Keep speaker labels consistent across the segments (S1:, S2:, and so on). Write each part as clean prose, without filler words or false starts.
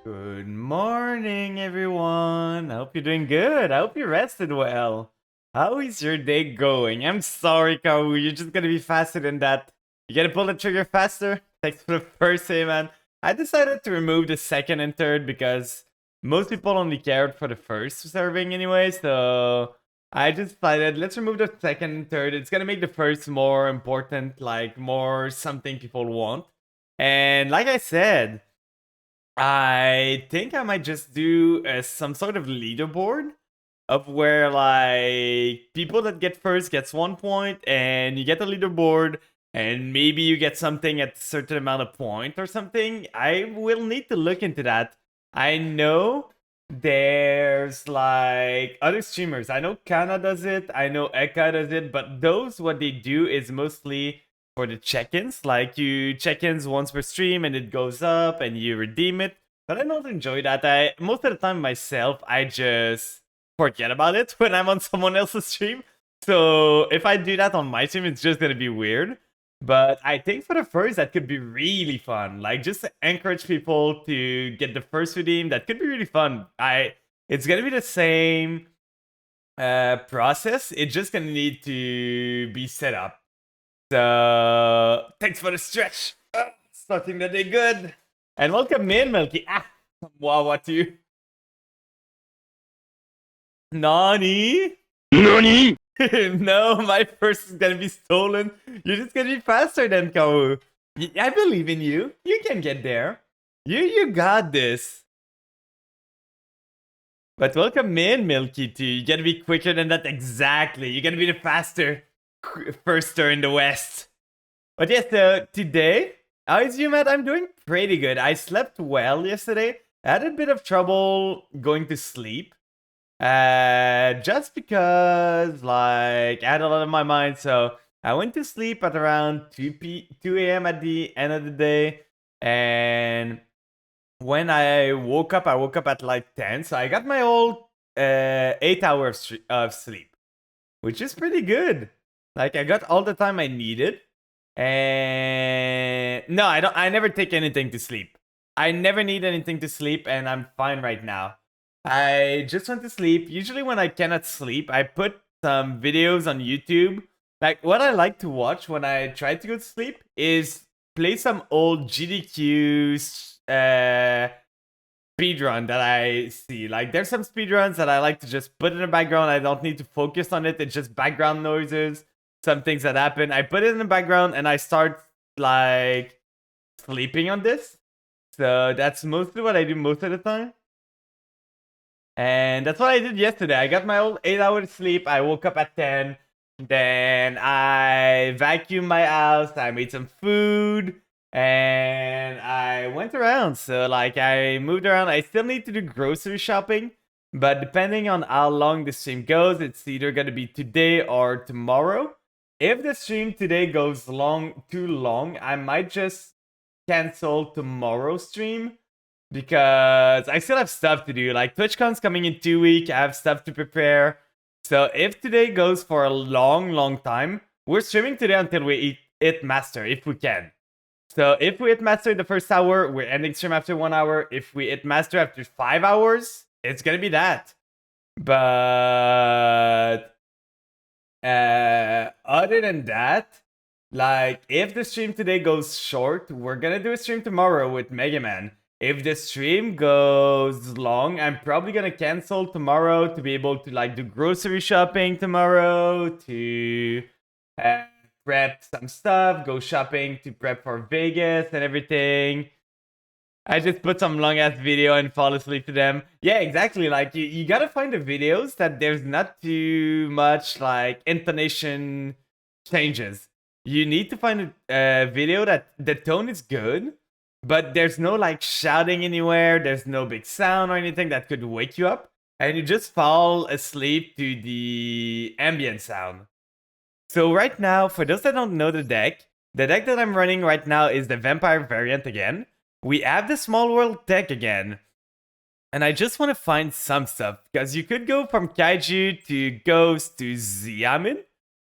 S1: Good morning, everyone. I hope you're doing good. I hope you rested well. How is your day going? I'm sorry, Kau. You're just gonna be faster than that. You gotta pull the trigger faster. Thanks for the first save, man. I decided to remove the second and third because most people only cared for the first serving anyway, so I just decided let's remove the second and third. It's gonna make the first more important, like more something people want. And like I said, I think I might just do some sort of leaderboard of where like people that get first gets 1 point and you get a leaderboard and maybe you get something at a certain amount of point or something. I will need to look into that. I know there's like other streamers. I know Kana does it. I know Eka does it. But those, what they do is mostly for the check-ins. Like you check-ins once per stream and it goes up and you redeem it. But I don't enjoy that. I most of the time myself, I just forget about it when I'm on someone else's stream. So if I do that on my stream, it's just gonna be weird. But I think for the first, that could be really fun. Like just encourage people to get the first redeem. That could be really fun. It's gonna be the same process. It's just gonna need to be set up. So thanks for the stretch. Starting the day good. And welcome in, Milky. Wow, what you? Nani?
S2: NANI?!
S1: No, my first is gonna be stolen. You're just gonna be faster than Kau. I believe in you. You can get there. You got this. But welcome in, Milky too. You gotta be quicker than that. Exactly. You're gonna be the faster firster in the West. But yes, today, how is you, Matt? I'm doing pretty good. I slept well yesterday. I had a bit of trouble going to sleep. Just because like I had a lot on my mind, so I went to sleep at around 2 a.m. at the end of the day, and when I woke up at like 10, so I got my whole 8 hours of sleep, which is pretty good. Like I got all the time I needed, and no, I never take anything to sleep. I never need anything to sleep, and I'm fine right now. I just went to sleep. Usually, when I cannot sleep, I put some videos on YouTube. Like, what I like to watch when I try to go to sleep is play some old GDQ speedrun that I see. Like, there's some speedruns that I like to just put in the background. I don't need to focus on it. It's just background noises, some things that happen. I put it in the background and I start, like, sleeping on this. So that's mostly what I do most of the time. And that's what I did yesterday. I got my old 8 hours sleep. I woke up at 10. Then I vacuumed my house. I made some food. And I went around. So, like, I moved around. I still need to do grocery shopping. But depending on how long the stream goes, it's either going to be today or tomorrow. If the stream today goes too long, I might just cancel tomorrow's stream because I still have stuff to do. Like TwitchCon's coming in 2 weeks. I have stuff to prepare. So if today goes for a long time, we're streaming today until we hit master, if we can. So if we hit master the first hour, we're ending stream after 1 hour. If we hit master after 5 hours, it's gonna be that. But other than that, like if the stream today goes short, we're gonna do a stream tomorrow with Mega Man. If the stream goes long, I'm probably gonna cancel tomorrow to be able to like do grocery shopping tomorrow, to prep some stuff, go shopping to prep for Vegas and everything. I just put some long ass video and fall asleep to them. Yeah, exactly. Like you gotta find the videos that there's not too much like intonation changes. You need to find a video that the tone is good, but there's no like shouting anywhere. There's no big sound or anything that could wake you up, and you just fall asleep to the ambient sound. So right now, for those that don't know the deck that I'm running right now is the Vampire variant again. We have the Small World deck again. And I just want to find some stuff, because you could go from Kaiju to Ghost to Xiamen.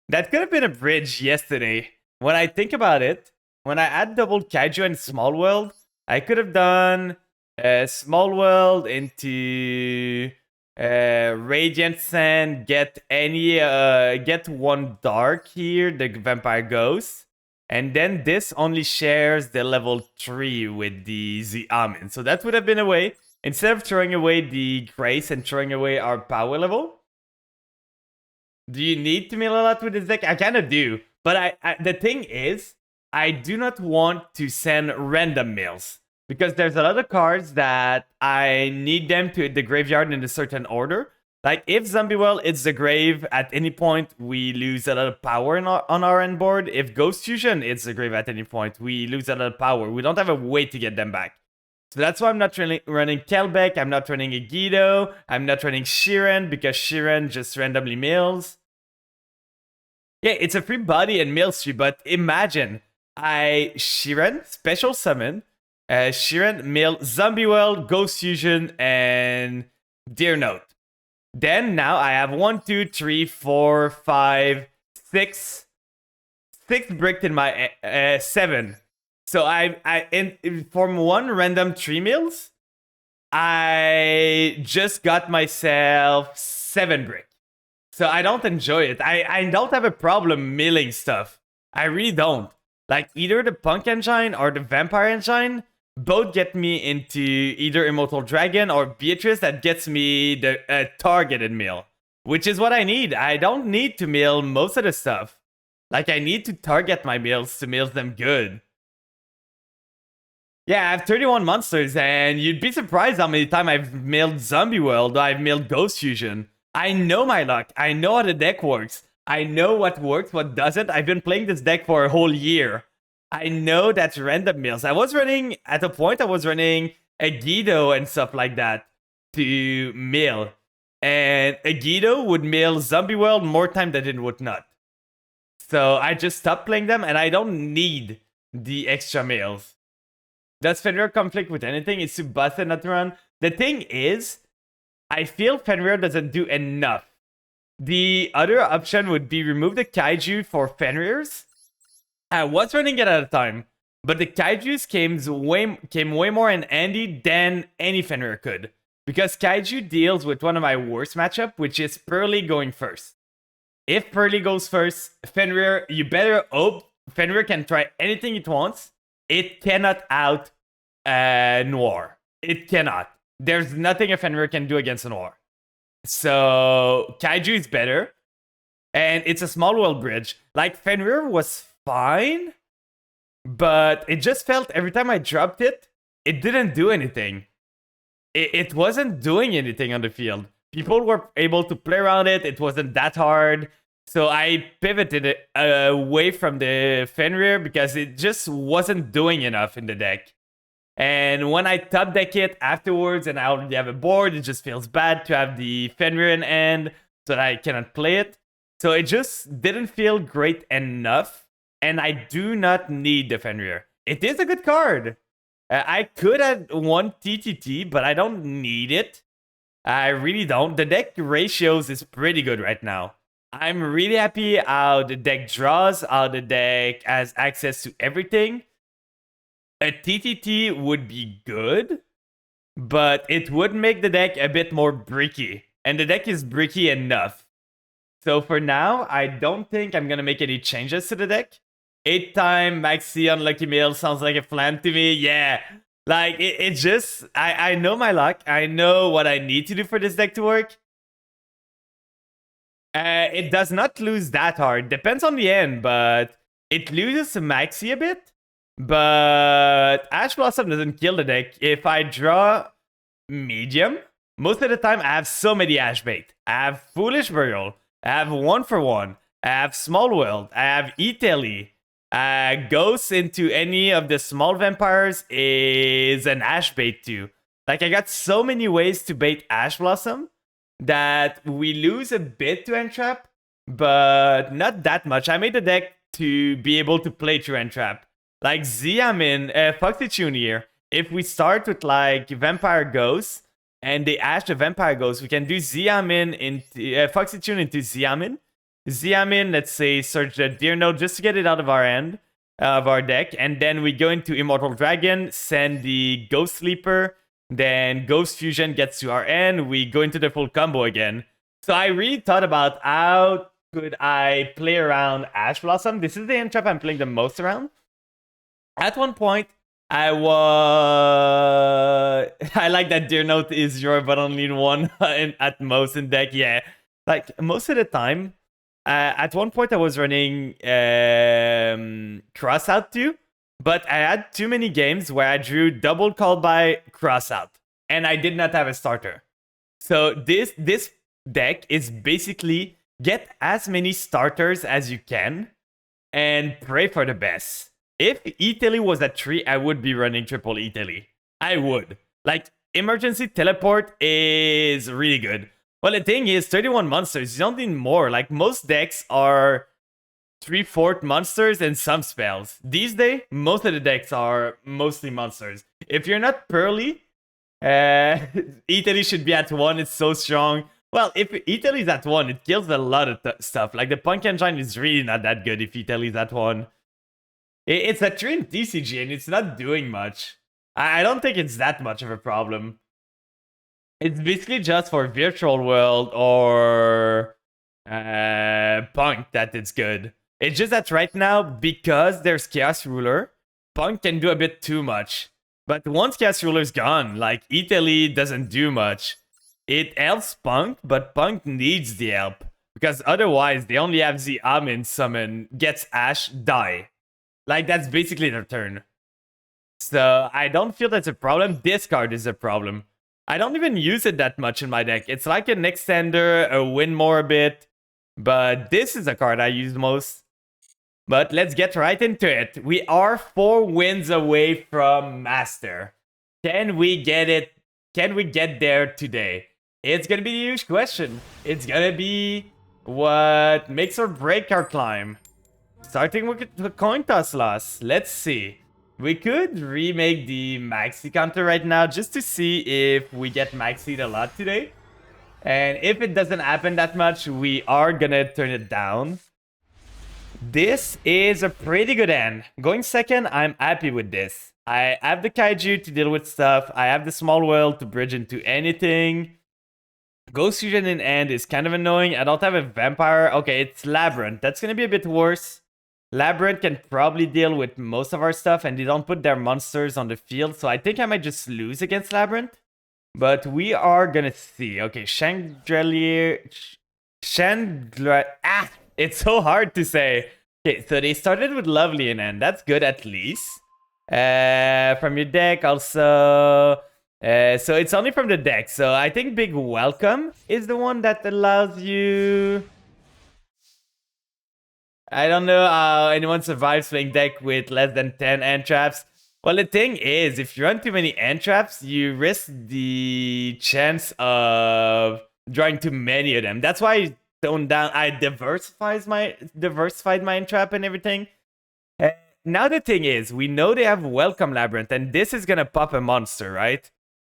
S1: That could have been a bridge yesterday. When I think about it, when I add double Kaiju and Small World, I could have done Small World into Radiant Sand. Get one Dark here, the Vampire Ghost. And then this only shares the level 3 with the Xiamen. So that would have been a way. Instead of throwing away the Grace and throwing away our power level. Do you need to mill a lot with this deck? I kind of do. But the thing is, I do not want to send random mills. Because there's a lot of cards that I need them to hit the graveyard in a certain order. Like, if Zombie Well hits the grave at any point, we lose a lot of power on our end board. If Ghost Fusion hits the grave at any point, we lose a lot of power. We don't have a way to get them back. So that's why I'm not running Kelbeck, I'm not running Agido, I'm not running Shiren, because Shiren just randomly mills. Yeah, it's a free body and mills tree, but imagine, Shiren, special summon, Shiren, mill, Zombie Well, Ghost Fusion, and Deer Note. Then now I have 1, 2, 3, 4, 5, 6 bricked in my 7. So from one random 3 mills, I just got myself 7 brick. So I don't enjoy it. I don't have a problem milling stuff. I really don't. Like, either the Punk Engine or the Vampire Engine both get me into either Immortal Dragon or Beatrice that gets me the targeted mill. Which is what I need. I don't need to mill most of the stuff. Like, I need to target my mills to mill them good. Yeah, I have 31 monsters, and you'd be surprised how many times I've milled Zombie World, I've milled Ghost Fusion. I know my luck. I know how the deck works. I know what works, what doesn't. I've been playing this deck for a whole year. I know that's random mills. At a point, I was running Agido and stuff like that to mill. And Agido would mill Zombie World more time than it would not. So I just stopped playing them, and I don't need the extra mills. Does Fenrir conflict with anything? It's Tsubasa not to run. The thing is, I feel Fenrir doesn't do enough. The other option would be remove the Kaiju for Fenrirs. I was running it at a time, but the Kaijus came way more in handy than any Fenrir could. Because Kaiju deals with one of my worst matchup, which is Pearly going first. If Pearly goes first, Fenrir, you better hope Fenrir can try anything it wants. It cannot out Noir. It cannot. There's nothing a Fenrir can do against a Noir. So Kaiju is better. And it's a small world bridge. Like, Fenrir was fine, but it just felt every time I dropped it, it didn't do anything. It wasn't doing anything on the field. People were able to play around it. It wasn't that hard. So I pivoted it away from the Fenrir because it just wasn't doing enough in the deck. And when I top deck it afterwards and I already have a board, it just feels bad to have the Fenrir in hand so that I cannot play it. So it just didn't feel great enough. And I do not need the Fenrir. It is a good card. I could have won TTT, but I don't need it. I really don't. The deck ratios is pretty good right now. I'm really happy how the deck draws, how the deck has access to everything. A TTT would be good, but it would make the deck a bit more bricky. And the deck is bricky enough. So for now, I don't think I'm going to make any changes to the deck. 8-time Maxi Unlucky Mill sounds like a flan to me. Yeah, like it just, I know my luck. I know what I need to do for this deck to work. It does not lose that hard. Depends on the end, but it loses to Maxi a bit. But Ash Blossom doesn't kill the deck. If I draw medium, most of the time I have so many Ash Bait. I have Foolish Burial. I have 1-for-1. I have Small World. I have Italy. Goes into any of the small vampires is an Ash Bait too. Like, I got so many ways to bait Ash Blossom that we lose a bit to Entrap, but not that much. I made the deck to be able to play through Entrap. Like Xiamen, Foxy Tune here. If we start with like Vampire Ghost and they Ash the Vampire Ghost, we can do Xiamen into Foxy Tune into Xiamen. Xiamen, let's say, search the Deer Note just to get it out of our end of our deck, and then we go into Immortal Dragon, send the Ghost Sleeper, Then Ghost Fusion gets to our end. We go into the full combo again. So I really thought about how could I play around Ash Blossom. This is the end trap I'm playing the most around. At one point, I like that Deer Note is your but only one at most in deck. Yeah, like most of the time. At one point, I was running Crossout too, but I had too many games where I drew double called by Crossout, and I did not have a starter. So this deck is basically get as many starters as you can and pray for the best. If Italy was at 3, I would be running triple Italy. I would. Like, emergency teleport is really good. Well, the thing is, 31 monsters, you don't need more. Like, most decks are 3/4 monsters and some spells. These days, most of the decks are mostly monsters. If you're not Pearly, Italy should be at 1. It's so strong. Well, if Italy's at 1, it kills a lot of stuff. Like, the Punk Engine is really not that good if Italy's at 1. It's a 3 in TCG, and it's not doing much. I don't think it's that much of a problem. It's basically just for Virtual World or Punk that it's good. It's just that right now, because there's Chaos Ruler, Punk can do a bit too much. But once Chaos Ruler's gone, like, Italy doesn't do much. It helps Punk, but Punk needs the help. Because otherwise, they only have the Amin summon, gets Ash, die. Like, that's basically their turn. So, I don't feel that's a problem. This card is a problem. I don't even use it that much in my deck. It's like an extender, a win more a bit. But this is a card I use most. But let's get right into it. We are 4 wins away from Master. Can we get it? Can we get there today? It's gonna be a huge question. It's gonna be what makes or break our climb. Starting with the coin toss loss. Let's see. We could remake the Maxi counter right now just to see if we get Maxied a lot today. And if it doesn't happen that much, we are gonna turn it down. This is a pretty good end. Going second, I'm happy with this. I have the Kaiju to deal with stuff. I have the Small World to bridge into anything. Ghost Fusion in end is kind of annoying. I don't have a Vampire. Okay, it's Labyrinth. That's gonna be a bit worse. Labyrinth can probably deal with most of our stuff, and they don't put their monsters on the field, so I think I might just lose against Labyrinth. But we are gonna see. Okay, Chandelier... It's so hard to say. Okay, so they started with Lovely in end. That's good at least. From your deck also... so it's only from the deck, so I think Big Welcome is the one that allows you... I don't know how anyone survives playing deck with less than 10 end traps. Well, the thing is, if you run too many end traps, you risk the chance of drawing too many of them. That's why I toned down. I diversified my end trap and everything. Now the thing is, we know they have Welcome Labyrinth, and this is gonna pop a monster, right?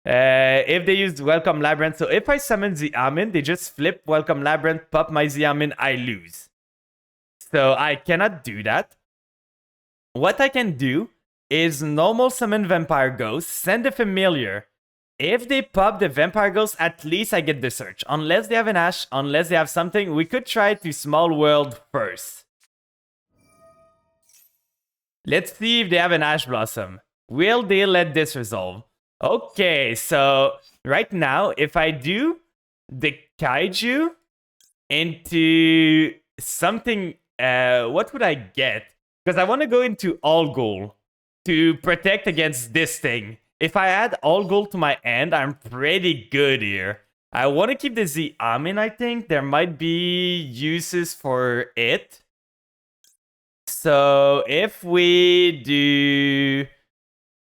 S1: If they use Welcome Labyrinth, so if I summon the Amin, they just flip Welcome Labyrinth, pop my Amin, I lose. So I cannot do that. What I can do is normal summon Vampire Ghost, send a Familiar. If they pop the Vampire Ghost, at least I get the search. Unless they have an Ash, unless they have something, we could try to Small World first. Let's see if they have an Ash Blossom. Will they let this resolve? Okay, so right now, if I do the Kaiju into something... what would I get? Because I want to go into All Goal to protect against this thing. If I add All Goal to my end, I'm pretty good here. I want to keep the Z Amin, I think. There might be uses for it. So if we do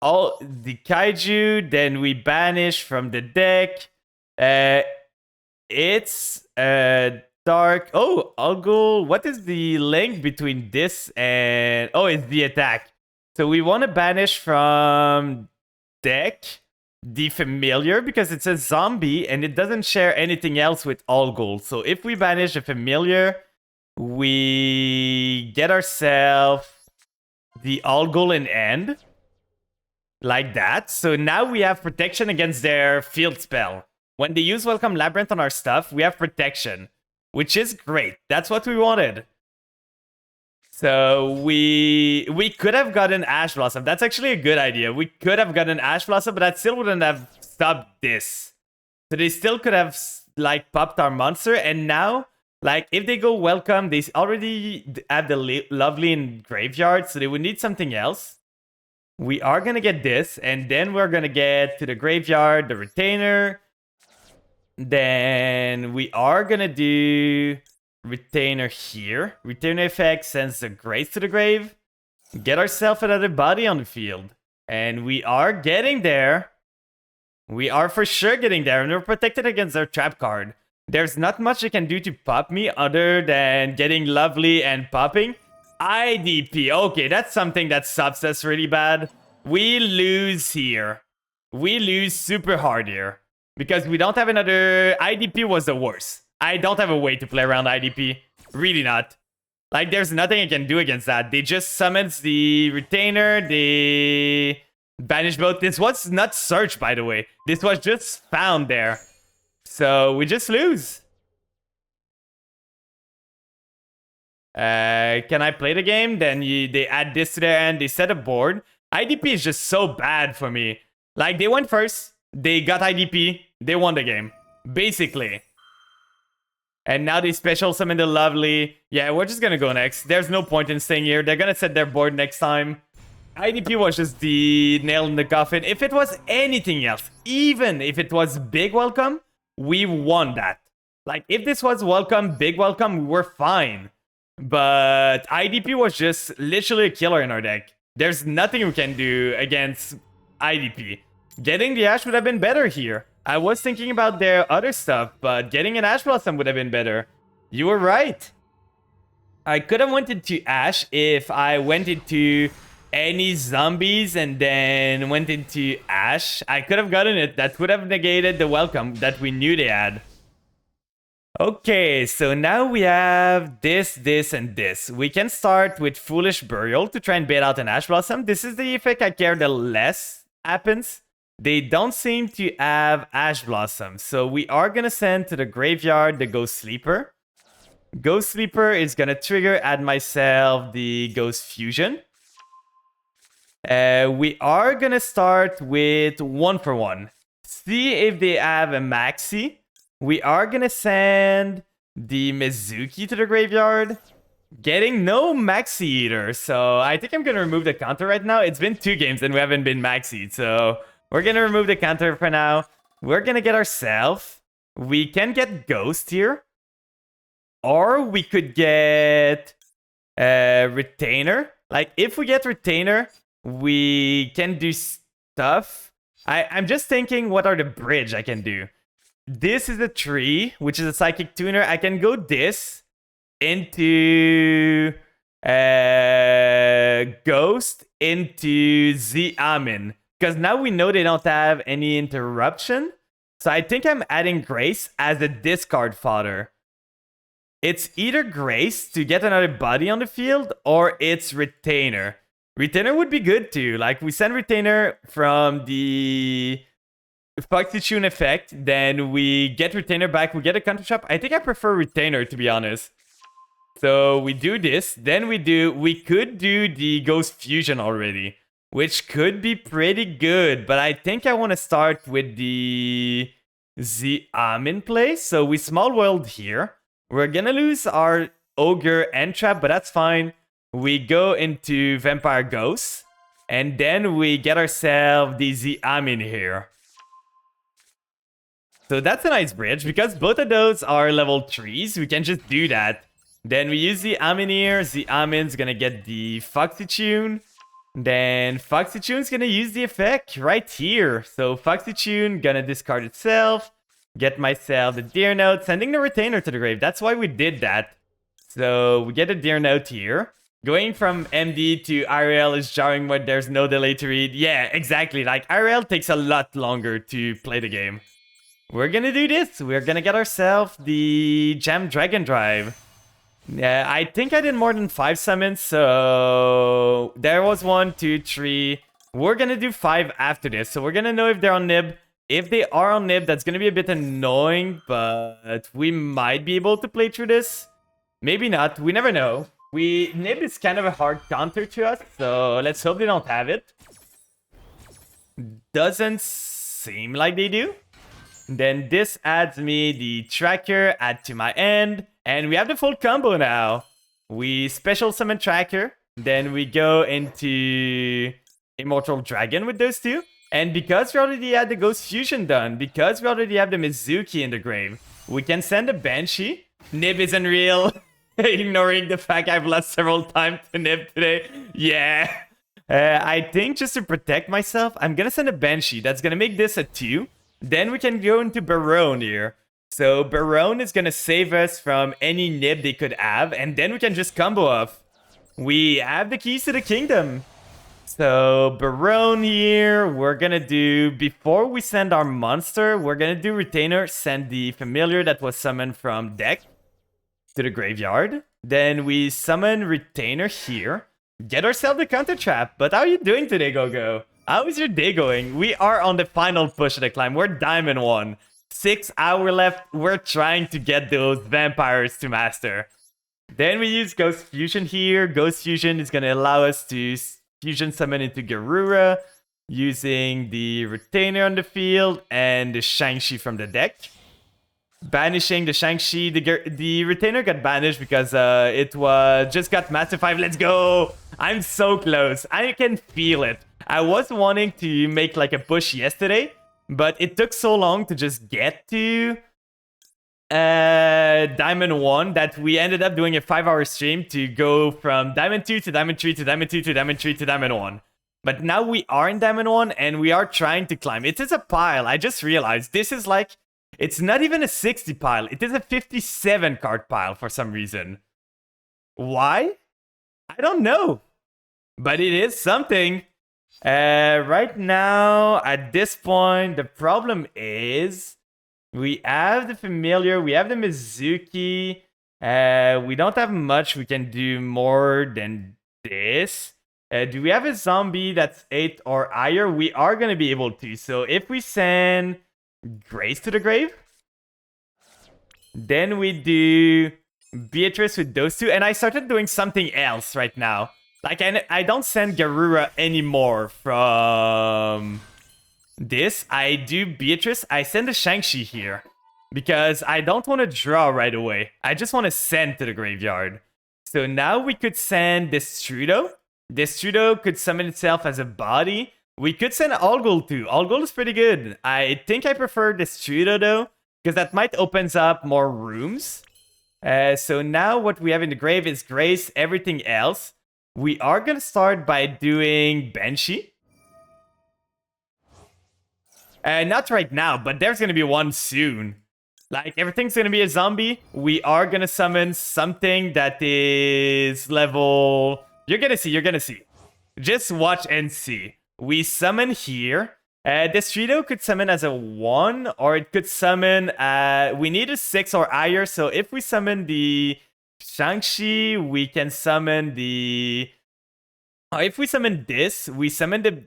S1: all the Kaiju, then we banish from the deck. It's Dark. Oh, Algol. What is the link between this and... Oh, it's the attack. So we want to banish from deck the Familiar because it's a zombie and it doesn't share anything else with Algol. So if we banish a Familiar, we get ourselves the Algol in end. like that. So now we have protection against their field spell. When they use Welcome Labyrinth on our stuff, we have protection, which is great. That's what we wanted. So we could have gotten Ash Blossom. That's actually a good idea. We could have gotten Ash Blossom, but that still wouldn't have stopped this. So they still could have like popped our monster, and now like if they go Welcome, they already have the Lovely in Graveyard, so they would need something else. We are gonna get this, and then we're gonna get to the Graveyard, the Retainer. Then we are gonna do Retainer here. Retainer effect sends the Grace to the grave. Get ourselves another body on the field. And we are getting there. We are for sure getting there. And we're protected against their trap card. There's not much they can do to pop me other than getting Lovely and popping. IDP. Okay, that's something that stops us really bad. We lose here. We lose super hard here. Because we don't have another... IDP was the worst. I don't have a way to play around IDP. Really not. Like, there's nothing I can do against that. They just summons the Retainer. They banish both. This was not searched, by the way. This was just found there. So, we just lose. Can I play the game? Then they add this to their end. They set a board. IDP is just so bad for me. Like, they went first. They got IDP. They won the game. Basically. And now they special summon the Lovely. Yeah, we're just gonna go next. There's no point in staying here. They're gonna set their board next time. IDP was just the nail in the coffin. If it was anything else, even if it was big Welcome, we won that. Like, if this was Welcome, big Welcome, we're fine. But IDP was just literally a killer in our deck. There's nothing we can do against IDP. Getting the Ash would have been better here. I was thinking about their other stuff, but getting an Ash Blossom would have been better. You were right. I could have went into Ash if I went into any zombies and then went into Ash. I could have gotten it. That would have negated the Welcome that we knew they had. Okay, so now we have this, and this. We can start with Foolish Burial to try and bait out an Ash Blossom. This is the effect I care the less happens. They don't seem to have Ash Blossom. So we are going to send to the graveyard the Ghost Sleeper. Ghost Sleeper is going to trigger add myself the Ghost Fusion. We are going to start with 1-for-1. See if they have a Maxi. We are going to send the Mizuki to the graveyard. Getting no Maxi either. So I think I'm going to remove the counter right now. It's been 2 games and we haven't been Maxied. So... we're gonna remove the counter for now. We're gonna get ourselves. We can get Ghost here. Or we could get Retainer. Like, if we get Retainer, we can do stuff. I'm just thinking, what are the bridge I can do? This is a tree, which is a Psychic Tuner. I can go this into Ghost into Xiamen. Because now we know they don't have any interruption. So I think I'm adding Grace as a discard fodder. It's either Grace to get another body on the field, or it's Retainer. Retainer would be good too. Like, we send Retainer from the Foxy Tune effect, then we get Retainer back, we get a counter shop. I think I prefer Retainer, to be honest. So we do this, then we could do the Ghost Fusion already, which could be pretty good, but I think I want to start with the Xiamen play. So we Small World here. We're gonna lose our Ogre and Trap, but that's fine. We go into Vampire Ghost, and then we get ourselves the Xiamen here. So that's a nice bridge, because both of those are level 3s. We can just do that. Then we use the Xiamen here. Xiamen's gonna get the Foxy Tune. Then Foxy Tune's gonna use the effect right here. So Foxy Tune gonna discard itself. Get myself the Deer Note, sending the Retainer to the grave. That's why we did that. So we get a Deer Note here. Going from MD to IRL is jarring when there's no delay to read. Yeah, exactly. Like, IRL takes a lot longer to play the game. We're gonna do this. We're gonna get ourselves the Jam Dragon Drive. Yeah, I think I did more than 5 summons, so there was 1, 2, 3. We're gonna do 5 after this, so we're gonna know if they're on Nib. If they are on Nib, that's gonna be a bit annoying, but we might be able to play through this. Maybe not, we never know. Nib is kind of a hard counter to us, so let's hope they don't have it. Doesn't seem like they do. Then this adds me the tracker, add to my end, and we have the full combo now. We special summon tracker, then we go into Immortal Dragon with those two. And because we already had the Ghost Fusion done, because we already have the Mizuki in the grave, we can send a Banshee. Nib isn't real. Ignoring the fact I've lost several times to Nib today. Yeah. I think just to protect myself, I'm gonna send a Banshee. That's gonna make this a 2. Then we can go into Baronne here. So Baronne is gonna save us from any Nib they could have. And then we can just combo off. We have the keys to the kingdom. So Baronne here, we're gonna do, before we send our monster, we're gonna do Retainer, send the familiar that was summoned from deck to the graveyard. Then we summon Retainer here. Get ourselves the counter trap. But how are you doing today, Gogo? How is your day going? We are on the final push of the climb. We're Diamond 1. 6 hours left. We're trying to get those vampires to master. Then we use Ghost Fusion here. Ghost Fusion is going to allow us to fusion summon into Garura using the Retainer on the field and the Shang-Chi from the deck. Banishing the Shang-Chi. The Retainer got banished because it just got Master 5. Let's go! I'm so close. I can feel it. I was wanting to make like a push yesterday, but it took so long to just get to Diamond 1 that we ended up doing a 5-hour stream to go from Diamond 2 to Diamond 3 to Diamond 2 to Diamond 3 to Diamond 1. But now we are in Diamond 1 and we are trying to climb. It is a pile. I just realized this is like, it's not even a 60 pile. It is a 57 card pile for some reason. Why? I don't know. But it is something. Right now, at this point, the problem is we have the familiar, we have the Mizuki. We don't have much we can do more than this. Do we have a zombie that's 8 or higher? We are going to be able to. So if we send Grace to the grave, then we do Beatrice with those two. And I started doing something else right now. Like, I don't send Garura anymore from this. I do Beatrice. I send the Shang-Chi here because I don't want to draw right away. I just want to send to the graveyard. So now we could send Destrudo. Destrudo could summon itself as a body. We could send Algol too. Algol is pretty good. I think I prefer Destrudo though, because that might opens up more rooms. So now what we have in the grave is Grace, everything else. We are going to start by doing Banshee. Not right now, but there's going to be one soon. Like, everything's going to be a zombie. We are going to summon something that is level... You're going to see. Just watch and see. We summon here. Destrudo could summon as a 1, or it could summon... we need a 6 or higher, so if we summon the Shang-Chi, we can summon the... if we summon this, we summon the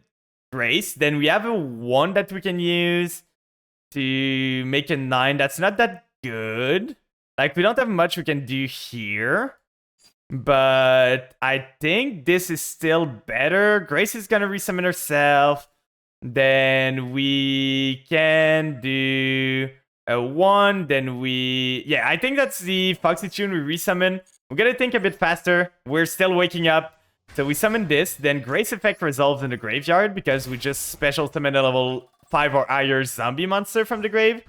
S1: Grace, then we have a 1 that we can use to make a 9. That's not that good. Like, we don't have much we can do here. But I think this is still better. Grace is gonna resummon herself. Then we can do a 1. Then we... Yeah, I think that's the Foxy Tune we resummon. We're gonna think a bit faster. We're still waking up. So we summon this. Then Grace effect resolves in the graveyard because we just special summon a level 5 or higher zombie monster from the grave.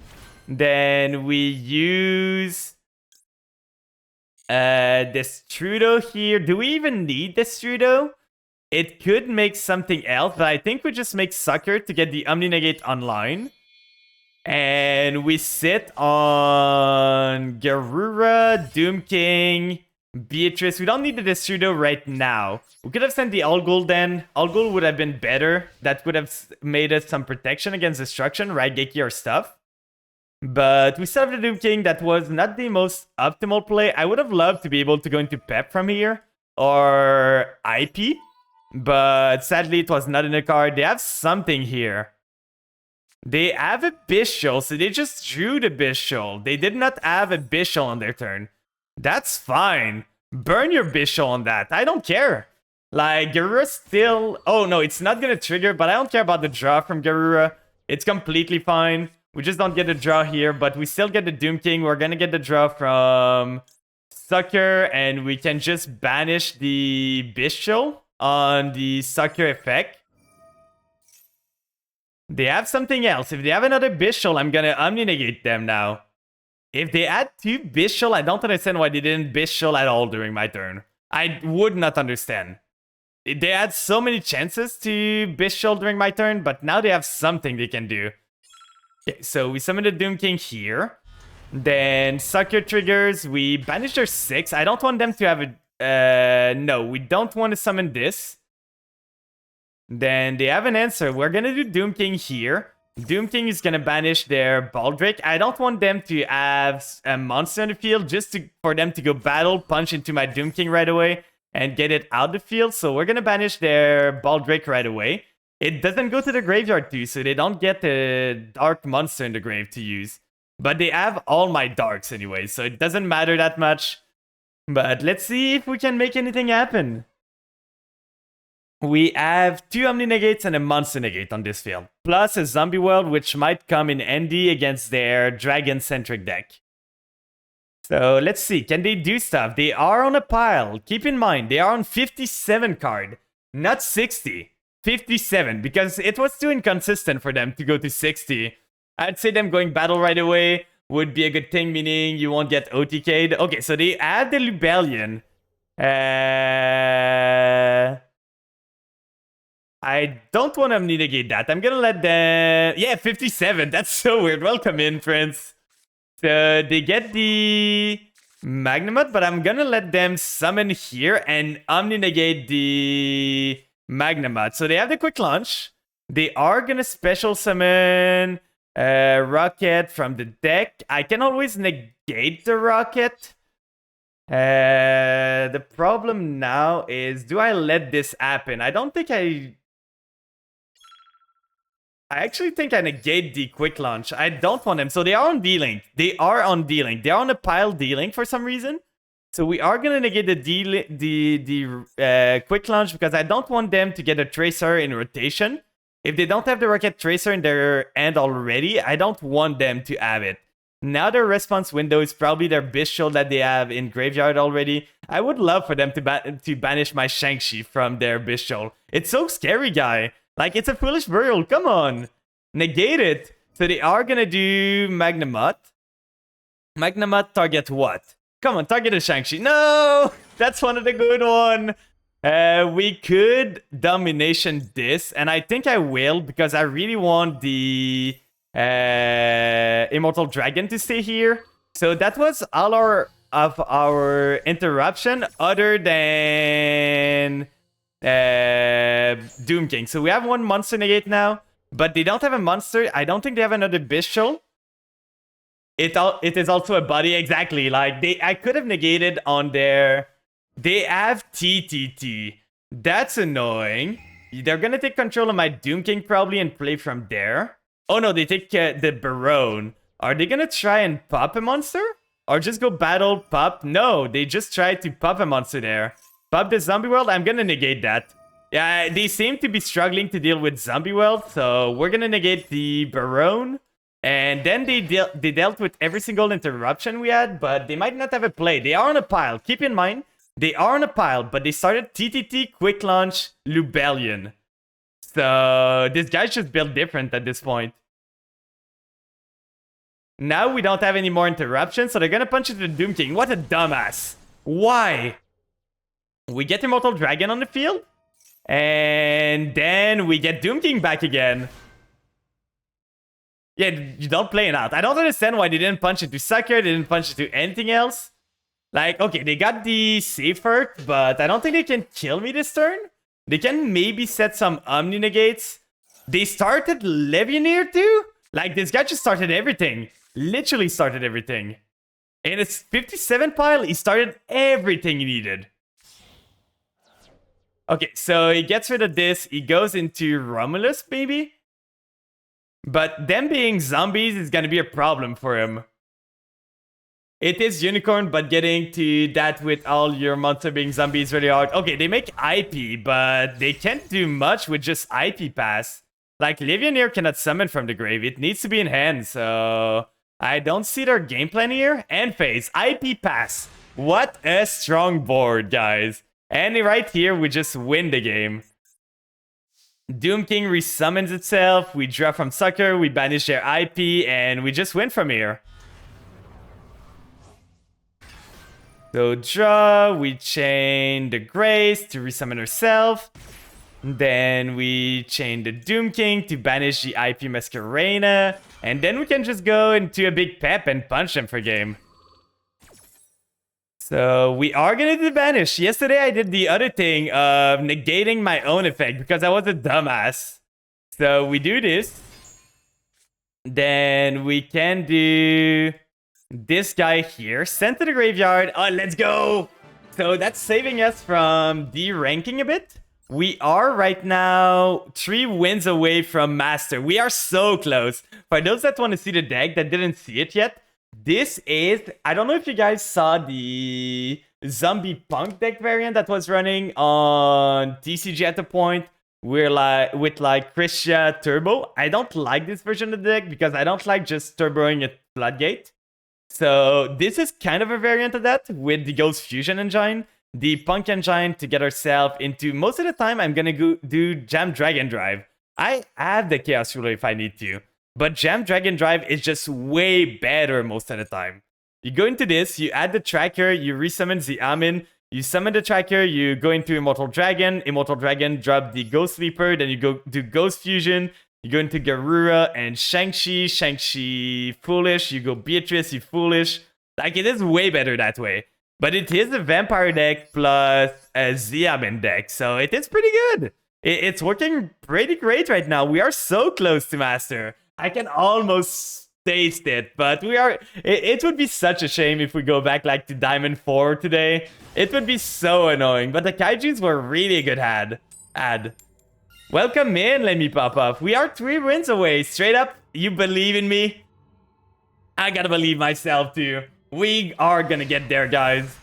S1: Then we use... Destrudo here. Do we even need Destrudo? It could make something else, but I think we just make Sucker to get the Omni Negate online. And we sit on Garura, Doom King, Beatrice. We don't need the Destrudo right now. We could have sent the Algol then. Algol would have been better. That would have made us some protection against destruction, Raigeki or stuff. But we still have the Doom King. That was not the most optimal play. I would have loved to be able to go into Pep from here. Or IP. but sadly it was not in the card. They have something here. They have a Bishul, so they just drew the Bishul. They did not have a Bishul on their turn. That's fine. Burn your Bishul on that. I don't care. Like, Garura still... Oh, no, it's not gonna trigger, but I don't care about the draw from Garura. It's completely fine. We just don't get the draw here, but we still get the Doom King. We're gonna get the draw from Sucker, and we can just banish the Bishul on the Sucker effect. They have something else. If they have another Bishul, I'm gonna Omni-negate them now. If they add 2 Bishul, I don't understand why they didn't Bishul at all during my turn. I would not understand. They had so many chances to Bishul during my turn, but now they have something they can do. Okay, so we summon the Doom King here. Then Sucker triggers. We banish their 6. I don't want them to have a... no, we don't want to summon this. Then they have an answer. We're gonna do Doom King here. Doom King is gonna banish their Baldric. I don't want them to have a monster in the field just for them to go battle, punch into my Doom King right away, and get it out of the field. So we're gonna banish their Baldric right away. It doesn't go to the graveyard too, so they don't get a dark monster in the grave to use. But they have all my darks anyway, so it doesn't matter that much. But let's see if we can make anything happen. We have 2 Omni-negates and a Monster Negate on this field. Plus a Zombie World, which might come in handy against their Dragon-centric deck. So let's see, can they do stuff? They are on a pile. Keep in mind, they are on 57 card, not 60. 57, because it was too inconsistent for them to go to 60. I'd say them going battle right away would be a good thing, meaning you won't get OTK'd. Okay, so they add the Lubellion. I don't want to negate that. I'm gonna let them... Yeah, 57. That's so weird. Welcome in, friends. So they get the Magnemite, but I'm gonna let them summon here and Omni-negate the Magnemite. So they have the quick launch. They are gonna special summon Rocket from the deck. I can always negate the Rocket. The problem now is, do I let this happen? I don't think I actually think I negate the quick launch. I don't want them. So they are on D-Link. They are on D-Link. They are on a pile D-Link for some reason. So we are going to negate the quick launch because I don't want them to get a Tracer in rotation. If they don't have the Rocket Tracer in their hand already, I don't want them to have it. Now their response window is probably their Bishul that they have in graveyard already. I would love for them to banish my Shang-Chi from their Bishul. It's so scary, guy. Like, it's a Foolish Burial. Come on. Negate it. So they are gonna do Magnemite. Magnemite target what? Come on, target a Shang-Chi. No! That's one of the good one. We could Domination this. And I think I will because I really want the Immortal Dragon to stay here. So that was all of our interruption other than... Doom King. So we have one monster negate now, but they don't have a monster. I don't think they have another Bishul. It is also a body, exactly. Like I could have negated on their... They have TTT. That's annoying. They're gonna take control of my Doom King probably and play from there. Oh no, they take the Barone. Are they gonna try and pop a monster? Or just go battle, pop? No, they just tried to pop a monster there. Pop the Zombie World, I'm gonna negate that. Yeah, they seem to be struggling to deal with Zombie World, so we're gonna negate the Barone. And then they dealt with every single interruption we had, but they might not have a play. They are on a pile. Keep in mind, they are on a pile, but they started TTT, Quick Launch, Lubellion. So this guy's just built different at this point. Now we don't have any more interruptions, so they're gonna punch into the Doom King. What a dumbass. Why? We get Immortal Dragon on the field, and then we get Doom King back again. Yeah, you don't play it out. I don't understand why they didn't punch into Sucker, they didn't punch into anything else. Like, okay, they got the Safe Hurt, but I don't think they can kill me this turn. They can maybe set some Omni-negates. They started Legionnaire too? Like, this guy just started everything. Literally started everything. In his 57 pile, he started everything he needed. Okay, so he gets rid of this. He goes into Romulus, maybe? But them being zombies is gonna be a problem for him. It is Unicorn, but getting to that with all your monster being zombies is really hard. Okay, they make IP, but they can't do much with just IP pass. Like, Livioneer cannot summon from the grave. It needs to be in hand, so... I don't see their game plan here. End phase. IP pass. What a strong board, guys. And right here, we just win the game. Doom King resummons itself. We draw from Sucker. We banish their IP, and we just win from here. So draw, we chain the Grace to resummon herself. Then we chain the Doom King to banish the IP Masquerena. And then we can just go into a big pep and punch them for game. So we are gonna do banish. Yesterday I did the other thing of negating my own effect because I was a dumbass. So we do this. Then we can do... this guy here, sent to the graveyard. Oh, let's go! So that's saving us from de-ranking a bit. We are right now 3 wins away from Master. We are so close. For those that want to see the deck that didn't see it yet, this is... I don't know if you guys saw the Zombie Punk deck variant that was running on TCG at the point. We're like with like Christia Turbo. I don't like this version of the deck because I don't like just turboing a Floodgate. So this is kind of a variant of that with the Ghost Fusion Engine, the Punk Engine to get ourselves into... most of the time I'm gonna go do Jam Dragon Drive. I have the Chaos Ruler if I need to, but Jam Dragon Drive is just way better most of the time. You go into this, you add the tracker, you resummon the Amin, you summon the tracker, you go into Immortal Dragon, drop the Ghost Sleeper, then you go do Ghost Fusion, you go into Garura and Shang-Chi foolish, you go Beatrice, you foolish. Like, it is way better that way. But it is a Vampire deck plus a Xiamen deck, so it is pretty good. It's working pretty great right now. We are so close to Master. I can almost taste it, but we are... It would be such a shame if we go back like to Diamond 4 today. It would be so annoying, but the Kaijus were really a good add. Welcome in, let me pop up. We are 3 wins away. Straight up, you believe in me? I gotta believe myself too. We are gonna get there, guys.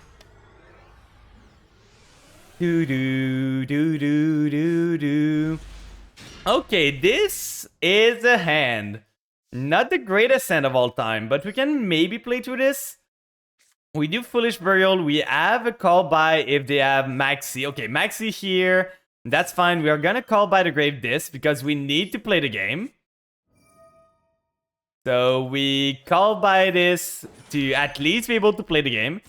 S1: Do. Okay, this is a hand. Not the greatest hand of all time, but we can maybe play through this. We do Foolish Burial. We have a call by if they have Maxi. Okay, Maxi here. That's fine. We are gonna call by the Grave this because we need to play the game. So we call by this to at least be able to play the game.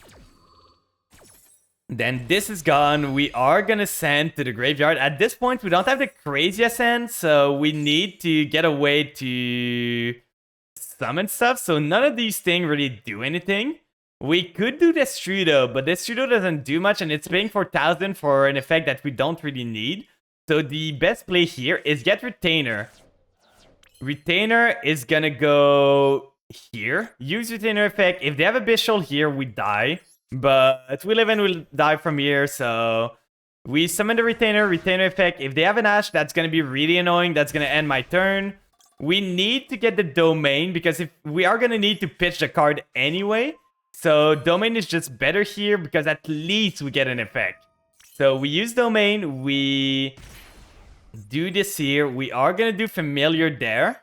S1: Then this is gone. We are gonna send to the graveyard. At this point, we don't have the craziest send, so we need to get a way to summon stuff. So none of these things really do anything. We could do Destrudo, but Destrudo doesn't do much, and it's paying 4,000 for an effect that we don't really need. So the best play here is get Retainer. Retainer is gonna go here. Use Retainer effect. If they have a Bishul here, we die. But we live and we'll die from here, so... we summon the Retainer effect. If they have an Ash, that's gonna be really annoying. That's gonna end my turn. We need to get the Domain, because if we are gonna need to pitch the card anyway. So Domain is just better here, because at least we get an effect. So we use Domain, we do this here. We are gonna do Familiar there.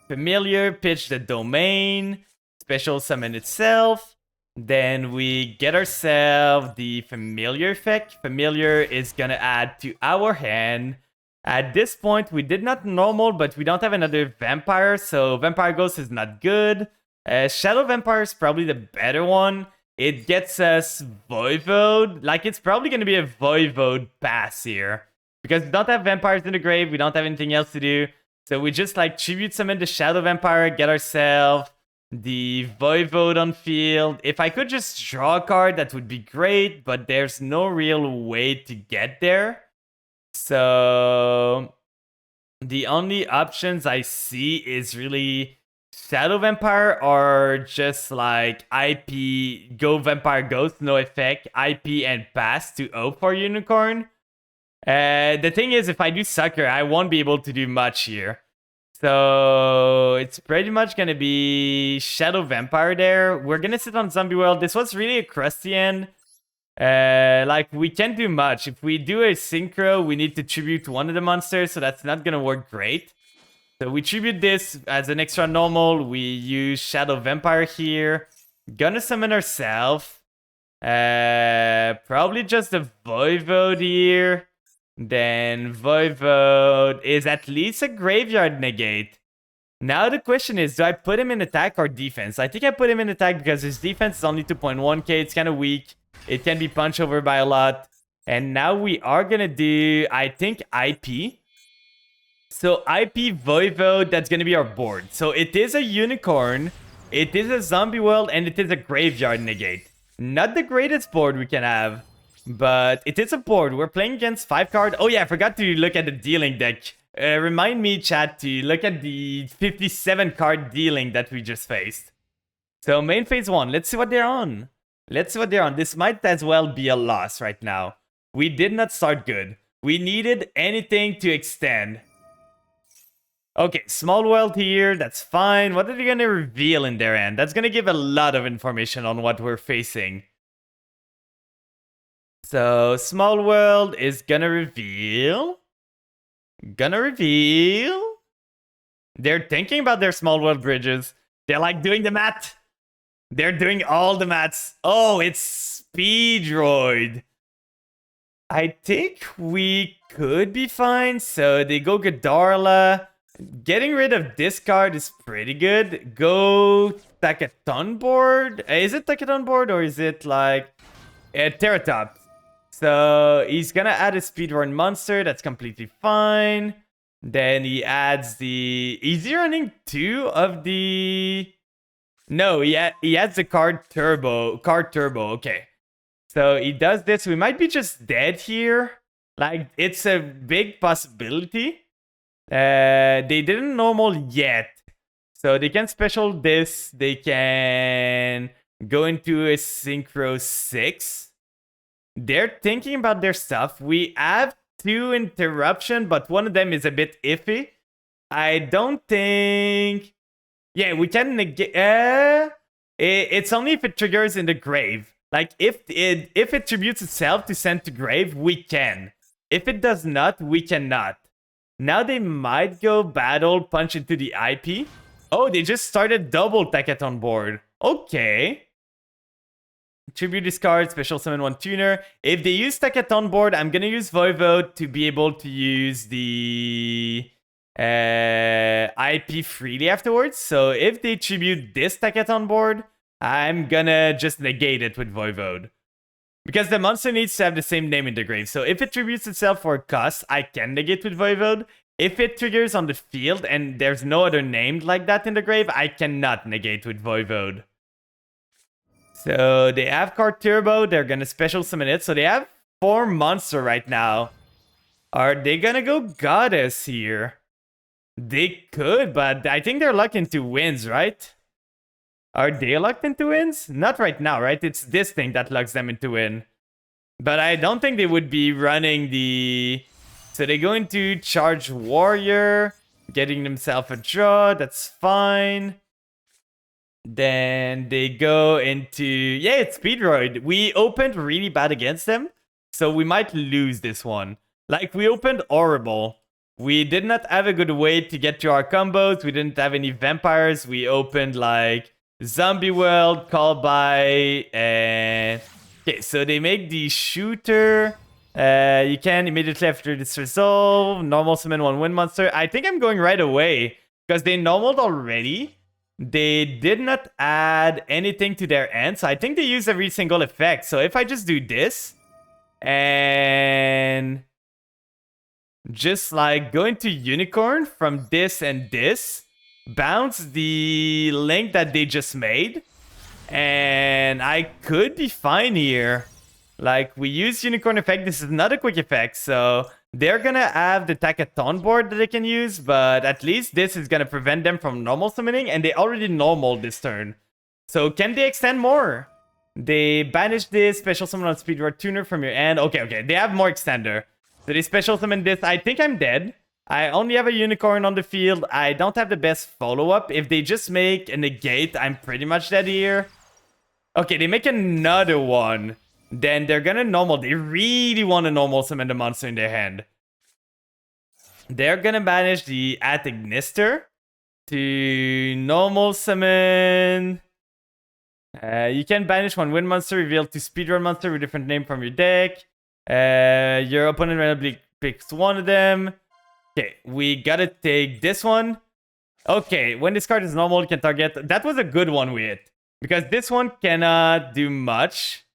S1: Familiar, pitch the Domain, special summon itself. Then we get ourselves the Familiar effect. Familiar is gonna add to our hand. At this point, we did not normal, but we don't have another Vampire, so Vampire Ghost is not good. Shadow Vampire is probably the better one. It gets us Voivode. Like, it's probably gonna be a Voivode pass here. Because we don't have Vampires in the grave, we don't have anything else to do. So we just, like, Tribute Summon the Shadow Vampire, get ourselves the Voivode on field. If I could just draw a card, that would be great, but there's no real way to get there. So the only options I see is really Shadow Vampire or just like IP, go Vampire Ghost, no effect, IP and pass to O for Unicorn. The thing is, if I do Sucker, I won't be able to do much here. So it's pretty much gonna be Shadow Vampire there. We're gonna sit on Zombie World. This was really a crusty end. Like, we can't do much. If we do a Synchro, we need to tribute one of the monsters, so that's not gonna work great. So we tribute this as an extra normal. We use Shadow Vampire here. Gonna summon ourselves. Probably just a Voivode here. Then Voivode is at least a Graveyard Negate. Now the question is, do I put him in attack or defense? I think I put him in attack because his defense is only 2.1k. It's kind of weak. It can be punched over by a lot. And now we are gonna do, I think, IP. So IP Voivode, that's gonna be our board. So it is a Unicorn, it is a Zombie World, and it is a Graveyard Negate. Not the greatest board we can have, but it is a board. We're playing against 5 card. Oh yeah, I forgot to look at the dealing deck. Remind me, chat, to look at the 57 card dealing that we just faced. So main phase 1, let's see what they're on. Let's see what they're on. This might as well be a loss right now. We did not start good. We needed anything to extend. Okay, small world here, that's fine. What are they gonna reveal in their end? That's gonna give a lot of information on what we're facing. So, small world is gonna reveal. They're thinking about their small world bridges. They're like doing the math. They're doing all the maths. Oh, it's Speedroid. I think we could be fine. So they go Godarla. Getting rid of this card is pretty good. Go Takaton board. Is it Takaton board or is it like Terratops? So he's gonna add a speedrun monster. That's completely fine. Then he adds the... Is he running 2 of the... No, he adds the card turbo. Okay. So he does this. We might be just dead here. Like, it's a big possibility. They didn't normal yet. So they can special this. They can go into a Synchro 6. They're thinking about their stuff. We have 2 interruption, but one of them is a bit iffy. I don't think... Yeah, we can negate... it's only if it triggers in the grave. Like, if it tributes itself to send to grave, we can. If it does not, we cannot. Now they might go battle, punch into the IP. Oh, they just started double Takaton board. Okay. Tribute discard, special summon 1 tuner. If they use Takaton board, I'm gonna use Voivode to be able to use the IP freely afterwards. So if they tribute this Takaton board, I'm gonna just negate it with Voivode. Because the monster needs to have the same name in the grave. So if it tributes itself for a cost, I can negate with Voivode. If it triggers on the field and there's no other name like that in the grave, I cannot negate with Voivode. So they have card Turbo. They're gonna special summon it. So they have 4 monster right now. Are they gonna go Goddess here? They could, but I think they're locked into wins, right? Are they locked into wins? Not right now, right? It's this thing that locks them into win. But I don't think they would be running the... So they go into Charge Warrior, getting themselves a draw. That's fine. Then they go into... Yeah, it's Speedroid. We opened really bad against them, so we might lose this one. Like, we opened horrible. We did not have a good way to get to our combos. We didn't have any vampires. We opened, like, Zombie World, Call by, and... Okay, so they make the shooter. You can immediately after this resolve. Normal summon 1 wind monster. I think I'm going right away, because they normaled already. They did not add anything to their end, so I think they use every single effect. So if I just do this, and just like go into Unicorn from this and this, bounce the link that they just made, and I could be fine here. Like, we use Unicorn effect. This is not a quick effect, so they're gonna have the Takaton board that they can use, but at least this is gonna prevent them from normal summoning, and they already normal this turn. So can they extend more? They banish this, special summon on Speedroid Tuner from your end. Okay, they have more extender. So they special summon this. I think I'm dead. I only have a unicorn on the field. I don't have the best follow-up. If they just make a negate, I'm pretty much dead here. Okay, they make another one. Then they're gonna normal. They really want to normal summon the monster in their hand. They're gonna banish the Atignister to normal summon. You can banish one wind monster revealed to speedrun monster with a different name from your deck. Your opponent randomly picks one of them. Okay, we gotta take this one. Okay, when this card is normal, you can target. That was a good one we hit. Because this one cannot do much.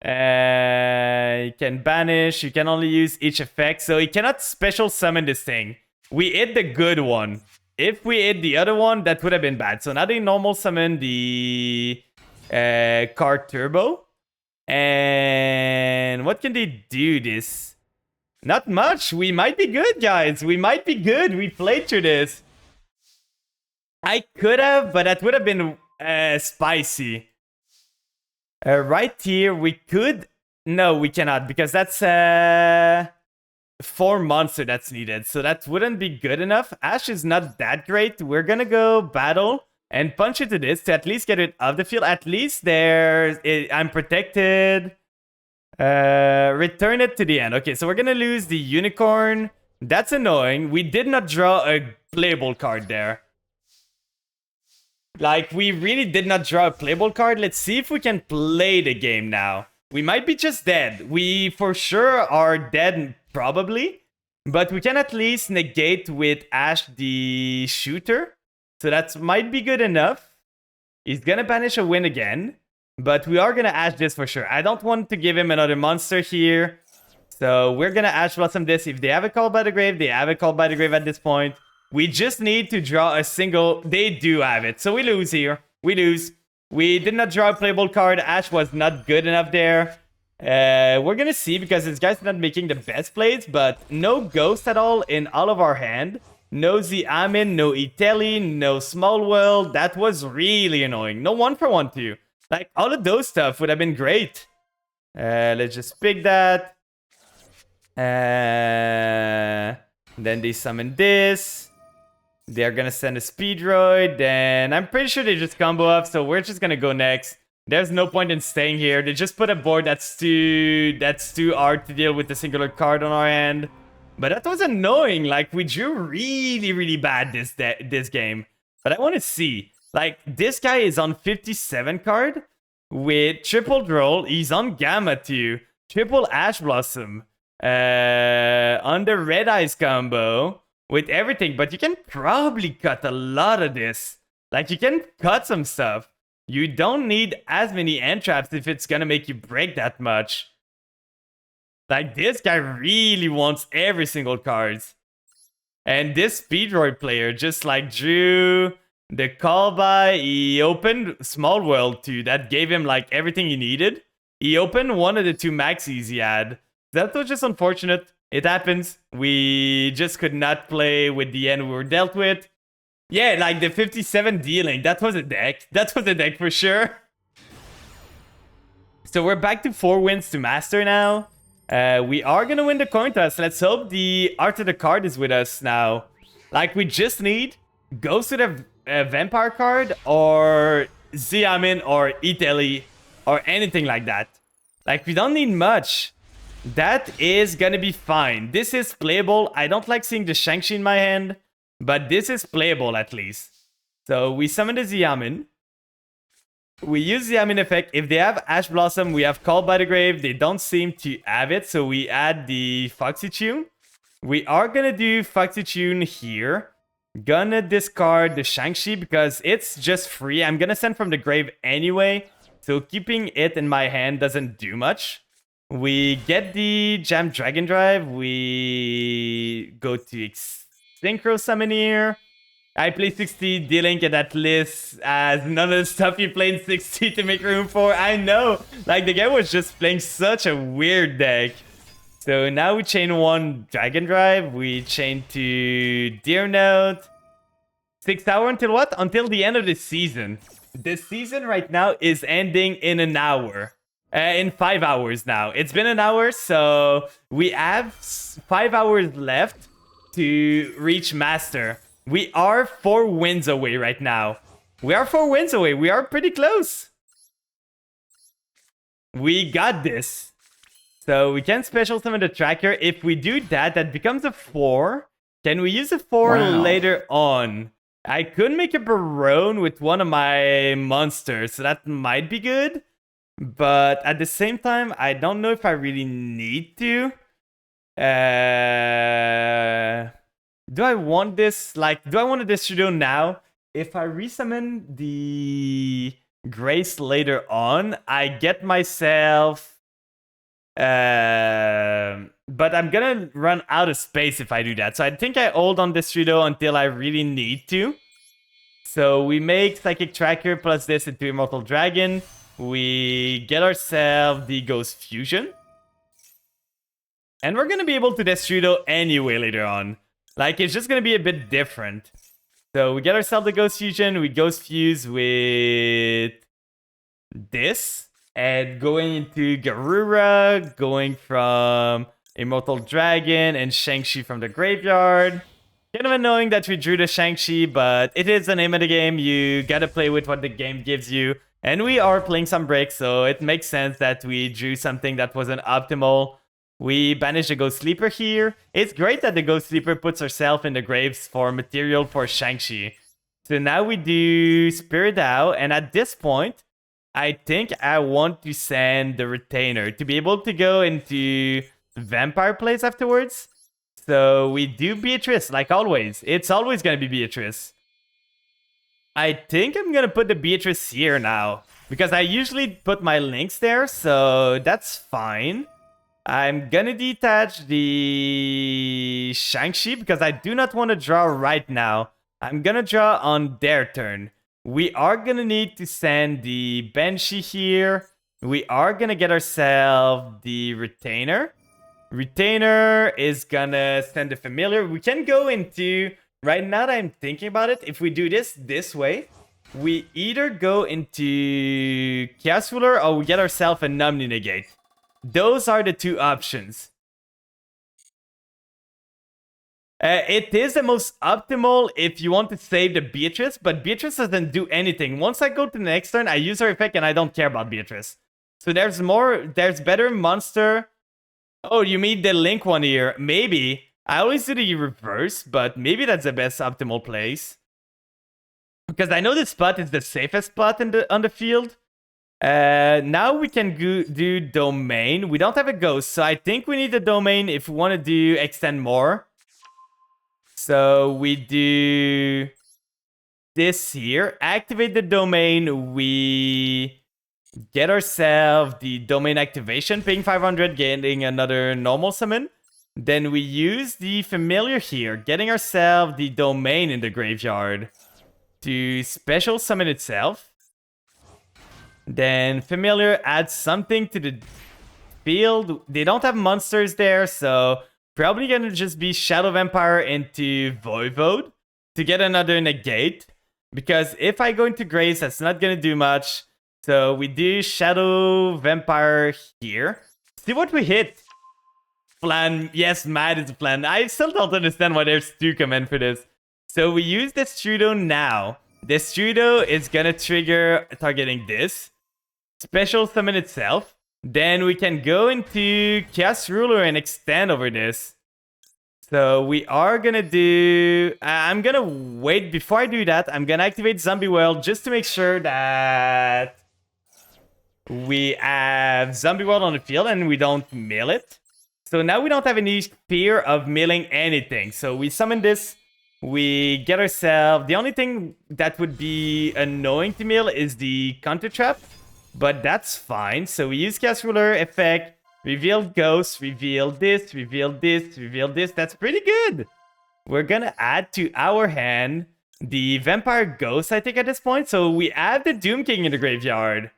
S1: You can banish. You can only use each effect. So you cannot special summon this thing. We hit the good one. If we hit the other one, that would have been bad. So now they normal summon the card Turbo. And what can they do this? Not much. We might be good, guys. We might be good. We played through this. I could have, but that would have been spicy. Right here, we could... No, we cannot, because that's 4 monster that's needed. So that wouldn't be good enough. Ash is not that great. We're gonna go battle and punch into this to at least get it off the field. At least I'm protected. Return it to the end. Okay, so we're gonna lose the unicorn. That's annoying. We did not draw a playable card there. Like, we really did not draw a playable card. Let's see if we can play the game now. We might be just dead. We for sure are dead, probably. But we can at least negate with Ash the shooter. So that might be good enough. He's gonna banish a win again. But we are gonna Ash this for sure. I don't want to give him another monster here. So we're gonna Ash Blossom this. If they have a Call by the Grave, they have a Call by the Grave at this point. We just need to draw a single... They do have it. So we lose here. We lose. We did not draw a playable card. Ash was not good enough there. We're gonna see because this guy's not making the best plays. But no Ghost at all in all of our hand. No Xiamin, no Iteli, no Small World. That was really annoying. No 1-for-1 too. Like, all of those stuff would have been great. Let's just pick that. Then they summon this. They're gonna send a Speedroid, then I'm pretty sure they just combo up, so we're just gonna go next. There's no point in staying here. They just put a board that's too hard to deal with a singular card on our end. But that was annoying. Like, we drew really, really bad this game. But I want to see. Like, this guy is on 57 card with triple roll. He's on Gamma too. Triple Ash Blossom. On the Red Eyes combo. With everything, but you can probably cut a lot of this. Like, you can cut some stuff. You don't need as many end traps if it's gonna make you break that much. Like, this guy really wants every single card. And this Speedroid player just, like, drew the call by. He opened Small World too. That gave him, like, everything he needed. He opened one of the 2 maxis he had. That was just unfortunate. It happens. We just could not play with the end we were dealt with. Yeah, like the 57 dealing. That was a deck. That was a deck for sure. So we're back to 4 wins to master now. We are going to win the coin toss. Let's hope the art of the card is with us now. Like, we just need Ghost with a Vampire card or Xiamin or Iteli or anything like that. Like, we don't need much. That is gonna be fine. This is playable. I don't like seeing the Shang-Chi in my hand, but this is playable at least. So we summon the Xiamin. We use the Xiamin effect. If they have Ash Blossom, we have Call by the Grave. They don't seem to have it, so we add the Foxy Tune. We are gonna do Foxy Tune here. Gonna discard the Shang-Chi because it's just free. I'm gonna send from the grave anyway, so keeping it in my hand doesn't do much. We get the Jam Dragon Drive. We go to Synchro Summon here. I play 60 D-Link in that list as none of the stuff you played 60 to make room for. I know. Like, the guy was just playing such a weird deck. So now we chain 1 Dragon Drive. We chain to Deer Note. 6 hour until what? Until the end of the season. The season right now is ending in an hour. In 5 hours now. It's been an hour, so we have 5 hours left to reach Master. We are 4 wins away right now. We are 4 wins away. We are pretty close. We got this. So we can special summon the tracker. If we do that, that becomes a 4. Can we use a 4 later on? I could make a Barone with one of my monsters, so that might be good. But at the same time, I don't know if I really need to. Do I want this? Like, do I want to Destrudo now? If I resummon the Grace later on, I get myself... but I'm gonna run out of space if I do that. So I think I hold on Destrudo until I really need to. So we make Psychic Tracker plus this into Immortal Dragon. We get ourselves the Ghost Fusion. And we're gonna be able to Destrudo anyway later on. Like, it's just gonna be a bit different. So we get ourselves the Ghost Fusion. We Ghost Fuse with this. And going into Garura, going from Immortal Dragon and Shang-Chi from the graveyard. Kind of annoying that we drew the Shang-Chi, but it is the name of the game. You gotta play with what the game gives you. And we are playing some breaks, so it makes sense that we drew something that wasn't optimal. We banished the Ghost Sleeper here. It's great that the Ghost Sleeper puts herself in the graves for material for Shang-Chi. So now we do Spirit out, and at this point, I think I want to send the Retainer to be able to go into Vampire plays afterwards. So we do Beatrice, like always. It's always going to be Beatrice. I think I'm going to put the Beatrice here now, because I usually put my links there, so that's fine. I'm going to detach the Shang-Chi, because I do not want to draw right now. I'm going to draw on their turn. We are going to need to send the Banshee here. We are going to get ourselves the Retainer. Retainer is going to send the Familiar. We can go into... Right now that I'm thinking about it, if we do this way, we either go into Chaos Ruler or we get ourselves a Numni Negate. Those are the two options. It is the most optimal if you want to save the Beatrice, but Beatrice doesn't do anything. Once I go to the next turn, I use her effect and I don't care about Beatrice. So there's better monster. Oh, you mean the Link one here? Maybe. I always do the reverse, but maybe that's the best optimal place. Because I know this spot is the safest spot on the field. Now we can do Domain. We don't have a Ghost, so I think we need a Domain if we want to do Extend more. So we do this here. Activate the Domain. We get ourselves the Domain activation, paying 500, getting another normal summon. Then we use the Familiar here, getting ourselves the Domain in the graveyard to special summon itself. Then Familiar adds something to the field. They don't have monsters there, so probably gonna just be Shadow Vampire into Voivode to get another negate. Because if I go into Grace, that's not gonna do much. So we do Shadow Vampire here. See what we hit. Plan. Yes, Mad is a plan. I still don't understand why there's 2 command for this. So we use Destrudo now. Destrudo is gonna trigger targeting this. Special summon itself. Then we can go into Chaos Ruler and extend over this. So we are gonna do... I'm gonna wait. Before I do that, I'm gonna activate Zombie World just to make sure that we have Zombie World on the field and we don't mill it. So now we don't have any fear of milling anything. So we summon this. We get ourselves... The only thing that would be annoying to mill is the Counter Trap. But that's fine. So we use Chaos Ruler effect. Reveal Ghost. Reveal this. Reveal this. Reveal this. That's pretty good. We're gonna add to our hand the Vampire Ghost, I think, at this point. So we have the Doom King in the graveyard.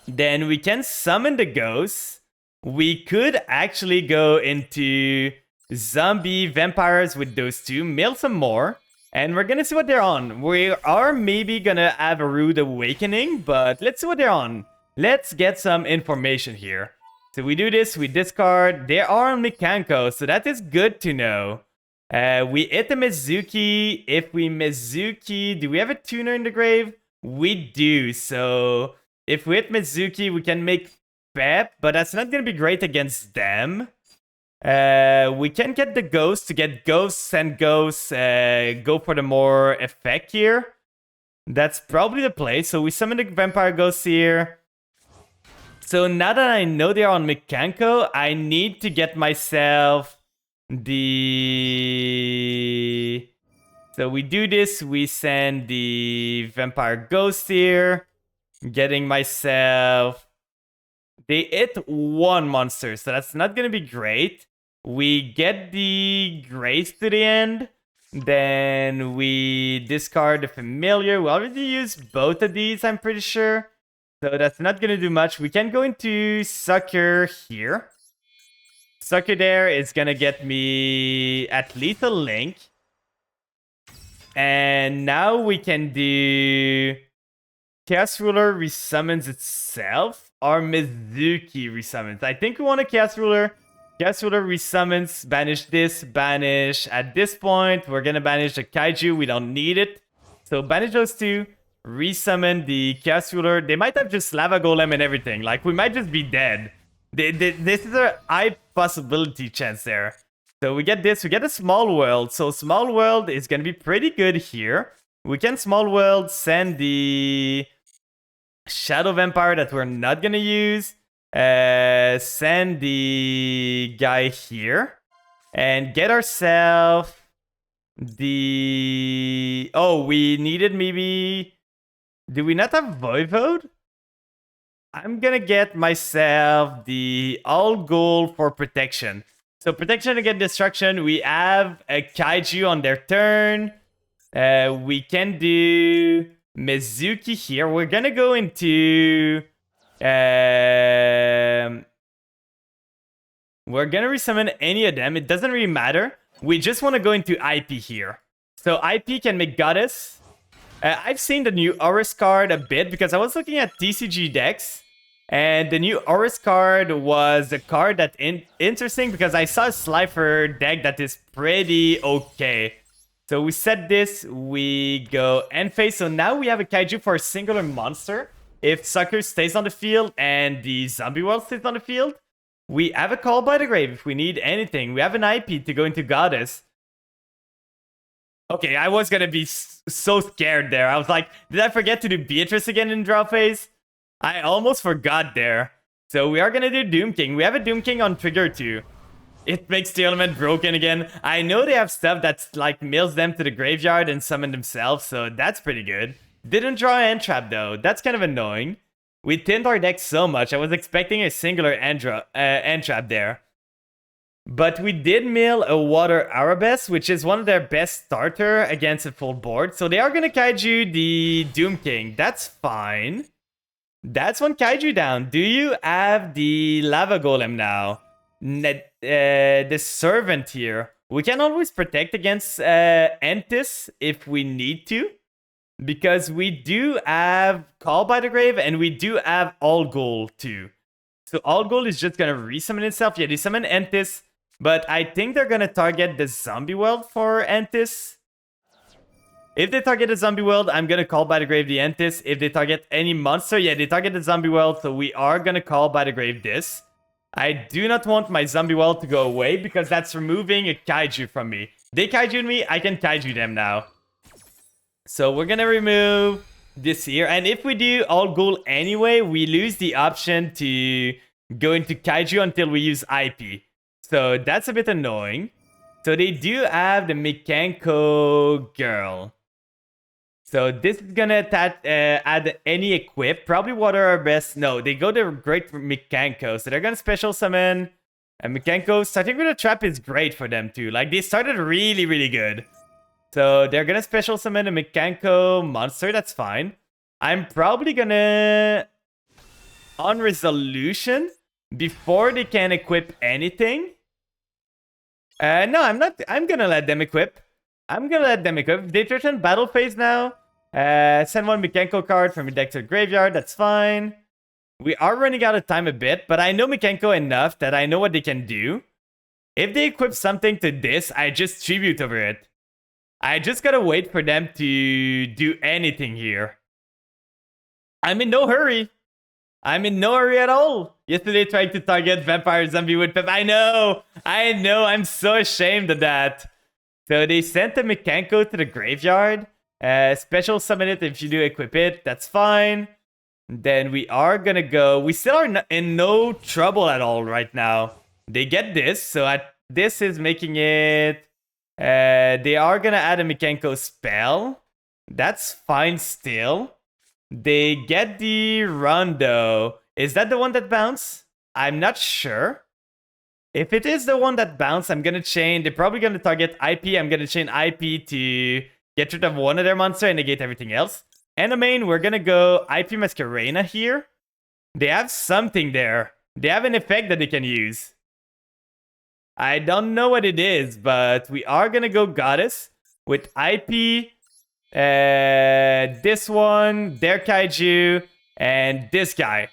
S1: Then we can summon the Ghost. We could actually go into Zombie Vampires with those 2, mill some more, and we're gonna see what they're on. We are maybe gonna have a Rude Awakening, but let's see what they're on. let's get some information here. So we do this, we discard. They are on Mikanko, so that is good to know. We hit the Mizuki. If we Mizuki, do we have a tuner in the grave? We do. So if we hit Mizuki, we can make Pep, but that's not going to be great against them. We can get the ghost to get ghosts and ghosts. Go for the more effect here. That's probably the play. So we summon the vampire ghosts here. So now that I know they're on Mikanko, I need to get myself the... So we do this, we send the vampire ghost here. Getting myself... They hit one monster, so that's not gonna be great. We get the grace to the end. Then we discard the familiar. We already used both of these, I'm pretty sure. So that's not gonna do much. We can go into Sucker here. Sucker there is gonna get me at least a link. And now we can do... Chaos Ruler resummons itself, or Mizuki resummons. I think we want a Chaos Ruler. Chaos Ruler resummons, banish this, banish. At this point, we're gonna banish the Kaiju. We don't need it. So banish those two. Resummon the Chaos Ruler. They might have just Lava Golem and everything. Like, we might just be dead. This is a high possibility chance there. So we get this. We get a Small World. So Small World is going to be pretty good here. We can Small World, send the Shadow Vampire that we're not going to use. Send the guy here. And get ourselves the... Oh, we needed maybe... Do we not have Voivode? I'm gonna get myself the all gold for protection. So protection against destruction. We have a Kaiju on their turn. We can do Mizuki here. We're gonna go into... we're gonna resummon any of them. It doesn't really matter. We just want to go into IP here. So IP can make Goddess. I've seen the new Horus card a bit because I was looking at TCG decks. And the new Horus card was a card that interesting because I saw a Slifer deck that is pretty okay. So we set this, we go end phase. So now we have a Kaiju for a singular monster. If Sucker stays on the field and the Zombie World stays on the field, we have a Call by the Grave if we need anything. We have an IP to go into Goddess. Okay, I was gonna be so scared there. I was like, did I forget to do Beatrice again in draw phase? I almost forgot there. So we are gonna do Doom King. We have a Doom King on trigger 2. It makes the element broken again. I know they have stuff that's like mills them to the graveyard and summon themselves, so that's pretty good. Didn't draw an end trap though. That's kind of annoying. We thinned our deck so much. I was expecting a singular end trap there. But we did mill a Water Arabesque, which is one of their best starter against a full board. So they are going to Kaiju the Doom King. That's fine. That's one Kaiju down. Do you have the Lava Golem now? The Servant here. We can always protect against Entis if we need to. Because we do have Call by the Grave and we do have All Gold too. So All Gold is just going to resummon itself. Yeah, they summon Entis. But I think they're going to target the Zombie World for Entis. If they target the Zombie World, I'm going to Call by the Grave the Entis. If they target any monster, yeah, they target the Zombie World. So we are going to Call by the Grave this. I do not want my Zombie World to go away because that's removing a Kaiju from me. They Kaiju me, I can Kaiju them now. So we're going to remove this here. And if we do All Gold anyway, we lose the option to go into Kaiju until we use IP. So that's a bit annoying. So they do have the Mikanko girl. So this is gonna add any equip. Probably Water Arabesque. No, they go to Great Mikanko. So they're gonna special summon a Mikanko. Starting with a trap is great for them too. Like they started really, really good. So they're gonna special summon a Mikanko monster. That's fine. I'm probably gonna... On resolution, before they can equip anything... no, I'm not. I'm gonna let them equip. They threaten battle phase now. Send one Mikanko card from your deck to the graveyard. That's fine. We are running out of time a bit, but I know Mikenko enough that I know what they can do. If they equip something to this, I just tribute over it. I just gotta wait for them to do anything here. I'm in no hurry. I'm in no hurry at all. Yesterday tried to target Vampire Zombie with Pep. I know. I'm so ashamed of that. So they sent the Mikenko to the graveyard. Special summon it if you do equip it. That's fine. Then we are gonna go. We still are in no trouble at all right now. They get this. So this is making it... they are gonna add a Mikenko spell. That's fine still. They get the Rondo. Is that the one that bounced? I'm not sure. If it is the one that bounced, I'm gonna chain. They're probably gonna target IP. I'm gonna chain IP to get rid of one of their monster and negate everything else. And the main, we're gonna go IP Masquerena here. They have something there. They have an effect that they can use. I don't know what it is, but we are gonna go Goddess with IP. This one, their Kaiju, and this guy.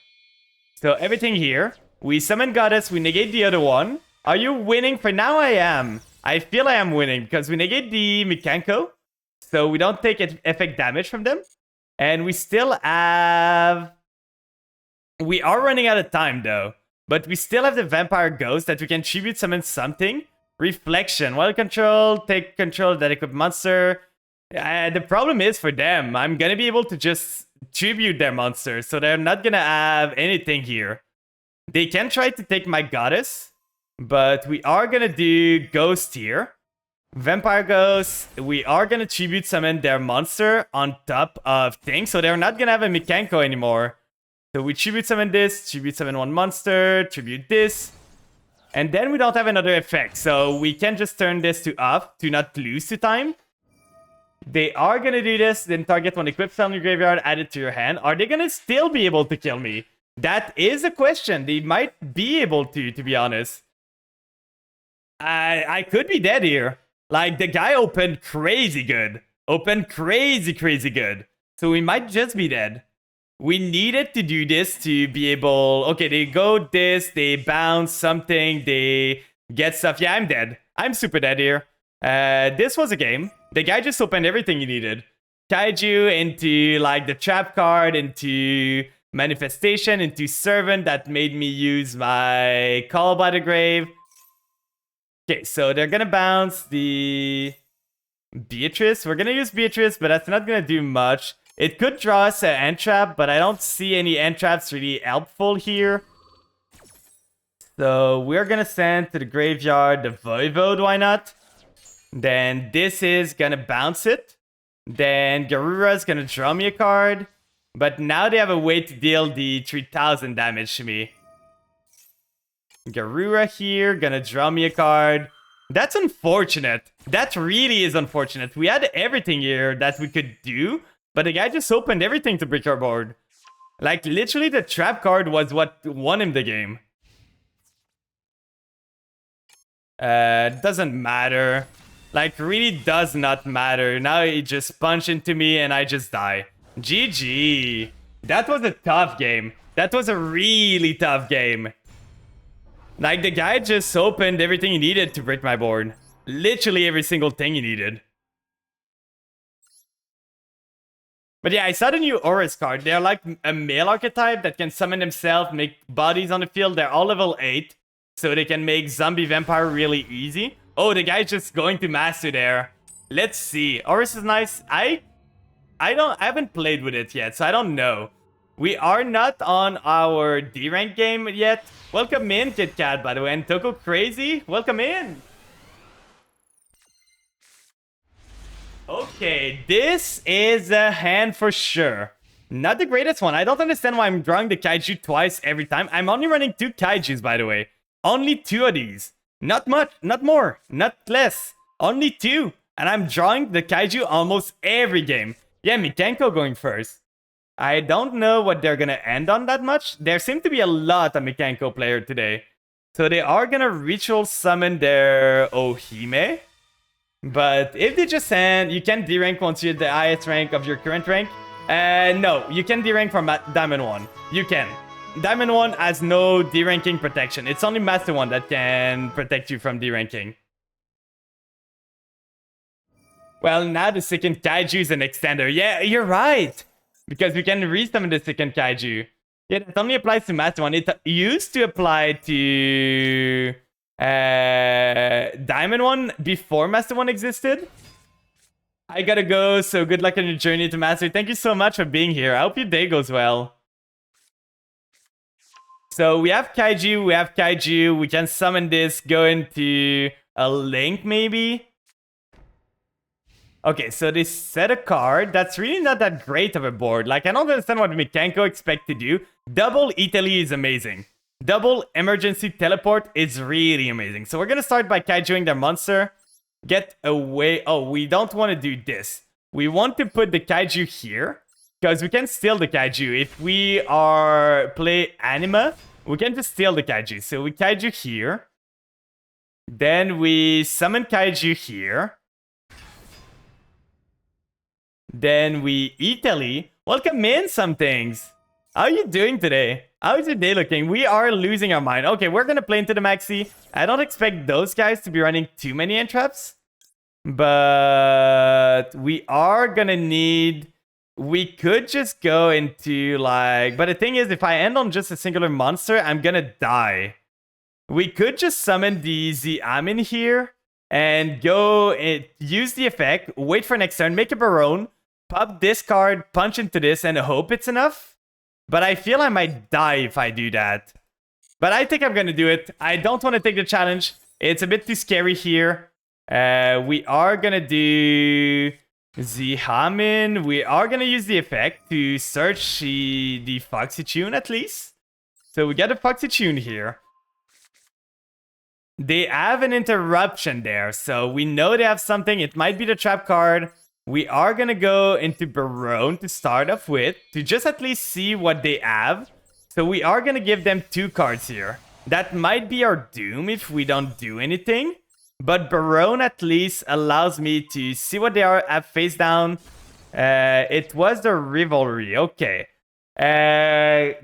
S1: So everything here. We summon Goddess, we negate the other one. Are you winning? For now I am. I feel I am winning because we negate the Mikenko. So we don't take effect damage from them. And we still have... We are running out of time though. But we still have the Vampire Ghost that we can tribute summon something. Reflection. While control, take control of that equipped monster. The problem is for them, I'm gonna be able to just tribute their monster. So they're not gonna have anything here. They can try to take my Goddess. But we are gonna do Ghost here. Vampire Ghost. We are gonna tribute summon their monster on top of things. So they're not gonna have a Mikenko anymore. So we tribute summon this, tribute summon one monster, tribute this. And then we don't have another effect. So we can just turn this to off to not lose to time. They are gonna do this, then target one equipped spell in your graveyard, add it to your hand. Are they gonna still be able to kill me? That is a question. They might be able to be honest. I could be dead here. Like, the guy opened crazy good. Opened crazy good. So we might just be dead. We needed to do this to be able... Okay, they go this, they bounce something, they get stuff. Yeah, I'm dead. I'm super dead here. This was a game. The guy just opened everything he needed. Kaiju into, like, the trap card, into manifestation, into servant that made me use my Call by the Grave. Okay, so they're gonna bounce the Beatrice. We're gonna use Beatrice, but that's not gonna do much. It could draw us an end trap, but I don't see any end traps really helpful here. So we're gonna send to the graveyard the Voivode, why not? Then this is gonna bounce it. Then Garura's gonna draw me a card. But now they have a way to deal the 3000 damage to me. Garura here, gonna draw me a card. That's unfortunate. That really is unfortunate. We had everything here that we could do, but the guy just opened everything to break our board. Like, literally the trap card was what won him the game. Doesn't matter. Like, really does not matter. Now he just punched into me and I just die. GG. That was a tough game. That was a really tough game. Like, the guy just opened everything he needed to break my board. Literally every single thing he needed. But yeah, I saw the new Auras card. They're like a male archetype that can summon themselves, make bodies on the field. They're all level 8. So they can make zombie vampire really easy. Oh, the guy's just going to master there. Let's see. Auras is nice. I haven't played with it yet, so I don't know. We are not on our D rank game yet. Welcome in, KitKat, by the way. And Toko Crazy, welcome in. Okay, this is a hand for sure. Not the greatest one. I don't understand why I'm drawing the Kaiju twice every time. I'm only running 2 Kaijus, by the way. Only 2 of these. Not much, not more, not less. Only 2. And I'm drawing the Kaiju almost every game. Yeah, Mikenko going first. I don't know what they're gonna end on that much. There seem to be a lot of Mikenko player today. So they are gonna ritual summon their Ohime. But if they just end, you can D-rank once you're the highest rank of your current rank. No, you can D-rank from Diamond 1. You can. Diamond 1 has no D-ranking protection. It's only Master 1 that can protect you from D-ranking. Well, now the second Kaiju is an extender. Yeah, you're right. Because we can resummon the second Kaiju. Yeah, that only applies to Master 1. It used to apply to Diamond 1 before Master 1 existed. I gotta go, so good luck on your journey to Master. Thank you so much for being here. I hope your day goes well. So we have Kaiju, we can summon this, go into a Link maybe. Okay, so they set a card. That's really not that great of a board. Like, I don't understand what Mikanko expect to do. Double Italy is amazing. Double Emergency Teleport is really amazing. So we're gonna start by Kaijuing their monster. Get away. Oh, we don't want to do this. We want to put the Kaiju here, because we can steal the Kaiju. If we play Anima, we can just steal the Kaiju. So we Kaiju here. Then we summon Kaiju here. Then we Italy. Welcome in, some things. How are you doing today? How is your day looking? We are losing our mind. Okay, we're gonna play into the Maxi. I don't expect those guys to be running too many entraps. But we are gonna need... We could just go into like... But the thing is, if I end on just a singular monster, I'm gonna die. We could just summon the Xiamin here. And go use the effect, wait for next turn, make a Baronne, pop this card, punch into this, and hope it's enough. But I feel I might die if I do that. But I think I'm gonna do it. I don't want to take the challenge. It's a bit too scary here. We are gonna do Xiamin. We are gonna use the effect to search the Foxy Tune at least. So we get a Foxy Tune here. They have an interruption there, so we know they have something. It might be the trap card. We are gonna go into Baronne to start off with, to just at least see what they have. So we are gonna give them 2 cards here. That might be our doom if we don't do anything. But Baronne at least allows me to see what they have face down. It was the Rivalry, okay. Now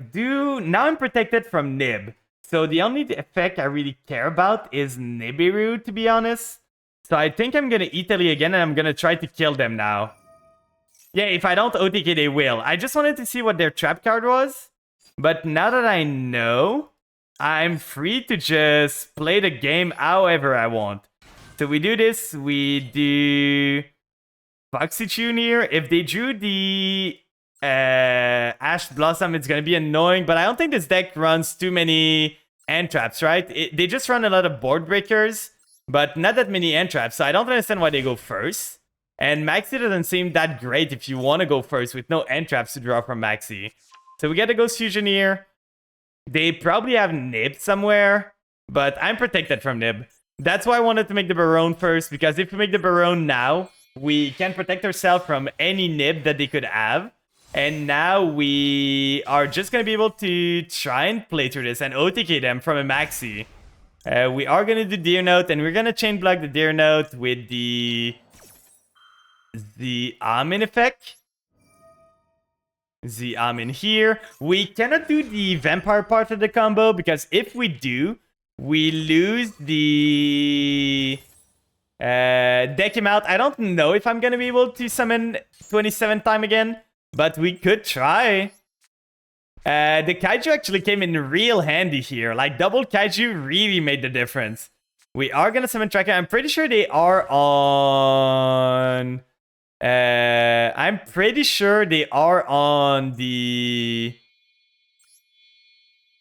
S1: I'm protected from Nib. So the only effect I really care about is Nibiru, to be honest. So I think I'm gonna Italy again, and I'm gonna try to kill them now. Yeah, if I don't OTK, they will. I just wanted to see what their trap card was. But now that I know, I'm free to just play the game however I want. So we do this, we do Foxy Tune here. If they drew the Ash Blossom, it's gonna be annoying, but I don't think this deck runs too many end traps, right? They just run a lot of board breakers, but not that many end traps, so I don't understand why they go first. And Maxi doesn't seem that great if you want to go first with no end traps to draw from Maxi. So we get a Ghost Fusion here. They probably have Nib somewhere, but I'm protected from Nib. That's why I wanted to make the Baronne first, because if we make the Baronne now, we can protect ourselves from any Nib that they could have. And now we are just going to be able to try and play through this and OTK them from a Maxi. We are going to do Deer Note, and we're going to chain block the Deer Note with the Amin effect. The Amin here. We cannot do the Vampire part of the combo, because if we do, we lose the deck him out. I don't know if I'm going to be able to summon 27 time again. But we could try. The Kaiju actually came in real handy here. Like, double Kaiju really made the difference. We are going to summon Tracker. I'm pretty sure they are on... I'm pretty sure they are on the...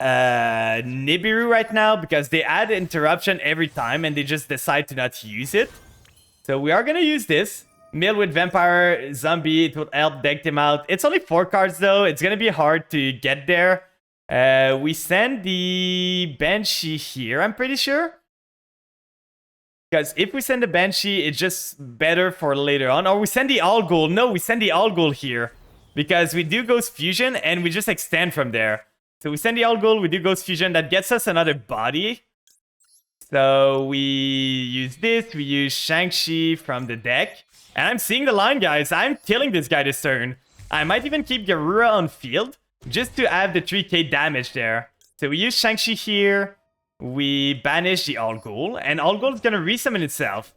S1: Nibiru right now. Because they add interruption every time and they just decide to not use it. So we are going to use this. Mill with Vampire, Zombie, it would help deck them out. It's only 4 cards though, it's gonna be hard to get there. We send the Banshee here, I'm pretty sure. Because if we send the Banshee, it's just better for later on. Or we send the All Ghoul. No, we send the All Ghoul here. Because we do Ghost Fusion and we just extend from there. So we send the All Ghoul, we do Ghost Fusion, that gets us another body. So we use this, we use Shang-Chi from the deck. And I'm seeing the line, guys. I'm killing this guy this turn. I might even keep Garura on field. just to have the 3k damage there. So we use Shang-Chi here. We banish the All Ghoul, and All Ghoul is gonna resummon itself.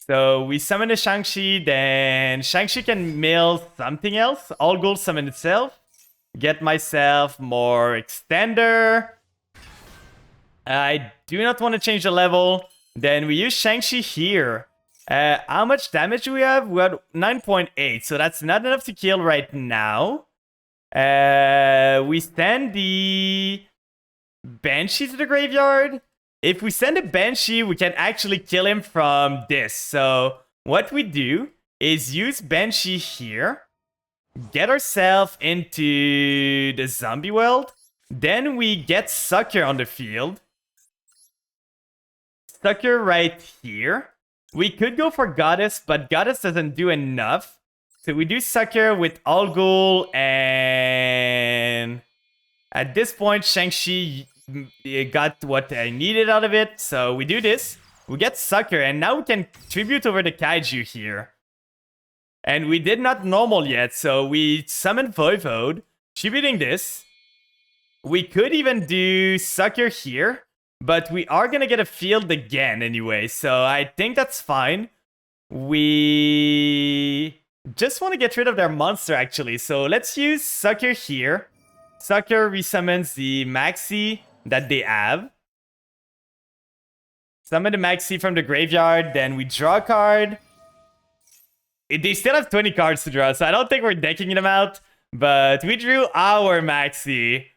S1: So we summon the Shang-Chi, then Shang-Chi can mill something else. All Ghoul summon itself. Get myself more extender. I do not want to change the level. Then we use Shang-Chi here. How much damage do we have? We have 9.8, so that's not enough to kill right now. We send the Banshee to the graveyard. If we send a Banshee, we can actually kill him from this. So what we do is use Banshee here. Get ourselves into the zombie world. Then we get Sucker on the field. Sucker right here. We could go for Goddess, but Goddess doesn't do enough. So we do Sucker with All Ghoul, and at this point, Shang-Chi got what I needed out of it. So we do this. We get Sucker, and now we can tribute over the Kaiju here. And we did not normal yet, so we summon Voivode, tributing this. We could even do Sucker here, but we are gonna get a field again anyway, so I think that's fine. We just want to get rid of their monster actually, so let's use Sucker here. Sucker resummons the Maxi that they have. Summon the Maxi from the graveyard, then we draw a card. They still have 20 cards to draw, so I don't think we're decking them out. But we drew our Maxi.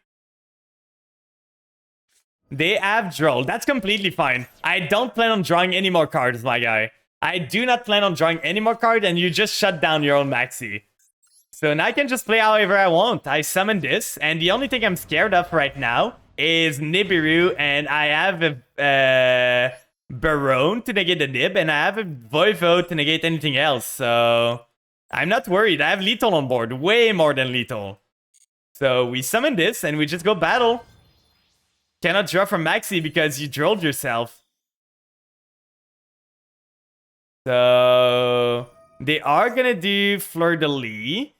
S1: They have Droll. That's completely fine. I don't plan on drawing any more cards, my guy. I do not plan on drawing any more cards, and you just shut down your own Maxi. So now I can just play however I want. I summon this, and the only thing I'm scared of right now is Nibiru, and I have a Baronne to negate the Nib, and I have a Voivode to negate anything else, so I'm not worried. I have lethal on board, way more than lethal. So we summon this, and we just go battle. Cannot draw from Maxi because you drolled yourself. So they are gonna do Fleur de Lis.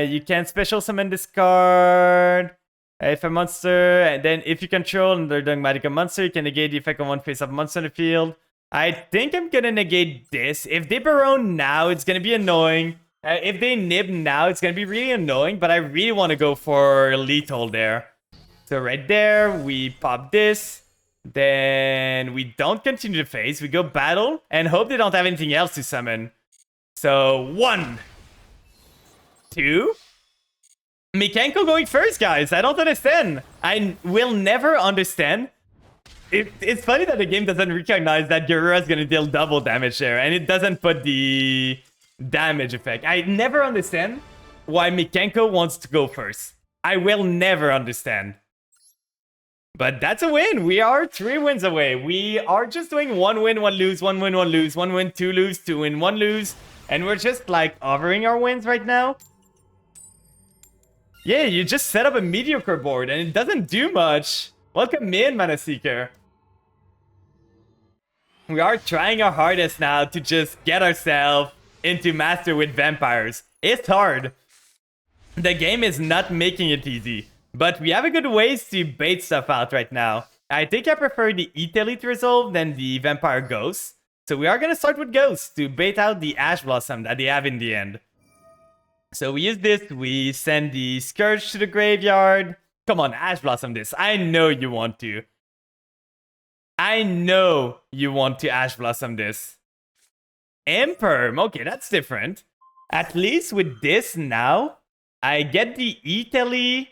S1: You can special summon this card. If a monster, and then if you control another Dogmatika monster, you can negate the effect on one face-up monster in the field. I think I'm gonna negate this. If they Baronne now, it's gonna be annoying. If they Nib now, it's gonna be really annoying, but I really want to go for lethal there. So right there, we pop this. Then we don't continue the phase. We go battle and hope they don't have anything else to summon. So 1, 2... Mikenko going first, guys. I don't understand. I will never understand. It's funny that the game doesn't recognize that Garura is going to deal double damage there, and it doesn't put the damage effect. I never understand why Mikenko wants to go first. I will never understand. But that's a win. We are 3 wins away. We are just doing 1 win, 1 lose, 1 win, 1 lose, 1 win, 2 lose, 2 win, 1 lose. And we're just like hovering our wins right now. Yeah, you just set up a mediocre board and it doesn't do much. Welcome in, Mana Seeker. We are trying our hardest now to just get ourselves into Master with Vampires. It's hard. The game is not making it easy. But we have a good ways to bait stuff out right now. I think I prefer the Elite Resolve than the Vampire Ghost. So we are going to start with Ghost to bait out the Ash Blossom that they have in the end. So we use this, we send the Scourge to the graveyard. Come on, Ash Blossom this. I know you want to. I know you want to Ash Blossom this. Imperm, okay, that's different. At least with this now, I get the Italy.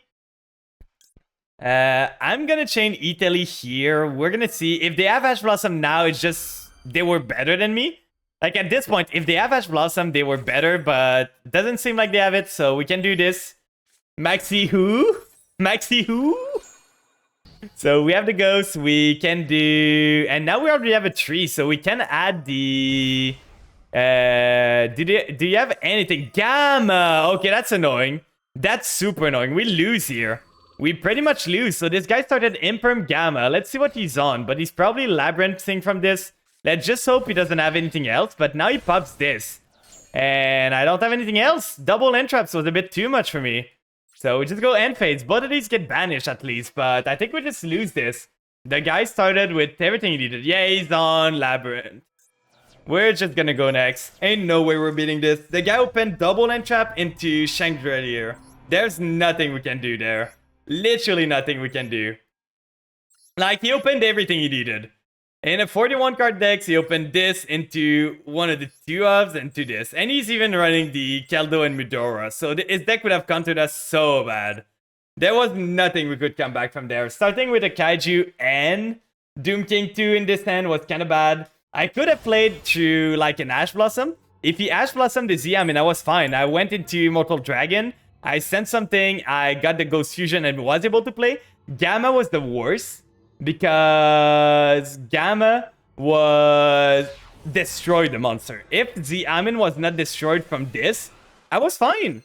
S1: I'm gonna chain Italy here. We're gonna see. If they have Ash Blossom now, it's just they were better than me. Like, at this point, if they have Ash Blossom, they were better, but doesn't seem like they have it, so we can do this. Maxi who? Maxi who? So we have the Ghost, we can do... And now we already have a tree, so we can add the... Do you have anything? Gamma! Okay, that's annoying. That's super annoying. We lose here. We pretty much lose. So this guy started Imperm Gamma. Let's see what he's on, but he's probably Labyrinthing from this. Let's just hope he doesn't have anything else, but now he pops this. And I don't have anything else. Double Entraps was a bit too much for me. So we just go end phase. Both of these get banished at least, but I think we just lose this. The guy started with everything he needed. Yeah, he's on Labyrinth. We're just gonna go next. Ain't no way we're beating this. The guy opened double end trap into Chandelier. There's nothing we can do there. Literally nothing we can do. Like, he opened everything he needed. In a 41 card deck, he opened this into one of the 2-ofs and to this. And he's even running the Keldo and Midora. So his deck would have countered us so bad. There was nothing we could come back from there. Starting with a Kaiju and Doom King 2 in this hand was kind of bad. I could have played through like an Ash Blossom. If he Ash Blossomed the Z, I mean, I was fine. I went into Immortal Dragon. I sent something. I got the Ghost Fusion and was able to play. Gamma was the worst because Gamma was destroyed the monster. If the Amin was not destroyed from this, I was fine.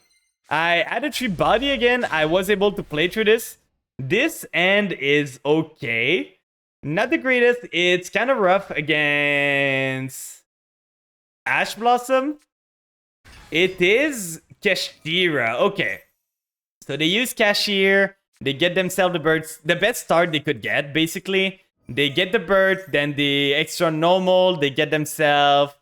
S1: I added 3 body again. I was able to play through this. This end is okay. Not the greatest. It's kind of rough against Ash Blossom. It is Kashtira. Okay. So they use Cashier. They get themselves the birds. The best start they could get, basically. They get the bird, then the extra normal. They get themselves...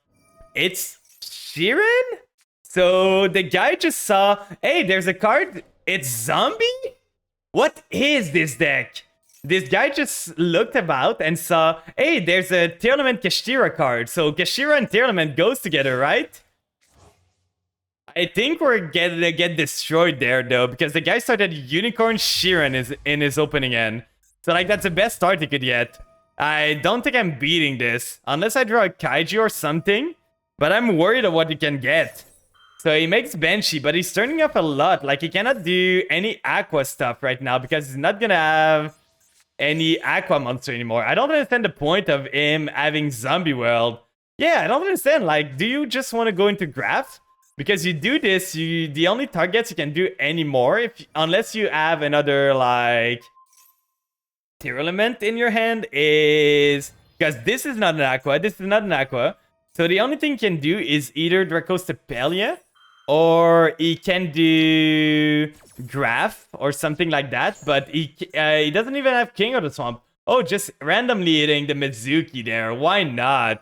S1: It's Sheeran? So the guy just saw, hey, there's a card. It's Zombie? What is this deck? This guy just looked about and saw, hey, there's a Tearlament Kashtira card. So Kashtira and Tearlament goes together, right? I think we're gonna get destroyed there, though, because the guy started Unicorn Sheeran in his opening end. So, like, that's the best start he could get. I don't think I'm beating this, unless I draw a Kaiju or something. But I'm worried of what he can get. So he makes Banshee, but he's turning up a lot. Like, he cannot do any Aqua stuff right now, because he's not gonna have any Aqua monster anymore. I don't understand the point of him having Zombie World. Yeah, I don't understand. Like, do you just want to go into Graph? Because you do this, the only targets you can do anymore, unless you have another, like, Tearlament in your hand, is... Because this is not an Aqua, this is not an Aqua. So the only thing you can do is either Dracostapelia, or he can do Graph, or something like that. But he doesn't even have King of the Swamp. Oh, just randomly hitting the Mizuki there. Why not?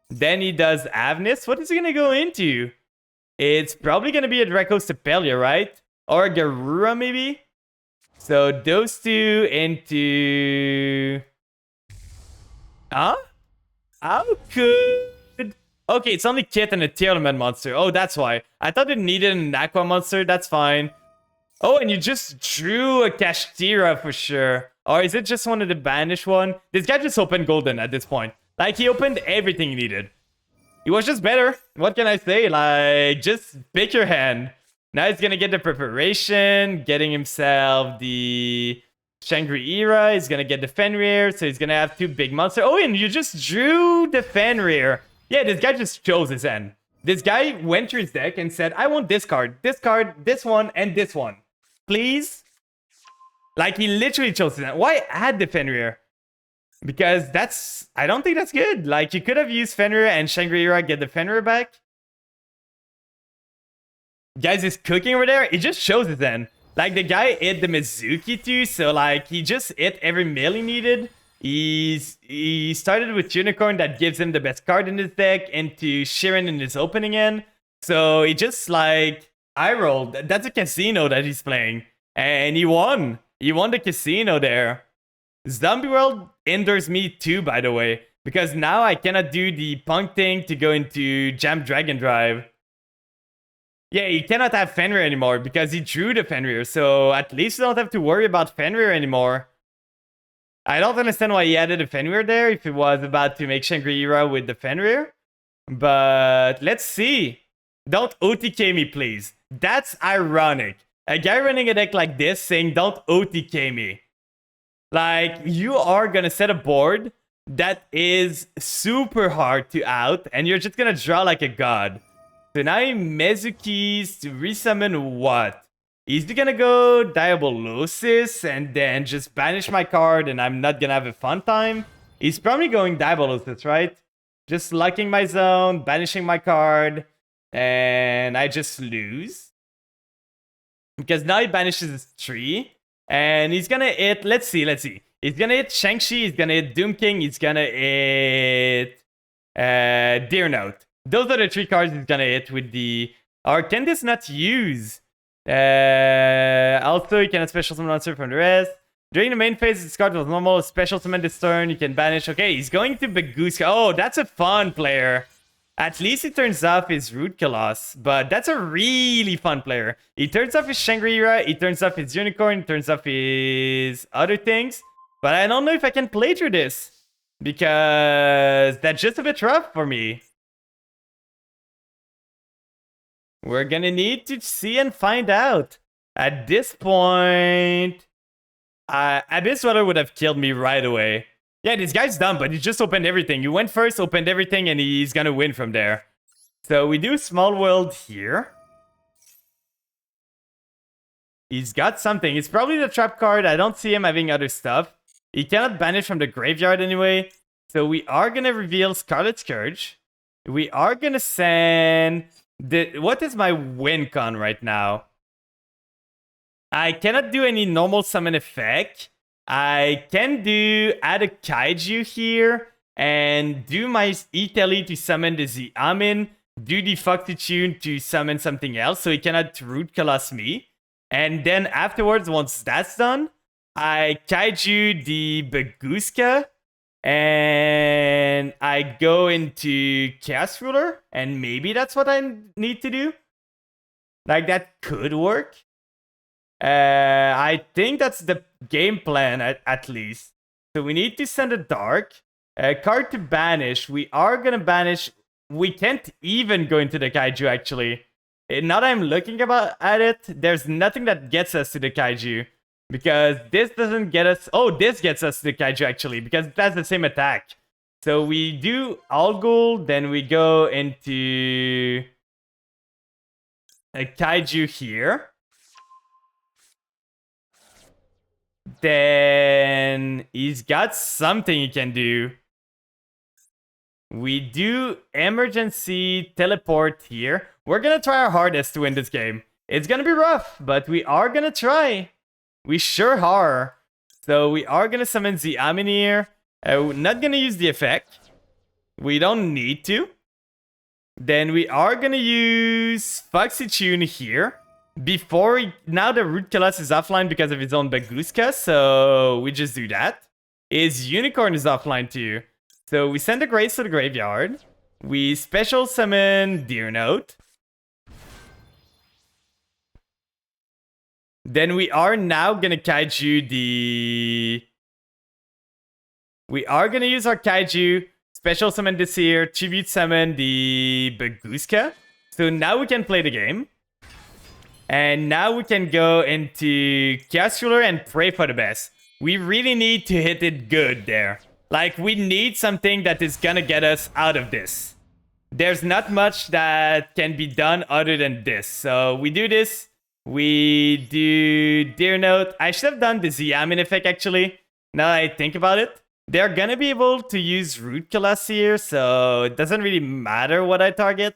S1: Then he does Avnis. What is he gonna go into? It's probably gonna be a Dracostapelia, right? Or a Garura, maybe? So those two into... Huh? How could... Okay, it's only Kit and a Tearlament monster. Oh, that's why. I thought it needed an Aqua monster. That's fine. Oh, and you just drew a Kashtira for sure. Or is it just one of the banished one? This guy just opened Golden at this point. Like, he opened everything he needed. He was just better. What can I say? Like, just pick your hand. Now he's gonna get the preparation, getting himself the Shangri-Ira. He's gonna get the Fenrir, so he's gonna have 2 big monsters. Oh, and you just drew the Fenrir. Yeah, this guy just chose his end. This guy went through his deck and said, I want this card, this one, and this one. Please? Like, he literally chose his end. Why add the Fenrir? Because that's... I don't think that's good. Like, you could have used Fenrir and Shangri-Ira, get the Fenrir back. Guys, is cooking over there. He just shows his end. Like, the guy hit the Mizuki too, so, like, he just hit every mill he needed. He started with Unicorn that gives him the best card in his deck, into Sheeran in his opening end. So, he just, like, eye rolled. That's a casino that he's playing. And he won. He won the casino there. Zombie World hinders me too, by the way, because now I cannot do the punk thing to go into Jam Dragon Drive. Yeah, you cannot have Fenrir anymore because he drew the Fenrir, so at least you don't have to worry about Fenrir anymore. I don't understand why he added a Fenrir there if it was about to make Shangri-Ira with the Fenrir. But let's see. Don't OTK me, please. That's ironic. A guy running a deck like this saying don't OTK me. Like, you are gonna set a board that is super hard to out, and you're just gonna draw like a god. So now he Mezukis to resummon what? He's gonna go Diabolosis and then just banish my card, and I'm not gonna have a fun time. He's probably going Diabolosis, right? Just locking my zone, banishing my card, and I just lose. Because now he banishes his tree. And he's gonna hit, let's see. He's gonna hit Shang-Chi, he's gonna hit Doom King, he's gonna hit Deer Note. Those are the 3 cards he's gonna hit with the... Or can this not use? Also, you cannot special summon monster from the rest. During the main phase, this card was normal. Special summon this turn, you can banish. Okay, he's going to Bagooska. Oh, that's a fun player. At least he turns off his Root Colossus, but that's a really fun player. He turns off his Shangri-La, he turns off his Unicorn, he turns off his other things. But I don't know if I can play through this, because that's just a bit rough for me. We're gonna need to see and find out. At this point, Abyss Dweller would have killed me right away. Yeah, this guy's dumb, but he just opened everything. You went first, opened everything, and he's gonna win from there. So we do Small World here. He's got something. It's probably the trap card. I don't see him having other stuff. He cannot banish from the graveyard anyway. So we are gonna reveal Scarlet Scourge. We are gonna send... What is my win con right now? I cannot do any normal summon effect. I can add a Kaiju here and do my Italy to summon the Xiamin, do the Foxy Tune to summon something else so he cannot Root Colossus me. And then afterwards, once that's done, I Kaiju the Bagooska and I go into Chaos Ruler, and maybe that's what I need to do. Like, that could work. I think that's the game plan, at least. So we need to send a Dark. Card to banish. We are gonna banish. We can't even go into the Kaiju, actually. Now that I'm looking at it, there's nothing that gets us to the Kaiju. Because this doesn't get us... Oh, this gets us to the Kaiju, actually, because that's the same attack. So we do All Gold, then we go into a Kaiju here. Then he's got something he can do. We do Emergency Teleport here. We're gonna try our hardest to win this game. It's gonna be rough, but we are gonna try. We sure are. So we are gonna summon the Xiamin. Not gonna use the effect. We don't need to. Then we are gonna use Foxy Tune here. Now the Root Colossus is offline because of his own Bagooska, so we just do that. His Unicorn is offline too. So we send the Grace to the graveyard. We special summon Deer Note. Then we are now gonna Kaiju the... We are gonna use our Kaiju, special summon this here, tribute summon the Bagooska. So now we can play the game. And now we can go into Chaos Ruler and pray for the best. We really need to hit it good there. Like, we need something that is gonna get us out of this. There's not much that can be done other than this. So we do this. We do Deer Note. I should have done the Xiamin effect, actually. Now that I think about it. They're gonna be able to use Root Colossus here, so it doesn't really matter what I target.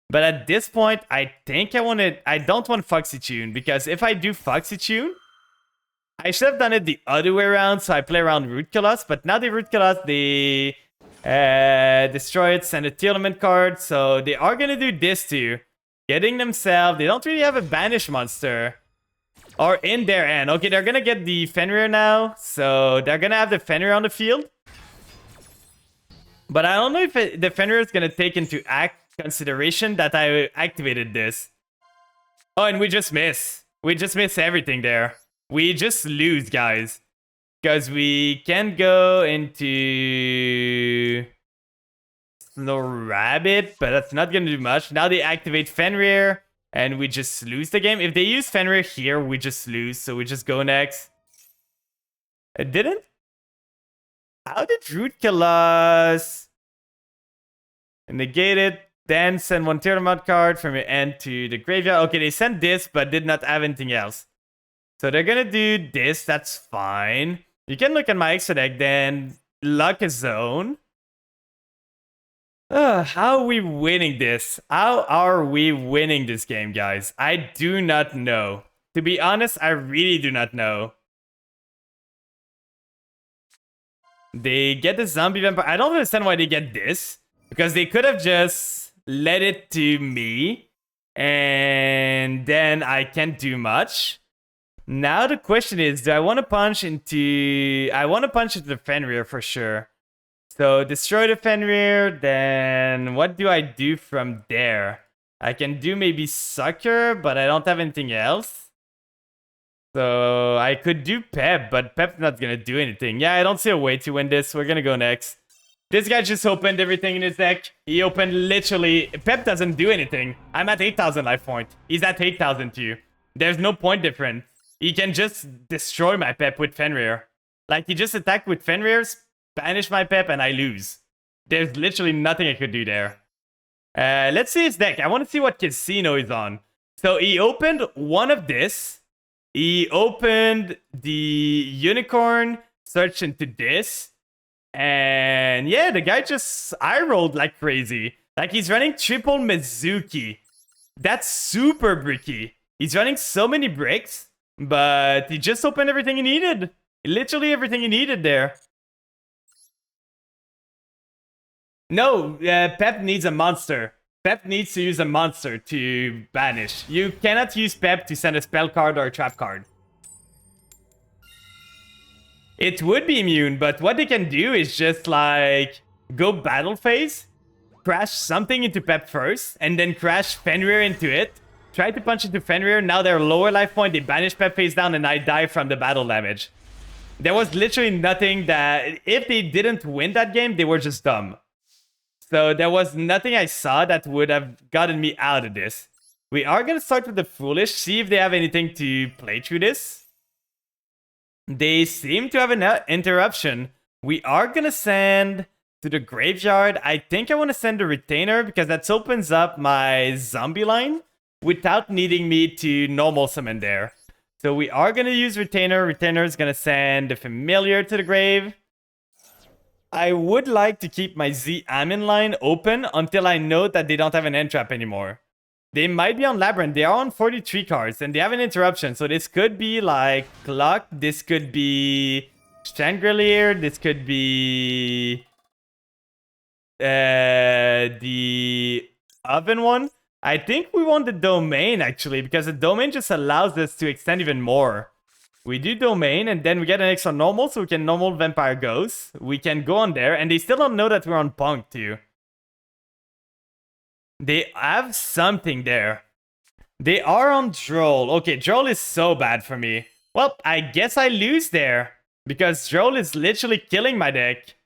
S1: But at this point, I think I don't want Foxy Tune, because if I do Foxy Tune, I should have done it the other way around, so I play around Root Colossus, but now the Root Colossus, they destroy it, send a Tearlament card, so they are gonna do this too. Getting themselves, they don't really have a Banish monster. Or in their end. Okay, they're gonna get the Fenrir now, so they're gonna have the Fenrir on the field. But I don't know if the Fenrir is gonna take into consideration that I activated this. Oh, and we just miss. We just miss everything there. We just lose, guys. Because we can go into Snow Rabbit, but that's not gonna do much. Now they activate Fenrir, and we just lose the game. If they use Fenrir here, we just lose, so we just go next. It didn't? How did Root Colossus negate it? Then send one Tearlament card from your end to the graveyard. Okay, they sent this, but did not have anything else. So they're gonna do this, that's fine. You can look at my extra deck, then lock a zone. How are we winning this? How are we winning this game, guys? I do not know. To be honest, I really do not know. They get the zombie vampire. I don't understand why they get this. Because they could have just let it to me. And then I can't do much. Now the question is, do I want to punch into... I want to punch into the Fenrir for sure. So destroy the Fenrir, then what do I do from there? I can do maybe Sucker, but I don't have anything else. So I could do Pep, but Pep's not gonna do anything. Yeah, I don't see a way to win this. We're gonna go next. This guy just opened everything in his deck. He opened literally... Pep doesn't do anything. I'm at 8,000 life point. He's at 8,000 too. There's no point difference. He can just destroy my Pep with Fenrir. Like, he just attacked with Fenrir's, banish my Pep, and I lose. There's literally nothing I could do there. Let's see his deck. I want to see what casino is on. So he opened one of this. He opened the unicorn, searched into this. And yeah, the guy just eye-rolled like crazy. Like, he's running triple Mizuki. That's super bricky. He's running so many bricks, but he just opened everything he needed. Literally everything he needed there. No, Pep needs a monster. Pep needs to use a monster to banish. You cannot use Pep to send a spell card or a trap card. It would be immune, but what they can do is just like go battle phase, crash something into Pep first, and then crash Fenrir into it. Try to punch into Fenrir. Now they're lower life point. They banish Pep face down, and I die from the battle damage. There was literally nothing that... If they didn't win that game, they were just dumb. So there was nothing I saw that would have gotten me out of this. We are going to start with the Foolish, see if they have anything to play through this. They seem to have an interruption. We are going to send to the Graveyard. I think I want to send the Retainer because that opens up my zombie line without needing me to normal summon there. So we are going to use Retainer. Retainer is going to send the Familiar to the grave. I would like to keep my Z-Amin line open until I know that they don't have an end trap anymore. They might be on Labyrinth. They are on 43 cards and they have an interruption. So this could be like Clock. This could be Chandelier. This could be the Oven one. I think we want the Domain actually because the Domain just allows us to extend even more. We do Domain, and then we get an extra normal, so we can normal Vampire Ghost. We can go on there, and they still don't know that we're on Punk, too. They have something there. They are on Droll. Okay, Droll is so bad for me. Well, I guess I lose there, because Droll is literally killing my deck.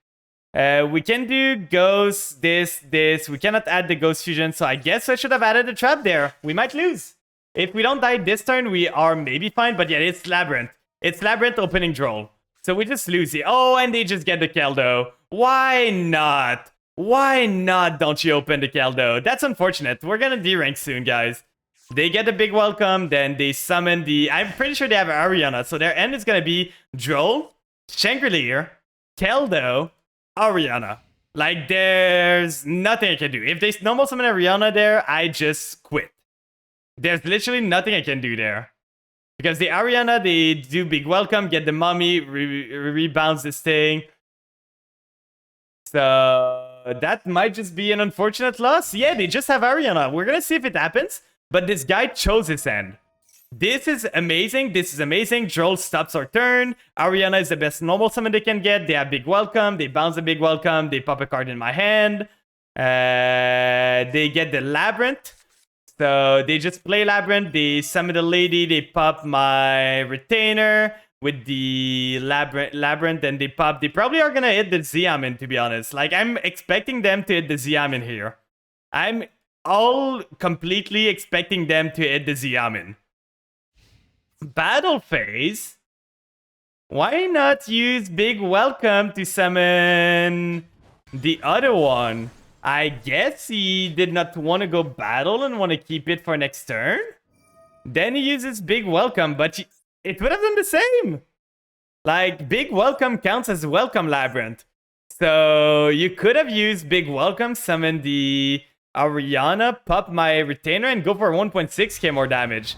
S1: We can do Ghost, this. We cannot add the Ghost Fusion, so I guess I should have added a trap there. We might lose. If we don't die this turn, we are maybe fine. But yeah, it's Labyrinth. It's Labyrinth opening Droll. So we just lose it. Oh, and they just get the Keldo. Why not? Why not don't you open the Keldo? That's unfortunate. We're gonna derank soon, guys. They get a big welcome. Then they summon the... I'm pretty sure they have Ariana. So their end is gonna be Droll, Shangri-La, Keldo, Ariana. Like, there's nothing I can do. If they normal summon Ariana there, I just quit. There's literally nothing I can do there. Because the Ariana, they do big welcome, get the mummy, rebounds this thing. So that might just be an unfortunate loss. Yeah, they just have Ariana. We're going to see if it happens. But this guy chose his end. This is amazing. This is amazing. Droll stops our turn. Ariana is the best normal summon they can get. They have big welcome. They bounce a big welcome. They pop a card in my hand. They get the Labyrinth. So they just play Labyrinth, they summon the lady, they pop my Retainer with the Labyrinth, and they pop... They probably are gonna hit the Z-Amin, to be honest. Like, I'm expecting them to hit the Z-Amin here. I'm all completely expecting them to hit the Z-Amin. Battle phase? Why not use Big Welcome to summon the other one? I guess he did not want to go battle and want to keep it for next turn. Then he uses Big Welcome, but it would have done the same. Like, Big Welcome counts as Welcome Labyrinth. So you could have used Big Welcome, summon the Ariana, pop my Retainer, and go for 1.6k more damage.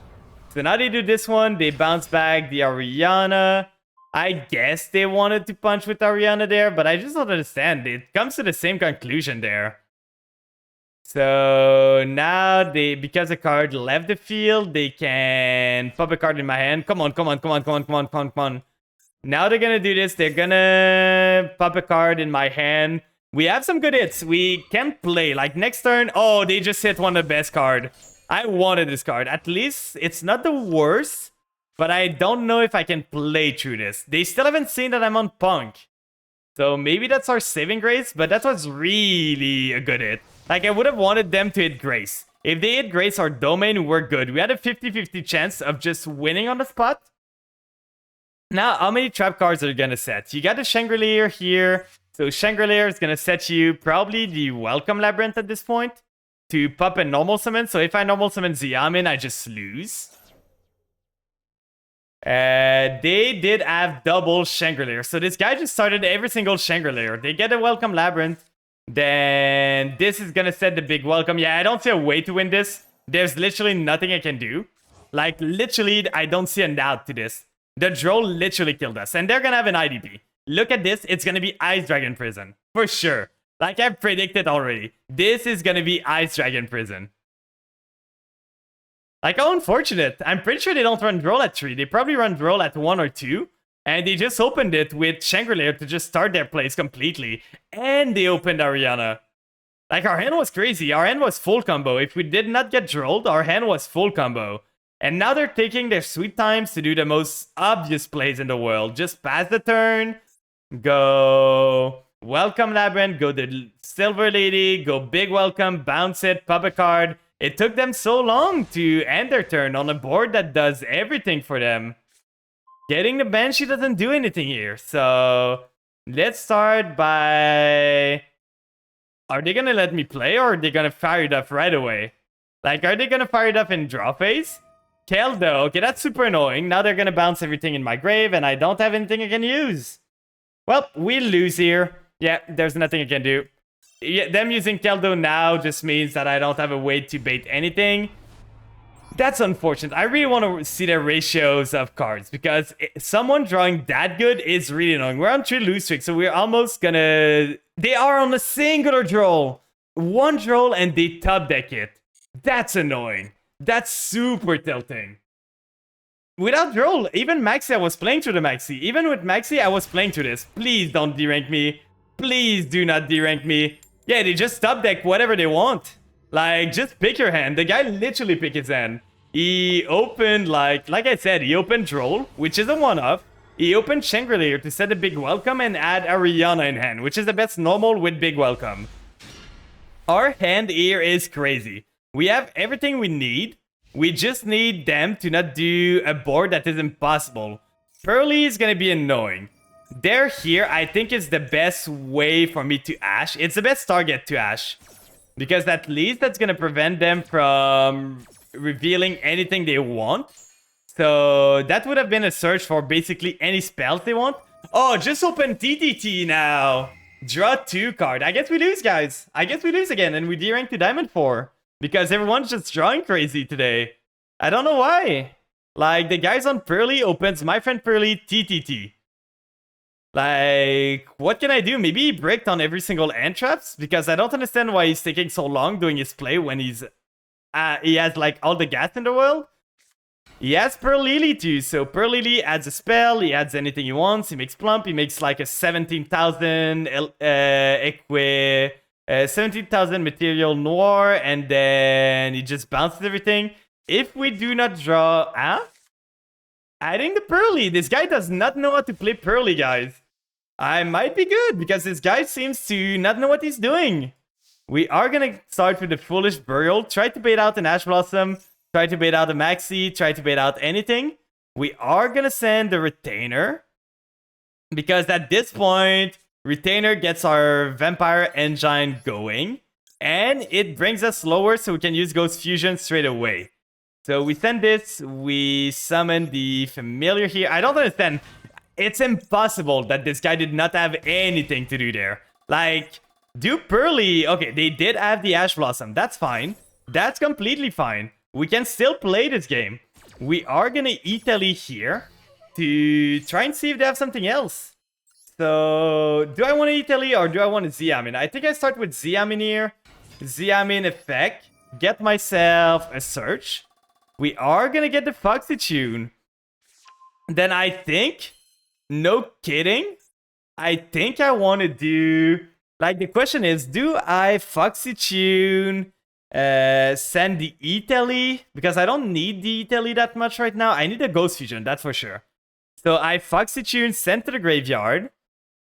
S1: So now they do this one. They bounce back the Ariana. I guess they wanted to punch with Ariana there, but I just don't understand. It comes to the same conclusion there. So now because a card left the field, they can pop a card in my hand. Come on, come on, come on, come on, come on, come on, come on. Now they're gonna do this. They're gonna pop a card in my hand. We have some good hits. We can play. Like next turn, oh, they just hit one of the best card. I wanted this card. At least it's not the worst, but I don't know if I can play through this. They still haven't seen that I'm on Punk. So maybe that's our saving grace, but that was really a good hit. Like, I would have wanted them to hit Grace. If they hit Grace or Domain, we're good. We had a 50-50 chance of just winning on the spot. Now, how many trap cards are you gonna set? You got the Shangri-La here. So Shangri-La is gonna set you probably the Welcome Labyrinth at this point to pop a normal summon. So if I normal summon Xiaomin, I just lose. They did have double Shangri-La. So this guy just started every single Shangri-La. They get a Welcome Labyrinth. Then this is gonna set the big welcome. Yeah, I don't see a way to win this. There's literally nothing I can do. Like, literally, I don't see an out to this. The Droll literally killed us. And they're gonna have an IDP. Look at this. It's gonna be Ice Dragon Prison. For sure. Like I predicted already. This is gonna be Ice Dragon Prison. Like, how unfortunate. I'm pretty sure they don't run Droll at 3. They probably run Droll at 1 or 2. And they just opened it with Shangri-La to just start their plays completely. And they opened Ariana. Like, our hand was crazy. Our hand was full combo. If we did not get Drolled, our hand was full combo. And now they're taking their sweet times to do the most obvious plays in the world. Just pass the turn. Go Welcome Labyrinth. Go the Silver Lady. Go Big Welcome. Bounce it. Pop a card. It took them so long to end their turn on a board that does everything for them. Getting the Banshee doesn't do anything here. So let's start by... Are they gonna let me play or are they gonna fire it up right away? Like, are they gonna fire it up in draw phase? Keldo. Okay, that's super annoying. Now they're gonna bounce everything in my grave and I don't have anything I can use. Well, we lose here. Yeah, there's nothing I can do. Yeah, them using Keldo now just means that I don't have a way to bait anything. That's unfortunate. I really want to see the ratios of cards because someone drawing that good is really annoying. We're on 3 lose streak, so we're almost gonna... They are on a singular Droll. 1 Droll and they top deck it. That's annoying. That's super tilting. Without Droll, even Maxi, I was playing through the Maxi. Even with Maxi, I was playing through this. Please don't derank me. Please do not derank me. Yeah, they just top deck whatever they want. Like, just pick your hand. The guy literally picked his hand. He opened, like I said, he opened Droll, which is a one-off. He opened Shangri-La to set a big welcome and add Ariana in hand, which is the best normal with big welcome. Our hand here is crazy. We have everything we need. We just need them to not do a board that is impossible. Pearly is going to be annoying. They're here, I think, is the best way for me to Ash. It's the best target to Ash. Because at least that's going to prevent them from revealing anything they want. So that would have been a search for basically any spells they want. Oh, just open TTT now. Draw 2 card. I guess we lose, guys. I guess we lose again and we derank to Diamond 4. Because everyone's just drawing crazy today. I don't know why. Like, the guys on Pearly opens My Friend Pearly TTT. Like, what can I do? Maybe he bricked on every single end traps? Because I don't understand why he's taking so long doing his play when he has, like, all the gas in the world. He has Pearl Lily too, so Pearl Lily adds a spell, he adds anything he wants, he makes Plump, he makes like a 17,000 17,000 material noir, and then he just bounces everything. If we do not draw... Adding the Pearly. This guy does not know how to play Pearly, guys. I might be good, because this guy seems to not know what he's doing. We are gonna start with the Foolish Burial. Try to bait out an Ash Blossom. Try to bait out a Maxi. Try to bait out anything. We are gonna send the Retainer. Because at this point, Retainer gets our Vampire Engine going. And it brings us lower so we can use Ghost Fusion straight away. So we send this, we summon the Familiar here. I don't understand. It's impossible that this guy did not have anything to do there. Like, do Pearly. Okay, they did have the Ash Blossom. That's fine. That's completely fine. We can still play this game. we are gonna Italy here to try and see if they have something else. So, do I want to Italy or do I want to Xiamen? I think I start with Xiamen here. Xiamen effect. Get myself a search. We are gonna get the Foxy Tune. Then I think, no kidding, I think I want to do... Like, the question is, do I Foxy Tune, send the Italy? Because I don't need the Italy that much right now. I need a Ghost Fusion, that's for sure. So I Foxy Tune, send to the graveyard.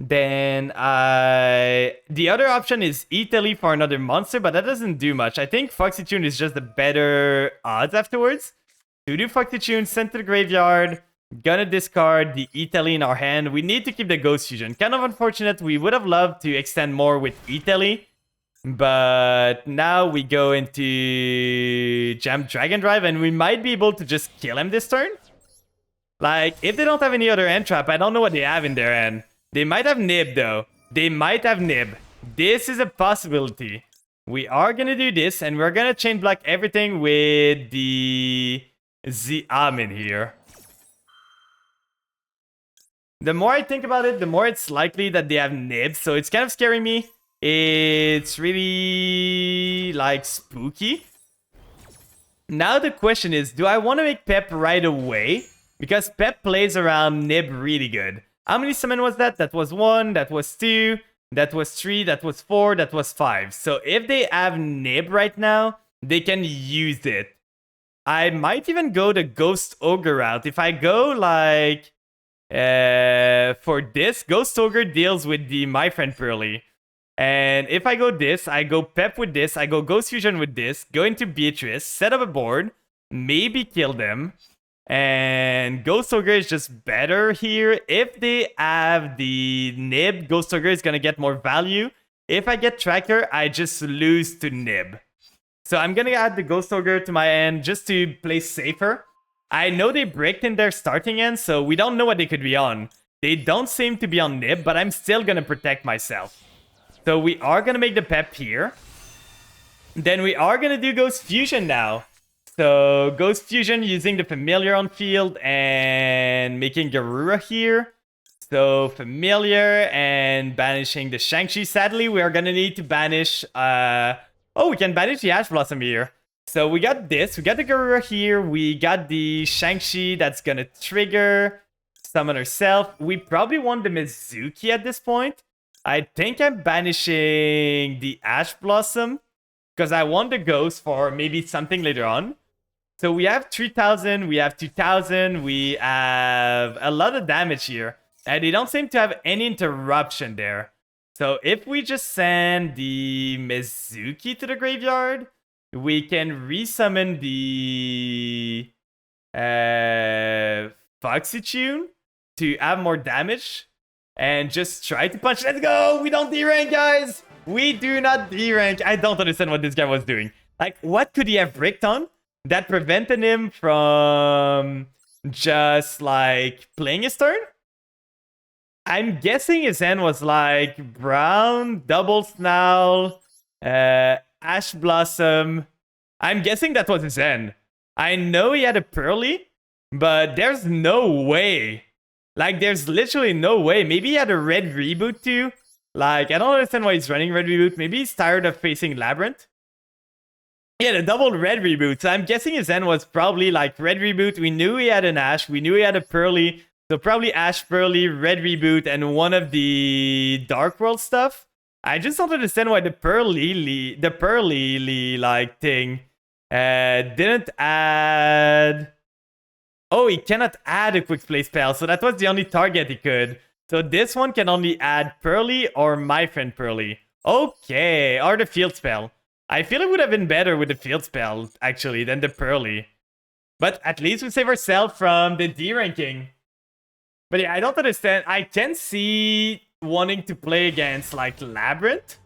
S1: Then the other option is Italy for another monster, but that doesn't do much. I think Foxy Tune is just the better odds afterwards. To do Foxy Tune, send to the graveyard. Gonna discard the Italy in our hand. We need to keep the Ghost Fusion. Kind of unfortunate. We would have loved to extend more with Italy. But now we go into Jam Dragon Drive and we might be able to just kill him this turn. Like, if they don't have any other end trap, I don't know what they have in their end. They might have Nib though. They might have Nib. This is a possibility. We are gonna do this and we're gonna chain block everything with the Xiamen here. The more I think about it, the more it's likely that they have Nib, so it's kind of scaring me. It's really, like, spooky. Now the question is, do I want to make Pep right away? Because Pep plays around Nib really good. How many summon was that? That was 1, that was 2, that was 3, that was 4, that was 5. So if they have Nib right now, they can use it. I might even go the Ghost Ogre route. If I go, like... for this, Ghost Ogre deals with the My Friend Pearly. And if I go this, I go Pep with this, I go Ghost Fusion with this, go into Beatrice, set up a board, maybe kill them. And Ghost Ogre is just better here. If they have the Nib, Ghost Ogre is gonna get more value. If I get Tracker, I just lose to Nib. So I'm gonna add the Ghost Ogre to my end just to play safer. I know they bricked in their starting end, so we don't know what they could be on. They don't seem to be on Nib, but I'm still gonna protect myself. So we are gonna make the Pep here. Then we are gonna do Ghost Fusion now. So Ghost Fusion using the Familiar on field and making Garura here. So Familiar and banishing the Shang-Chi. Sadly, we are gonna need to banish... Oh, we can banish the Ash Blossom here. So we got this, we got the Garura here, we got the Shang-Chi that's gonna trigger, summon herself. We probably want the Mizuki at this point. I think I'm banishing the Ash Blossom, because I want the Ghost for maybe something later on. So we have 3,000, we have 2,000, we have a lot of damage here. And they don't seem to have any interruption there. So if we just send the Mizuki to the graveyard... we can resummon the Foxy Tune to have more damage and just try to punch. Let's go! We don't D-rank, guys! We do not D-rank. I don't understand what this guy was doing. Like, what could he have bricked on that prevented him from just, like, playing his turn? I'm guessing his hand was, like, Brown, Double Snowl, Ash Blossom. I'm guessing that was his end. I know he had a Pearly, but there's no way. Like, there's literally no way. Maybe he had a Red Reboot too. Like, I don't understand why he's running Red Reboot. Maybe he's tired of facing Labyrinth. Yeah, the double Red Reboot. So I'm guessing his end was probably like Red Reboot. We knew he had an Ash. We knew he had a Pearly. So probably Ash, Pearly, Red Reboot, and one of the Dark World stuff. I just don't understand why the Pearly, like, thing didn't add... Oh, he cannot add a quick play spell, so that was the only target he could. So this one can only add Pearly or My Friend Pearly. Okay, or the field spell. I feel it would have been better with the field spell, actually, than the Pearly. But at least we save ourselves from the D ranking. But yeah, I don't understand. I can see wanting to play against, like, Labyrinth.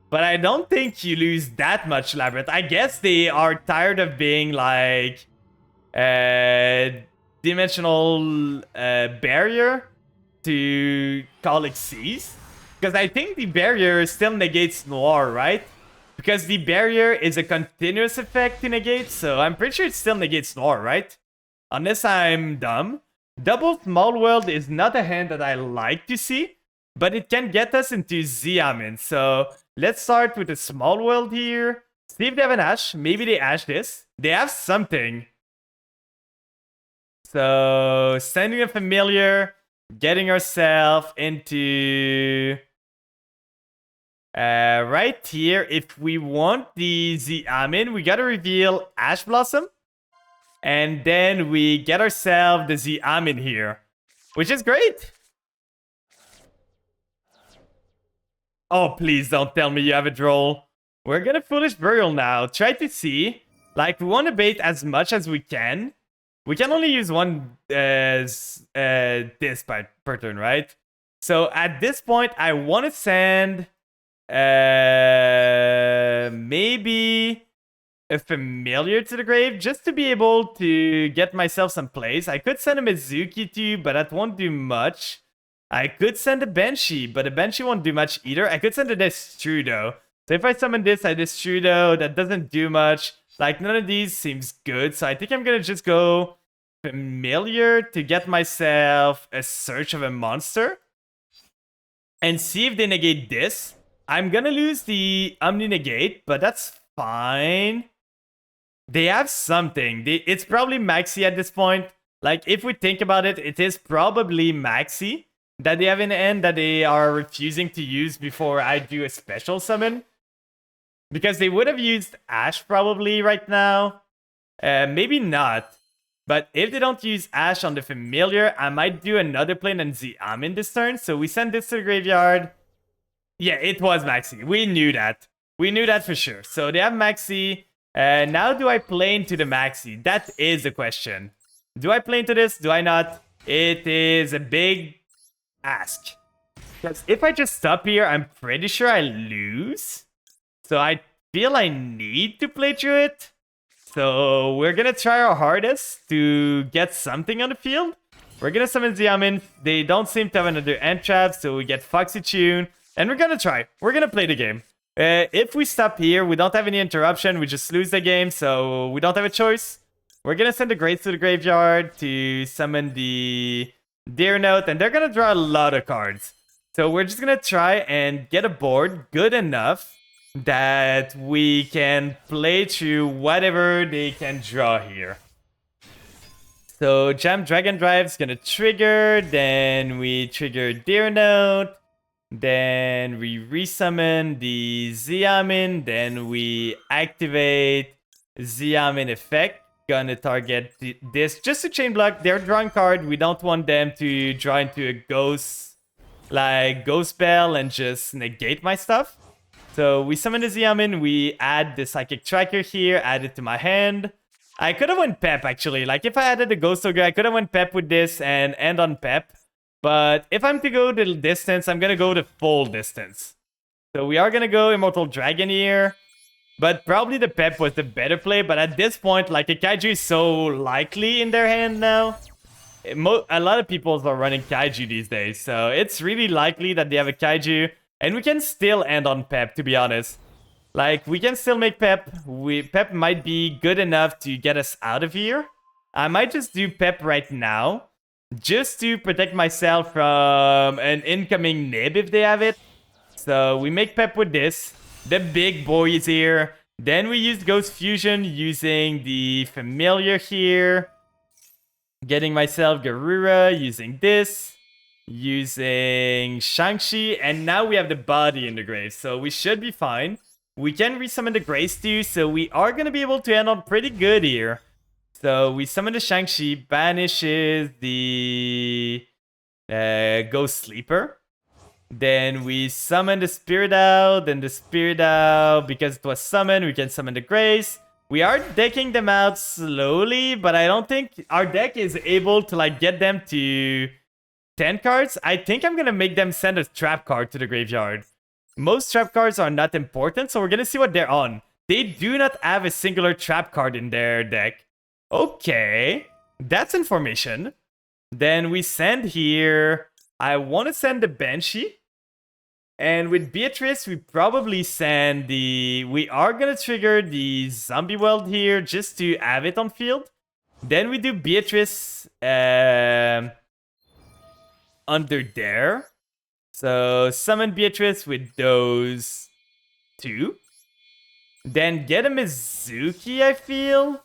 S1: But I don't think you lose that much Labyrinth. I guess they are tired of being, like... dimensional barrier to call Xyz. Because I think the barrier still negates Noir, right? Because the barrier is a continuous effect to negate, so I'm pretty sure it still negates Noir, right? unless I'm dumb. Double Small World is not a hand that I like to see, but it can get us into Xiamen. So let's start with a Small World here. See if they have an Ash. Maybe they Ash this. They have something. So sending a familiar, getting ourselves into right here. If we want the Xiamen, we gotta reveal Ash Blossom. And then we get ourselves the Xiamen here, which is great. Oh, please don't tell me you have a droll. We're gonna Foolish Burial now. Try to see. Like, we want to bait as much as we can. We can only use one this per turn, right? So at this point, I want to send maybe a familiar to the grave just to be able to get myself some plays. I could send a Mizuki too, but that won't do much. I could send a Banshee, but a Banshee won't do much either. I could send a Destrudo. So if I summon this, I Destrudo. That doesn't do much. Like, none of these seems good. So I think I'm gonna just go familiar to get myself a Search of a Monster. And see if they negate this. I'm gonna lose the Omni Negate, but that's fine. They have something. It's probably Maxi at this point. Like, if we think about it, it is probably Maxi that they have in the end that they are refusing to use before I do a special summon. Because they would have used Ash probably right now. Maybe not. But if they don't use Ash on the familiar, I might do another plane and Xiamen this turn. So we send this to the graveyard. Yeah, it was Maxi. We knew that. We knew that for sure. So they have Maxi. Now do I play into the Maxi? That is the question. Do I play into this? Do I not? It is a big ask. Because if I just stop here, I'm pretty sure I lose. So I feel I need to play through it. So we're gonna try our hardest to get something on the field. We're gonna summon Xiamen. They don't seem to have another end trap, so we get Foxy Tune. And we're gonna try. We're gonna play the game. If we stop here, we don't have any interruption. We just lose the game, so we don't have a choice. We're gonna send the Greats to the graveyard to summon the Deer Note, and they're gonna draw a lot of cards. So we're just gonna try and get a board good enough that we can play through whatever they can draw here. So Jam Dragon Drive's gonna trigger, then we trigger Deer Note. Then we resummon the Xiamen. Then we activate Xiamen effect. Gonna target this just to chain block their drawing card. We don't want them to draw into a ghost, like ghost spell, and just negate my stuff. So we summon the Xiamen. We add the Psychic Tracker here. Add it to my hand. I could have went Pep actually. Like if I added the Ghost Ogre, I could have went Pep with this and end on Pep. But if I'm to go the distance, I'm gonna go the full distance. So we are gonna go Immortal Dragon here. But probably the Pep was the better play. But at this point, like a Kaiju is so likely in their hand now. A lot of people are running Kaiju these days. So it's really likely that they have a Kaiju. And we can still end on Pep, to be honest. Like, we can still make Pep. Pep might be good enough to get us out of here. I might just do Pep right now. Just to protect myself from an incoming Nib if they have it. So we make Pep with this. The big boy is here. Then we use Ghost Fusion using the familiar here. Getting myself Garura using this. Using Shang-Chi. And now we have the body in the grave. So we should be fine. We can resummon the Grace too. So we are going to be able to end on pretty good here. So we summon the Shang-Chi, banishes the Ghost Sleeper. Then we summon the Spirit Owl. Then the Spirit Owl, because it was summoned, we can summon the Grace. We are decking them out slowly, but I don't think our deck is able to like get them to 10 cards. I think I'm going to make them send a trap card to the graveyard. Most trap cards are not important, so we're going to see what they're on. They do not have a singular trap card in their deck. Okay, that's information. Then we send here. I want to send the Banshee. And with Beatrice, we probably send the... We are going to trigger the Zombie World here just to have it on field. Then we do Beatrice under there. So summon Beatrice with those 2. Then get a Mizuki, I feel.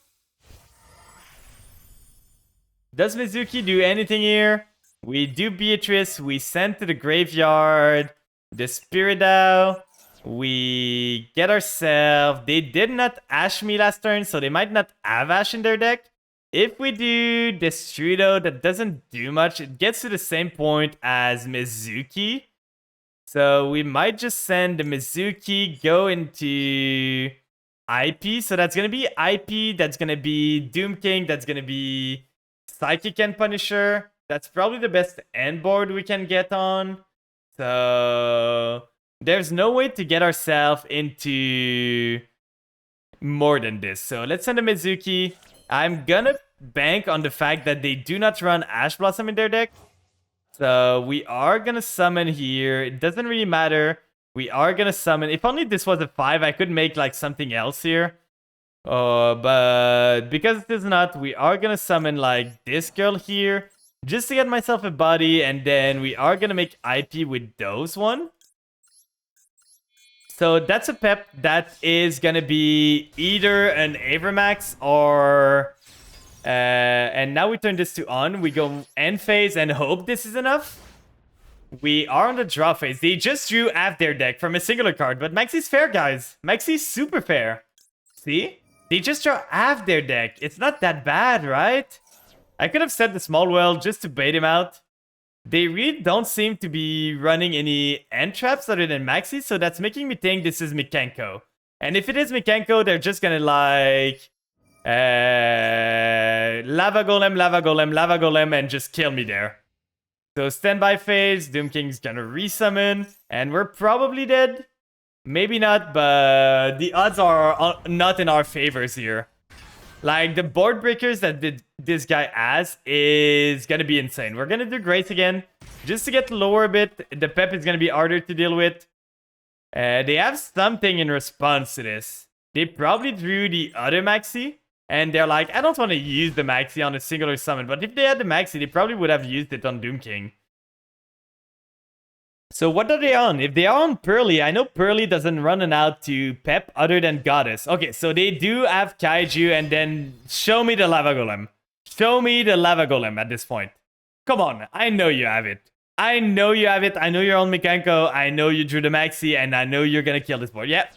S1: Does Mizuki do anything here? We do Beatrice. We send to the graveyard the Spiridow. We get ourselves... They did not Ash me last turn, so they might not have Ash in their deck. If we do Destrudo, that doesn't do much. It gets to the same point as Mizuki. So we might just send the Mizuki, go into IP. So that's going to be IP, that's going to be Doom King, that's going to be Psychic and Punisher. That's probably the best end board we can get on. So there's no way to get ourselves into more than this. So let's send a Mizuki. I'm gonna bank on the fact that they do not run Ash Blossom in their deck. So we are gonna summon here. It doesn't really matter. We are gonna summon. If only this was a 5, I could make like something else here. But because it is not, we are gonna summon like this girl here. Just to get myself a body, and then we are gonna make IP with those one. So that's a pep that is gonna be either an Avermax or... and now we turn this to on. We go end phase and hope this is enough. We are on the draw phase. They just drew half their deck from a singular card, but Maxi's fair, guys. Maxi's super fair. See? They just draw half their deck. It's not that bad, right? I could have said the small well just to bait him out. They really don't seem to be running any end traps other than Maxi, so that's making me think this is Mikenko. And if it is Mikenko, they're just gonna like... Lava Golem, Lava Golem, Lava Golem, and just kill me there. So standby phase, Doom King's gonna resummon, and we're probably dead. Maybe not, but the odds are not in our favors here. Like, the board breakers that this guy has is gonna be insane. We're gonna do Grace again, just to get lower a bit. The pep is gonna be harder to deal with. They have something in response to this. They probably drew the other Maxi, and they're like, I don't want to use the Maxi on a singular summon, but if they had the Maxi, they probably would have used it on Doom King. So what are they on? If they are on Pearly, I know Pearly doesn't run an out to Pep other than Goddess. Okay, so they do have Kaiju, and then show me the Lava Golem. Show me the Lava Golem at this point. Come on, I know you have it. I know you have it. I know you're on Mikenko. I know you drew the Maxi, and I know you're gonna kill this board. Yeah.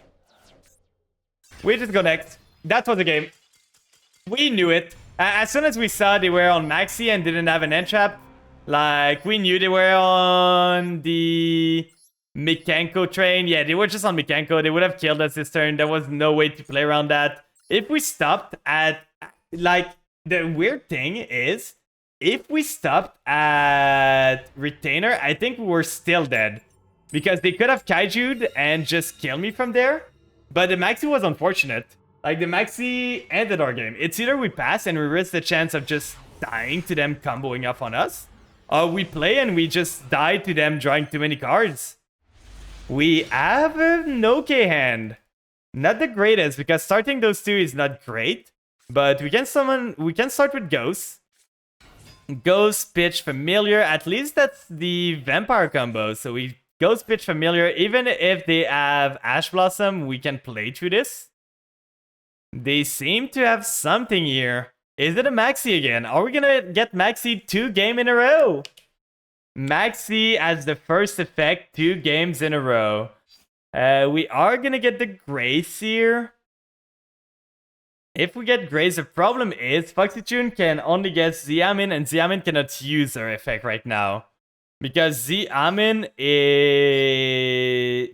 S1: We just go next. That was the game. We knew it. As soon as we saw they were on Maxi and didn't have an end trap, like, we knew they were on the Mikenko train. Yeah, they were just on Mikenko. They would have killed us this turn. There was no way to play around that. If we stopped at... Like, the weird thing is, if we stopped at Retainer, I think we were still dead. Because they could have Kaiju'd and just kill me from there. But the Maxi was unfortunate. Like, the Maxi ended our game. It's either we pass and we risk the chance of just dying to them comboing up on us, we play and we just die to them drawing too many cards. We have an okay hand. Not the greatest, because starting those two is not great. But we can summon... We can start with Ghost. Ghost, Pitch, Familiar. At least that's the Vampire combo. So we Ghost, Pitch, Familiar. Even if they have Ash Blossom, we can play through this. They seem to have something here. Is it a Maxi again? Are we gonna get Maxi 2 games in a row? Maxi as the first effect 2 games in a row. We are gonna get the Grace here. If we get Grace, the problem is Foxytune can only get Xiamin, and Xiamin cannot use her effect right now. Because Xiamin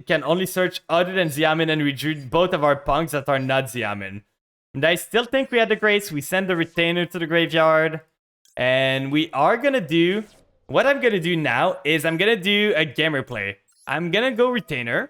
S1: can only search other than Xiamin, and we drew both of our punks that are not Xiamin. And I still think we had the Grace. We send the Retainer to the graveyard. And we are gonna do... What I'm gonna do now is I'm gonna do a gamer play. I'm gonna go Retainer,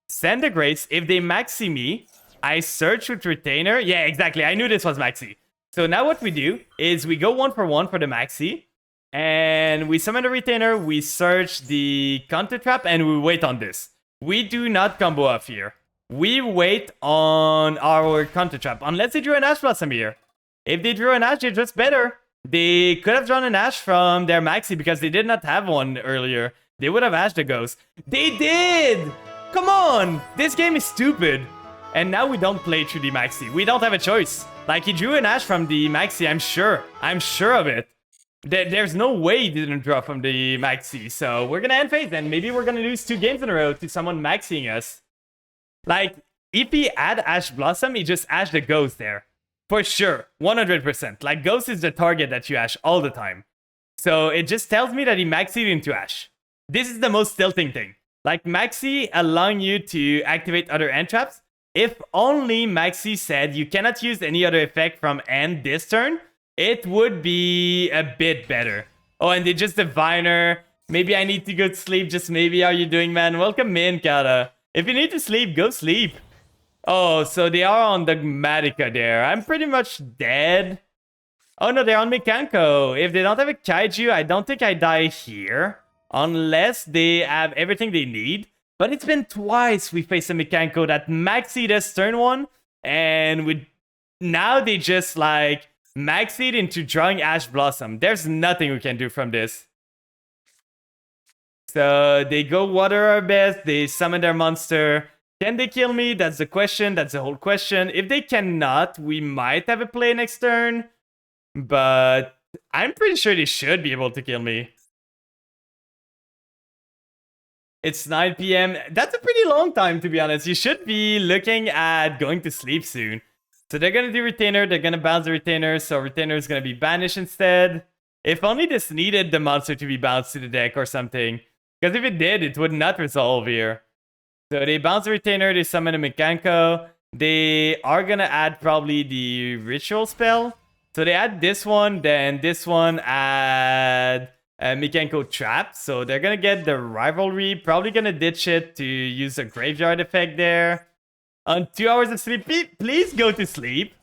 S1: send the Grace. If they Maxi me, I search with Retainer. Yeah, exactly. I knew this was Maxi. So now what we do is we go 1 for the Maxi. And we summon the Retainer, we search the Counter Trap, and we wait on this. We do not combo off here. We wait on our Counter Trap, unless they drew an Ash Blossom here. If they drew an Ash, they're just better. They could have drawn an Ash from their Maxi because they did not have one earlier. They would have Ashed the Ghost. They did! Come on! This game is stupid. And now we don't play through the Maxi. We don't have a choice. Like, he drew an Ash from the Maxi, I'm sure. I'm sure of it. There's no way he didn't draw from the Maxi. So we're gonna end phase, and maybe we're gonna lose 2 games in a row to someone Maxing us. Like, if he had Ash Blossom, he just Ash the Ghost there. For sure. 100%. Like, Ghost is the target that you Ash all the time. So it just tells me that he Maxied into Ash. This is the most tilting thing. Like, Maxi allowing you to activate other end traps. If only Maxi said you cannot use any other effect from end this turn, it would be a bit better. Oh, and they just Diviner. Maybe I need to go to sleep. Just maybe. How you doing, man? Welcome in, Kata. If you need to sleep, go sleep. Oh, so they are on the Magicka there. I'm pretty much dead. Oh, no, they're on Mikanko. If they don't have a Kaiju, I don't think I die here. Unless they have everything they need. But it's been twice we faced a Mikanko that Maxied us turn 1. And now they just, like, Maxied into drawing Ash Blossom. There's nothing we can do from this. So they go water our best. They summon their monster. Can they kill me? That's the question. That's the whole question. If they cannot, we might have a play next turn. But I'm pretty sure they should be able to kill me. It's 9 p.m. That's a pretty long time, to be honest. You should be looking at going to sleep soon. So they're going to do Retainer. They're going to bounce the Retainer. So Retainer is going to be banished instead. If only this needed the monster to be bounced to the deck or something. Because if it did, it would not resolve here. So they bounce the Retainer. They summon a Mikanko. They are going to add probably the Ritual spell. So they add this one. Then this one add... Mikanko Trap, so they're gonna get the Rivalry, probably gonna ditch it to use a Graveyard effect there. On 2 hours of sleep, please go to sleep.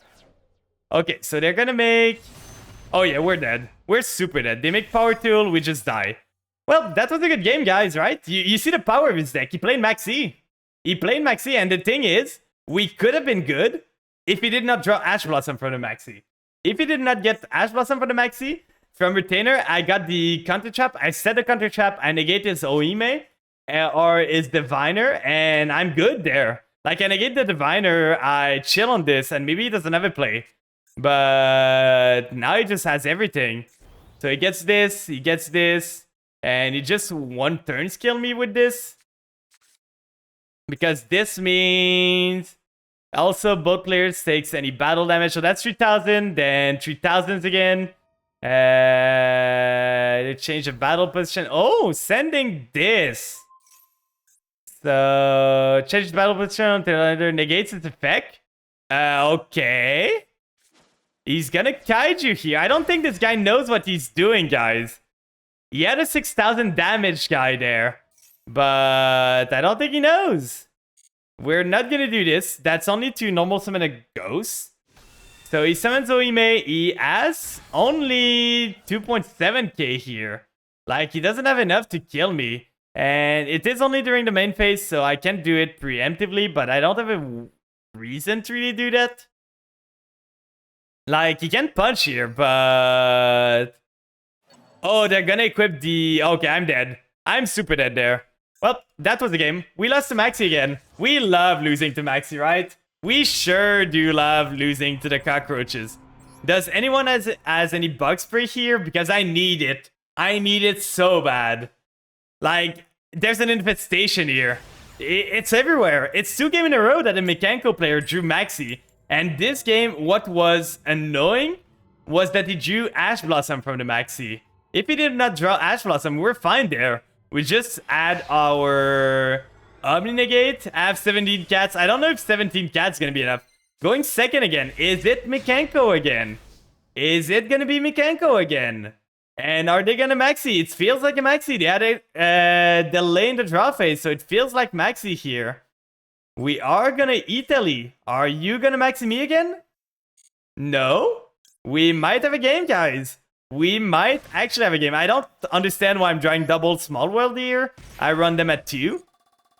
S1: Okay, so they're gonna make... Oh yeah, we're dead. We're super dead. They make Power Tool, we just die. Well, that was a good game, guys, right? You see the power of his deck. He played Maxi. He played Maxi, and the thing is, we could have been good if he did not draw Ash Blossom from the Maxi. If he did not get Ash Blossom from the Maxi, from Retainer, I got the Counter Trap. I set the Counter Trap. I negate his Oime or his Diviner, and I'm good there. Like, I negate the Diviner, I chill on this, and maybe he doesn't have a play. But now he just has everything. So he gets this, and he just one turn skill me with this. Because this means also both players takes any battle damage. So that's 3,000, then 3,000s again. They change the battle position. Oh, sending this. So change the battle position until either negates its effect. Okay. He's gonna Kaiju here. I don't think this guy knows what he's doing, guys. He had a 6,000 damage guy there. But I don't think he knows. We're not gonna do this. That's only to normal summon a ghost. So he summons Oime. He has only 2.7k here. Like, he doesn't have enough to kill me. And it is only during the main phase, so I can do it preemptively, but I don't have a reason to really do that. Like, he can punch here, but... Oh, they're gonna equip the... Okay, I'm dead. I'm super dead there. Well, that was the game. We lost to Maxi again. We love losing to Maxi, right? We sure do love losing to the cockroaches. Does anyone has any bug spray here? Because I need it. I need it so bad. Like, there's an infestation here. It's everywhere. It's 2 games in a row that a Mikanko player drew Maxi. And this game, what was annoying was that he drew Ash Blossom from the Maxi. If he did not draw Ash Blossom, we're fine there. We just add our... Omni Negate. I have 17 cats. I don't know if 17 cats is gonna be enough. Going second again. Is it Mikanko again? Is it gonna be Mikanko again? And are they gonna Maxi? It feels like a Maxi. They had a delay in the draw phase, so it feels like Maxi here. We are gonna Italy. Are you gonna Maxi me again? No? We might have a game, guys. We might actually have a game. I don't understand why I'm drawing double Small World here. I run them at 2.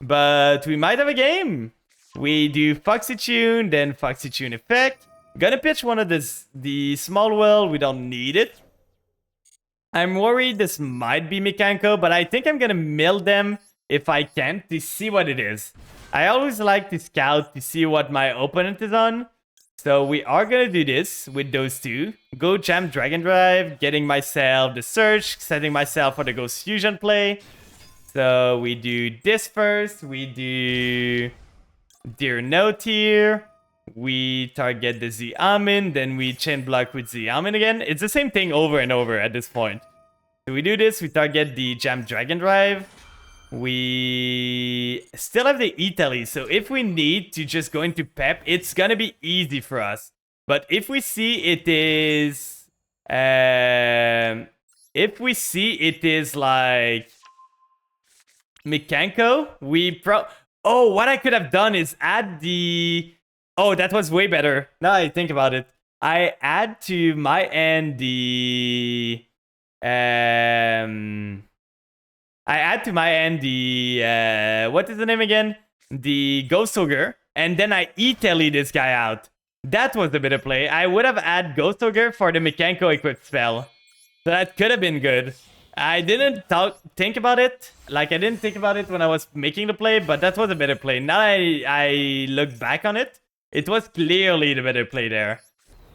S1: But we might have a game. We do Foxy Tune, then Foxy Tune effect. Gonna pitch one of the small well. We don't need it. I'm worried this might be Mikanko, but I think I'm gonna mill them if I can to see what it is. I always like to scout to see what my opponent is on. So we are gonna do this with those two. Go jam Dragon Drive, getting myself the Surge, setting myself for the Ghost Fusion play. So we do this first. We do Dear Note here. We target the Xiamen, then we chain block with Xiamen again. It's the same thing over and over at this point. So we do this, we target the Jam Dragon Drive. We still have the Italy, so if we need to just go into Pep, it's gonna be easy for us. But if we see it is... if we see it is like... Mikanko, Oh, what I could have done is add the... Oh, that was way better. Now I think about it. I add to my end the... I add to my end the... what is the name again? The Ghost Ogre. And then I E-Telly this guy out. That was the better play. I would have added Ghost Ogre for the Mikanko equipped spell. So that could have been good. I didn't think about it. Like, I didn't think about it when I was making the play, but that was a better play. Now I look back on it. It was clearly the better play there.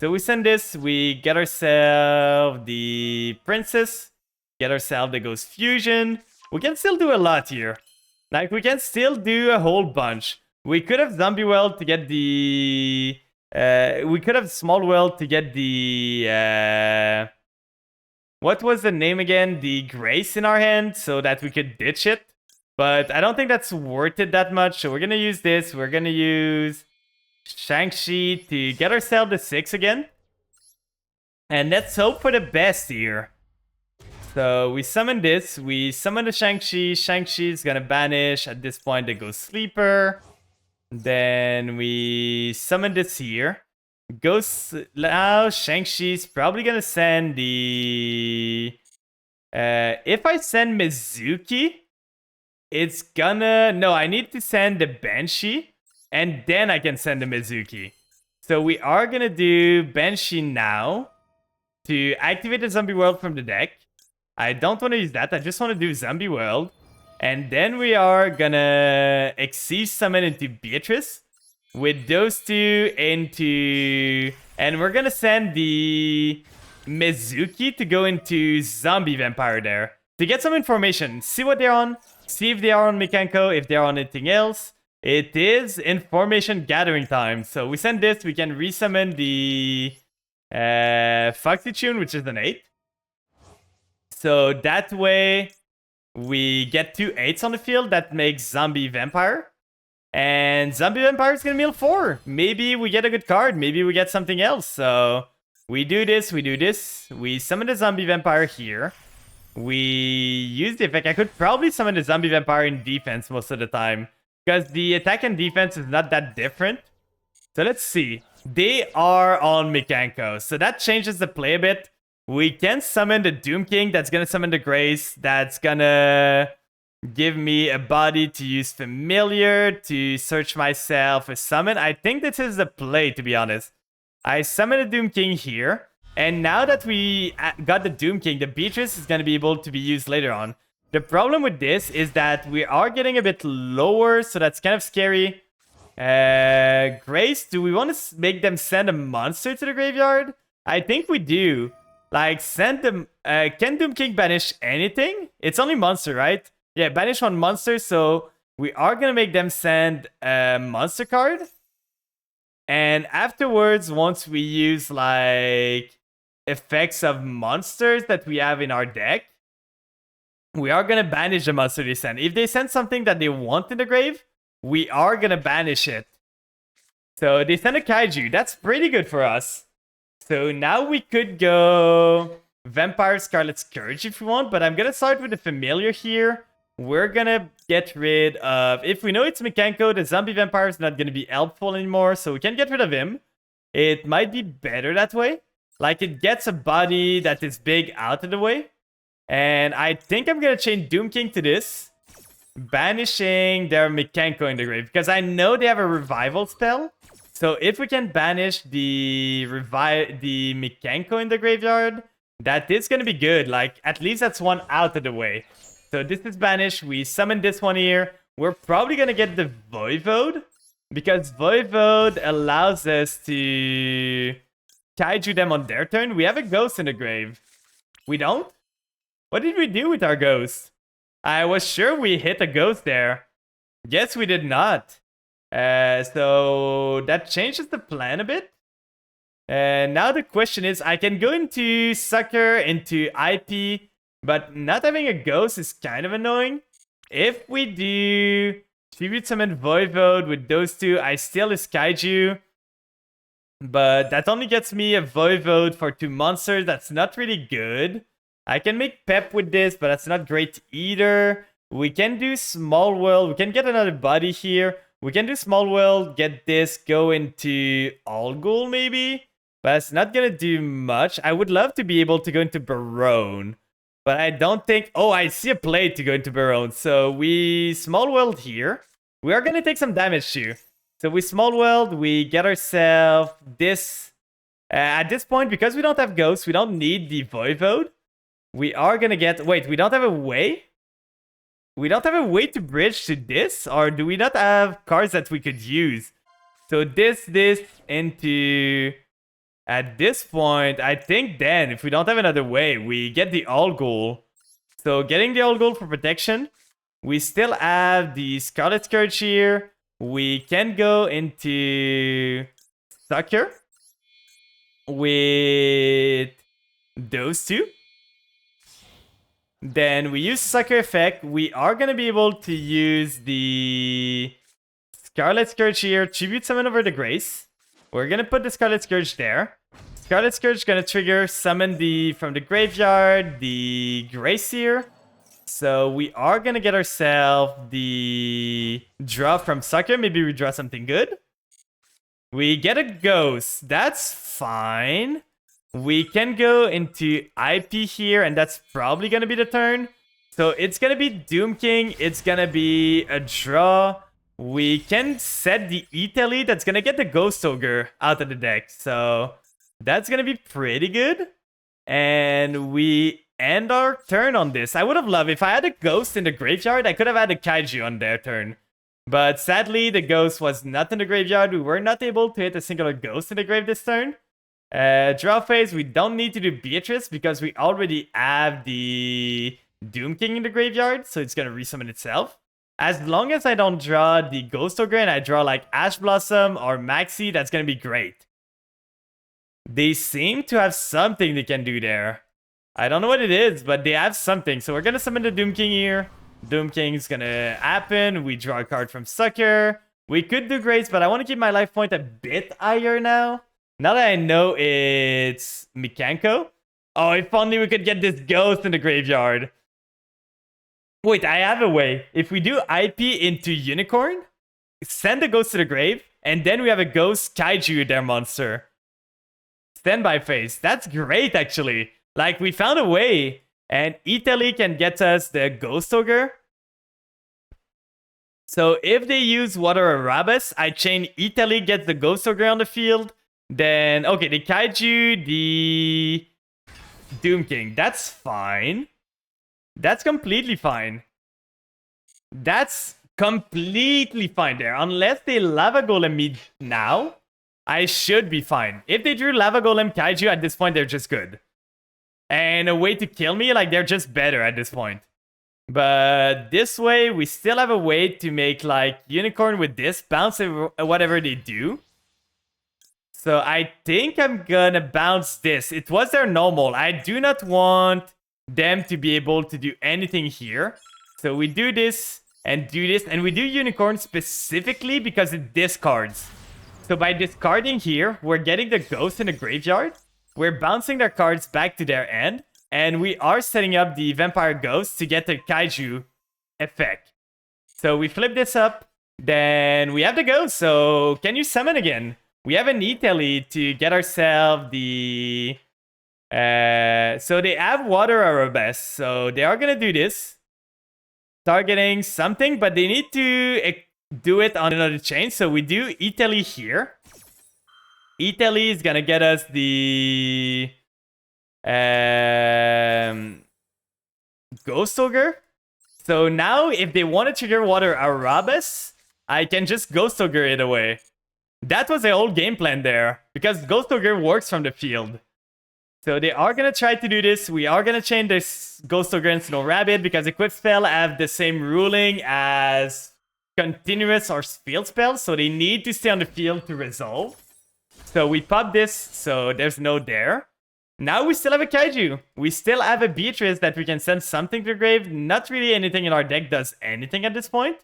S1: So we send this, we get ourselves the Princess, get ourselves the Ghost Fusion. We can still do a lot here. Like, we can still do a whole bunch. We could have Zombie Well to get the... we could have Small Well to get the... what was the name again? The Grace in our hand so that we could ditch it. But I don't think that's worth it that much. So we're going to use this. We're going to use... Shang-Chi to get ourselves the 6 again. And let's hope for the best here. So we summon this. We summon the Shang-Chi. Shang-Chi is gonna banish. At this point, they go Sleeper. Then we summon this here. Now Shang-Chi's probably gonna send the... if I send Mizuki, it's gonna... No, I need to send the Banshee. And then I can send the Mizuki. So we are gonna do Banshee now to activate the Zombie World from the deck. I don't want to use that. I just want to do Zombie World. And then we are gonna Exceed Summon into Beatrice. With those two into... And we're gonna send the Mizuki to go into Zombie Vampire there. To get some information. See what they're on. See if they are on Mikanko. If they're on anything else. It is information gathering time. So we send this, we can resummon the Foxy Tune, which is an 8. So that way we get 2 8s on the field. That makes Zombie Vampire. And Zombie Vampire is going to mill 4. Maybe we get a good card. Maybe we get something else. So we do this, we do this. We summon the Zombie Vampire here. We use the effect. I could probably summon the Zombie Vampire in defense most of the time. Because the attack and defense is not that different. So let's see. They are on Mikanko. So that changes the play a bit. We can summon the Doom King. That's going to summon the Grace. That's going to give me a body to use Familiar. To search myself a summon. I think this is the play, to be honest. I summon the Doom King here. And now that we got the Doom King, the Beatrice is going to be able to be used later on. The problem with this is that we are getting a bit lower, so that's kind of scary. Grace, do we want to make them send a monster to the graveyard? I think we do. Like, send them... can Doom King banish anything? It's only monster, right? Yeah, banish one monster, so we are going to make them send a monster card. And afterwards, once we use, like, effects of monsters that we have in our deck, we are going to banish the monster they send. If they send something that they want in the grave, we are going to banish it. So they send a Kaiju. That's pretty good for us. So now we could go Vampire Scarlet Scourge if we want. But I'm going to start with the Familiar here. We're going to get rid of... If we know it's Mikanko, the Zombie Vampire is not going to be helpful anymore. So we can get rid of him. It might be better that way. Like, it gets a body that is big out of the way. And I think I'm going to change Doom King to this. Banishing their Mikanko in the grave. Because I know they have a revival spell. So if we can banish the Mikanko in the graveyard, that is gonna be good. Like, at least that's one out of the way. So this is banished. We summon this one here. We're probably gonna get the Voivode, because Voivode allows us to Kaiju them on their turn. We have a ghost in the grave. We don't? What did we do with our ghost? I was sure we hit a ghost there. Yes, we did not. So that changes the plan a bit. And now the question is, I can go into Sucker, into IP, but not having a ghost is kind of annoying. If we do Tribute Summon Voivode with those two, I steal his Kaiju. But that only gets me a Voivode for 2 monsters. That's not really good. I can make Pep with this, but that's not great either. We can do Small World. We can get another body here. We can do Small World, get this, go into All Ghoul maybe. But it's not gonna do much. I would love to be able to go into Barone. But I don't think... Oh, I see a play to go into Barone. So we Small World here. We are gonna take some damage too. So we Small World, we get ourselves this. At this point, because we don't have Ghosts, we don't need the Voivode. We are gonna get... Wait, we don't have a way? We don't have a way to bridge to this? Or do we not have cards that we could use? So this, into... At this point, I think then, if we don't have another way, we get the All Ghoul. So getting the All Ghoul for protection. We still have the Scarlet Scourge here. We can go into Sucker with those two. Then we use Sucker effect. We are going to be able to use the Scarlet Scourge here. Tribute Summon over the Grace. We're going to put the Scarlet Scourge there. Scarlet Scourge is going to trigger summon from the graveyard the Grace here. So we are going to get ourselves the draw from Sucker. Maybe we draw something good. We get a Ghost. That's fine. We can go into IP here, and that's probably going to be the turn. So it's going to be Doom King. It's going to be a draw. We can set the Italy. That's going to get the Ghost Ogre out of the deck. So that's going to be pretty good. And we end our turn on this. I would have loved if I had a Ghost in the graveyard. I could have had a Kaiju on their turn. But sadly, the Ghost was not in the graveyard. We were not able to hit a single Ghost in the grave this turn. Draw phase, we don't need to do Beatrice because we already have the Doom King in the graveyard. So it's going to resummon itself. As long as I don't draw the Ghost Ogre and I draw like Ash Blossom or Maxi, that's going to be great. They seem to have something they can do there. I don't know what it is, but they have something. So we're going to summon the Doom King here. Doom King's going to happen. We draw a card from Sucker. We could do Grace, but I want to keep my life point a bit higher now. Now that I know it's Mikanko. Oh, if only we could get this Ghost in the graveyard. Wait, I have a way. If we do IP into Unicorn, send the Ghost to the grave, and then we have a Ghost Kaiju their monster. Standby phase. That's great, actually. Like, we found a way, and Italy can get us the Ghost Ogre. So if they use Water Arabus, I chain Italy, gets the Ghost Ogre on the field. Then, okay, the Kaiju, the Doom King. That's fine. That's completely fine. That's completely fine there. Unless they Lava Golem me now, I should be fine. If they drew Lava Golem Kaiju at this point, they're just good. And a way to kill me, like, they're just better at this point. But this way, we still have a way to make, like, Unicorn with this, bounce whatever they do. So I think I'm gonna bounce this. It was their normal. I do not want them to be able to do anything here. So we do this, and we do Unicorn specifically because it discards. So by discarding here, we're getting the Ghost in the graveyard. We're bouncing their cards back to their end. And we are setting up the Vampire Ghost to get the Kaiju effect. So we flip this up. Then we have the Ghost. So can you summon again? We have an Italy to get ourselves the... so they have Water Arabes. So they are going to do this. Targeting something, but they need to do it on another chain. So we do Italy here. Italy is gonna get us the Ghost Ogre. So now if they want to trigger Water Arabas, I can just Ghost Ogre it away. That was the old game plan there, because Ghost Ogre works from the field. So they are gonna try to do this. We are gonna change this Ghost Ogre and Snow Rabbit because Equip Spell have the same ruling as Continuous or Field Spell, so they need to stay on the field to resolve. So we pop this, so there's no there. Now we still have a Kaiju. We still have a Beatrice that we can send something to the grave. Not really anything in our deck does anything at this point.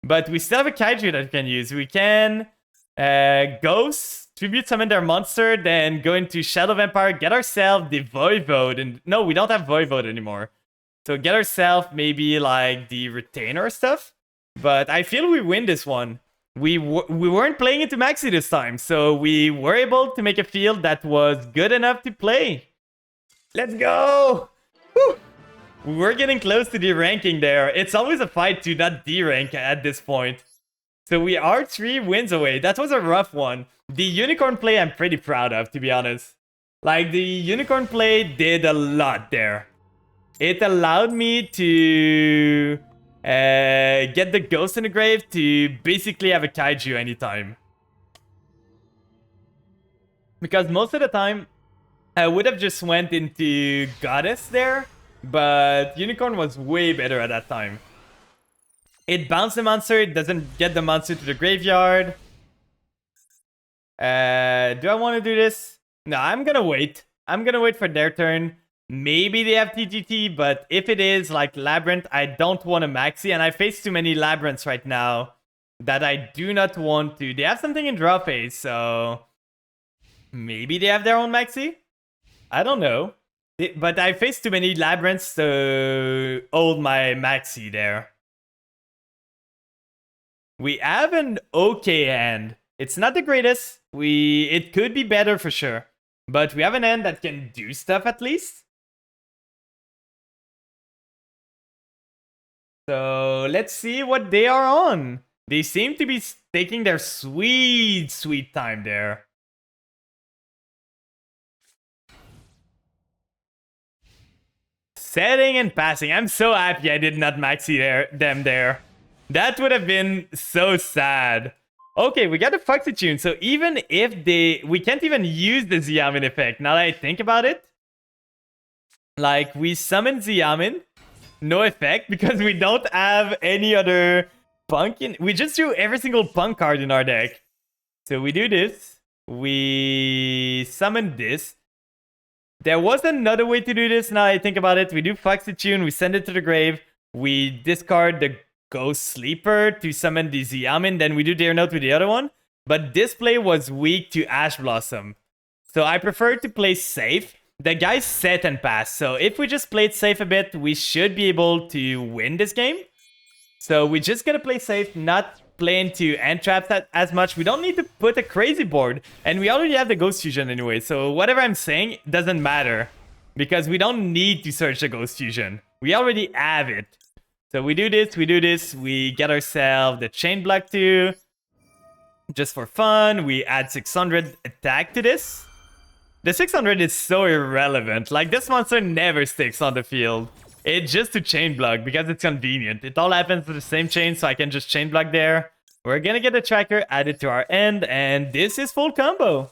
S1: But we still have a Kaiju that we can use. We can Ghost, Tribute Summon their monster, then go into Shadow Vampire, get ourselves the Voivode. And no, we don't have Voivode anymore. So get ourselves maybe like the Retainer stuff. But I feel we win this one. We weren't playing into Maxi this time, so we were able to make a field that was good enough to play. Let's go! Whew. We're getting close to the ranking there. It's always a fight to not D-rank at this point. So we are 3 wins away. That was a rough one. The Unicorn play I'm pretty proud of, to be honest. Like, the Unicorn play did a lot there. It allowed me to get the Ghost in the grave to basically have a Kaiju anytime. Because most of the time, I would have just went into Goddess there, but Unicorn was way better at that time. It bounced the monster, it doesn't get the monster to the graveyard. Do I want to do this? No, I'm gonna wait. I'm gonna wait for their turn. Maybe they have TTT, but if it is like Labyrinth, I don't want a Maxi, and I face too many Labyrinths right now that I do not want to. They have something in draw phase, so maybe they have their own Maxi? I don't know. But I face too many Labyrinths to hold my Maxi there. We have an okay hand. It's not the greatest. It could be better for sure. But we have an hand that can do stuff at least. So let's see what they are on. They seem to be taking their sweet, sweet time there. Setting and passing. I'm so happy I did not maxi them there. That would have been so sad. Okay, we got a Foxy Tune. So even if we can't even use the Xiamen effect. Now that I think about it. Like, we summon Xiamen. No effect because we don't have any other punk in. We just do every single punk card in our deck. So we do this. We summon this. There was another way to do this now I think about it. We do Foxy Tune, we send it to the grave. We discard the Ghost Sleeper to summon the Xiamen. Then we do Dare Note with the other one. But this play was weak to Ash Blossom. So I prefer to play safe. The guy's set and pass, so if we just play it safe a bit, we should be able to win this game. So we're just gonna play safe, not play into end traps as much. We don't need to put a crazy board, and we already have the Ghost Fusion anyway, so whatever I'm saying doesn't matter. Because we don't need to search the Ghost Fusion. We already have it. So we do this, we get ourselves the Chain Block too. Just for fun, we add 600 attack to this. The 600 is so irrelevant. Like, this monster never sticks on the field. It's just to chain block because it's convenient. It all happens to the same chain, so I can just chain block there. We're gonna get a tracker added to our end, and this is full combo.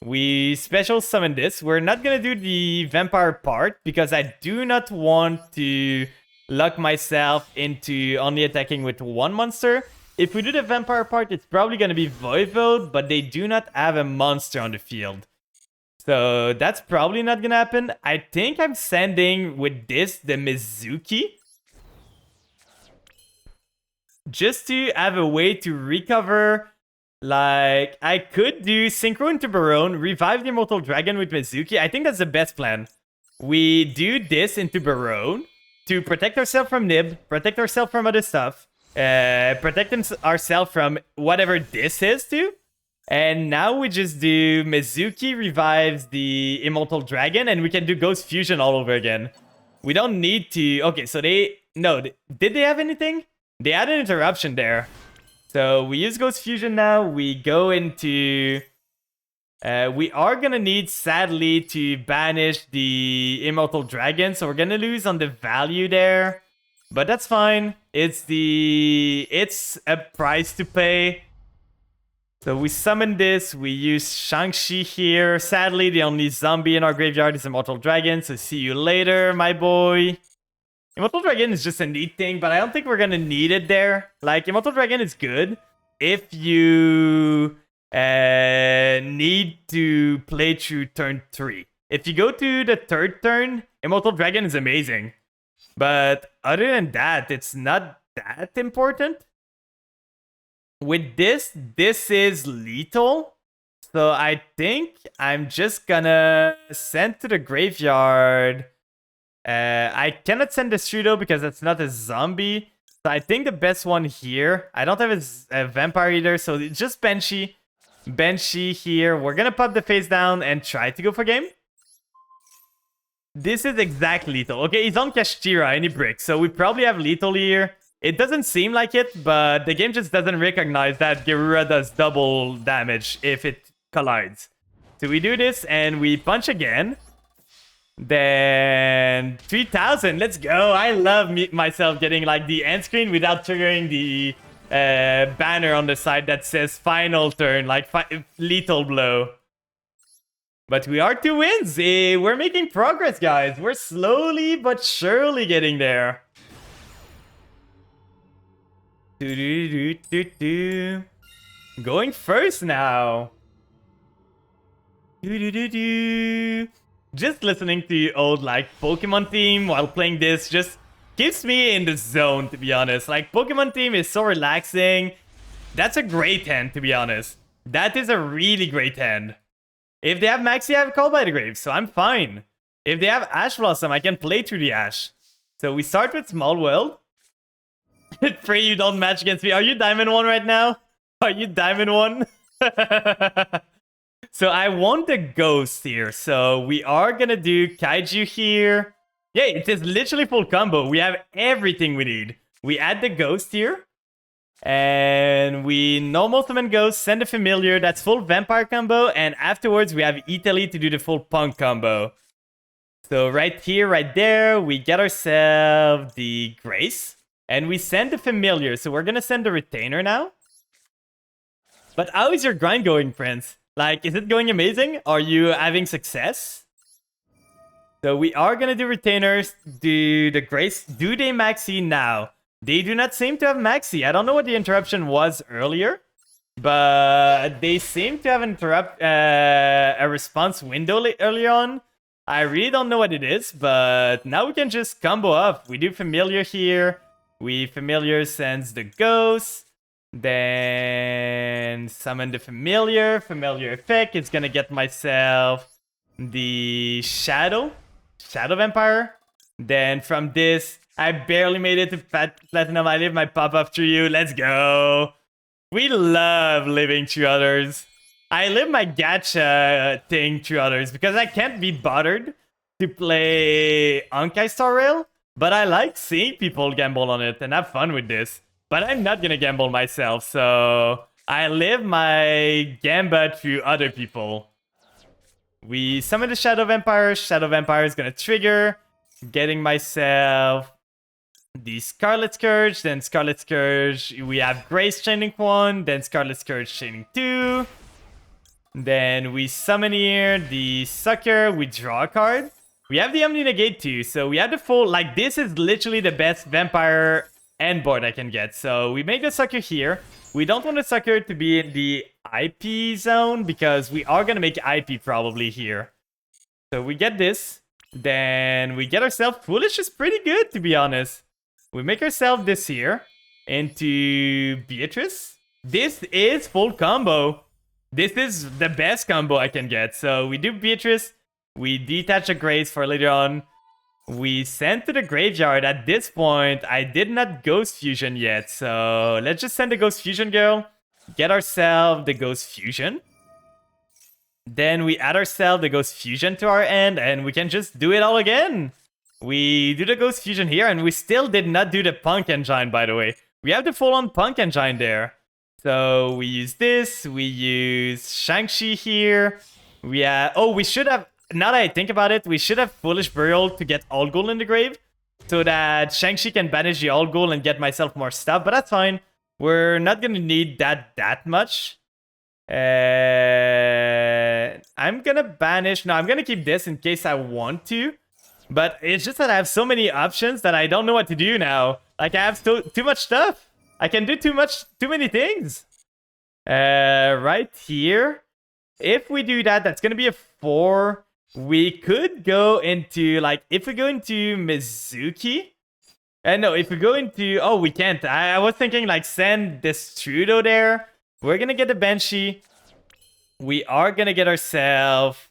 S1: We special summon this. We're not gonna do the vampire part because I do not want to lock myself into only attacking with one monster. If we do the vampire part, it's probably gonna be Voivode, but they do not have a monster on the field. So that's probably not gonna happen. I think I'm sending with this the Mizuki. Just to have a way to recover. Like, I could do Synchro into Barone, revive the Immortal Dragon with Mizuki. I think that's the best plan. We do this into Barone to protect ourselves from Nib, protect ourselves from other stuff, protect ourselves from whatever this is too. And now we just do Mizuki revives the Immortal Dragon, and we can do Ghost Fusion all over again. We don't need to... Okay, so no, did they have anything? They had an interruption there. So we use Ghost Fusion now. We go into We are gonna need, sadly, to banish the Immortal Dragon, so we're gonna lose on the value there. But that's fine. It's a price to pay. So we summon this, we use Shang-Chi here. Sadly, the only zombie in our graveyard is Immortal Dragon, so see you later, my boy. Immortal Dragon is just a neat thing, but I don't think we're gonna need it there. Like, Immortal Dragon is good if you need to play through turn 3. If you go to the third turn, Immortal Dragon is amazing. But other than that, it's not that important. With this is lethal. So I think I'm just gonna send to the graveyard. I cannot send this through though because it's not a zombie. So I think the best one here. I don't have a vampire either, so it's just Banshee. Banshee here. We're gonna pop the face down and try to go for game. This is exactly lethal. Okay, he's on Kashtira and he bricks, so we probably have lethal here. It doesn't seem like it, but the game just doesn't recognize that Garura does double damage if it collides. So we do this and we punch again. Then 3000, let's go. I love myself getting like the end screen without triggering the banner on the side that says final turn, like lethal blow. But we are 2 wins. We're making progress, guys. We're slowly but surely getting there. Going first now. Just listening to the old like Pokemon theme while playing this just keeps me in the zone, to be honest. Like, Pokemon theme is so relaxing. That's a great hand, to be honest. That is a really great hand. If they have Maxi, I have Call by the Grave, so I'm fine. If they have Ash Blossom, I can play through the Ash. So we start with Small World. Pray you don't match against me. Are you Diamond 1 right now? Are you Diamond 1? So I want the Ghost here. So we are gonna do Kaiju here. Yeah, it is literally full combo. We have everything we need. We add the Ghost here. And we normal summon Ghost, send a Familiar. That's full Vampire combo. And afterwards, we have Italy to do the full Punk combo. So right here, right there, we get ourselves the Grace. And we send the Familiar. So we're gonna send the Retainer now. But how is your grind going, friends? Like, is it going amazing? Are you having success? So we are gonna do Retainers, do the Grace. Do they Maxi now? They do not seem to have Maxi. I don't know what the interruption was earlier. But they seem to have a response window early on. I really don't know what it is. But now we can just combo up. We do Familiar here. We Familiar sends the Ghost. Then summon the Familiar. Familiar effect. It's gonna get myself the Shadow Vampire. Then from this, I barely made it to Platinum. I live my pop-up through you. Let's go. We love living through others. I live my gacha thing through others because I can't be bothered to play Honkai Star Rail. But I like seeing people gamble on it and have fun with this. But I'm not gonna gamble myself, so I live my gamba through other people. We summon the Shadow Vampire. Shadow Vampire is gonna trigger. Getting myself the Scarlet Scourge. Then Scarlet Scourge, we have Grace chaining 1. Then Scarlet Scourge chaining 2. Then we summon here the Sucker. We draw a card. We have the Omni Negate too. So we have the full, like, this is literally the best Vampire end board I can get. So we make the Sucker here. We don't want the Sucker to be in the IP zone because we are going to make IP probably here. So we get this. Then we get ourselves Foolish is pretty good, to be honest. We make ourselves this here into Beatrice. This is full combo. This is the best combo I can get. So we do Beatrice. We detach a Grace for later on. We send to the graveyard. At this point, I did not Ghost Fusion yet. So let's just send the Ghost Fusion girl. Get ourselves the Ghost Fusion. Then we add ourselves the Ghost Fusion to our end. And we can just do it all again. We do the Ghost Fusion here. And we still did not do the Punk Engine, by the way. We have the full-on Punk Engine there. So we use this. We use Shang-Chi here. We should have. Now that I think about it, we should have Foolish Burial to get All Ghoul in the grave, so that Shang-Chi can banish the All Ghoul and get myself more stuff. But that's fine. We're not gonna need that much. I'm gonna banish. No, I'm gonna keep this in case I want to. But it's just that I have so many options that I don't know what to do now. Like, I have too much stuff. I can do too many things. Right here. If we do that, that's gonna be a 4. We could go into, like, if we go into Mizuki. No, if we go into... Oh, we can't. I was thinking, like, send this Trudeau there. We're gonna get the Banshee. We are gonna get ourselves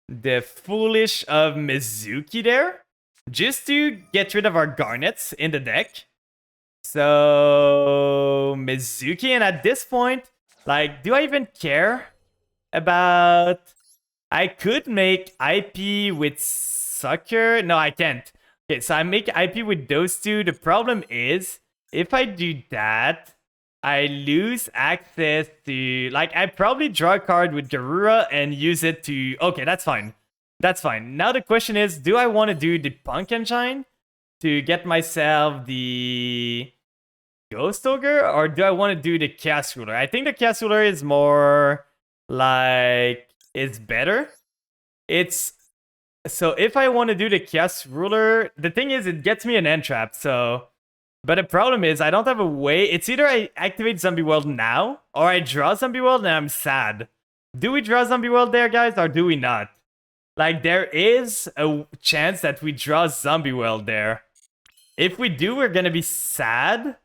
S1: the Foolish of Mizuki there, just to get rid of our Garnets in the deck. So Mizuki, and at this point, like, do I even care about... I could make IP with Sucker. No, I can't. Okay, so I make IP with those two. The problem is, if I do that, I lose access to... Like, I probably draw a card with Garura and use it to... Okay, that's fine. That's fine. Now the question is, do I want to do the Punk Engine to get myself the Ghost Ogre? Or do I want to do the Chaos Ruler? I think the Chaos Ruler is more... Like... It's better. It's... So if I want to do the Chaos Ruler... The thing is, it gets me an Entrap, so... But the problem is, I don't have a way. It's either I activate Zombie World now, or I draw Zombie World and I'm sad. Do we draw Zombie World there, guys, or do we not? Like, there is a chance that we draw Zombie World there. If we do, we're gonna be sad.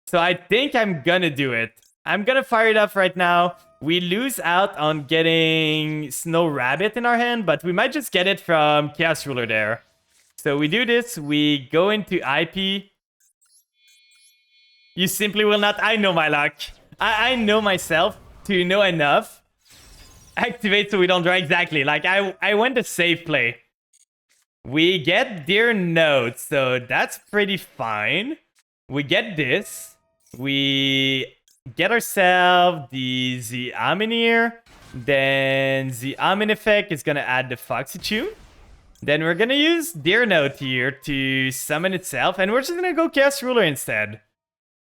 S1: So I think I'm gonna do it. I'm gonna fire it up right now. We lose out on getting Snow Rabbit in our hand, but we might just get it from Chaos Ruler there. So we do this, we go into IP. You simply will not. I know my luck. I know myself to know enough. Activate so we don't draw. Exactly. Like, I went a safe play. We get Dear Note, so that's pretty fine. We get this. We get ourselves the Aminir. Then the Amin effect is going to add the Foxy Tune. Then we're going to use Dear Note here to summon itself. And we're just going to go Chaos Ruler instead.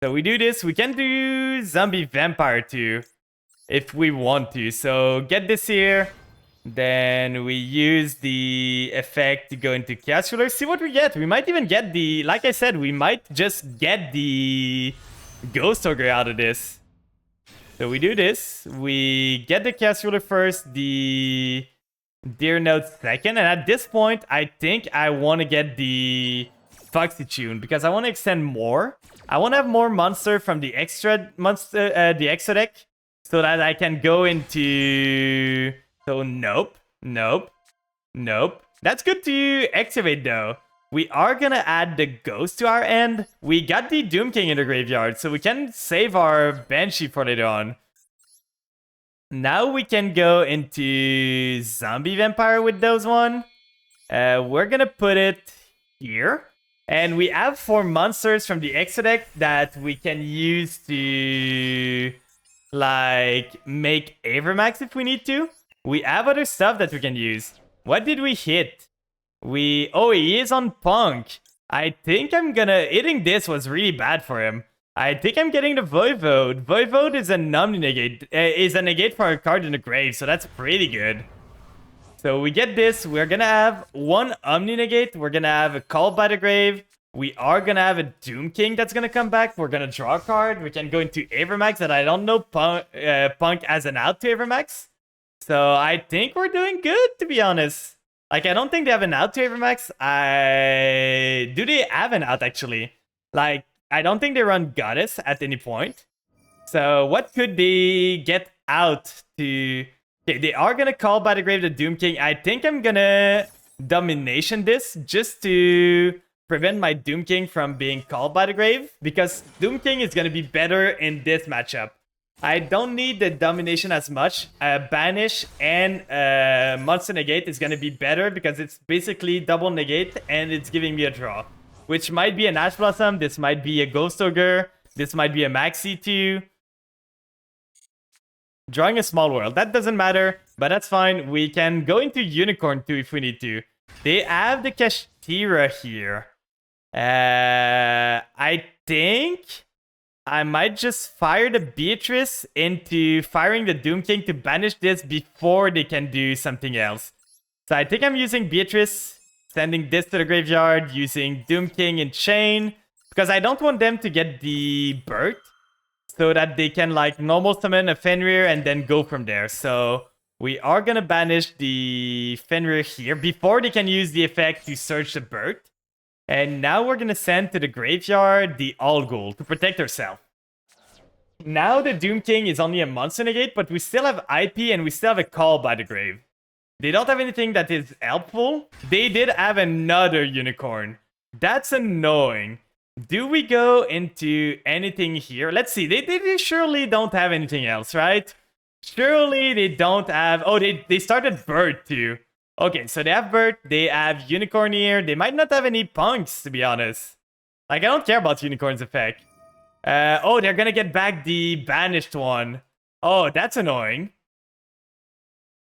S1: So we do this. We can do Zombie Vampire too, if we want to. So get this here. Then we use the effect to go into Chaos Ruler. See what we get. We might even get the... Like I said, we might just get the Ghost Ogre out of this. So we do this. We get the Chaos Ruler first, the Dear Note second. And at this point, I think I want to get the Foxy Tune because I want to extend more. I want to have more monster from the extra monster, the extra deck, so that I can go into... So nope, nope, nope. That's good to activate though. We are gonna add the Ghost to our end. We got the Doom King in the graveyard, so we can save our Banshee for later on. Now we can go into Zombie Vampire with those one. We're gonna put it here. And we have 4 monsters from the extra deck that we can use to, like, make Avermax if we need to. We have other stuff that we can use. What did we hit? Oh, he is on Punk. I think I'm gonna... Hitting this was really bad for him. I think I'm getting the Voivode. Voivode is a Omni-Negate. Is a negate for a card in the grave, so that's pretty good. So we get this. We're gonna have 1 Omni-Negate. We're gonna have a Call by the Grave. We are gonna have a Doom King that's gonna come back. We're gonna draw a card. We can go into Avermax, that I don't know Punk as an out to Avermax. So I think we're doing good, to be honest. Like, I don't think they have an out to Avermax. Do they have an out, actually? Like, I don't think they run Goddess at any point. So what could they get out to... Okay, they are gonna Call by the Grave the Doom King. I think I'm gonna Domination this just to prevent my Doom King from being called by the Grave, because Doom King is gonna be better in this matchup. I don't need the Domination as much. Banish and Monster Negate is gonna be better because it's basically double negate and it's giving me a draw, which might be an Ash Blossom. This might be a Ghost Ogre. This might be a Maxi too. Drawing a small world. That doesn't matter, but that's fine. We can go into Unicorn too if we need to. They have the Kashtira here. I think I might just fire the Beatrice into firing the Doom King to banish this before they can do something else. So I think I'm using Beatrice, sending this to the graveyard, using Doom King in Chain, because I don't want them to get the Bird, so that they can like normal summon a Fenrir and then go from there. So we are gonna banish the Fenrir here before they can use the effect to search the Bird. And now we're gonna send to the graveyard the All Ghoul to protect ourselves. Now the Doom King is only a monster negate, but we still have IP and we still have a call by the grave. They don't have anything that is helpful. They did have another Unicorn. That's annoying. Do we go into anything here? Let's see. They surely don't have anything else, right? Surely they don't have... Oh, they started Bird too. Okay, so they have Bird, they have Unicorn here. They might not have any punks, to be honest. Like, I don't care about Unicorn's effect. Oh, they're gonna get back the banished one. Oh, that's annoying.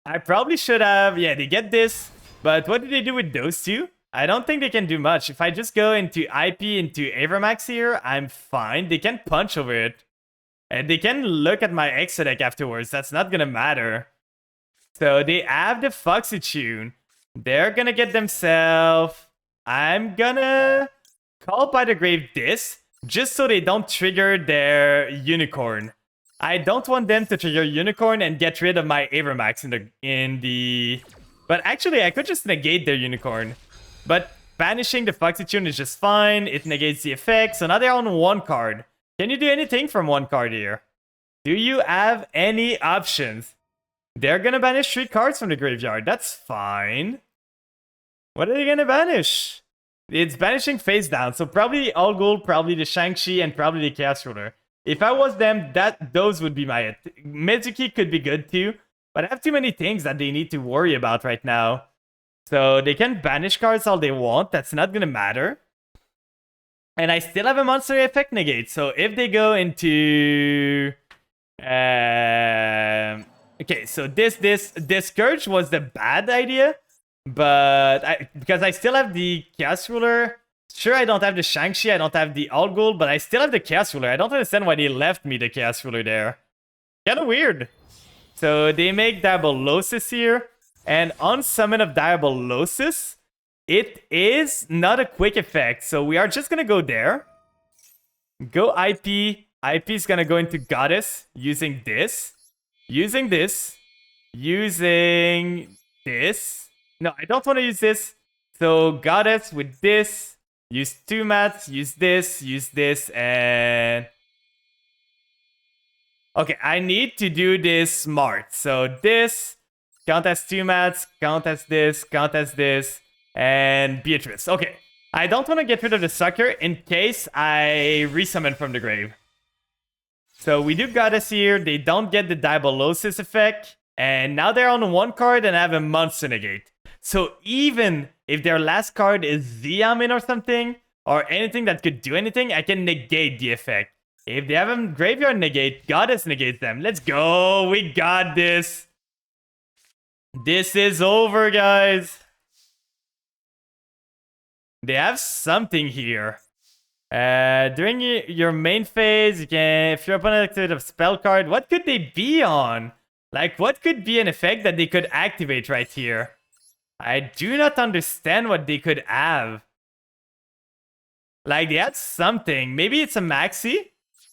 S1: I probably should have... Yeah, they get this. But what do they do with those two? I don't think they can do much. If I just go into IP, into Avermax here, I'm fine. They can punch over it. And they can look at my extra deck afterwards. That's not gonna matter. So they have the Foxy Tune. They're gonna get themselves... I'm gonna call by the grave this, just so they don't trigger their Unicorn. I don't want them to trigger Unicorn and get rid of my Avermax in the... But actually, I could just negate their Unicorn. But banishing the Foxy Tune is just fine. It negates the effect. So now they're on one card. Can you do anything from one card here? Do you have any options? They're gonna banish 3 cards from the graveyard. That's fine. What are they gonna banish? It's banishing face down. So probably All Ghoul, probably the Shang-Chi, and probably the Chaos Ruler. If I was them, those would be my... Mizuki could be good too. But I have too many things that they need to worry about right now. So they can banish cards all they want. That's not gonna matter. And I still have a monster effect negate. So if they go into... Okay, so this Scourge was the bad idea. But because I still have the Chaos Ruler. Sure, I don't have the Shang-Chi, I don't have the All Ghoul, but I still have the Chaos Ruler. I don't understand why they left me the Chaos Ruler there. Kinda weird. So they make Diabolosis here. And on Summon of Diabolosis, it is not a quick effect. So we are just gonna go there. Go IP. IP is gonna go into Goddess using this. Using this. Using this. No, I don't want to use this. So Goddess with this. Use 2 mats, use this, and... Okay, I need to do this smart. So this, count as 2 mats, count as this, and Beatrice. Okay, I don't want to get rid of the sucker in case I resummon from the grave. So we do Goddess here, they don't get the Diabolosis effect, and now they're on 1 card and have a monster negate. So even if their last card is Xiamin or something, or anything that could do anything, I can negate the effect. If they have a graveyard negate, Goddess negates them. Let's go. We got this. This is over, guys. They have something here. During your main phase, you can, if your opponent activates a spell card, what could they be on? Like, what could be an effect that they could activate right here? I do not understand what they could have. Like, they had something. Maybe it's a Maxi?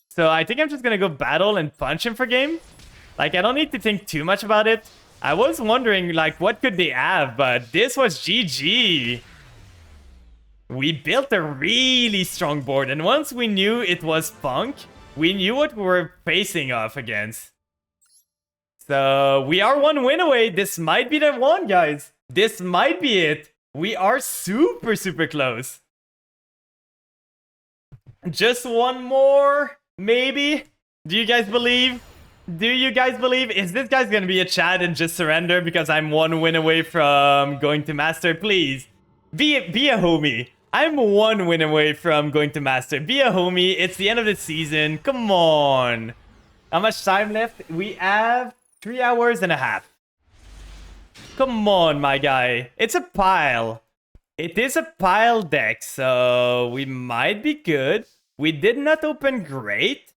S1: So I think I'm just gonna go battle and punch him for game. Like, I don't need to think too much about it. I was wondering, like, what could they have? But this was GG. We built a really strong board. And once we knew it was Punk, we knew what we were facing off against. So we are 1 win away. This might be the one, guys. This might be it. We are super, super close. Just 1 more, maybe? Do you guys believe? Do you guys believe? Is this guy's gonna be a chat and just surrender because I'm 1 win away from going to Master? Please, be a homie. I'm 1 win away from going to Master. Be a homie. It's the end of the season. Come on. How much time left? We have 3 hours and a half. Come on, my guy. It's a pile. It is a pile deck, so we might be good. We did not open great,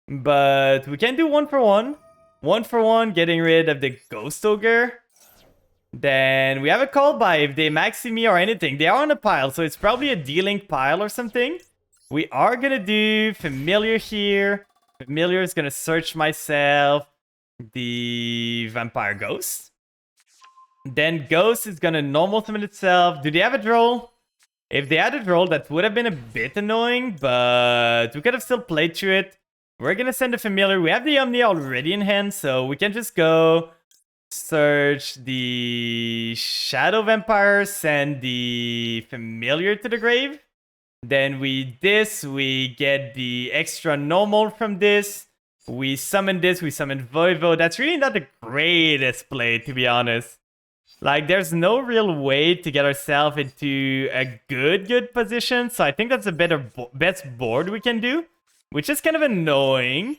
S1: but we can do 1-for-1. 1-for-1, getting rid of the Ghost Ogre. Then we have a call by if they maxi me or anything. They are on a pile, so it's probably a D-Link pile or something. We are gonna do Familiar here. Familiar is gonna search myself the Vampire Ghost. Then Ghost is gonna normal summon itself. Do they have a droll? If they had a droll, that would have been a bit annoying, but we could have still played through it. We're gonna send a Familiar. We have the Omni already in hand, so we can just go search the Shadow Vampire, send the Familiar to the grave. Then we get the extra normal from this. We summon this, we summon Voivode. That's really not the greatest play, to be honest. Like, there's no real way to get ourselves into a good position. So I think that's the best board we can do, which is kind of annoying.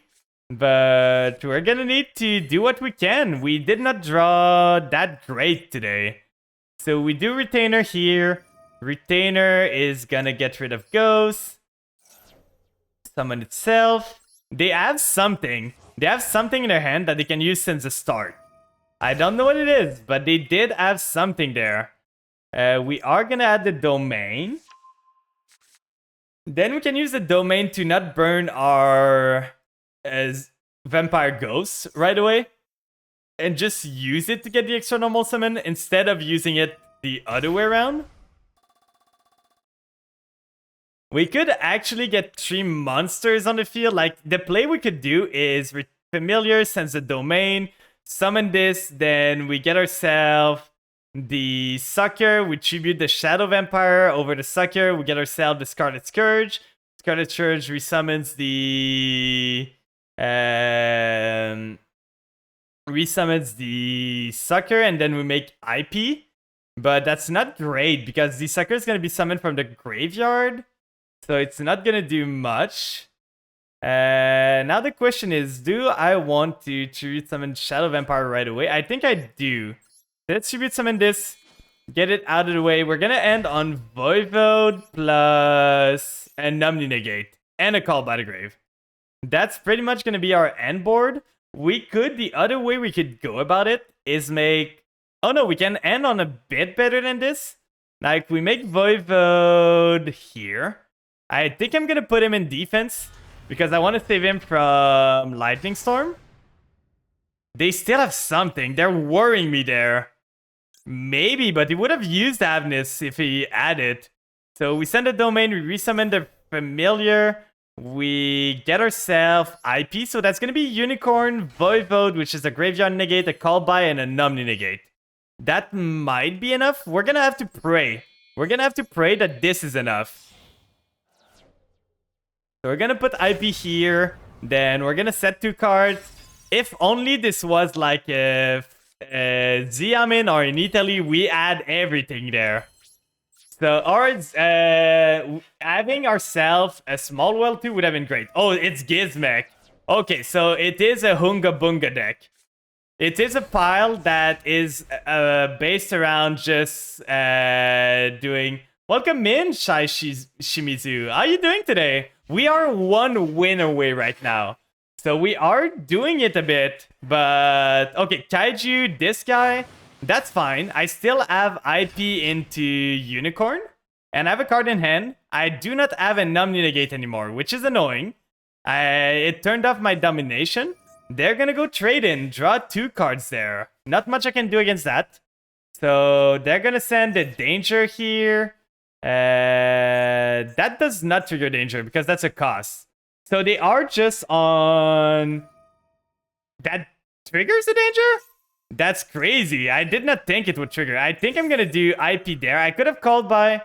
S1: But we're gonna need to do what we can. We did not draw that great today. So we do Retainer here. Retainer is gonna get rid of Ghost. Summon itself. They have something. They have something in their hand that they can use since the start. I don't know what it is, but they did have something there. We are gonna add the domain. Then we can use the domain to not burn our Vampire Ghosts right away. And just use it to get the extra normal summon instead of using it the other way around. We could actually get 3 monsters on the field. Like, the play we could do is Familiar sends the domain, summon this, then we get ourselves the Sucker, we tribute the Shadow Vampire over the Sucker, we get ourselves the Scarlet Scourge. Scarlet Scourge resummons the Sucker, and then we make IP. But that's not great because the Sucker is going to be summoned from the graveyard. So it's not going to do much. Now the question is, do I want to tribute summon Shadow Vampire right away? I think I do. Let's tribute summon this. Get it out of the way. We're going to end on Voivode plus a Numbly Negate and a Call by the Grave. That's pretty much going to be our end board. The other way we could go about it is make... Oh no, we can end on a bit better than this. Like, we make Voivode here. I think I'm going to put him in defense because I want to save him from Lightning Storm. They still have something. They're worrying me there. Maybe, but he would have used Avnis if he added. So we send a domain, we resummon the Familiar. We get ourselves IP, so that's going to be Unicorn, Voivode, which is a Graveyard Negate, a Call By, and a Numbly Negate. That might be enough. We're going to have to pray. We're going to have to pray that this is enough. So we're going to put IP here. Then we're going to set 2 cards. If only this was like a Xiamen or in Italy, we add everything there. So, or having ourselves a small well too would have been great. Oh, it's Gizmek. Okay, so it is a Hunga Bunga deck. It is a pile that is based around just doing... Welcome in, Shai Shimizu. How are you doing today? We are 1 win away right now. So we are doing it a bit, but... Okay, Kaiju, this guy... That's fine. I still have IP into Unicorn. And I have a card in hand. I do not have a Numbly Negate anymore, which is annoying. It turned off my domination. They're gonna go trade in. Draw 2 cards there. Not much I can do against that. So they're gonna send a Danger here. That does not trigger Danger because that's a cost. So they are just on... That triggers the Danger? That's crazy. I did not think it would trigger. I think I'm going to do IP there. I could have called by,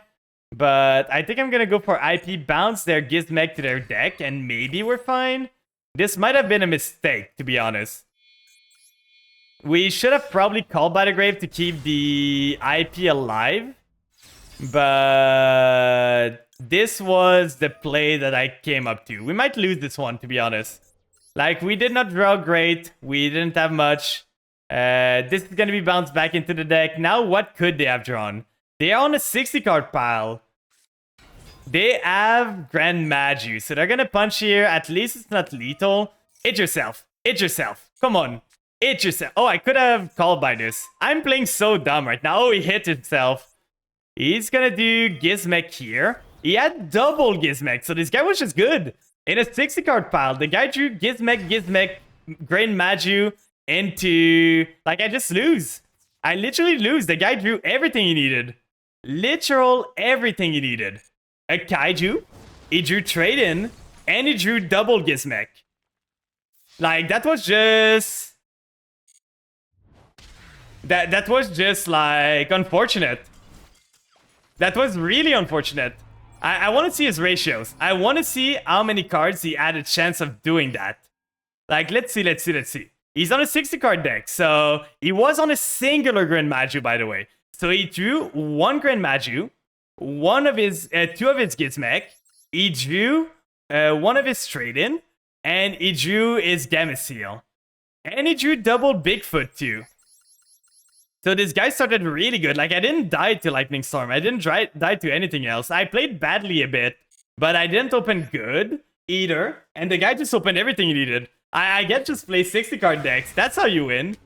S1: but I think I'm going to go for IP, bounce their Gizmek to their deck, and maybe we're fine. This might have been a mistake, to be honest. We should have probably called by the grave to keep the IP alive, but this was the play that I came up to. We might lose this one, to be honest. Like, we did not draw great. We didn't have much. This is going to be bounced back into the deck. Now, what could they have drawn? They are on a 60 card pile. They have Grand Magi, so they're going to punch here. At least it's not lethal. Hit yourself. Hit yourself. Come on. Hit yourself. Oh, I could have called by this. I'm playing so dumb right now. Oh, he hit himself. He's going to do Gizmek here. He had double Gizmek, so this guy was just good. In a 60 card pile, the guy drew Gizmek, Grand Magi into... Like, I just lose. I literally lose. The guy drew everything he needed. Literal everything he needed. A Kaiju, he drew Trade-In, and he drew double Gizmek. Like, that was just... That was just, like, unfortunate. That was really unfortunate. I want to see his ratios. I want to see how many cards he had a chance of doing that. Like, let's see. He's on a 60 card deck, so he was on a singular Grand Magi, by the way. So he drew one Grand Magi, one of his, two of his Gizmek. He drew one of his Trade-In, and he drew his Gameciel. And he drew double Bigfoot too. So this guy started really good. Like, I didn't die to Lightning Storm. I didn't die to anything else. I played badly a bit, but I didn't open good either. And the guy just opened everything he needed. I get just play 60 card decks. That's how you win.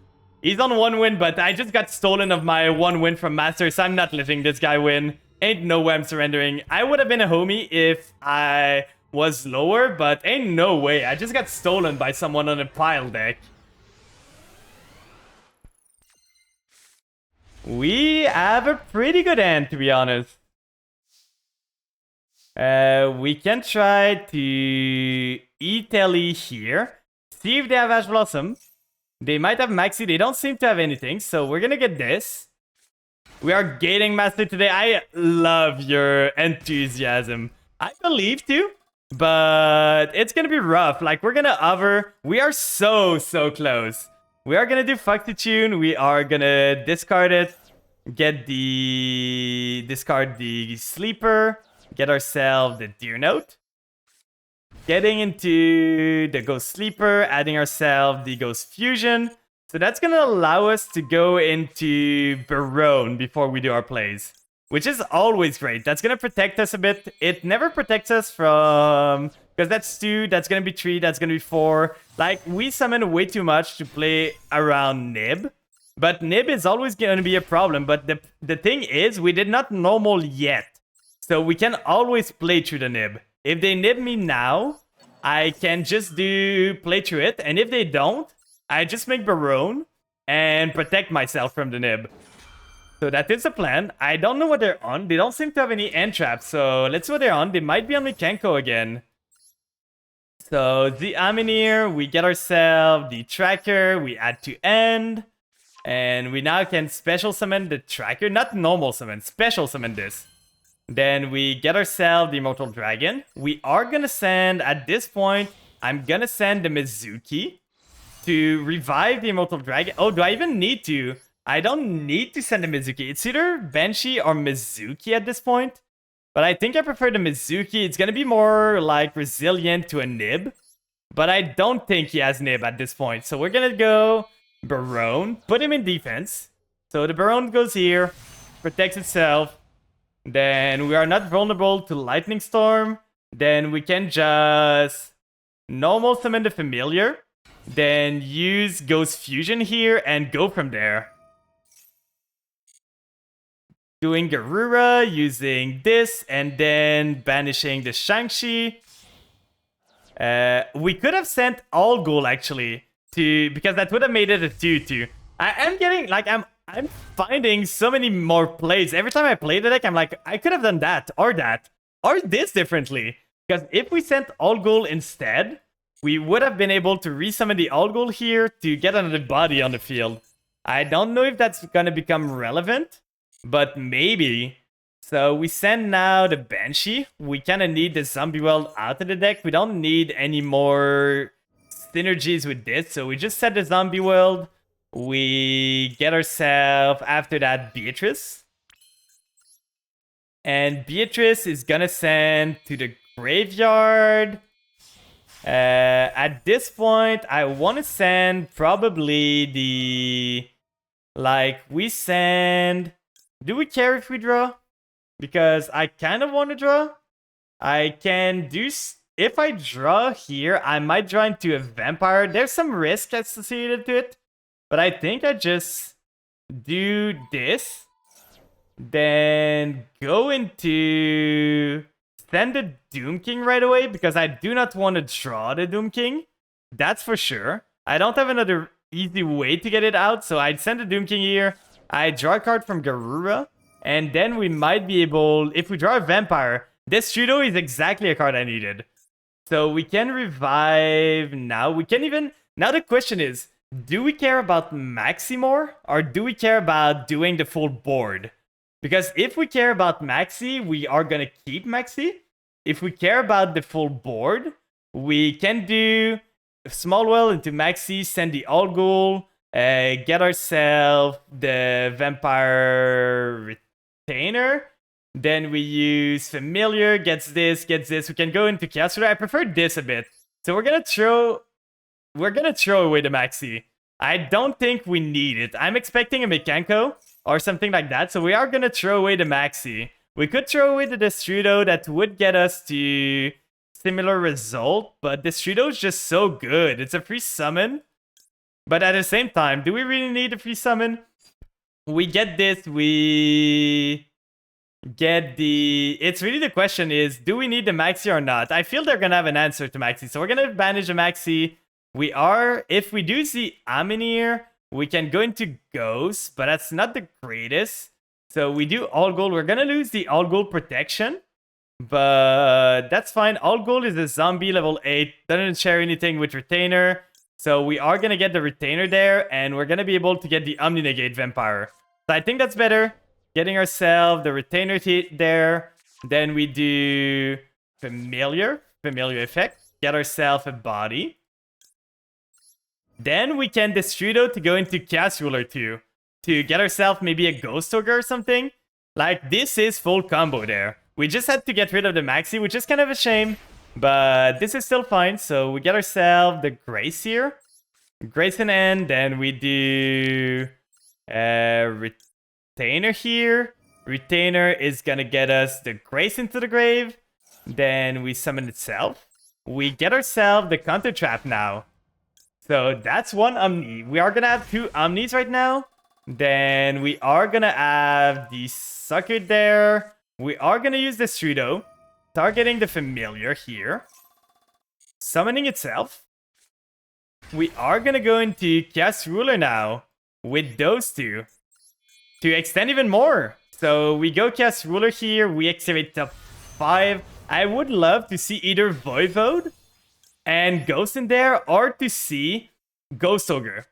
S1: He's on 1 win, but I just got stolen of my 1 win from Master, so I'm not letting this guy win. Ain't no way I'm surrendering. I would have been a homie if I was lower, but ain't no way. I just got stolen by someone on a pile deck. We have a pretty good hand, to be honest. We can try to eat Ellie here. See if they have Ash Blossom. They might have Maxi. They don't seem to have anything, so we're gonna get this. We are gating Master today. I love your enthusiasm. I believe to, but it's gonna be rough. Like, we're gonna hover. We are so close. We are gonna do Foxy Tune. We are gonna discard it. Discard the Sleeper. Get ourselves the Deer Note. Getting into the Ghost Sleeper. Adding ourselves the Ghost Fusion. So that's gonna allow us to go into Barone before we do our plays. Which is always great. That's gonna protect us a bit. It never protects us from... Because that's 2, that's gonna be 3, that's gonna be 4. Like, we summon way too much to play around Nib. But Nib is always gonna be a problem. But the thing is, we did not normal yet. So we can always play through the Nib. If they Nib me now, I can just play through it. And if they don't, I just make Barone and protect myself from the Nib. So that is the plan. I don't know what they're on. They don't seem to have any end traps. So let's see what they're on. They might be on Mikenko again. So the Aminir, we get ourselves the Tracker, we add to end, and we now can special summon the Tracker, not normal summon, special summon this. Then we get ourselves the Immortal Dragon. We are gonna send, at this point, I'm gonna send the Mizuki to revive the Immortal Dragon. Oh, do I even need to? I don't need to send the Mizuki. It's either Banshee or Mizuki at this point. But I think I prefer the Mizuki. It's gonna be more, like, resilient to a Nib. But I don't think he has Nib at this point. So we're gonna go Barone. Put him in defense. So the Barone goes here. Protects itself. Then we are not vulnerable to Lightning Storm. Then we can just normal summon the Familiar. Then use Ghost Fusion here and go from there. Doing Garura, using this, and then banishing the Shang-Chi. We could have sent All Ghoul, actually, because that would have made it a 2-2. I'm getting, like, I'm finding so many more plays. Every time I play the deck, I'm like, I could have done that, or this differently. Because if we sent All Ghoul instead, we would have been able to resummon the All Ghoul here to get another body on the field. I don't know if that's gonna become relevant. But maybe. So we send now the Banshee. We kind of need the Zombie World out of the deck. We don't need any more synergies with this. So we just set the Zombie World. We get ourselves, after that, Beatrice. And Beatrice is gonna send to the graveyard At this point, I want to send probably the... Like, we send... Do we care if we draw? Because I kind of want to draw. I can do... If I draw here, I might draw into a vampire. There's some risk associated to it. But I think I just do this. Then go into... Send the Doom King right away, because I do not want to draw the Doom King. That's for sure. I don't have another easy way to get it out, so I'd send the Doom King here. I draw a card from Garura, and then we might be able... If we draw a vampire, this Trudeau is exactly a card I needed. So we can revive now. We can even... Now the question is, do we care about Maxi more, or do we care about doing the full board? Because if we care about Maxi, we are going to keep Maxi. If we care about the full board, we can do Small Well into Maxi, send the All Ghoul, get ourselves the Vampire Retainer. Then we use Familiar, gets this. We can go into Chaos Ruler. I prefer this a bit. So we're going to throw away the Maxi. I don't think we need it. I'm expecting a Mechanco or something like that. So we are going to throw away the Maxi. We could throw away the Destrudo. That would get us to similar result. But Destrudo is just so good. It's a free summon. But at the same time, do we really need a free summon? We get this. We get the... It's really the question is, do we need the Maxi or not? I feel they're going to have an answer to Maxi. So we're going to banish the Maxi. We are... If we do see Aminir, we can go into Ghost, but that's not the greatest. So we do All Gold. We're going to lose the All Gold protection, but that's fine. All Gold is a zombie level 8. Doesn't share anything with Retainer. So we are going to get the Retainer there, and we're going to be able to get the Omni-Negate Vampire. So I think that's better. Getting ourselves the Retainer there. Then we do Familiar effect. Get ourselves a body. Then we can Destrudo to go into Chaos Ruler 2. To get ourselves maybe a Ghost Ogre or something. Like, this is full combo there. We just had to get rid of the Maxi, which is kind of a shame. But this is still fine. So we get ourselves the Grace here. Grace in end. Then we do... Retainer here. Retainer is gonna get us the Grace into the grave. Then we summon itself. We get ourselves the Counter Trap now. So that's one Omni. We are going to have 2 Omnis right now. Then we are going to have the Sucker there. We are going to use the Strudo. Targeting the Familiar here. Summoning itself. We are going to go into Chaos Ruler now. With those 2. To extend even more. So we go Chaos Ruler here. We activate top 5. I would love to see either Voivode and Ghost in there, or to see Ghost Ogre.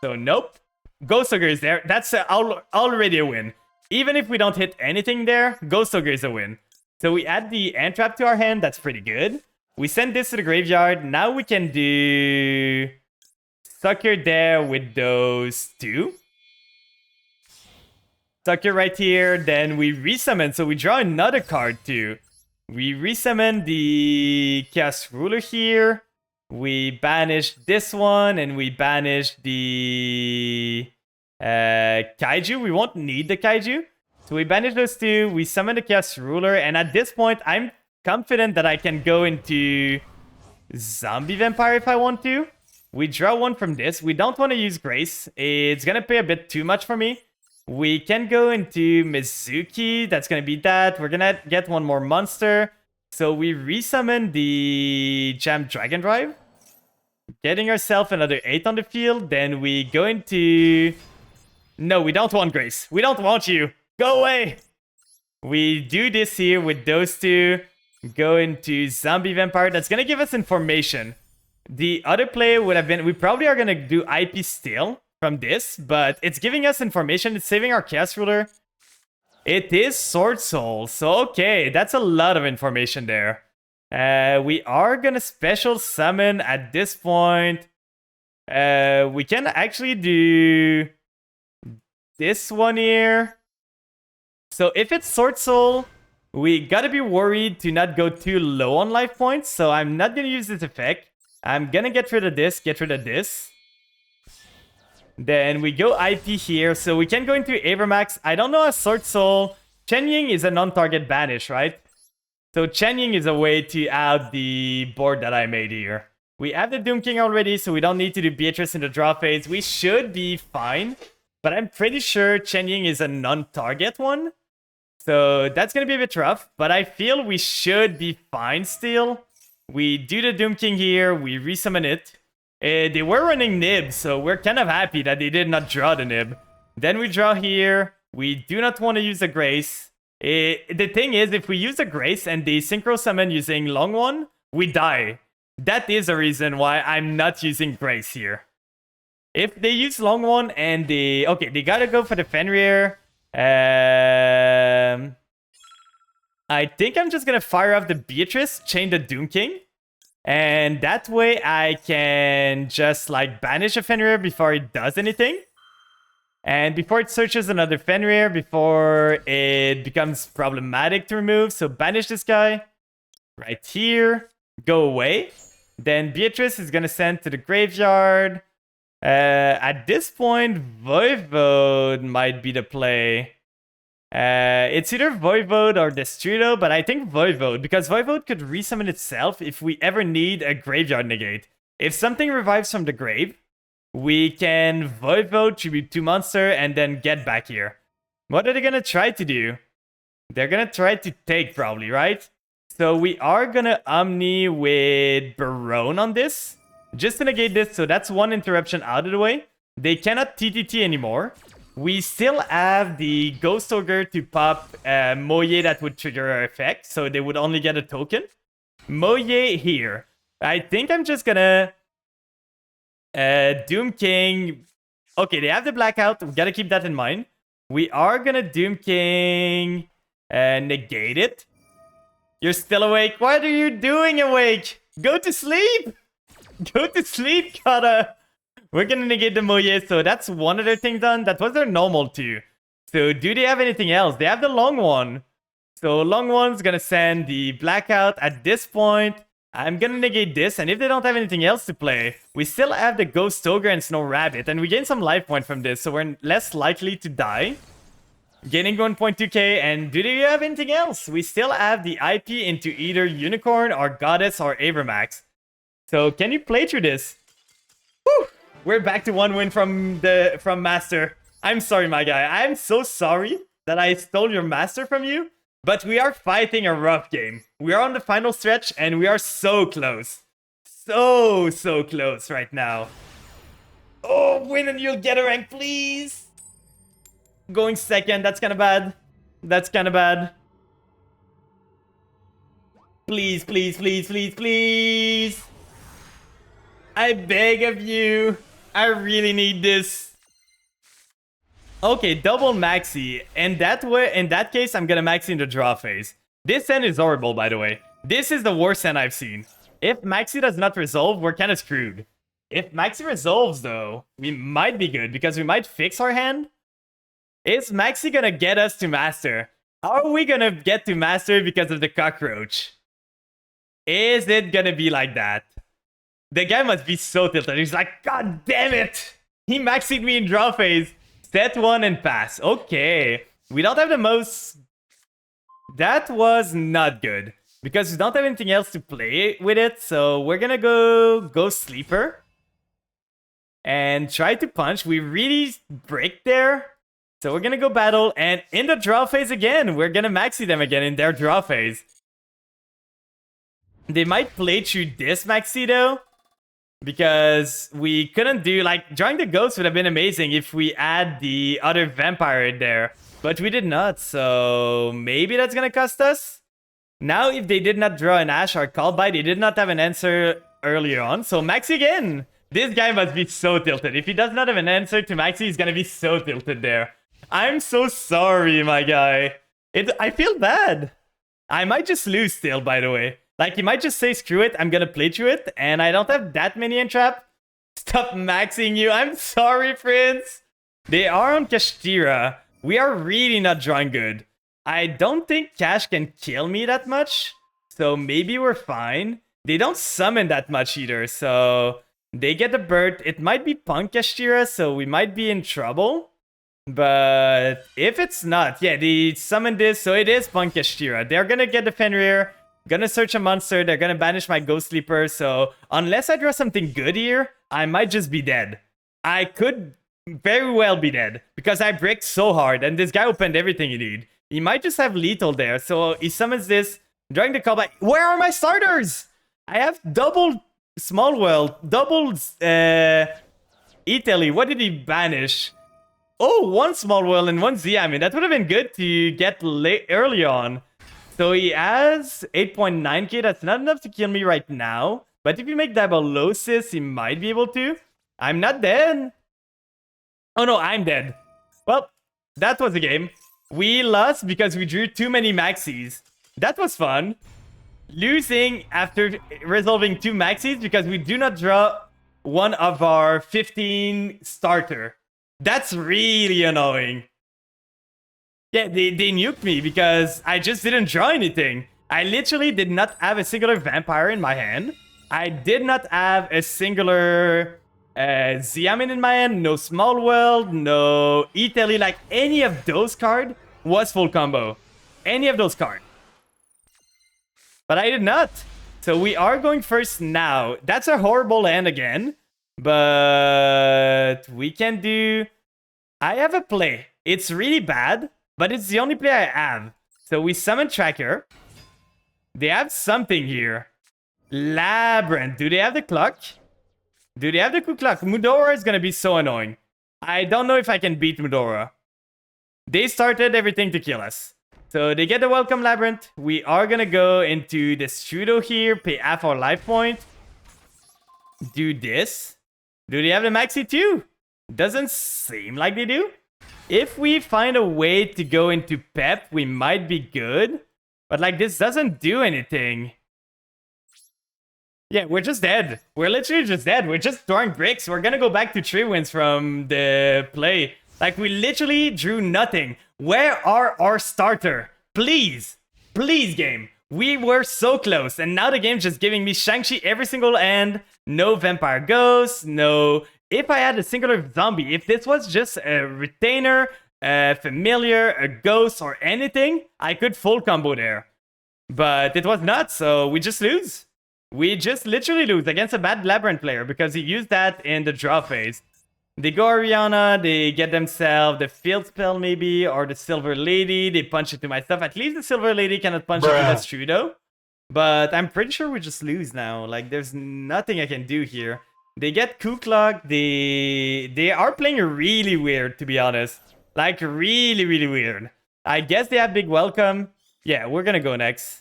S1: So nope, Ghost Ogre is there. That's already a win. Even if we don't hit anything there, Ghost Ogre is a win. So we add the Ant Trap to our hand. That's pretty good. We send this to the graveyard. Now we can do Sucker there with those 2. Sucker right here. Then we resummon. So we draw another card too. We resummon the Chaos Ruler here. We banish this one, and we banish the Kaiju. We won't need the Kaiju. So we banish those 2. We summon the Chaos Ruler, and at this point, I'm confident that I can go into Zombie Vampire if I want to. We draw one from this. We don't want to use Grace. It's going to pay a bit too much for me. We can go into Mizuki. That's going to be that. We're going to get one more monster. So we resummon the Jam Dragon Drive. Getting ourselves another 8 on the field. Then we go into... No, we don't want Grace. We don't want you. Go away. We do this here with those 2. Go into Zombie Vampire. That's going to give us information. The other play would have been... We probably are going to do IP still from this, but it's giving us information. It's saving our Chaos Ruler. It is Sword Soul, so okay, that's a lot of information there. We are gonna special summon at this point. We can actually do this one here. So if it's Sword Soul, we gotta be worried to not go too low on life points, so I'm not gonna use this effect. I'm gonna get rid of this, get rid of this. Then we go IP here, so we can go into Avermax. I don't know a Sword Soul. Chen Ying is a non-target banish, right? So Chen Ying is a way to out the board that I made here. We have the Doom King already, so we don't need to do Beatrice in the draw phase. We should be fine. But I'm pretty sure Chen Ying is a non-target one. So that's going to be a bit rough. But I feel we should be fine still. We do the Doom King here. We resummon it. They were running Nib, so we're kind of happy that they did not draw the Nib. Then we draw here. We do not want to use a Grace. The thing is, if we use a Grace and they Synchro Summon using Long One, we die. That is a reason why I'm not using Grace here. If they use Long One and they... Okay, they gotta go for the Fenrir. I think I'm just gonna fire off the Beatrice, chain the Doom King. And that way I can just like banish a Fenrir before it does anything. And before it searches another Fenrir, before it becomes problematic to remove. So banish this guy right here. Go away. Then Beatrice is gonna send to the graveyard. At this point, Voivode might be the play. It's either Voivode or Destrudo, but I think Voivode, because Voivode could resummon itself if we ever need a graveyard negate. If something revives from the grave, we can Voivode, tribute 2 monster, and then get back here. What are they gonna try to do? They're gonna try to take, probably, right? So we are gonna Omni with Barone on this, just to negate this, so that's one interruption out of the way. They cannot TTT anymore. We still have the Ghost Ogre to pop Moye that would trigger our effect, so they would only get a token. Moye here. I think I'm just gonna Doom King. Okay, they have the blackout. We gotta keep that in mind. We are gonna Doom King negate it. You're still awake. What are you doing awake? Go to sleep. Go to sleep, Kata. We're gonna negate the Moye, so that's one of their things done. That was their normal too. So do they have anything else? They have the Long One. So Long One's gonna send the blackout. At this point, I'm gonna negate this, and if they don't have anything else to play, we still have the Ghost Ogre and Snow Rabbit, and we gain some life point from this, so we're less likely to die. Gaining 1.2k, and do they have anything else? We still have the IP into either Unicorn or Goddess or Avermax. So can you play through this? Whew! We're back to 1 win from Master. I'm sorry, my guy. I'm so sorry that I stole your Master from you. But we are fighting a rough game. We are on the final stretch, and we are so close. So close right now. Oh, win and you'll get a rank, please. Going second, that's kind of bad. That's kind of bad. Please, please, please, please, please. I beg of you. I really need this. Okay, double Maxi. And in that case, I'm gonna Maxi in the draw phase. This end is horrible, by the way. This is the worst end I've seen. If Maxi does not resolve, we're kind of screwed. If Maxi resolves, though, we might be good, because we might fix our hand. Is Maxi gonna get us to Master? How are we gonna get to Master because of the cockroach? Is it gonna be like that? The guy must be so tilted. He's like, God damn it! He Maxied me in draw phase. Set 1 and pass. Okay. We don't have the most... That was not good. Because we don't have anything else to play with it. So we're gonna go Sleeper. And try to punch. We really break there. So we're gonna go battle. And in the draw phase again, we're gonna Maxi them again in their draw phase. They might play through this Maxi though. Because we couldn't do, like, drawing the ghost would have been amazing if we add the other vampire in there. But we did not, so maybe that's gonna cost us. Now, if they did not draw an Ash or Call By, they did not have an answer earlier on. So Maxi again. This guy must be so tilted. If he does not have an answer to Maxi, he's gonna be so tilted there. I'm so sorry, my guy. I feel bad. I might just lose still, by the way. Like, he might just say, screw it, I'm gonna play through it, and I don't have that many entrap. Stop maxing you. I'm sorry, Prince. They are on Kashtira. We are really not drawing good. I don't think Cash can kill me that much, so maybe we're fine. they don't summon that much either, so they get the bird. It might be Punk Kashtira, so we might be in trouble. But if it's not, yeah, they summoned this, so it is Punk Kashtira. They're gonna get the Fenrir, gonna search a monster, they're gonna banish my Ghost Sleeper, so unless I draw something good here, I might just be dead. I could very well be dead, because I bricked so hard, and this guy opened everything he need. He might just have lethal there, so he summons this, drawing the callback. Where are my starters? I have double Small World, double Italy. What did he banish? Oh, one Small World and one Z. I mean, that would have been good to get late early on. So he has 8.9k. That's not enough to kill me right now. But if you make Diabolosis, he might be able to. I'm not dead. Oh no, I'm dead. Well, that was a game. We lost because we drew too many maxis. That was fun. Losing after resolving 2 maxis because we do not draw one of our 15 starter. That's really annoying. Yeah, they nuked me because I just didn't draw anything. I literally did not have a singular vampire in my hand. I did not have a singular Xiamen in my hand. No Small World, no Italy. Like, any of those cards was full combo. Any of those cards. But I did not. So we are going first now. That's a horrible hand again. But we can do... I have a play. It's really bad, but it's the only play I have. So we summon Tracker. They have something here. Labyrinth. Do they have the clock? Do they have the cool clock? Mudora is going to be so annoying. I don't know if I can beat Mudora. They started everything to kill us. So they get the Welcome Labyrinth. We are going to go into the Strudo here. Pay half our life point. Do this. Do they have the Maxi too? Doesn't seem like they do. If we find a way to go into Pep, we might be good. But like, this doesn't do anything. Yeah, we're just dead. We're literally just dead. We're just throwing bricks. We're gonna go back to 3 wins from the play. Like, we literally drew nothing. Where are our starter? Please. Please, game. We were so close. And now the game's just giving me Shang-Chi every single end. No Vampire Ghost. No... If I had a singular zombie, if this was just a Retainer, a Familiar, a Ghost, or anything, I could full combo there. But it was not, so we just lose. We just literally lose against a bad Labyrinth player because he used that in the draw phase. They go Ariana, they get themselves the Field Spell maybe, or the Silver Lady, they punch it to my stuff. At least the Silver Lady cannot punch it to the Strudo. But I'm pretty sure we just lose now. Like, there's nothing I can do here. They get Kuklok. They are playing really weird, to be honest. Like, really, really weird. I guess they have big welcome. Yeah, we're gonna go next.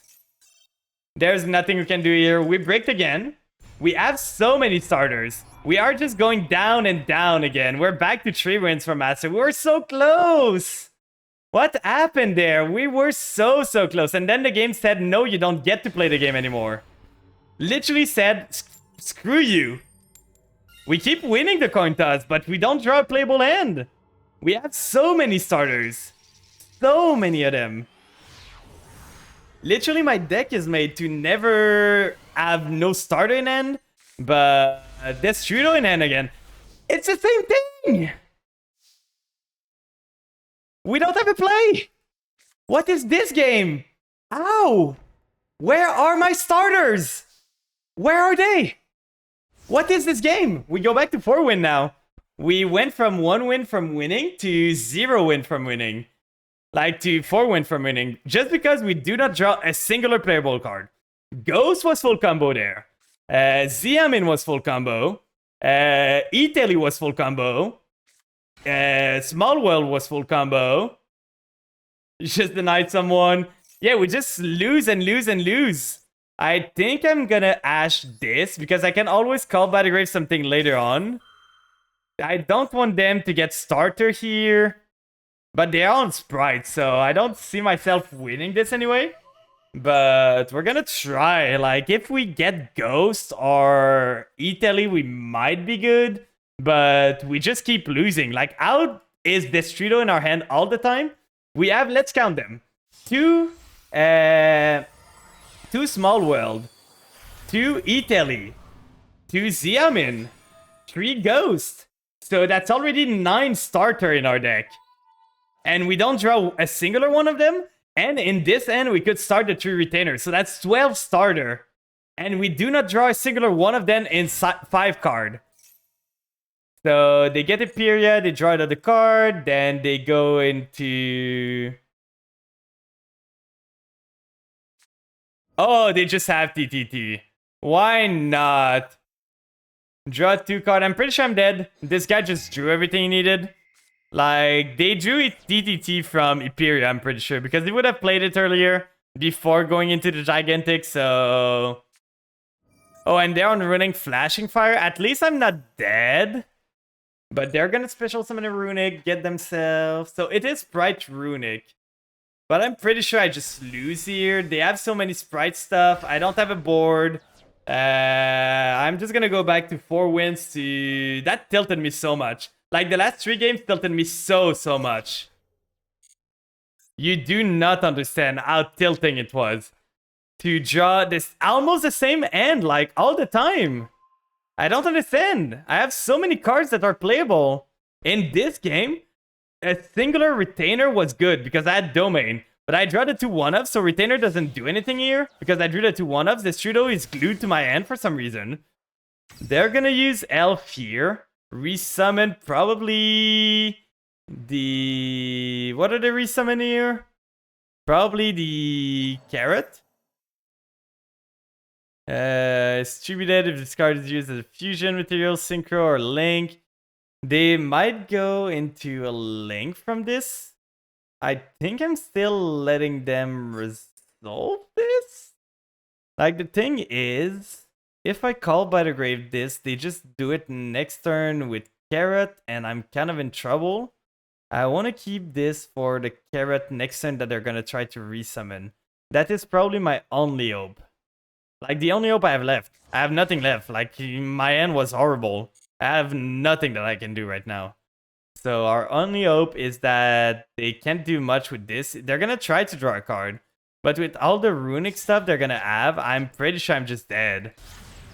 S1: There's nothing we can do here. We bricked again. We have so many starters. We are just going down and down again. We're back to 3 wins from Master. We were so close. What happened there? We were so close. And then the game said, no, you don't get to play the game anymore. Literally said, screw you. We keep winning the coin toss, but we don't draw a playable hand. We have so many starters. So many of them. Literally, my deck is made to never have no starter in hand, but there's Strudo in hand again. It's the same thing! We don't have a play! What is this game? Ow! Where are my starters? Where are they? What is this game? We go back to 4 win now. We went from 1 win from winning to 0 win from winning. Like, to 4 win from winning. Just because we do not draw a singular playable card. Ghost was full combo there. Xiamen was full combo. Italy was full combo. Small World was full combo. You just denied someone. Yeah, we just lose and lose and lose. I think I'm gonna Ash this because I can always call by the grave something later on. I don't want them to get starter here. But they're on Sprite, so I don't see myself winning this anyway. But we're gonna try. Like, if we get Ghost or Italy, we might be good. But we just keep losing. Like, how is Destrudo in our hand all the time? We have, let's count them. 2 Small World, 2 Italy, 2 Xiaomin, 3 Ghost. So that's already 9 starter in our deck. And we don't draw a singular one of them. And in this end, we could start the 3 retainers. So that's 12 starter. And we do not draw a singular one of them in 5 card. So they get Imperia, they draw another card, then they go into... Oh, they just have TTT. Why not? Draw 2 card. I'm pretty sure I'm dead. This guy just drew everything he needed. Like, they drew TTT from Imperia, I'm pretty sure. Because they would have played it earlier before going into the Gigantic, so... Oh, and they're on running Flashing Fire. At least I'm not dead. But they're gonna special summon a Runic, get themselves... So it is Sprite Runic. But I'm pretty sure I just lose here. They have so many Sprite stuff. I don't have a board. I'm just gonna go back to 4 wins to... That tilted me so much. Like, the last 3 games tilted me so much. You do not understand how tilting it was. To draw this almost the same end, like, all the time. I don't understand. I have so many cards that are playable. In this game, a singular Retainer was good because I had Domain. But I drew the 2 1-ups, so Retainer doesn't do anything here. Because I drew the 2 1-ups, this Trudeau is glued to my hand for some reason. They're gonna use Elf here. Resummon probably the... What are they resummon here? Probably the Carrot. Distributed if this card is used as a fusion material, synchro, or link. They might go into a link from this. I think I'm still letting them resolve this. Like, the thing is, if I call by the grave this, they just do it next turn with Carrot, and I'm kind of in trouble. I want to keep this for the Carrot next turn that they're going to try to resummon. That is probably my only hope. Like, the only hope I have left. I have nothing left. Like, my hand was horrible. I have nothing that I can do right now. So our only hope is that they can't do much with this. They're going to try to draw a card. But with all the runic stuff they're going to have, I'm pretty sure I'm just dead.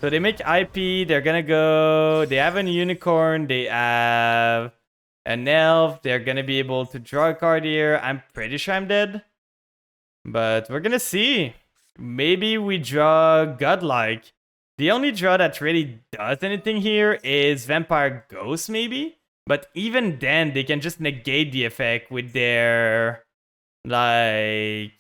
S1: So they make IP. They're going to go... They have a unicorn. They have an elf. They're going to be able to draw a card here. I'm pretty sure I'm dead. But we're going to see. Maybe we draw Godlike. The only draw that really does anything here is Vampire Ghost, maybe? But even then, they can just negate the effect with their, like,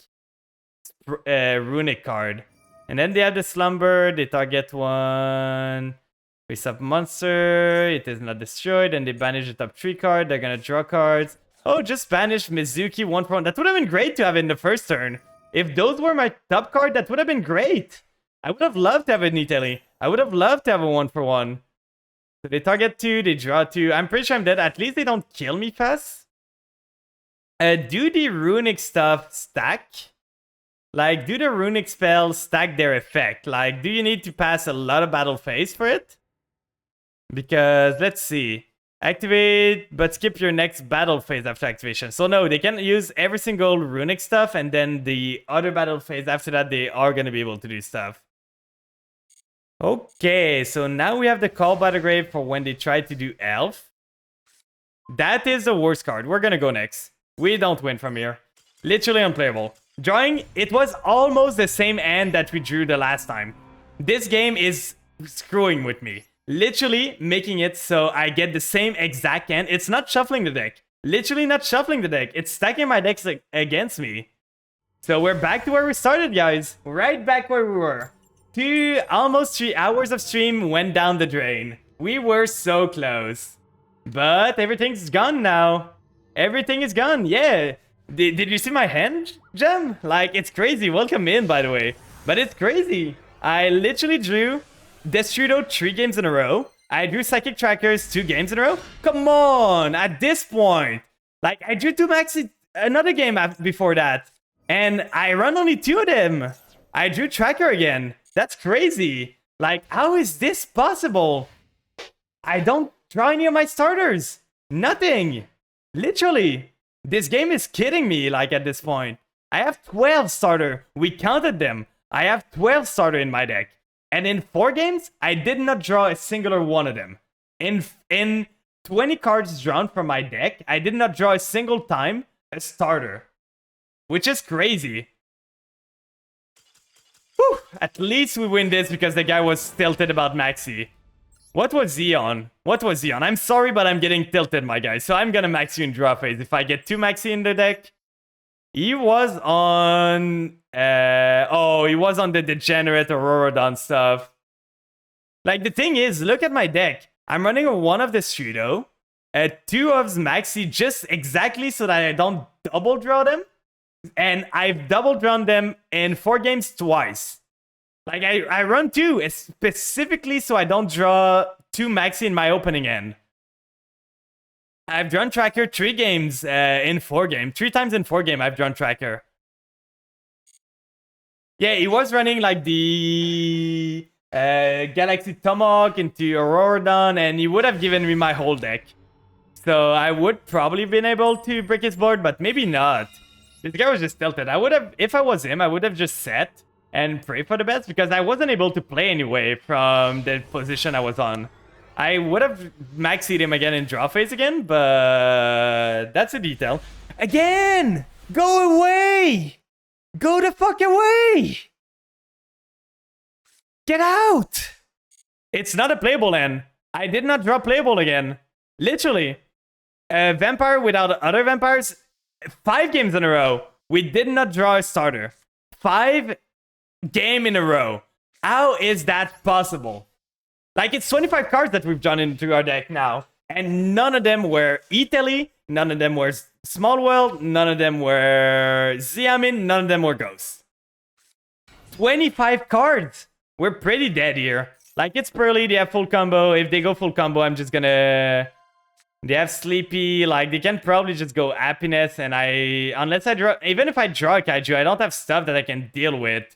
S1: Runic card. And then they have the Slumber, they target one face up monster, it is not destroyed, and they banish the top 3 card, they're gonna draw cards. Oh, just banish Mizuki 1-for-1. That would have been great to have in the first turn. If those were my top card, that would have been great. I would have loved to have an Italy. I would have loved to have a 1-for-1. So they target 2, they draw 2. I'm pretty sure I'm dead. At least they don't kill me fast. Do the runic stuff stack? Like, do the runic spells stack their effect? Like, do you need to pass a lot of battle phase for it? Because, let's see. Activate, but skip your next battle phase after activation. So no, they can use every single runic stuff, and then the other battle phase after that, they are going to be able to do stuff. Okay, so now we have the Call by the Grave for when they try to do Elf. That is the worst card. We're going to go next. We don't win from here. Literally unplayable. Drawing, it was almost the same hand that we drew the last time. This game is screwing with me. Literally making it so I get the same exact hand. It's not shuffling the deck. Literally not shuffling the deck. It's stacking my decks against me. So we're back to where we started, guys. Right back where we were. Almost 3 hours of stream went down the drain. We were so close. But everything's gone now. Everything is gone. Yeah. Did you see my hand, Gem? Like, it's crazy. Welcome in, by the way. But it's crazy. I literally drew Destrudo 3 games in a row. I drew Psychic Trackers 2 games in a row. Come on, at this point. Like, I drew 2 Maxi another game before that. And I run only 2 of them. I drew Tracker again. That's crazy. Like, how is this possible? I don't draw any of my starters. Nothing. Literally. This game is kidding me, like, at this point. I have 12 starter. We counted them. I have 12 starter in my deck. And in 4 games, I did not draw a singular one of them. In 20 cards drawn from my deck, I did not draw a single time a starter. Which is crazy. Whew, at least we win this because the guy was tilted about Maxi. What was Zeon? What was Zeon? I'm sorry, but I'm getting tilted, my guy. So I'm gonna max you in draw phase. If I get 2 Maxi in the deck. He was on... he was on the Degenerate Aurorodon stuff. Like, the thing is, look at my deck. I'm running a 1 of the Pseudo, 2 of Maxi just exactly so that I don't double draw them. And I've double drawn them in 4 games twice. Like, I run 2 specifically so I don't draw 2 Maxi in my opening end. I've drawn Tracker 3 games in 4 games. 3 times in 4 games I've drawn Tracker. Yeah, he was running like the Galaxy Tomahawk into Aurorodon, and he would have given me my whole deck. So I would probably been able to break his board, but maybe not. This guy was just tilted. I would have, if I was him, I would have just set and pray for the best because I wasn't able to play anyway from the position I was on. I would have maxied him again in draw phase again, but that's a detail. Again! Go away! Go the fuck away! Get out! It's not a playable end. I did not draw playable again. Literally. Vampire without other vampires. 5 games in a row. We did not draw a starter. 5 games in a row. How is that possible? Like, it's 25 cards that we've drawn into our deck now. And none of them were Italy. None of them were Small World. None of them were Xiamin. None of them were Ghost. 25 cards. We're pretty dead here. Like, it's Pearly. They have full combo. If they go full combo, I'm just gonna... They have Sleepy. Like, they can probably just go Happiness. And unless I draw... Even if I draw a Kaiju, I don't have stuff that I can deal with.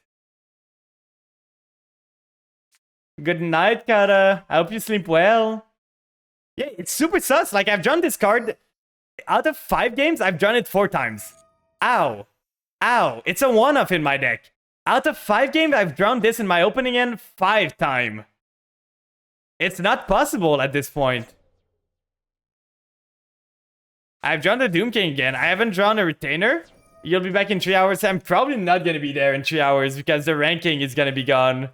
S1: Good night, Kara. I hope you sleep well. Yeah, it's super sus. Like, I've drawn this card. Out of 5 games, I've drawn it 4 times. Ow. Ow. It's a one-off in my deck. Out of 5 games, I've drawn this in my opening end 5 times. It's not possible at this point. I've drawn the Doom King again. I haven't drawn a Retainer. You'll be back in 3 hours. I'm probably not going to be there in 3 hours because the ranking is going to be gone.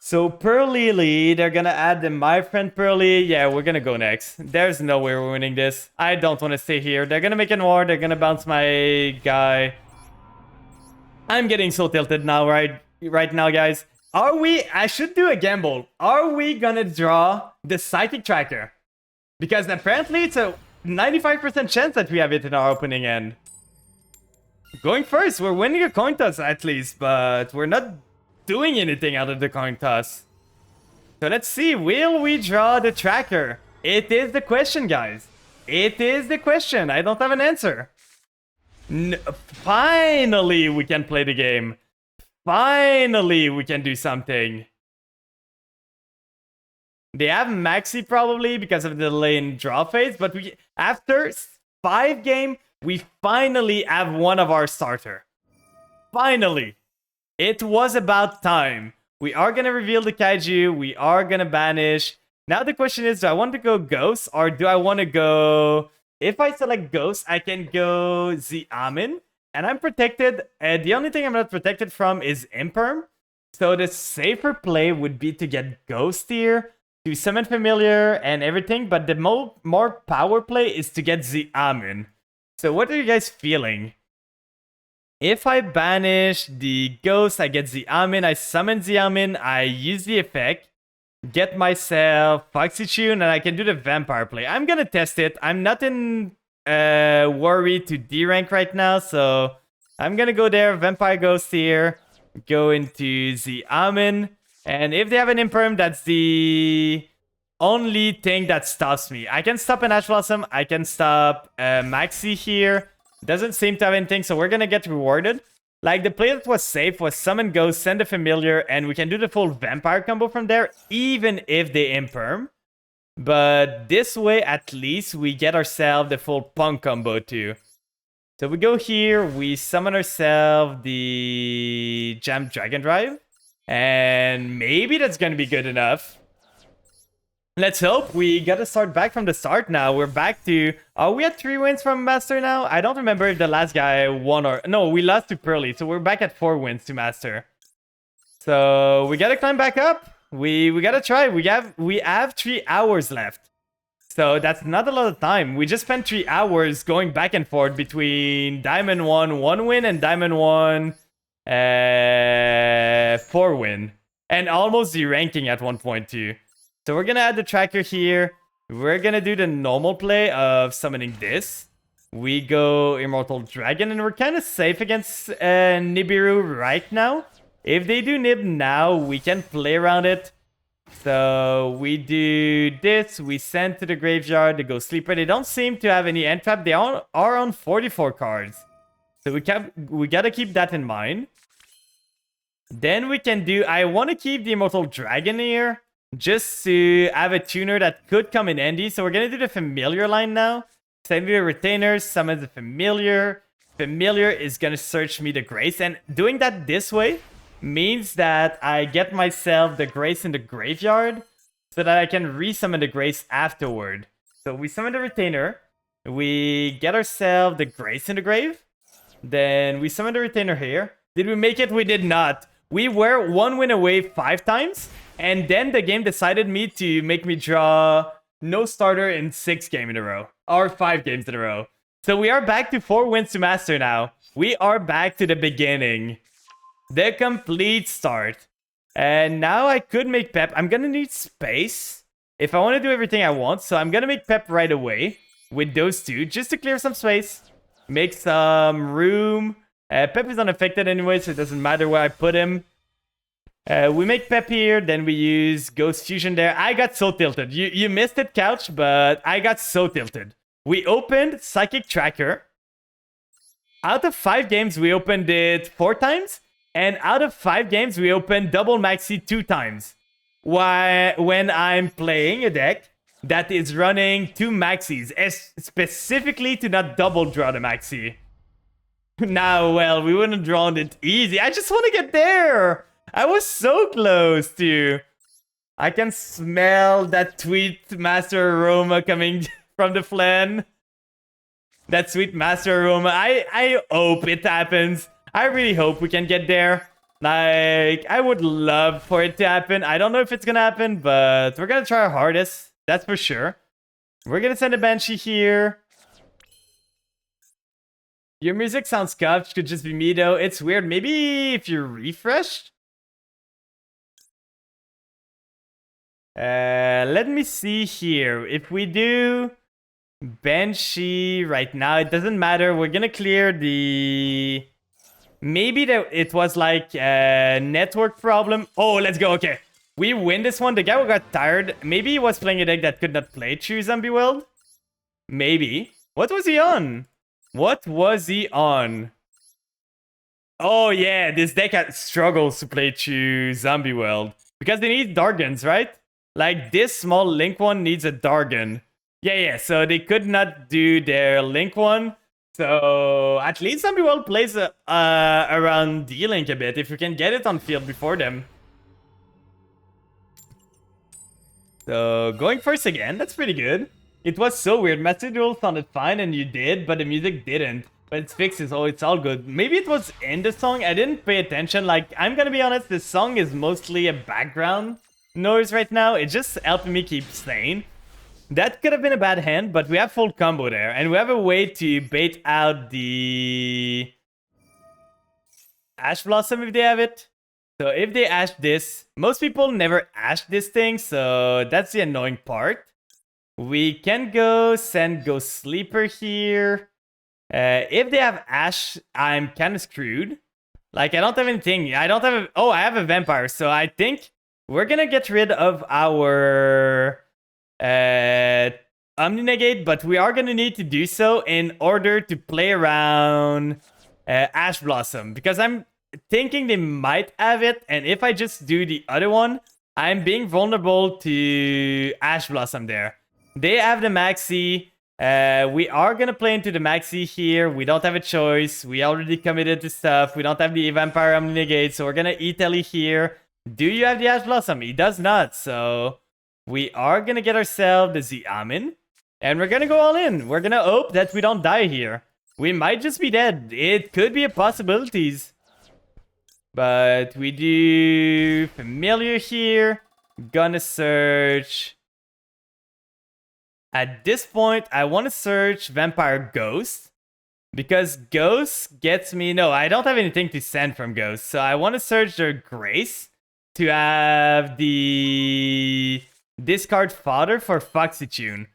S1: So Pearly, they're going to add the My Friend Pearly. Yeah, we're going to go next. There's no way we're winning this. I don't want to stay here. They're going to make an war. They're going to bounce my guy. I'm getting so tilted now, right now, guys. Are we... I should do a gamble. Are we going to draw the Psychic Tracker? Because apparently it's a 95% chance that we have it in our opening end. Going first. We're winning a coin toss at least, but we're not doing anything out of the coin toss. So let's see. Will we draw the tracker? It is the question, guys. It is the question. I don't have an answer. Finally, we can play the game. Finally, we can do something. They have Maxi probably because of the delay in draw phase, but after 5 games, we finally have one of our starter. Finally. It was about time. We are going to reveal the Kaiju. We are going to banish. Now the question is, do I want to go Ghost or do I want to go... If I select Ghost, I can go Xiamin. And I'm protected. The only thing I'm not protected from is Imperm. So the safer play would be to get Ghost here, to summon Familiar and everything. But the more power play is to get Xiamin. So what are you guys feeling? If I banish the Ghost, I get Xiamin, I summon Xiamin, I use the effect, get myself Foxy Tune, and I can do the Vampire play. I'm gonna test it. I'm not in worry to D rank right now, so I'm gonna go there, Vampire Ghost here, go into Xiamin, and if they have an Imperm, that's the only thing that stops me. I can stop an Ash Blossom, I can stop Maxi here. Doesn't seem to have anything, so we're gonna get rewarded. Like, the play that was safe was summon Ghost, send a Familiar, and we can do the full Vampire combo from there, even if they Imperm. But this way, at least, we get ourselves the full Punk combo too. So we go here, we summon ourselves the Jam Dragon Drive. And maybe that's gonna be good enough. Let's hope. We gotta start back from the start now. We're back to... Are we at 3 wins from Master now? I don't remember if the last guy won or... No, we lost to Pearly, so we're back at 4 wins to Master. So we gotta climb back up. We gotta try. We have 3 hours left. So that's not a lot of time. We just spent 3 hours going back and forth between Diamond 1 win and Diamond 1 4 win. And almost the ranking at 1.2. So we're gonna add the tracker here. We're gonna do the normal play of summoning this. We go Immortal Dragon, and we're kind of safe against Nibiru right now. If they do Nib now, we can play around it. So we do this. We send to the graveyard. They go Sleeper. They don't seem to have any end trap. They are on 44 cards. So we gotta keep that in mind. Then we can do... I want to keep the Immortal Dragon here, just to have a tuner that could come in handy. So we're going to do the Familiar line now. Send me the Retainers, summon the Familiar. Familiar is going to search me the Grace. And doing that this way means that I get myself the Grace in the graveyard, so that I can resummon the Grace afterward. So we summon the Retainer. We get ourselves the Grace in the grave. Then we summon the Retainer here. Did we make it? We did not. We were 1 win away 5 times. And then the game decided to make me draw no starter in 6 games in a row. Or 5 games in a row. So we are back to 4 wins to Master now. We are back to the beginning. The complete start. And now I could make Pep. I'm gonna need space if I want to do everything I want. So I'm gonna make Pep right away with those 2. Just to clear some space. Make some room. Pep is unaffected anyway, so it doesn't matter where I put him. We make Pep here, then we use Ghost Fusion there. I got so tilted. You missed it, Couch, but I got so tilted. We opened Psychic Tracker. Out of 5 games, we opened it 4 times. And out of 5 games, we opened Double Maxi 2 times. When I'm playing a deck that is running 2 Maxis, specifically to not double draw the Maxi. Now, well, we wouldn't have drawn it easy. I just want to get there. I was so close to... I can smell that sweet Master Aroma coming from the flan. That sweet Master Aroma. I hope it happens. I really hope we can get there. Like, I would love for it to happen. I don't know if it's gonna happen, but we're gonna try our hardest. That's for sure. We're gonna send a Banshee here. Your music sounds scuffed. Could just be me, though. It's weird. Maybe if you're refreshed? Let me see here. If we do Banshee right now, it doesn't matter. We're gonna clear the... Maybe it was like a network problem. Oh, let's go. Okay. We win this one. The guy got tired. Maybe he was playing a deck that could not play True Zombie World. Maybe. What was he on? What was he on? Oh, yeah. This deck struggles to play True Zombie World. Because they need Dargons, right? Like, this small Link one needs a Dargon. Yeah. So they could not do their Link one. So at least Zombie World plays around D-Link a bit. If you can get it on field before them. So going first again. That's pretty good. It was so weird. Master Duel sounded fine and you did, but the music didn't. But it's fixed, so it's all good. Maybe it was in the song. I didn't pay attention. Like, I'm gonna be honest, this song is mostly a background noise right now. It's just helping me keep sane. That could have been a bad hand, but we have full combo there. And we have a way to bait out the Ash Blossom if they have it. So if they ash this, most people never ash this thing, so that's the annoying part. We can go send Ghost Sleeper here. If they have Ash, I'm kind of screwed. Like, I don't have anything. I don't have oh, I have a Vampire. So I think we're gonna get rid of our Omni-Negate, but we are gonna need to do so in order to play around Ash Blossom. Because I'm thinking they might have it, and if I just do the other one, I'm being vulnerable to Ash Blossom there. They have the Maxi. We are gonna play into the Maxi here. We don't have a choice. We already committed to stuff. We don't have the Vampire Omni-Negate, so we're gonna eat Ellie here. Do you have the Ash Blossom? He does not, so we are gonna get ourselves the Xiamen, and we're gonna go all in. We're gonna hope that we don't die here. We might just be dead. It could be a possibilities. But we do familiar here. Gonna search. At this point, I want to search Vampire Ghost. Because Ghost gets me... No, I don't have anything to send from Ghost. So I want to search their Grace to have the discard fodder for Foxy Tune.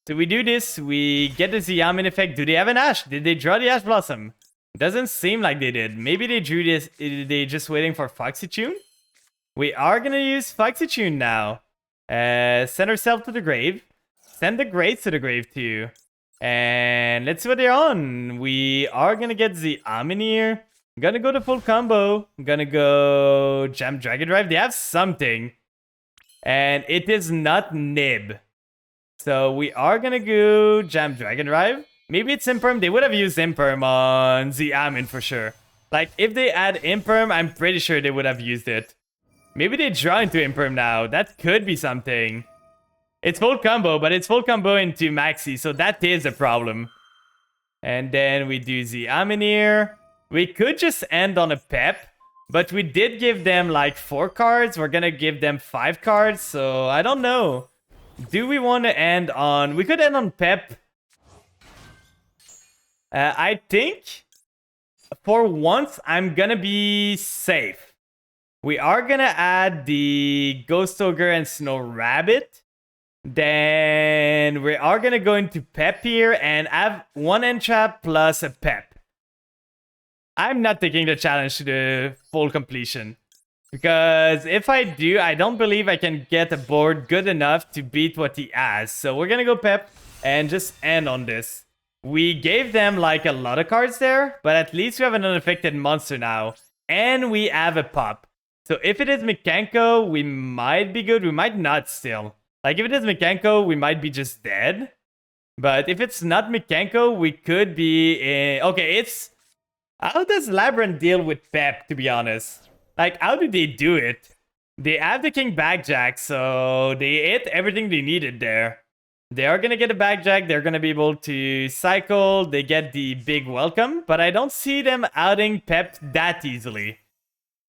S1: So we do this, we get the Xiamen effect. Do they have an Ash? Did they draw the Ash Blossom? Doesn't seem like they did. Maybe they drew this, they just waiting for Foxy Tune? We are gonna use Foxy Tune now. Send ourselves to the grave. Send the Grace to the grave too. And let's see what they're on. We are gonna get the Aminir. Gonna go to full combo. Gonna go Jam Dragon Drive. They have something. And it is not Nib. So we are gonna go Jam Dragon Drive. Maybe it's Imperm. They would have used Imperm on the Amin for sure. Like, if they add Imperm, I'm pretty sure they would have used it. Maybe they draw into Imperm now. That could be something. It's full combo, but it's full combo into Maxi, so that is a problem. And then we do the Aminir. We could just end on a Pep, but we did give them like 4 cards. We're gonna give them 5 cards, so I don't know. Do we want to end on... We could end on Pep. I think for once I'm gonna be safe. We are gonna add the Ghost Ogre and Snow Rabbit. Then we are gonna go into Pep here and have 1 Entrap plus a Pep. I'm not taking the challenge to the full completion. Because if I do, I don't believe I can get a board good enough to beat what he has. So we're gonna go Pep and just end on this. We gave them like a lot of cards there, but at least we have an unaffected monster now. And we have a pop. So if it is Mekanko, we might be good. We might not still. Like if it is Mekanko, we might be just dead. But if it's not Mekanko, we could be in... Okay, it's... How does Labyrinth deal with Pep, to be honest? Like, how do they do it? They have the King Backjack, so they hit everything they needed there. They are gonna get a Backjack, they're gonna be able to cycle, they get the big welcome, but I don't see them outing Pep that easily.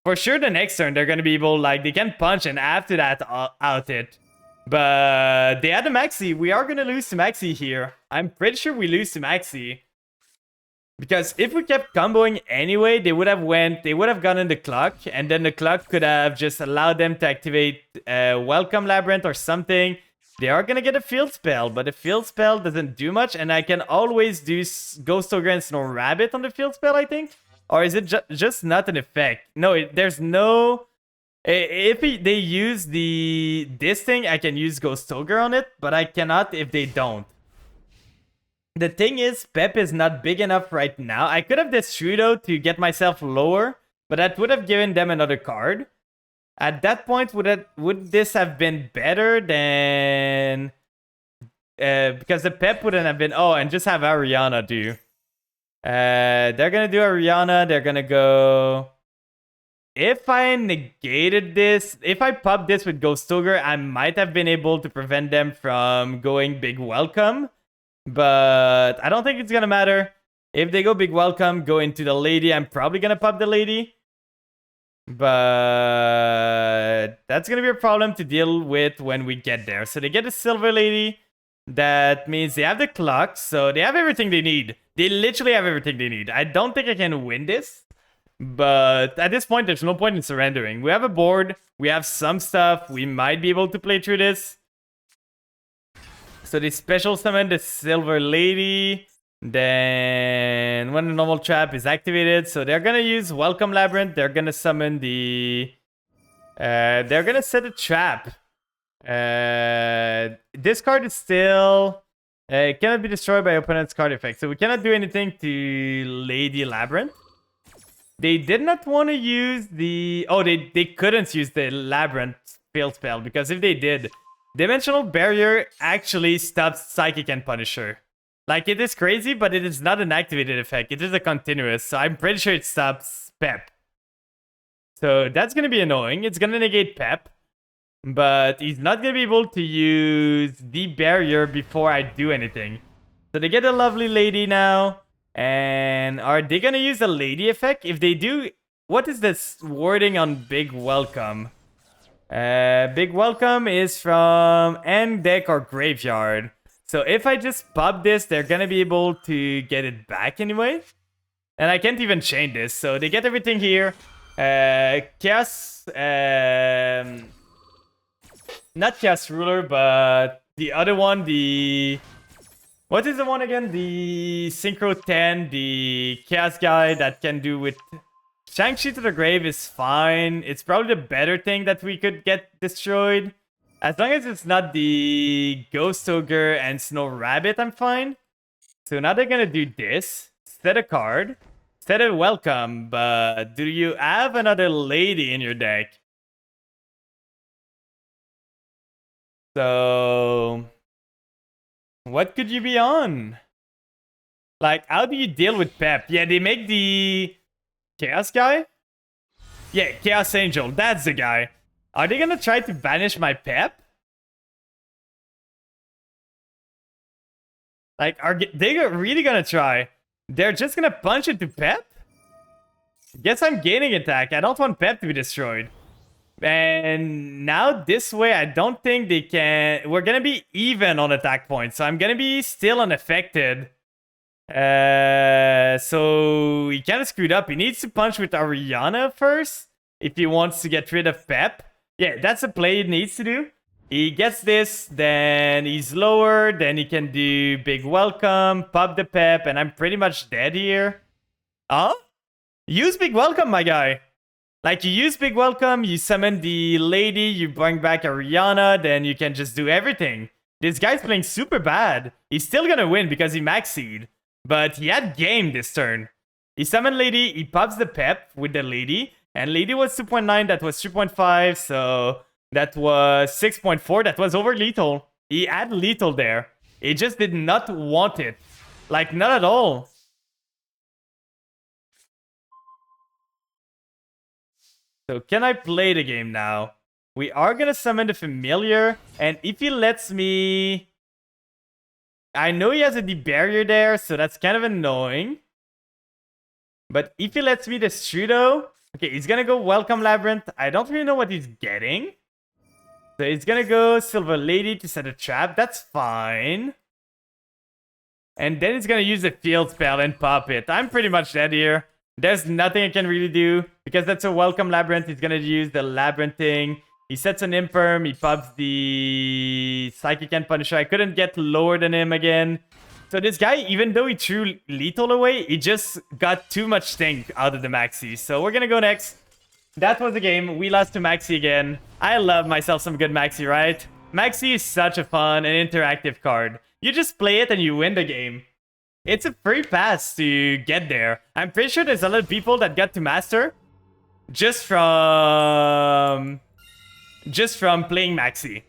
S1: For sure the next turn they're gonna be able, like, they can punch and after that out it. But they had a Maxi, we are gonna lose to Maxi here. I'm pretty sure we lose to Maxi. Because if we kept comboing anyway, they would have gotten the clock, and then the clock could have just allowed them to activate Welcome Labyrinth or something. They are gonna get a field spell, but the field spell doesn't do much, and I can always do Ghost Ogre and Snow Rabbit on the field spell, I think? Or is it just not an effect? No, there's no... If they use this thing, I can use Ghost Ogre on it, but I cannot if they don't. The thing is, Pep is not big enough right now. I could have Destrudo to get myself lower, but that would have given them another card. At that point, would this have been better than... because the Pep wouldn't have been... Oh, and just have Ariana do. They're gonna do Ariana. They're gonna go... If I negated this... If I popped this with Ghost Ogre, I might have been able to prevent them from going Big Welcome. But I don't think it's gonna matter. If they go Big Welcome, go into the Lady, I'm probably gonna pop the Lady. But that's gonna be a problem to deal with when we get there. So they get the Silver Lady. That means they have the clock, so they have everything they need. They literally have everything they need. I don't think I can win this. But at this point, there's no point in surrendering. We have a board. We have some stuff. We might be able to play through this. So they special summon the Silver Lady. Then when the normal trap is activated, so they're gonna use Welcome Labyrinth. They're gonna summon the... they're gonna set a trap. This card is still... it cannot be destroyed by opponent's card effect. So we cannot do anything to Lady Labyrinth. They did not want to use the... Oh, they couldn't use the Labyrinth field spell. Because if they did... Dimensional Barrier actually stops Psychic and Punisher. Like, it is crazy, but it is not an activated effect. It is a continuous, so I'm pretty sure it stops Pep. So that's gonna be annoying. It's gonna negate Pep. But he's not gonna be able to use the barrier before I do anything. So they get a lovely lady now. And are they gonna use the lady effect? If they do, what is this wording on Big Welcome? Big Welcome is from End Deck or Graveyard. So if I just pop this, they're gonna be able to get it back anyway. And I can't even change this. So they get everything here. Chaos... not Chaos Ruler, but the other one, the... What is the one again? The Synchro 10, the Chaos guy that can do with... Shang-Chi to the Grave is fine. It's probably the better thing that we could get destroyed. As long as it's not the Ghost Ogre and Snow Rabbit, I'm fine. So now they're gonna do this. Set a card. Set a welcome, but do you have another lady in your deck? So... what could you be on? Like, how do you deal with Pep? Yeah, they make the... Chaos guy? Yeah, Chaos Angel. That's the guy. Are they gonna try to banish my Pep? Like, are they really gonna try? They're just gonna punch into Pep? Guess I'm gaining attack. I don't want Pep to be destroyed. And now this way, I don't think they can... We're gonna be even on attack points. So I'm gonna be still unaffected. So he kind of screwed up. He needs to punch with Ariana first if he wants to get rid of Pep. Yeah, that's a play he needs to do. He gets this, then he's lower, then he can do Big Welcome, pop the Pep, and I'm pretty much dead here. Huh? Use Big Welcome, my guy. Like, you use Big Welcome, you summon the lady, you bring back Ariana, then you can just do everything. This guy's playing super bad. He's still gonna win because he maxied. But he had game this turn. He summoned lady, he pops the Pep with the lady. And lady was 2.9, that was 3.5, so that was 6.4, that was over lethal. He had lethal there. He just did not want it. Like, not at all. So can I play the game now? We are gonna summon the familiar, and if he lets me... I know he has a debarrier there, so that's kind of annoying. But if he lets me the Strudo... Okay, he's gonna go Welcome Labyrinth. I don't really know what he's getting. So he's gonna go Silver Lady to set a trap. That's fine. And then he's gonna use the field spell and pop it. I'm pretty much dead here. There's nothing I can really do. Because that's a Welcome Labyrinth, he's gonna use the Labyrinth thing. He sets an Imperm, he pops the Psychic and Punisher. I couldn't get lower than him again. So this guy, even though he threw lethal away, he just got too much stink out of the Maxi. So we're gonna go next. That was the game. We lost to Maxi again. I love myself some good Maxi, right? Maxi is such a fun and interactive card. You just play it and you win the game. It's a free pass to get there. I'm pretty sure there's a lot of people that got to Master just from playing Maxi.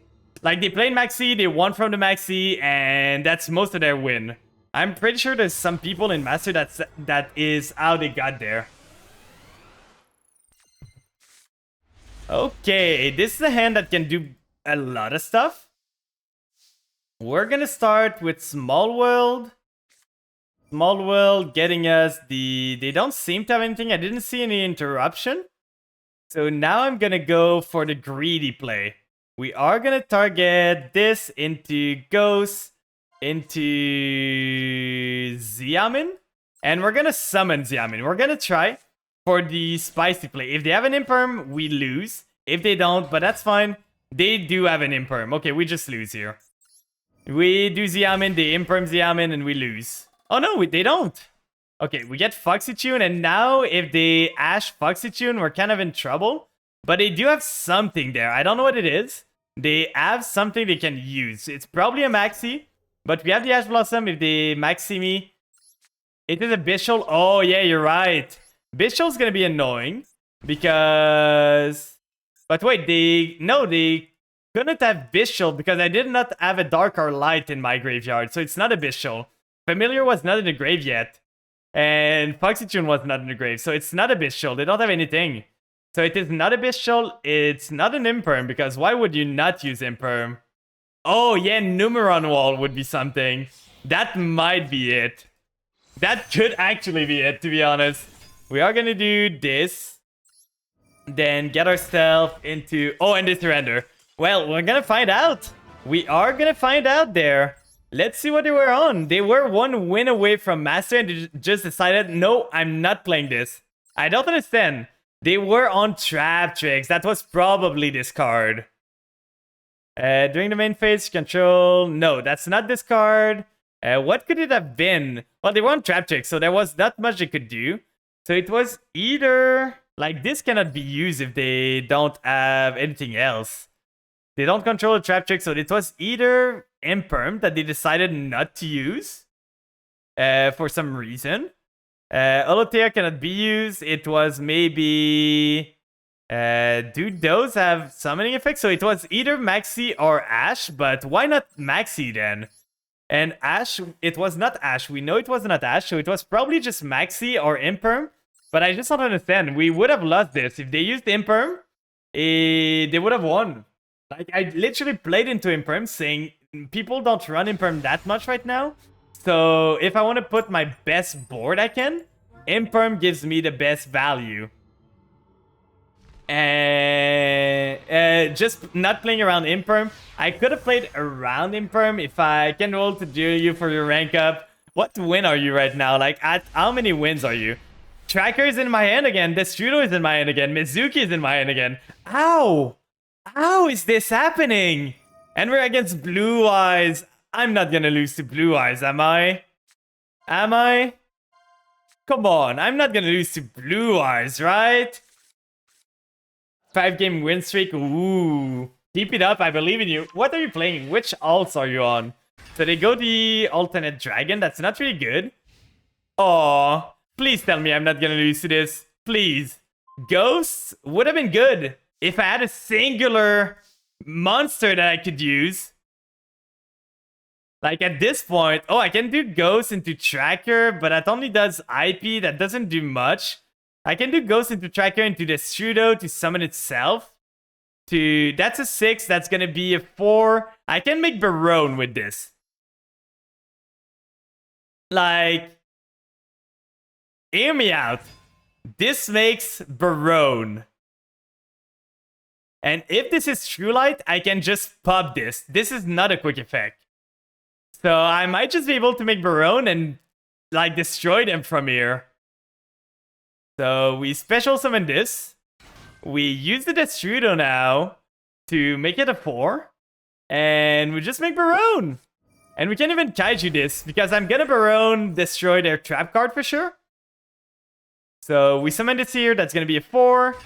S1: Like, they played Maxi, they won from the Maxi, and that's most of their win. I'm pretty sure there's some people in Master that is how they got there. Okay, this is a hand that can do a lot of stuff. We're gonna start with Small World. Small World getting us the... They don't seem to have anything. I didn't see any interruption. So now I'm gonna go for the greedy play. We are gonna target this into Ghost, into Xiamen, and we're gonna summon Xiamen. We're gonna try for the spicy play. If they have an Imperm, we lose. If they don't, but that's fine. They do have an Imperm. Okay, we just lose here. We do Xiamen, they Imperm Xiamen, and we lose. Oh no, they don't. Okay, we get Foxy Tune, and now if they Ash Foxy Tune, we're kind of in trouble. But they do have something there. I don't know what it is. They have something they can use. It's probably a Maxi, but we have the Ash Blossom. If they Maxi me, it is a Bishul. Oh yeah, you're right. Bishul's gonna be annoying because... But wait, they couldn't have Bishul because I did not have a Dark or Light in my graveyard, so it's not a Bishul. Familiar was not in the grave yet. And Foxy Tune was not in the grave, so it's not a Bishul. They don't have anything. So it is not a Bestial, it's not an Imperm, because why would you not use Imperm? Oh yeah, Numeron Wall would be something. That might be it. That could actually be it, to be honest. We are gonna do this. Then get ourselves into... Oh, and the surrender. Well, we're gonna find out. We are gonna find out there. Let's see what they were on. They were 1 win away from Master and they just decided, no, I'm not playing this. I don't understand. They were on Trap Tricks. That was probably this card. During the main phase, control... No, that's not this card. What could it have been? Well, they were on Trap Tricks, so there was not much they could do. So it was either... Like, this cannot be used if they don't have anything else. They don't control a Trap Trick, so it was either Imperm that they decided not to use for some reason. Holotea cannot be used. It was maybe... do those have summoning effects? So it was either Maxi or Ash, but why not Maxi then? And Ash, it was not Ash. We know it was not Ash, so it was probably just Maxi or Imperm. But I just don't understand. We would have lost this. If they used Imperm, they would have won. Like, I literally played into Imperm saying people don't run Imperm that much right now. So if I want to put my best board I can, Imperm gives me the best value. And just not playing around Imperm. I could have played around Imperm if I can roll to do you for your rank up. What win are you right now? Like, at how many wins are you? Tracker is in my hand again. Destrudo is in my hand again. Mizuki is in my hand again. Ow! How is this happening? And we're against Blue Eyes. I'm not gonna lose to Blue Eyes, am I? Am I? Come on, I'm not gonna lose to Blue Eyes, right? 5-game win streak. Ooh. Keep it up, I believe in you. What are you playing? Which alts are you on? So they go the alternate dragon. That's not really good. Aww. Please tell me I'm not gonna lose to this. Please. Ghosts would have been good if I had a singular monster that I could use. Like at this point, oh, I can do Ghost into Tracker, but that only does IP. That doesn't do much. I can do Ghost into Tracker into the Pseudo to summon itself. That's a 6. That's gonna be a 4. I can make Barone with this. Like, hear me out. This makes Barone. And if this is True Light, I can just pop this. This is not a quick effect. So I might just be able to make Barone and like destroy them from here. So we special summon this. We use the Destrudo now to make it a 4. And we just make Barone. And we can't even Kaiju this because I'm gonna Barone destroy their trap card for sure. So we summon this here. That's gonna be a 4.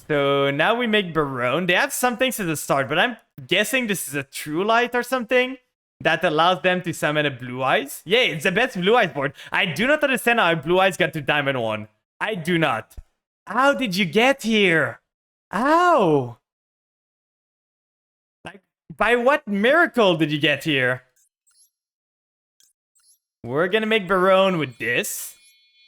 S1: So now we make Barone. They have some things at the start, but I'm guessing this is a True Light or something that allows them to summon a Blue Eyes. Yeah, it's the best Blue Eyes board. I do not understand how Blue Eyes got to Diamond 1. I do not. How did you get here? How? Like, by what miracle did you get here? We're gonna make Barone with this.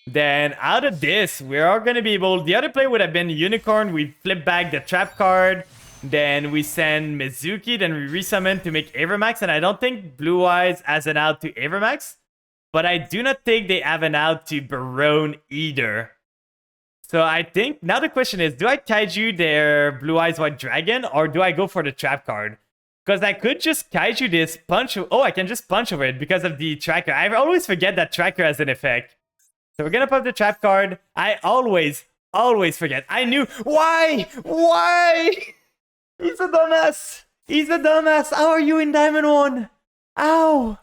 S1: Then out of this, we are going to be able... The other play would have been Unicorn. We flip back the trap card. Then we send Mizuki. Then we resummon to make Avermax. And I don't think Blue Eyes has an out to Avermax. But I do not think they have an out to Barone either. So I think... Now the question is, do I Kaiju their Blue Eyes White Dragon? Or do I go for the trap card? Because I could just Kaiju this, punch... Oh, I can just punch over it because of the tracker. I always forget that tracker has an effect. So we're gonna pop the trap card. I always forget. I knew. Why? He's a dumbass. He's a dumbass. How are you in Diamond 1? Ow.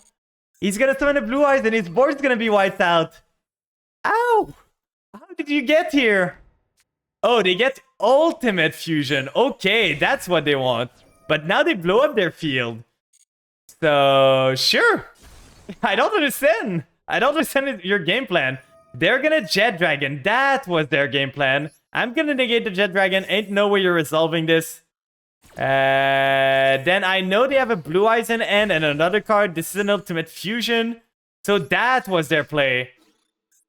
S1: He's gonna summon the Blue Eyes and his board's gonna be wiped out. Ow. How did you get here? Oh, they get Ultimate Fusion. Okay, that's what they want. But now they blow up their field. So, sure. I don't understand. I don't understand your game plan. They're gonna Jet Dragon. That was their game plan. I'm gonna negate the Jet Dragon. Ain't no way you're resolving this. Then I know they have a Blue Eyes in end and another card. This is an Ultimate Fusion. So that was their play.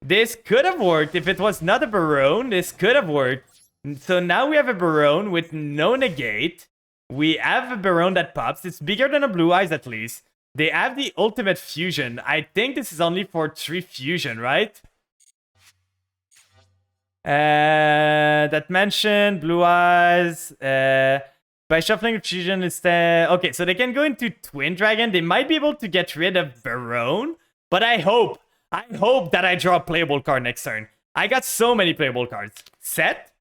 S1: This could have worked if it was not a Barone. This could have worked. So now we have a Baronne with no negate. We have a Baronne that pops. It's bigger than a Blue Eyes at least. They have the ultimate fusion. I think this is only for 3 fusion, right? That mentioned Blue Eyes. By shuffling fusion instead. Okay, so they can go into Twin Dragon. They might be able to get rid of Baronne. But I hope that I draw a playable card next turn. I got so many playable cards. Set.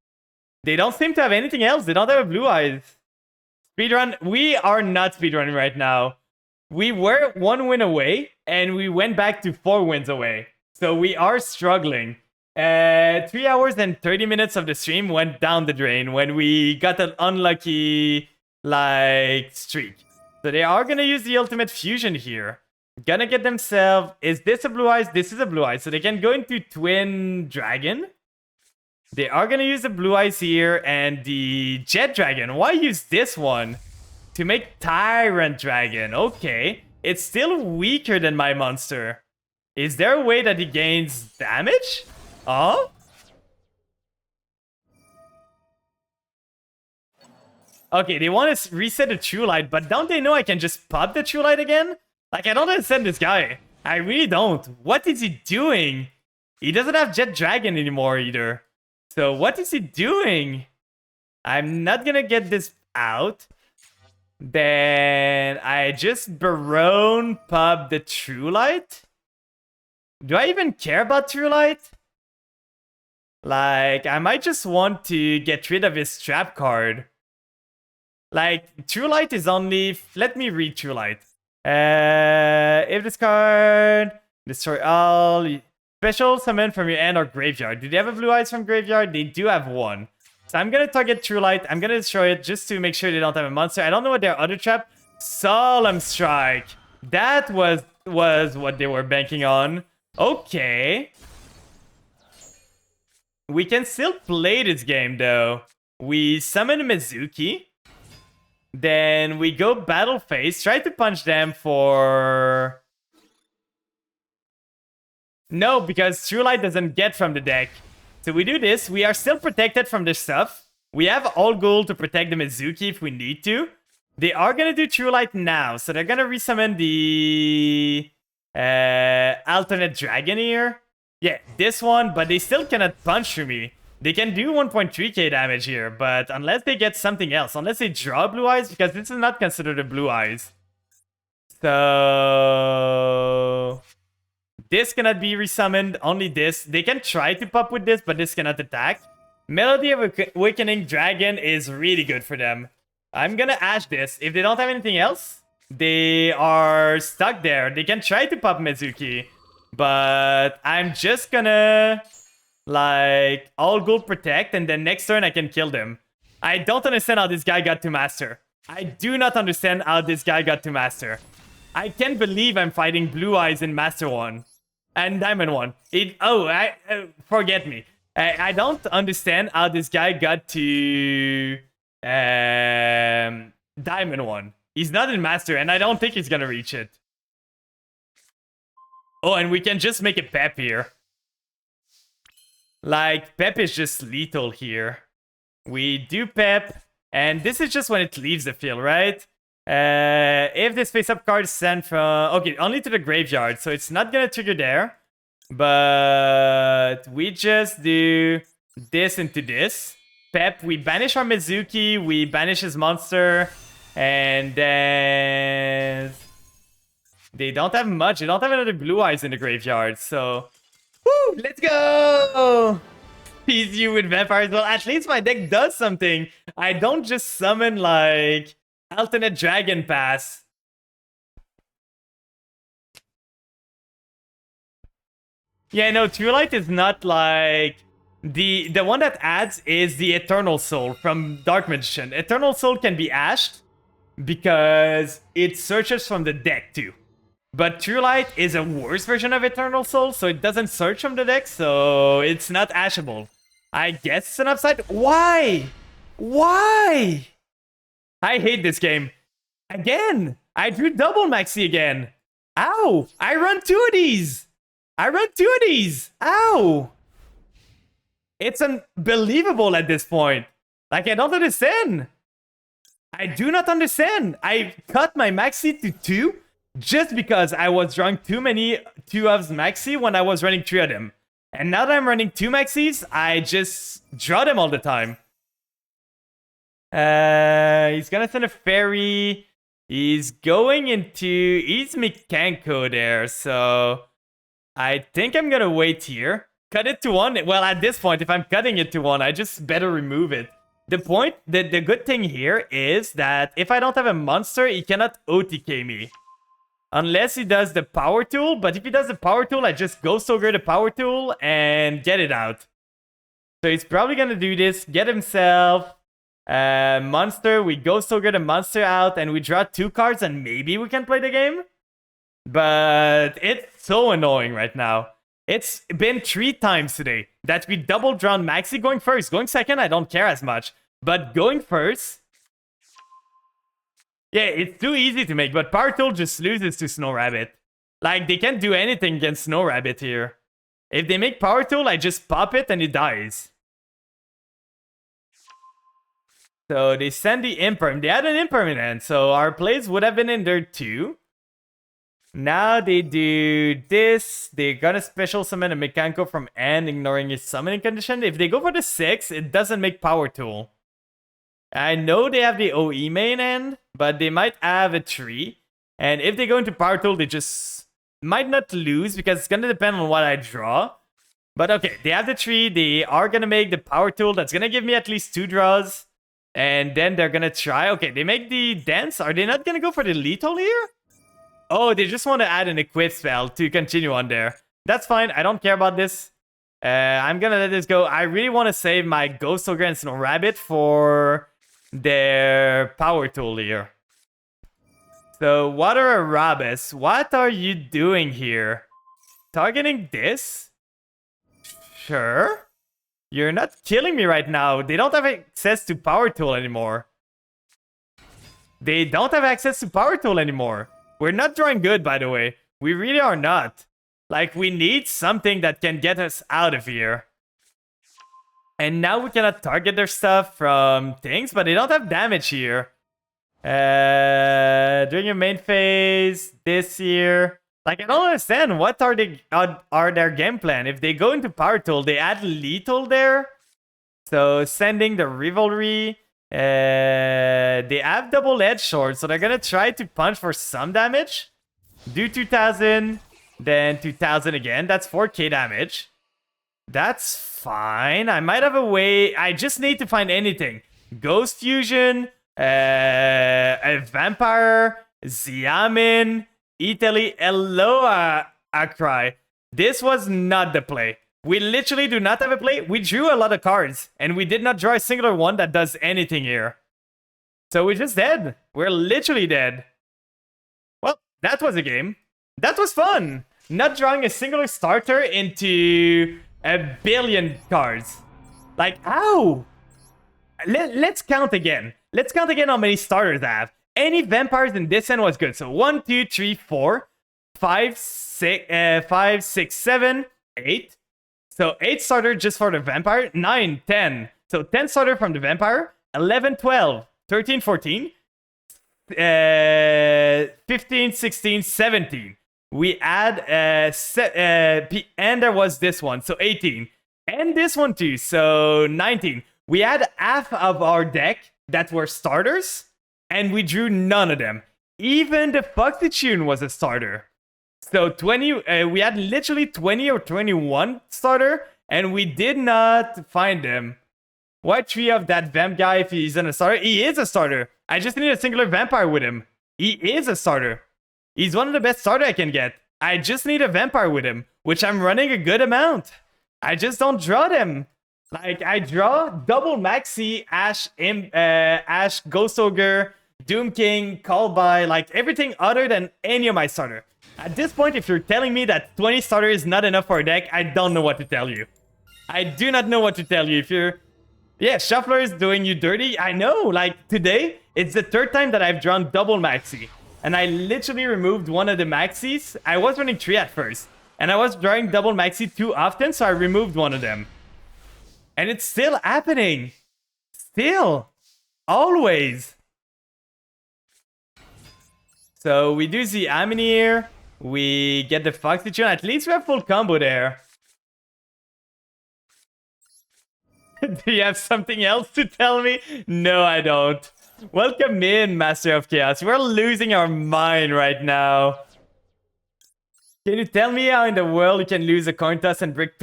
S1: They don't seem to have anything else. They don't have a Blue Eyes. Speedrun. We are not speedrunning right now. We were 1 win away, and we went back to 4 wins away. So we are struggling. 3 hours and 30 minutes of the stream went down the drain when we got an unlucky, streak. So they are gonna use the ultimate fusion here. Gonna get themselves... Is this a Blue Eyes? This is a Blue Eyes. So they can go into Twin Dragon. They are gonna use the Blue Eyes here and the Jet Dragon. Why use this one? To make Tyrant Dragon. Okay. It's still weaker than my monster. Is there a way that he gains damage? Oh? Okay, they want to reset the True Light, but don't they know I can just pop the True Light again? Like, I don't understand this guy. I really don't. What is he doing? He doesn't have Jet Dragon anymore either. So what is he doing? I'm not gonna get this out. Then I just Baronne pop the True Light? Do I even care about True Light? Like, I might just want to get rid of his trap card. Like, True Light is only... Let me read True Light. If this card... Destroy all... Special summon from your end or graveyard. Do they have a Blue Eyes from graveyard? They do have one. So I'm gonna target True Light. I'm gonna destroy it just to make sure they don't have a monster. I don't know what their other trap... Solemn Strike. That was what they were banking on. Okay. We can still play this game, though. We summon Mizuki. Then we go Battle Phase. Try to punch them for... No, because True Light doesn't get from the deck. So we do this. We are still protected from this stuff. We have all gold to protect the Mizuki if we need to. They are going to do True Light now. So they're going to resummon the... alternate dragon here. Yeah, this one, but they still cannot punch through me. They can do 1.3k damage here, but unless they get something else, unless they draw Blue Eyes, because this is not considered a Blue Eyes. So... This cannot be resummoned, only this. They can try to pop with this, but this cannot attack. Melody of Awakening Dragon is really good for them. I'm gonna Ash this. If they don't have anything else, they are stuck there. They can try to pop Mizuki, but I'm just gonna, like, all gold protect, and then next turn I can kill them. I don't understand how this guy got to Master. I do not understand how this guy got to Master. I can't believe I'm fighting Blue Eyes in Master 1. And Diamond 1. Forget me. I don't understand how this guy got to Diamond 1. He's not in Master, and I don't think he's gonna reach it. Oh, and we can just make a Pep here. Like, Pep is just lethal here. We do Pep, and this is just when it leaves the field, right? If this face-up card is sent from... Okay, only to the graveyard, so it's not gonna trigger there. But we just do this into this. Pep, we banish our Mizuki, we banish his monster, and then... They don't have much. They don't have another Blue Eyes in the graveyard, so... Woo! Let's go! Tease you with vampires. Well, at least my deck does something. I don't just summon, like... Alternate Dragon Pass. Yeah, no, True Light is not like... The one that adds is the Eternal Soul from Dark Magician. Eternal Soul can be ashed because it searches from the deck too. But True Light is a worse version of Eternal Soul, so it doesn't search from the deck, so it's not ashable. I guess it's an upside. Why? Why? I hate this game. Again! I drew double Maxi again. Ow! I run 2 of these! Ow! It's unbelievable at this point. Like, I don't understand. I do not understand. I cut my maxi to 2 just because I was drawing too many 2-ofs maxi when I was running 3 of them. And now that I'm running 2 maxis, I just draw them all the time. He's gonna send a fairy. He's going into... He's Mekanko there, so... I think I'm gonna wait here. Cut it to 1. Well, at this point, if I'm cutting it to 1, I just better remove it. The good thing here is that if I don't have a monster, he cannot OTK me. Unless he does the power tool, but if he does the power tool, I just Ghost Ogre the power tool and get it out. So he's probably gonna do this, get himself monster, we Ghost Ogre the monster out, and we draw 2 cards, and maybe we can play the game. But it's so annoying right now. It's been 3 times today that we double drawn Maxi going first. Going second, I don't care as much. But going first... Yeah, it's too easy to make, but Power Tool just loses to Snow Rabbit. Like, they can't do anything against Snow Rabbit here. If they make Power Tool, I just pop it and it dies. So they send the Imperm. They had an Impermanent, so our plays would have been in there too. Now they do this. They're gonna special summon a Mekanko from End, ignoring his summoning condition. If they go for the 6, it doesn't make Power Tool. I know they have the OE main end, but they might have a 3. And if they go into Power Tool, they just might not lose because it's gonna depend on what I draw. But okay, they have the 3. They are gonna make the Power Tool. That's gonna give me at least 2 draws. And then they're gonna try. Okay, they make the dance. Are they not gonna go for the lethal here? Oh, they just want to add an equip spell to continue on there. That's fine. I don't care about this. I'm gonna let this go. I really want to save my Ghost Ogre and Snow Rabbit for their power tool here. So, Water Arabis, what are you doing here? Targeting this? Sure. You're not killing me right now. They don't have access to power tool anymore. They don't have access to power tool anymore. We're not drawing good, by the way. We really are not. Like, we need something that can get us out of here. And now we cannot target their stuff from things, but they don't have damage here. During your main phase, this here. Like, I don't understand. What are their game plan? If they go into Power Tool, they add lethal there. So, sending the Rivalry. They have double edge sword, so they're gonna try to punch for some damage. Do 2000, then 2000 again. That's 4k damage. That's fine. I might have a way. I just need to find anything. Ghost Fusion, a Vampire, Xiamin, Italy, Eloa, Akrai. This was not the play. We literally do not have a play. We drew a lot of cards, and we did not draw a singular one that does anything here. So we're just dead. We're literally dead. Well, that was a game. That was fun. Not drawing a singular starter into a billion cards. Like, how? Let's count again. Let's count again how many starters I have. Any vampires in this end was good. So 1, 2, 3, 4, 5, 6, 7, 8. So 8 starter just for the vampire. 9, 10. So 10 starter from the vampire. 11, 12, 13, 14. 15, 16, 17. We add and there was this one, so 18. And this one too, so 19. We had half of our deck that were starters, and we drew none of them. Even the Foxy Tune was a starter. So 20, we had literally 20 or 21 starter, and we did not find them. Why 3 of that vamp guy if he's a starter? He is a starter. I just need a singular vampire with him. He is a starter. He's one of the best starter I can get. I just need a vampire with him, which I'm running a good amount. I just don't draw them. Like, I draw double Maxi, Ash, Ghost Ogre, Doom King, Call By, like everything other than any of my starter. At this point, if you're telling me that 20 starter is not enough for a deck, I don't know what to tell you. I do not know what to tell you. If you're... Yeah, Shuffler is doing you dirty. I know, like today, it's the 3rd time that I've drawn double Maxi. And I literally removed one of the Maxis. I was running 3 at first. And I was drawing double Maxi too often, so I removed one of them. And it's still happening. Still. Always. So we do the Aminir. We get the Foxy Tune. At least we have full combo there. Do you have something else to tell me? No, I don't. Welcome in, Master of Chaos. We're losing our mind right now. Can you tell me how in the world you can lose a coin toss and brick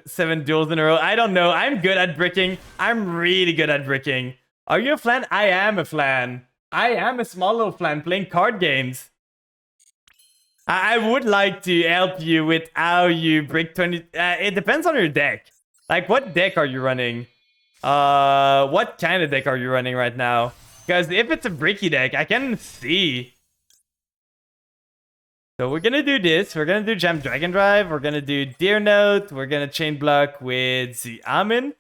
S1: 7 duels in a row? I don't know. I'm good at bricking. I'm really good at bricking. Are you a flan? I am a flan. I am a small little flan playing card games. I would like to help you with how you brick 20. It depends on your deck. Like, what deck are you running? What kind of deck are you running right now? Because if it's a bricky deck, I can see. So we're gonna do this. We're gonna do Jam Dragon Drive. We're gonna do Deer Note. We're gonna chain block with the Amin.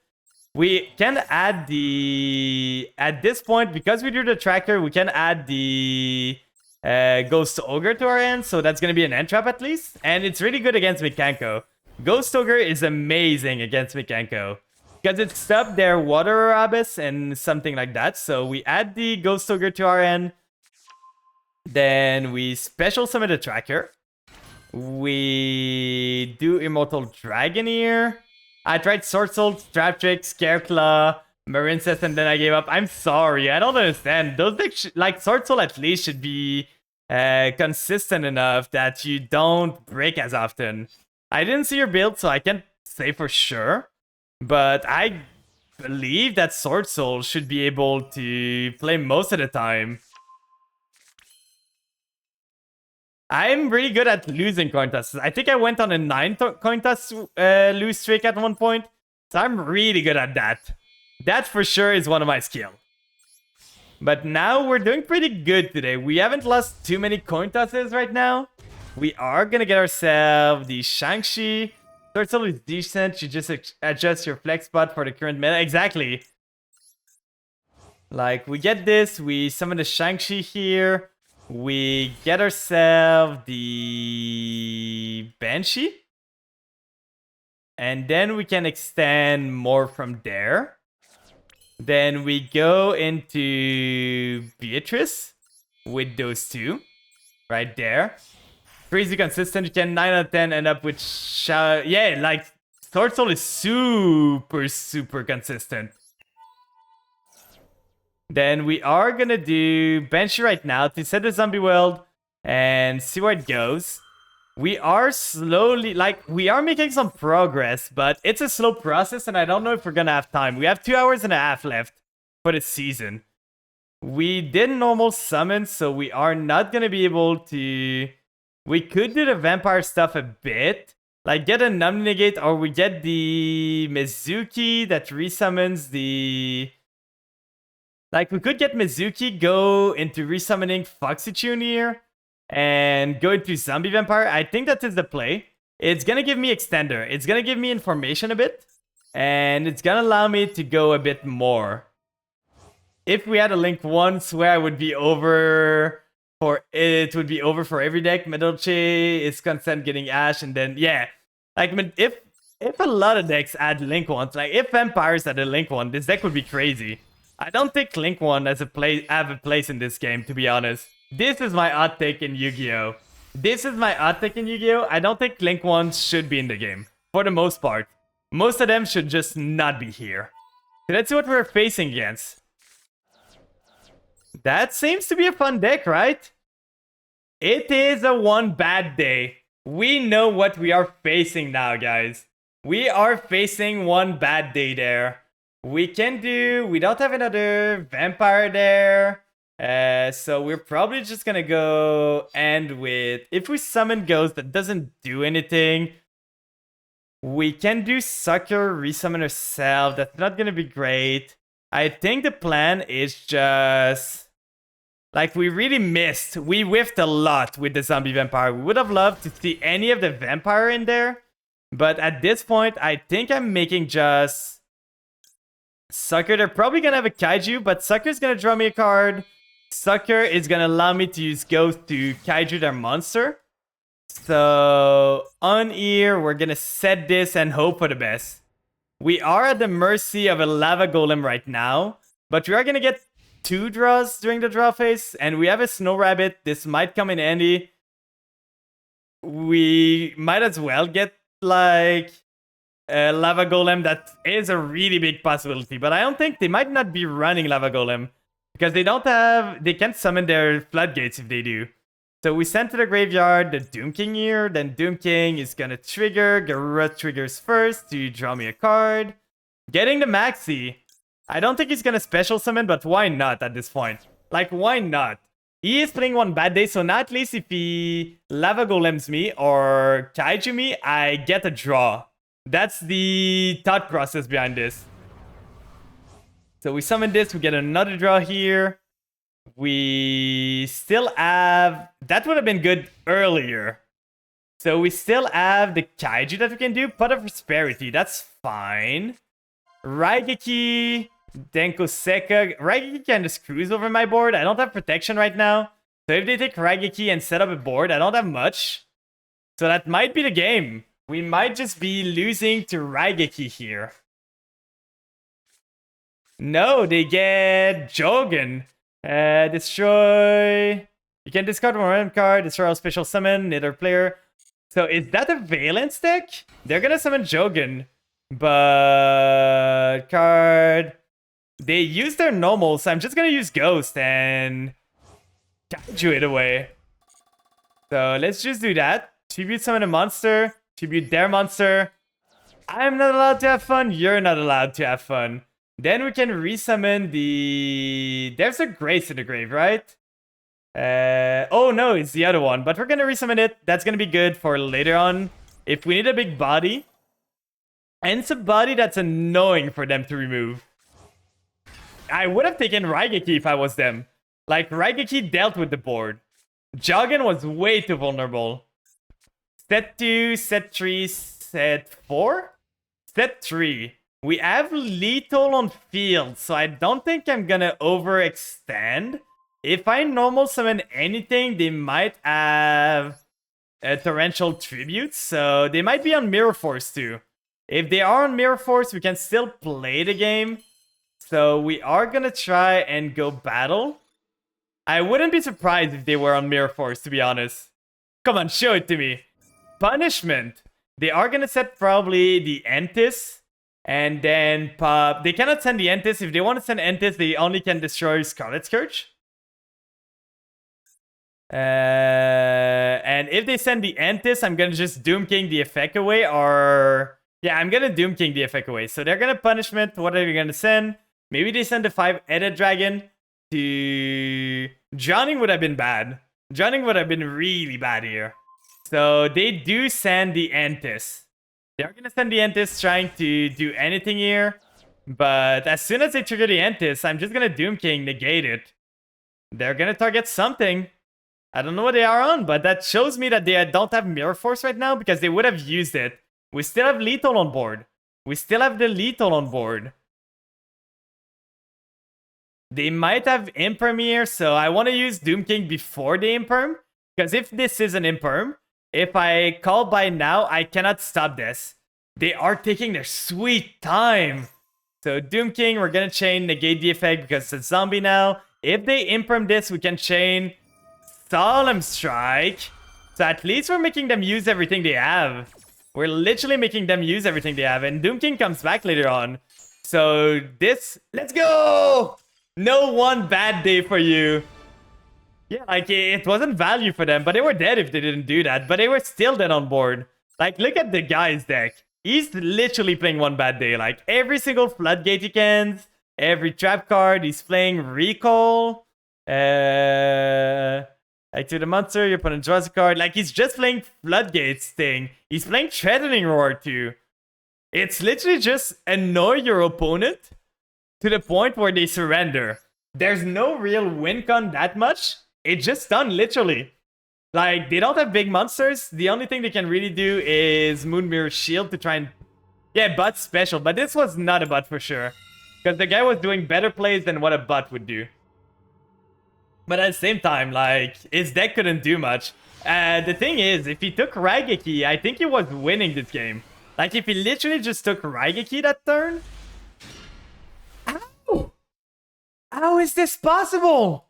S1: We can add the... At this point, because we do the tracker, we can add the Ghost Ogre to our end. So that's gonna be an end trap at least. And it's really good against Mikanko. Ghost Ogre is amazing against Mikanko. Because it stopped their Water Abyss and something like that. So we add the Ghost Ogre to our end. Then we special summon the tracker. We do Immortal Dragon here. I tried Sword Soul, Trap Trick, Scareclaw, Marincess, and then I gave up. I'm sorry, I don't understand. Those decks, like Sword Soul at least should be consistent enough that you don't break as often. I didn't see your build, so I can't say for sure. But I believe that Sword Soul should be able to play most of the time. I'm really good at losing coin tosses. I think I went on a 9 coin toss lose streak at one point. So I'm really good at that. That for sure is one of my skills. But now we're doing pretty good today. We haven't lost too many coin tosses right now. We are going to get ourselves the Shang-Chi. Sword Soul is decent. You just adjust your flex spot for the current meta. Exactly. Like, we get this. We summon the Shang-Chi here. We get ourselves the Banshee. And then we can extend more from there. Then we go into Beatrice with those two. Right there. Crazy consistent. You can 9 out of 10 end up with... Yeah, like, Sword Soul is super, super consistent. Then we are gonna do Banshee right now to set the zombie world and see where it goes. We are slowly, like, we are making some progress, but it's a slow process and I don't know if we're gonna have time. We have 2 hours and a half left for the season. We did normal summon, so we are not gonna be able to... We could do the vampire stuff a bit. Like, get a Numb Negate, or we get the Mizuki that resummons the... Like, we could get Mizuki, go into resummoning Foxy Tune here, and go into Zombie Vampire. I think that is the play. It's gonna give me Extender. It's gonna give me information a bit, and it's gonna allow me to go a bit more. If we had a Link 1, swear I would be over for... It would be over for every deck. Medolce is constant getting Ash, and then, yeah. Like, if a lot of decks add Link 1s, like, if Vampires had a Link 1, this deck would be crazy. I don't think Link 1 has a place in this game, to be honest. This is my hot take in Yu-Gi-Oh! This is my hot take in Yu-Gi-Oh! I don't think Link 1 should be in the game. For the most part. Most of them should just not be here. So let's see what we're facing against. That seems to be a fun deck, right? It is a one bad day. We know what we are facing now, guys. We are facing one bad day there. We don't have another vampire there. So we're probably just gonna go end with... If we summon Ghost that doesn't do anything, we can do Sucker, resummon ourselves. That's not gonna be great. I think the plan is just... Like, we really missed. We whiffed a lot with the Zombie Vampire. We would have loved to see any of the Vampire in there. But at this point, I think I'm making just... Sucker. They're probably gonna have a Kaiju, but Sucker's gonna draw me a card. Sucker is gonna allow me to use Ghost to Kaiju their monster. So, on here, we're gonna set this and hope for the best. We are at the mercy of a Lava Golem right now, but we are gonna get 2 draws during the draw phase, and we have a Snow Rabbit. This might come in handy. We might as well get, like, a Lava Golem. That is a really big possibility, but I don't think they might not be running Lava Golem, because they can't summon their floodgates if they do. So we send to the graveyard the Doom King here, then Doom King is gonna trigger. Garura triggers first to draw me a card. Getting the Maxi. I don't think he's gonna special summon, but why not at this point? Like, why not? He is playing one bad day, so now at least if he Lava Golems me or Kaiju me, I get a draw. That's the thought process behind this. So we summon this, we get another draw here. We still have... That would have been good earlier. So we still have the Kaiju that we can do. Pot of Prosperity, that's fine. Raigeki, Denko Seka. Raigeki kind of screws over my board. I don't have protection right now. So if they take Raigeki and set up a board, I don't have much. So that might be the game. We might just be losing to Raigeki here. No, they get Jogan. Destroy. You can discard one random card, destroy all special summon, neither player. So is that a Valence deck? They're gonna summon Jogan. But card. They use their normal, so I'm just gonna use Ghost and Kaiju it away. So let's just do that. Tribute summon a monster. Tribute their monster. I'm not allowed to have fun. You're not allowed to have fun. Then we can resummon the... There's a Grace in the grave, right? Oh no, it's the other one. But we're gonna resummon it. That's gonna be good for later on. If we need a big body. And it's a body that's annoying for them to remove. I would have taken Raigeki if I was them. Like, Raigeki dealt with the board. Jogan was way too vulnerable. Set 2, set 3, set 4? Set 3. We have lethal on field, so I don't think I'm gonna overextend. If I normal summon anything, they might have a torrential tribute, so they might be on Mirror Force too. If they are on Mirror Force, we can still play the game. So we are gonna try and go battle. I wouldn't be surprised if they were on Mirror Force, to be honest. Come on, show it to me. Punishment. They are gonna set probably the Entis. And then pop. They cannot send the Entis. If they want to send Entis, they only can destroy Scarlet Scourge. And if they send the Entis, I'm gonna just Doom King the effect away. Or yeah, I'm gonna Doom King the effect away. So they're gonna punishment. What are they gonna send? Maybe they send the 5-headed dragon to... Drowning would have been bad. Drowning would have been really bad here. So they do send the Entis. They're gonna send the Entis trying to do anything here. But as soon as they trigger the Entis, I'm just gonna Doom King negate it. They're gonna target something. I don't know what they are on, but that shows me that they don't have Mirror Force right now because they would have used it. We still have Lethal on board. We still have the Lethal on board. They might have Imperm here, so I want to use Doom King before the Imperm. Because if this is an Imperm, if I call by now, I cannot stop this. They are taking their sweet time. So Doom King, we're going to chain negate the effect because it's a zombie now. If they Imperm this, we can chain Solemn Strike. So at least we're making them use everything they have. We're literally making them use everything they have. And Doom King comes back later on. So this... Let's go! No one bad day for you. Yeah, like, it wasn't value for them, but they were dead if they didn't do that. But they were still dead on board. Like, look at the guy's deck. He's literally playing one bad day. Like, every single Floodgate he can, every trap card, he's playing Recall. Activate the monster, your opponent draws a card. Like, he's just playing Floodgates thing. He's playing Threatening Roar too. It's literally just annoy your opponent to the point where they surrender. There's no real win con that much. It's just done, literally. Like, they don't have big monsters. The only thing they can really do is Moon Mirror Shield to try and... Yeah, butt special. But this was not a butt for sure. Because the guy was doing better plays than what a butt would do. But at the same time, like, his deck couldn't do much. The thing is, if he took Raigeki, I think he was winning this game. Like, if he literally just took Raigeki that turn... How? How is this possible?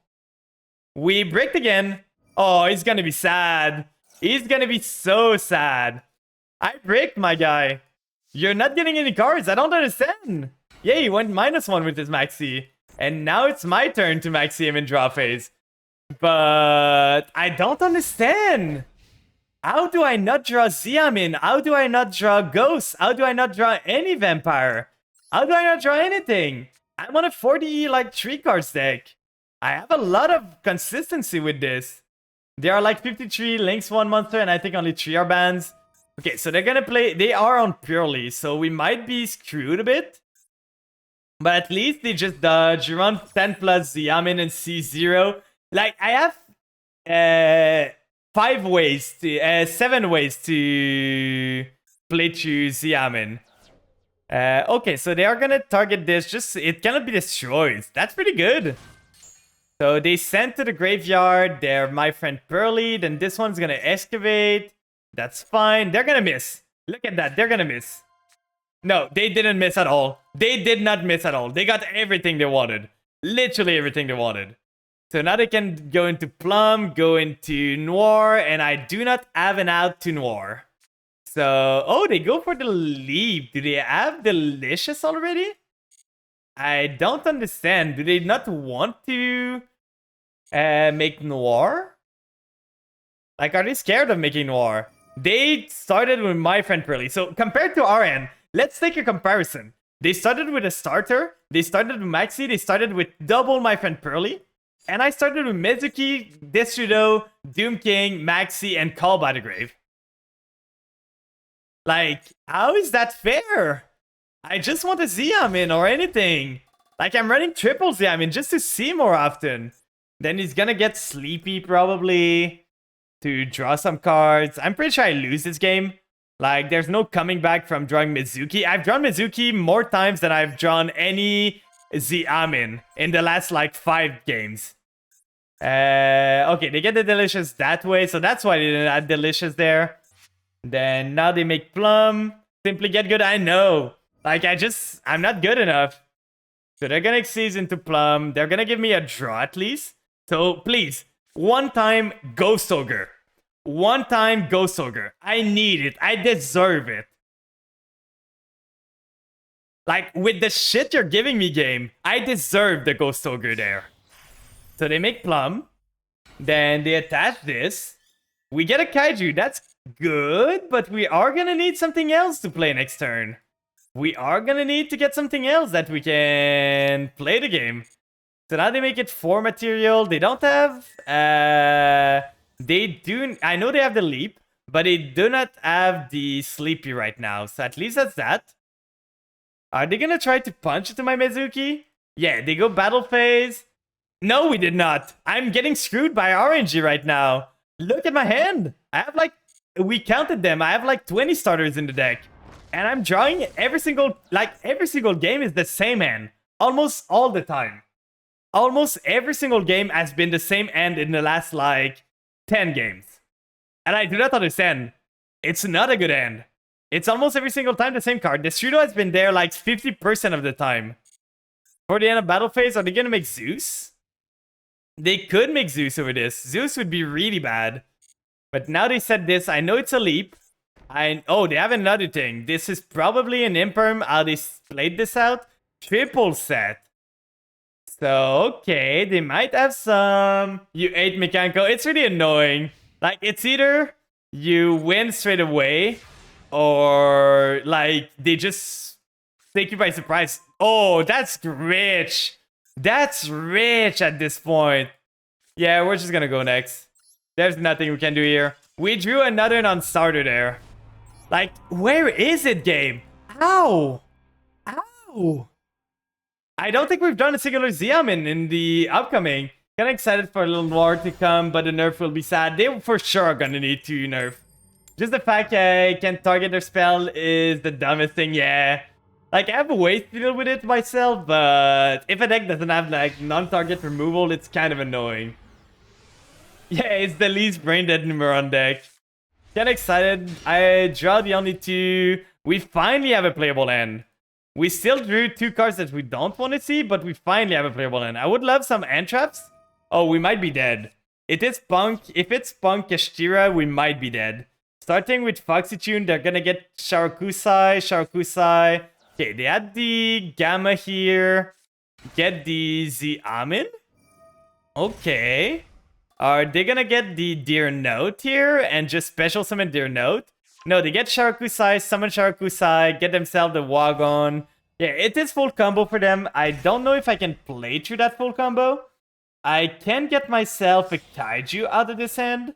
S1: We bricked again. Oh, he's gonna be sad. He's gonna be so sad. I bricked, my guy. You're not getting any cards. I don't understand. Yeah, he went -1 with his Maxi. And now it's my turn to Maxi him in draw phase. But I don't understand. How do I not draw Xiamin? How do I not draw Ghost? How do I not draw any Vampire? How do I not draw anything? I'm on a 40, like, 3 cards deck. I have a lot of consistency with this. There are like 53 links 1 monster, and I think only 3 are bans. Okay, so they're gonna play... They are on Purely, so we might be screwed a bit. But at least they just dodge. You run 10 plus Xiamin and C0. Like, I have 7 ways to play through Xiamin. Okay, so they are gonna target this. Just, it cannot be destroyed. That's pretty good. So they sent to the graveyard. They're my friend Pearly. Then this one's gonna excavate. That's fine. They're gonna miss. Look at that. They're gonna miss. No, they didn't miss at all. They did not miss at all. They got everything they wanted. Literally everything they wanted. So now they can go into Plum, go into Noir, and I do not have an out to Noir. So, oh, they go for the Leap. Do they have Delicious already? I don't understand. Do they not want to make Noir? Like, are they scared of making Noir? They started with my friend Pearly. So, compared to RN, let's take a comparison. They started with a starter. They started with Maxi. They started with double my friend Pearly. And I started with Mizuki, Destrudo, Doom King, Maxi, and Call by the Grave. Like, how is that fair? I just want a Xiamin or anything. Like, I'm running triple Xiamin just to see more often. Then he's gonna get sleepy probably to draw some cards. I'm pretty sure I lose this game. Like, there's no coming back from drawing Mizuki. I've drawn Mizuki more times than I've drawn any Xiamin in the last, like, 5 games. Okay, they get the Delicious that way, so that's why they didn't add Delicious there. Then now they make Plum. Simply get good, I know. Like, I'm not good enough. So they're gonna Xyz into Plum. They're gonna give me a draw at least. So please, one time Ghost Ogre. One time Ghost Ogre. I need it. I deserve it. Like, with the shit you're giving me, game, I deserve the Ghost Ogre there. So they make Plum. Then they attach this. We get a Kaiju. That's good, but we are gonna need something else to play next turn. We are gonna need to get something else that we can play the game. So now they make it 4 material. They don't have... They do... I know they have the Leap, but they do not have the Sleepy right now. So at least that's that. Are they gonna try to punch into my Mizuki? Yeah, they go battle phase. No, we did not. I'm getting screwed by RNG right now. Look at my hand. I have like... We counted them. I have like 20 starters in the deck. And I'm drawing every single... Like, every single game is the same hand. Almost all the time. Almost every single game has been the same end in the last, like, 10 games. And I do not understand. It's not a good end. It's almost every single time the same card. Destrudo has been there, like, 50% of the time. For the end of battle phase, are they gonna make Zeus? They could make Zeus over this. Zeus would be really bad. But now they said this. I know it's a leap. Oh, they have another thing. This is probably an Imperm. How they played this out. Triple set. So, okay. They might have some... You ate Mechanical. It's really annoying. Like, it's either you win straight away, or, like, they just take you by surprise. Oh, that's rich. That's rich at this point. Yeah, we're just gonna go next. There's nothing we can do here. We drew another non-starter there. Like, where is it, game? Ow! Ow! I don't think we've done a singular Xiamin in the upcoming. Kinda excited for a little more to come, but the nerf will be sad. They for sure are gonna need to nerf. Just the fact I can't target their spell is the dumbest thing, yeah. Like, I have a way to deal with it myself, but if a deck doesn't have, like, non-target removal, it's kind of annoying. Yeah, it's the least brain-dead Numeron deck. Kinda excited. I draw the only 2 We finally have a playable end. We still drew 2 cards that we don't want to see, but we finally have a playable end. I would love some end traps. Oh, we might be dead. It is Punk. If it's Punk Kashtira, we might be dead. Starting with Foxy Tune, they're gonna get Sharakusai. Okay, they had the Gamma here. Get the Xiamin. Okay. Are they gonna get the Deer Note here and just special summon Deer Note? No, they get Sharakusai, summon Sharakusai, get themselves the Wagon. Yeah, it is full combo for them. I don't know if I can play through that full combo. I can get myself a Kaiju out of this hand,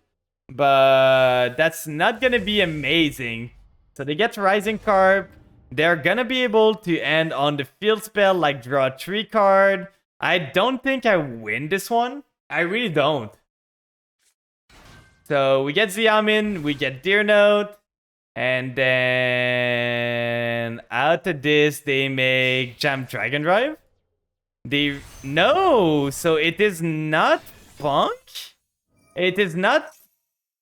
S1: but that's not gonna be amazing. So they get Rising Carp. They're gonna be able to end on the field spell, like draw a 3 card. I don't think I win this one. I really don't. So we get Xiamin, we get Deer Note, and then out of this they make Jam Dragon Drive. No, so it is not Punk? It is not...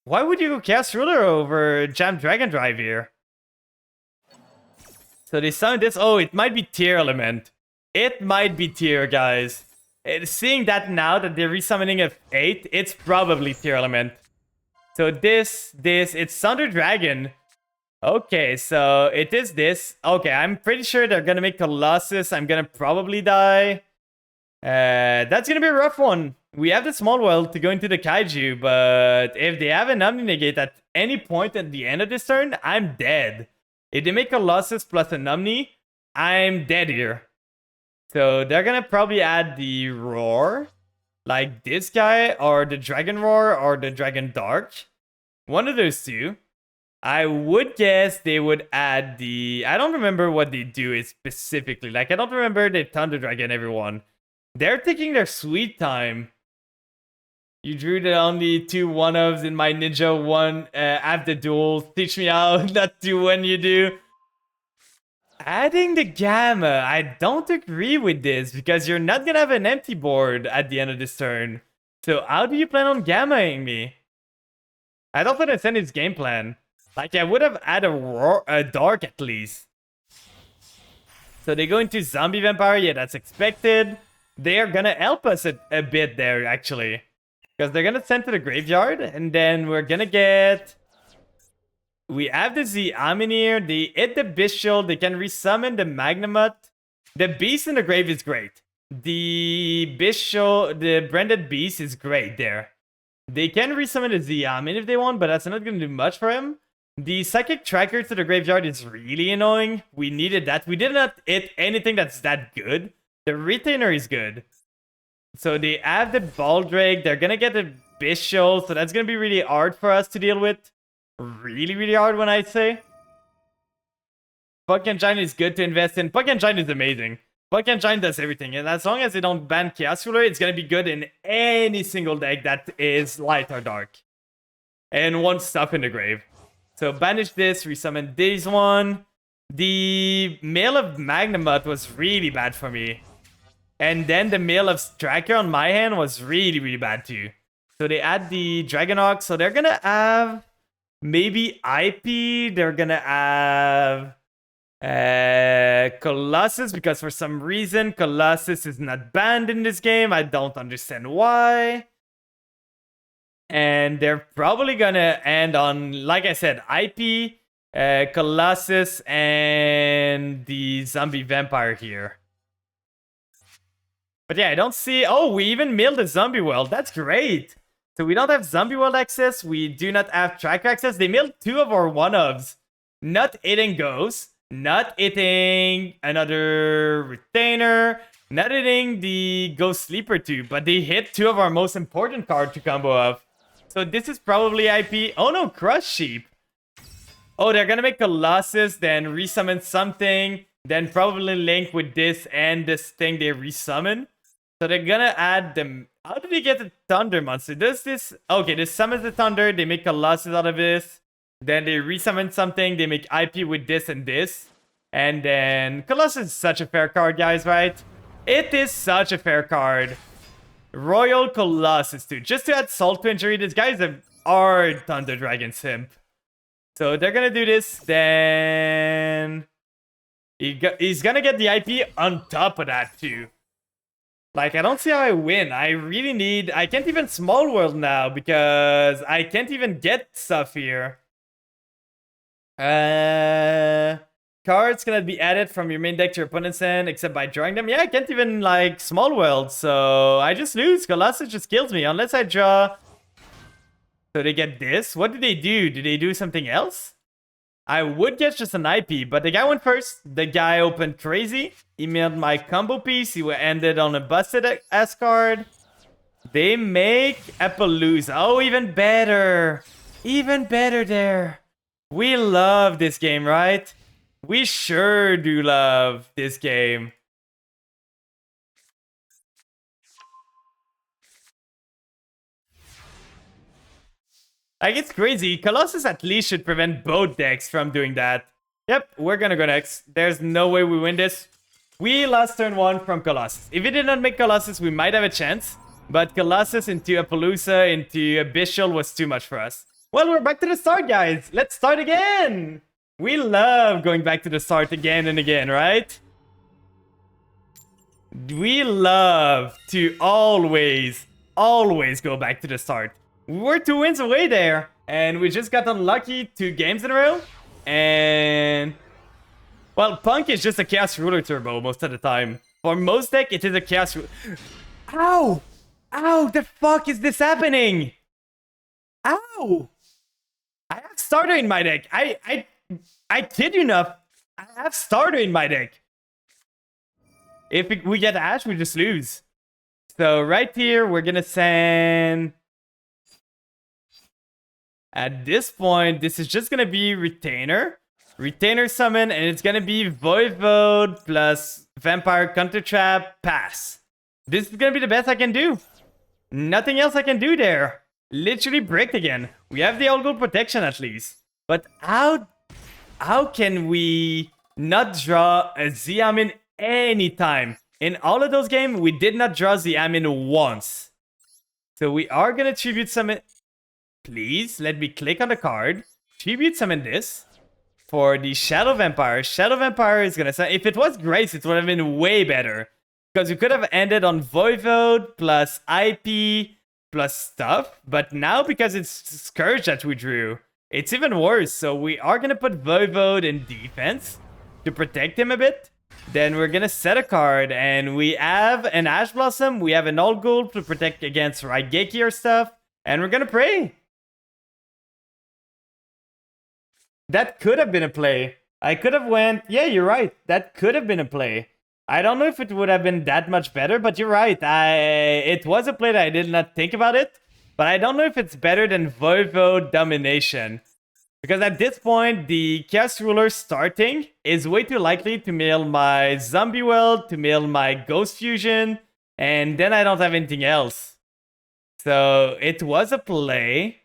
S1: Why would you go Chaos Ruler over Jam Dragon Drive here? So they summon this. Oh, it might be Tear Element. It might be Tear, guys. Seeing that now that they're resummoning a 8, it's probably Tear Element. So it's Thunder Dragon. Okay, so it is this. Okay, I'm pretty sure they're gonna make Colossus. I'm gonna probably die. That's gonna be a rough one. We have the Small World to go into the Kaiju, but if they have an Omni Negate at any point at the end of this turn, I'm dead. If they make Colossus plus an Omni, I'm dead here. So they're gonna probably add the Roar, like this guy, or the Dragon Roar, or the Dragon Dark. One of those two. I would guess they would add the... I don't remember what they do specifically. Like, I don't remember the Thunder Dragon, everyone. They're taking their sweet time. You drew the only 2 one-ofs in my Ninja 1 after duel. Teach me how not to when you do. Adding the Gamma, I don't agree with this because you're not gonna have an empty board at the end of this turn. So how do you plan on Gammaing me? I don't understand his game plan. Like, I would have added a Dark at least. So they go into Zombie Vampire. Yeah, that's expected. They are gonna help us a bit there, actually. Because they're gonna send to the graveyard. And then we're gonna get... We have the Xiamin here. They hit the Bishul. They can resummon the Magnamut. The Beast in the grave is great. The Bishul, the Branded Beast is great there. They can resummon the Xiamin if they want, but that's not gonna do much for him. The Psychic Tracker to the graveyard is really annoying. We needed that. We did not hit anything that's that good. The Retainer is good. So they have the Baldrake. They're gonna get the Bishul, so that's gonna be really hard for us to deal with. Really, really hard when I say. Puck Engine is good to invest in. Puck Engine is amazing. Puck Engine does everything, and as long as they don't ban Chaos Ruler, it's gonna be good in any single deck that is light or dark. And wants stuff in the grave. So banish this, resummon this one. The Mail of Magnamut was really bad for me. And then the Mail of Striker on my hand was really, really bad too. So they add the Dragonok, so they're gonna have maybe IP, they're gonna have Colossus, because for some reason Colossus is not banned in this game. I don't understand why. And they're probably gonna end on, like I said, IP, Colossus, and the Zombie Vampire here. But yeah, I don't see... Oh, we even milled the Zombie World. That's great. So we don't have Zombie World access. We do not have Tracker access. They milled 2 of our one-ofs. Not hitting Ghost. Not hitting another Retainer. Not hitting the Ghost Sleeper too. But they hit 2 of our most important cards to combo up. So this is probably IP. Oh no, Crush Sheep. Oh, they're gonna make Colossus, then resummon something. Then probably link with this and this thing they resummon. So they're gonna add them. How did they get the Thunder monster? Does this... Okay, this summons the Thunder. They make Colossus out of this. Then they resummon something. They make IP with this and this. And then... Colossus is such a fair card, guys, right? It is such a fair card. Royal Colossus, too. Just to add Salt to Injury, this guy is a hard Thunder Dragon simp. So they're gonna do this, then he's gonna get the IP on top of that too. Like, I don't see how I win. I really need... I can't even small world now because I can't even get stuff here. Cards cannot be added from your main deck to your opponent's hand except by drawing them. Yeah, I can't even, like, small world, so I just lose. Colossus just kills me unless I draw... So they get this. What do they do? Do they do something else? I would get just an IP, but the guy went first. The guy opened crazy. He mailed my combo piece. He ended on a busted S card. They make Appaloosa. Oh, even better. Even better there. We love this game, right? We sure do love this game. Like, it's crazy. Colossus at least should prevent both decks from doing that. Yep, we're gonna go next. There's no way we win this. We lost turn 1 from Colossus. If he did not make Colossus, we might have a chance. But Colossus into Appaloosa into Abyssal was too much for us. Well, we're back to the start, guys. Let's start again. We love going back to the start again and again, right? We love to always go back to the start. We're 2 wins away there, and we just got unlucky 2 games in a row. And well, Punk is just a Chaos Ruler turbo most of the time. For most deck, it is a Chaos Ruler. Ow! Ow! The fuck is this happening? Ow! I have Starter in my deck. I kid you not. I have Starter in my deck. If we get Ash, we just lose. So right here, we're gonna send... At this point, this is just gonna be Retainer. Retainer summon, and it's gonna be Voivode plus Vampire Counter Trap pass. This is gonna be the best I can do. Nothing else I can do there. Literally bricked again. We have the All Gold protection at least. But how can we not draw a Xiamin anytime? In all of those games, we did not draw Xiamin once. So we are gonna tribute summon. Please, let me click on the card. Tribute summon this. For the Shadow Vampire. Shadow Vampire is gonna... If it was Grace, it would have been way better. Because we could have ended on Voivode plus IP plus stuff. But now, because it's Scourge that we drew, it's even worse. So we are gonna put Voivode in defense to protect him a bit. Then we're gonna set a card. And we have an Ash Blossom. We have an All Gold to protect against Raigeki or stuff. And we're gonna pray. That could have been a play. I could have went... Yeah, you're right. That could have been a play. I don't know if it would have been that much better, but you're right. It was a play that I did not think about it. But I don't know if it's better than Voivode Domination. Because at this point, the Chaos Ruler starting is way too likely to mill my Zombie World, to mill my Ghost Fusion, and then I don't have anything else. So it was a play.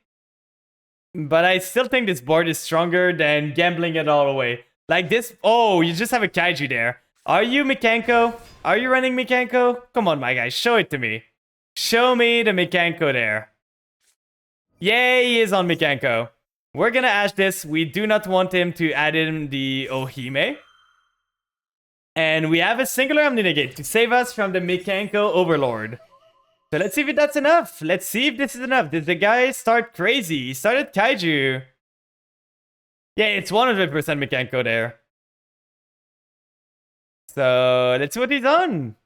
S1: But I still think this board is stronger than gambling it all away. Like this... Oh, you just have a Kaiju there. Are you Mekanko? Are you running Mekanko? Come on, my guy. Show it to me. Show me the Mekanko there. Yay, he is on Mekanko. We're gonna Ash this. We do not want him to add in the Ohime. And we have a singular Omninegate to save us from the Mekanko Overlord. So let's see if that's enough. Let's see if this is enough. Did the guy start crazy? He started Kaiju. Yeah, it's 100% Mekanko there. So let's see what he's on.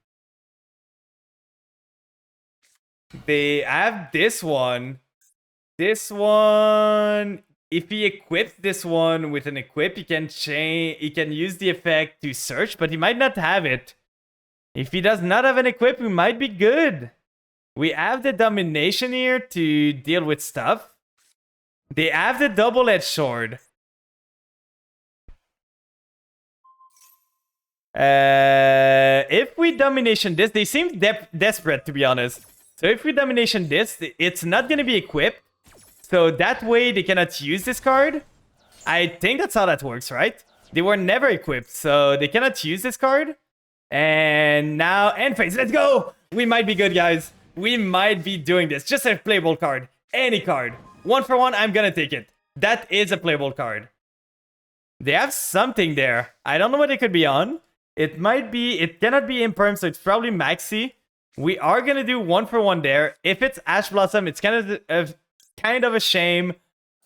S1: They have this one. This one... If he equips this one with an equip, he can change. He can use the effect to search, but he might not have it. If he does not have an equip, we might be good. We have the Domination here to deal with stuff. They have the Double-Edged Sword. If we Domination this, they seem desperate, to be honest. So if we Domination this, it's not going to be equipped. So that way they cannot use this card. I think that's how that works, right? They were never equipped, so they cannot use this card. And now, end phase, let's go! We might be good, guys. We might be doing this. Just a playable card. Any card. 1 for 1, I'm gonna take it. That is a playable card. They have something there. I don't know what it could be on. It might be, it cannot be Imperm, so it's probably Maxi. We are gonna do 1-for-1 there. If it's Ash Blossom, it's kind of a shame,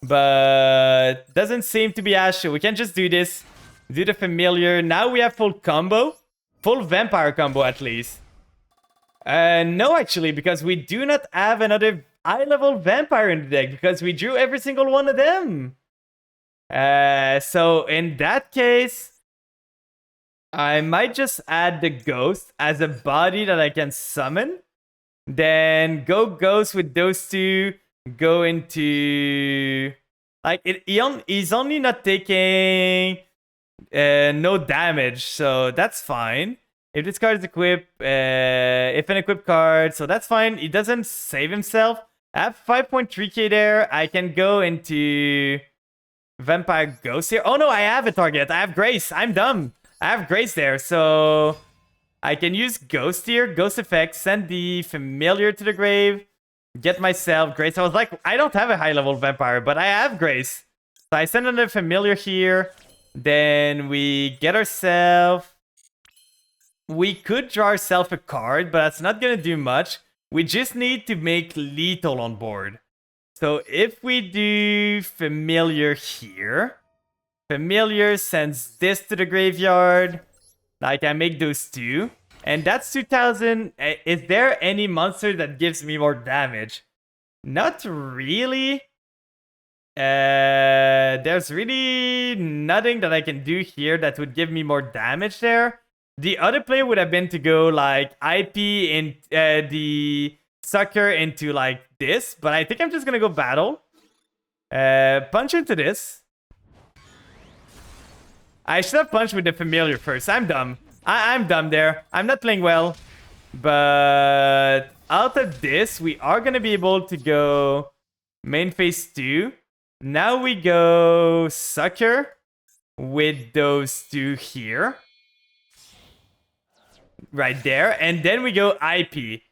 S1: but doesn't seem to be Ash, so we can just do this. Do the familiar. Now we have full combo. Full vampire combo at least. No, actually, because we do not have another high-level vampire in the deck because we drew every single one of them. So in that case, I might just add the ghost as a body that I can summon. Then go ghost with those two. Go into like he's only not taking no damage, so that's fine. If this card is equipped, if an equipped card, so that's fine. He doesn't save himself. I have 5.3k there. I can go into Vampire Ghost here. Oh no, I have a target. I have Grace. I'm dumb. I have Grace there, so I can use Ghost here. Ghost effect. Send the familiar to the grave. Get myself Grace. I was like, I don't have a high level vampire, but I have Grace. So I send another familiar here. Then we get ourselves. We could draw ourselves a card, but that's not gonna do much. We just need to make lethal on board. So if we do familiar here, familiar sends this to the graveyard. Like I make those two. And that's 2000. Is there any monster that gives me more damage? Not really. There's really nothing that I can do here that would give me more damage there. The other play would have been to go like IP in the sucker into like this, but I think I'm just gonna go battle. Punch into this. I should have punched with the familiar first. I'm dumb. I'm dumb there. I'm not playing well. But out of this, we are gonna be able to go main phase 2. Now we go sucker with those two here. Right there. And then we go IP.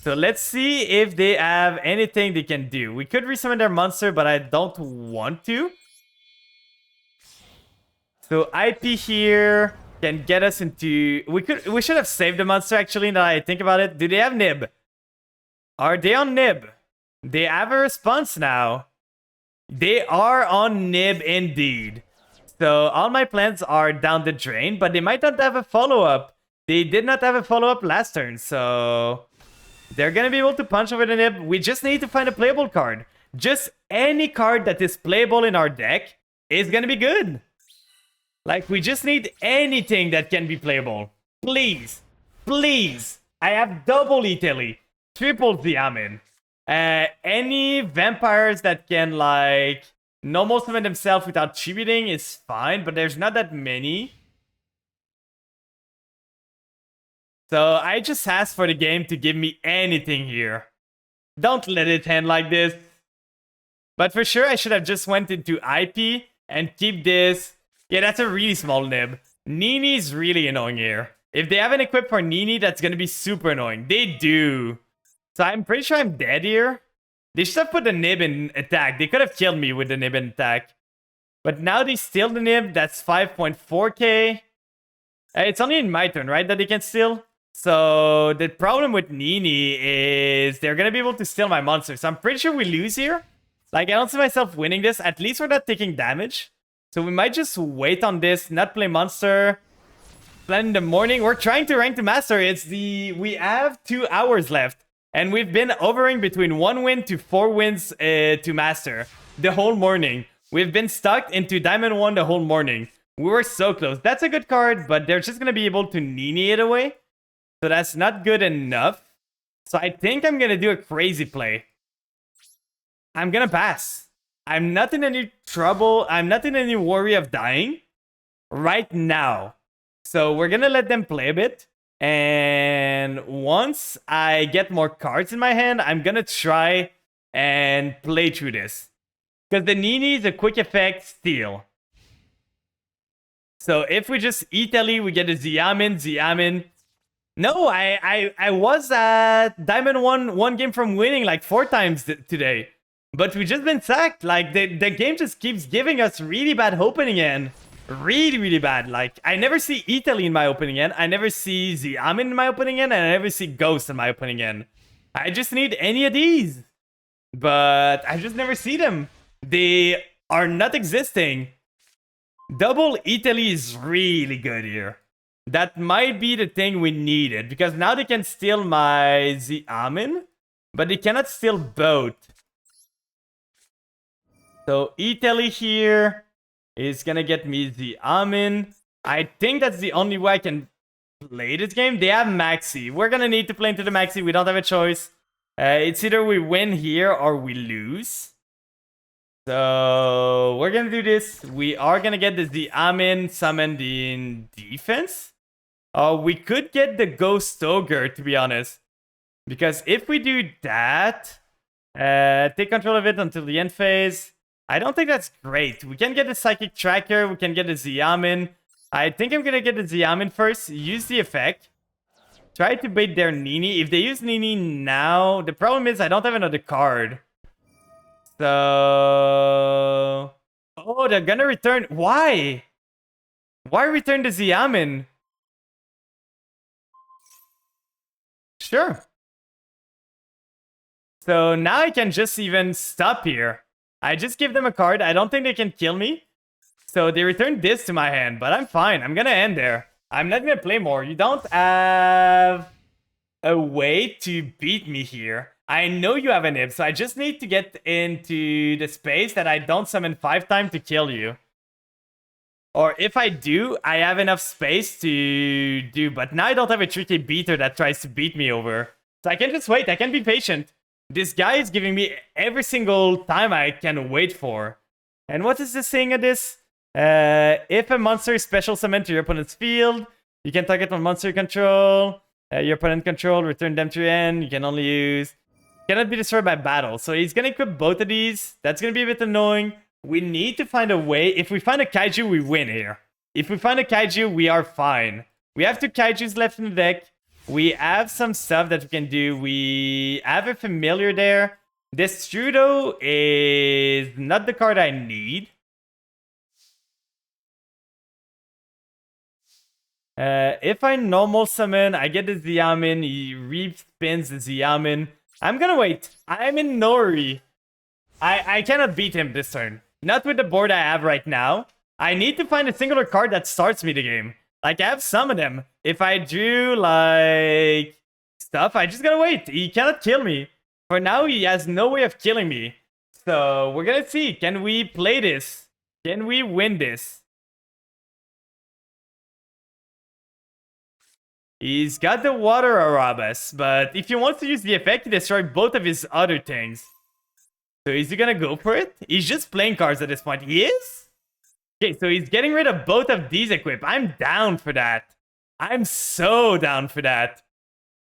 S1: So let's see if they have anything they can do. We could resummon their monster, but I don't want to. So IP here can get us into... We should have saved the monster actually, now I think about it. Do they have Nib? Are they on Nib? They have a response now. They are on Nib indeed. So all my plans are down the drain, but they might not have a follow-up. They did not have a follow-up last turn, so they're gonna be able to punch over the Nib. We just need to find a playable card. Just any card that is playable in our deck is gonna be good. Like, we just need anything that can be playable. Please. Please. I have double Italy. Triple Diamond. Any vampires that can, like, normal summon themselves without chibiting is fine, but there's not that many. So I just asked for the game to give me anything here. Don't let it end like this. But for sure, I should have just went into IP and keep this. Yeah, that's a really small Nib. Nini's really annoying here. If they have an equip for Nini, that's gonna be super annoying. They do. So I'm pretty sure I'm dead here. They should have put the Nib in attack. They could have killed me with the Nib in attack. But now they steal the Nib. That's 5.4k. It's only in my turn, right, that they can steal? So the problem with Nini is they're gonna be able to steal my monster. So I'm pretty sure we lose here. Like, I don't see myself winning this. At least we're not taking damage. So we might just wait on this, not play monster. Plan in the morning. We're trying to rank to master. We have 2 hours left. And we've been hovering between 1 win to 4 wins to master the whole morning. We've been stuck into Diamond 1 the whole morning. We were so close. That's a good card, but they're just going to be able to Nini it away. So that's not good enough. So I think I'm going to do a crazy play. I'm going to pass. I'm not in any trouble. I'm not in any worry of dying right now. So we're going to let them play a bit. And once I get more cards in my hand, I'm going to try and play through this. Because the Nini is a quick effect steal. So if we just Italy, we get a Xiamen. No, I was at Diamond 1 game from winning like 4 times today. But we just been sacked. Like, the game just keeps giving us really bad opening end. Really, really bad. Like, I never see Italy in my opening end. I never see Xiamen in my opening end. And I never see Ghost in my opening end. I just need any of these. But I just never see them. They are not existing. Double Italy is really good here. That might be the thing we needed. Because now they can steal my Xiamen. But they cannot steal both. So Italy here is gonna get me the Amin. I think that's the only way I can play this game. They have Maxi. We're gonna need to play into the Maxi. We don't have a choice. It's either we win here or we lose. So we're gonna do this. We are gonna get the Amin summoned in defense. We could get the Ghost Ogre, to be honest. Because if we do that, take control of it until the end phase. I don't think that's great. We can get the Psychic Tracker. We can get the Xiamen. I think I'm going to get the Xiamen first. Use the effect. Try to bait their Nini. If they use Nini now... The problem is I don't have another card. So... Oh, they're going to return... Why? Why return the Xiamen? Sure. So now I can just even stop here. I just give them a card. I don't think they can kill me. So they return this to my hand, but I'm fine. I'm gonna end there. I'm not gonna play more. You don't have a way to beat me here. I know you have an Ib, so I just need to get into the space that I don't summon 5 times to kill you. Or if I do, I have enough space to do. But now I don't have a tricky beater that tries to beat me over. So I can just wait. I can be patient. This guy is giving me every single time I can wait for. And what is this saying of this? If a monster is special summoned to your opponent's field, you can target one monster you control. Your opponent control, return them to your end. You can only use... Cannot be destroyed by battle. So he's gonna equip both of these. That's gonna be a bit annoying. We need to find a way. If we find a Kaiju, we win here. If we find a Kaiju, we are fine. We have 2 Kaijus left in the deck. We have some stuff that we can do. We have a familiar there. This Trudeau is not the card I need. If I normal summon, I get the Xiamen. He respins the Xiamen. I'm gonna wait. I'm in Nori. I cannot beat him this turn. Not with the board I have right now. I need to find a singular card that starts me the game. Like, I have some of them. If I drew, like, stuff, I just gotta wait. He cannot kill me. For now, he has no way of killing me. So, we're gonna see. Can we play this? Can we win this? He's got the Water Arabas, but if he wants to use the effect, he destroys both of his other things. So, is he gonna go for it? He's just playing cards at this point. He is? Okay, so he's getting rid of both of these equip. I'm down for that. I'm so down for that.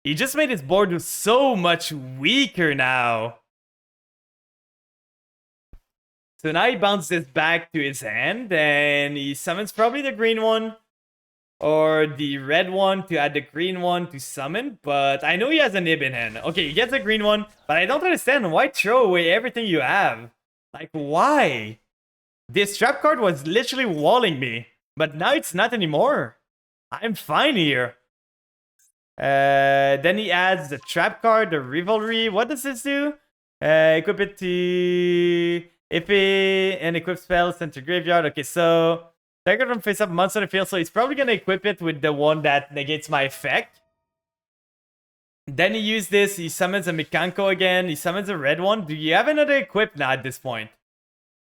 S1: He just made his board so much weaker now. So now he bounces this back to his hand, and he summons probably the green one. Or the red one to add the green one to summon. But I know he has an Ib in hand. Okay, he gets a green one. But I don't understand. Why throw away everything you have? Like, why? This trap card was literally walling me, but now it's not anymore. I'm fine here. Then he adds the trap card, the rivalry. What does this do? Equip it to Ippy and equip spell sent to graveyard. Okay, so target from face up monster on the field, so he's probably gonna equip it with the one that negates my effect. Then he used this, he summons a Mikanko again, he summons a red one. Do you have another equip now at this point?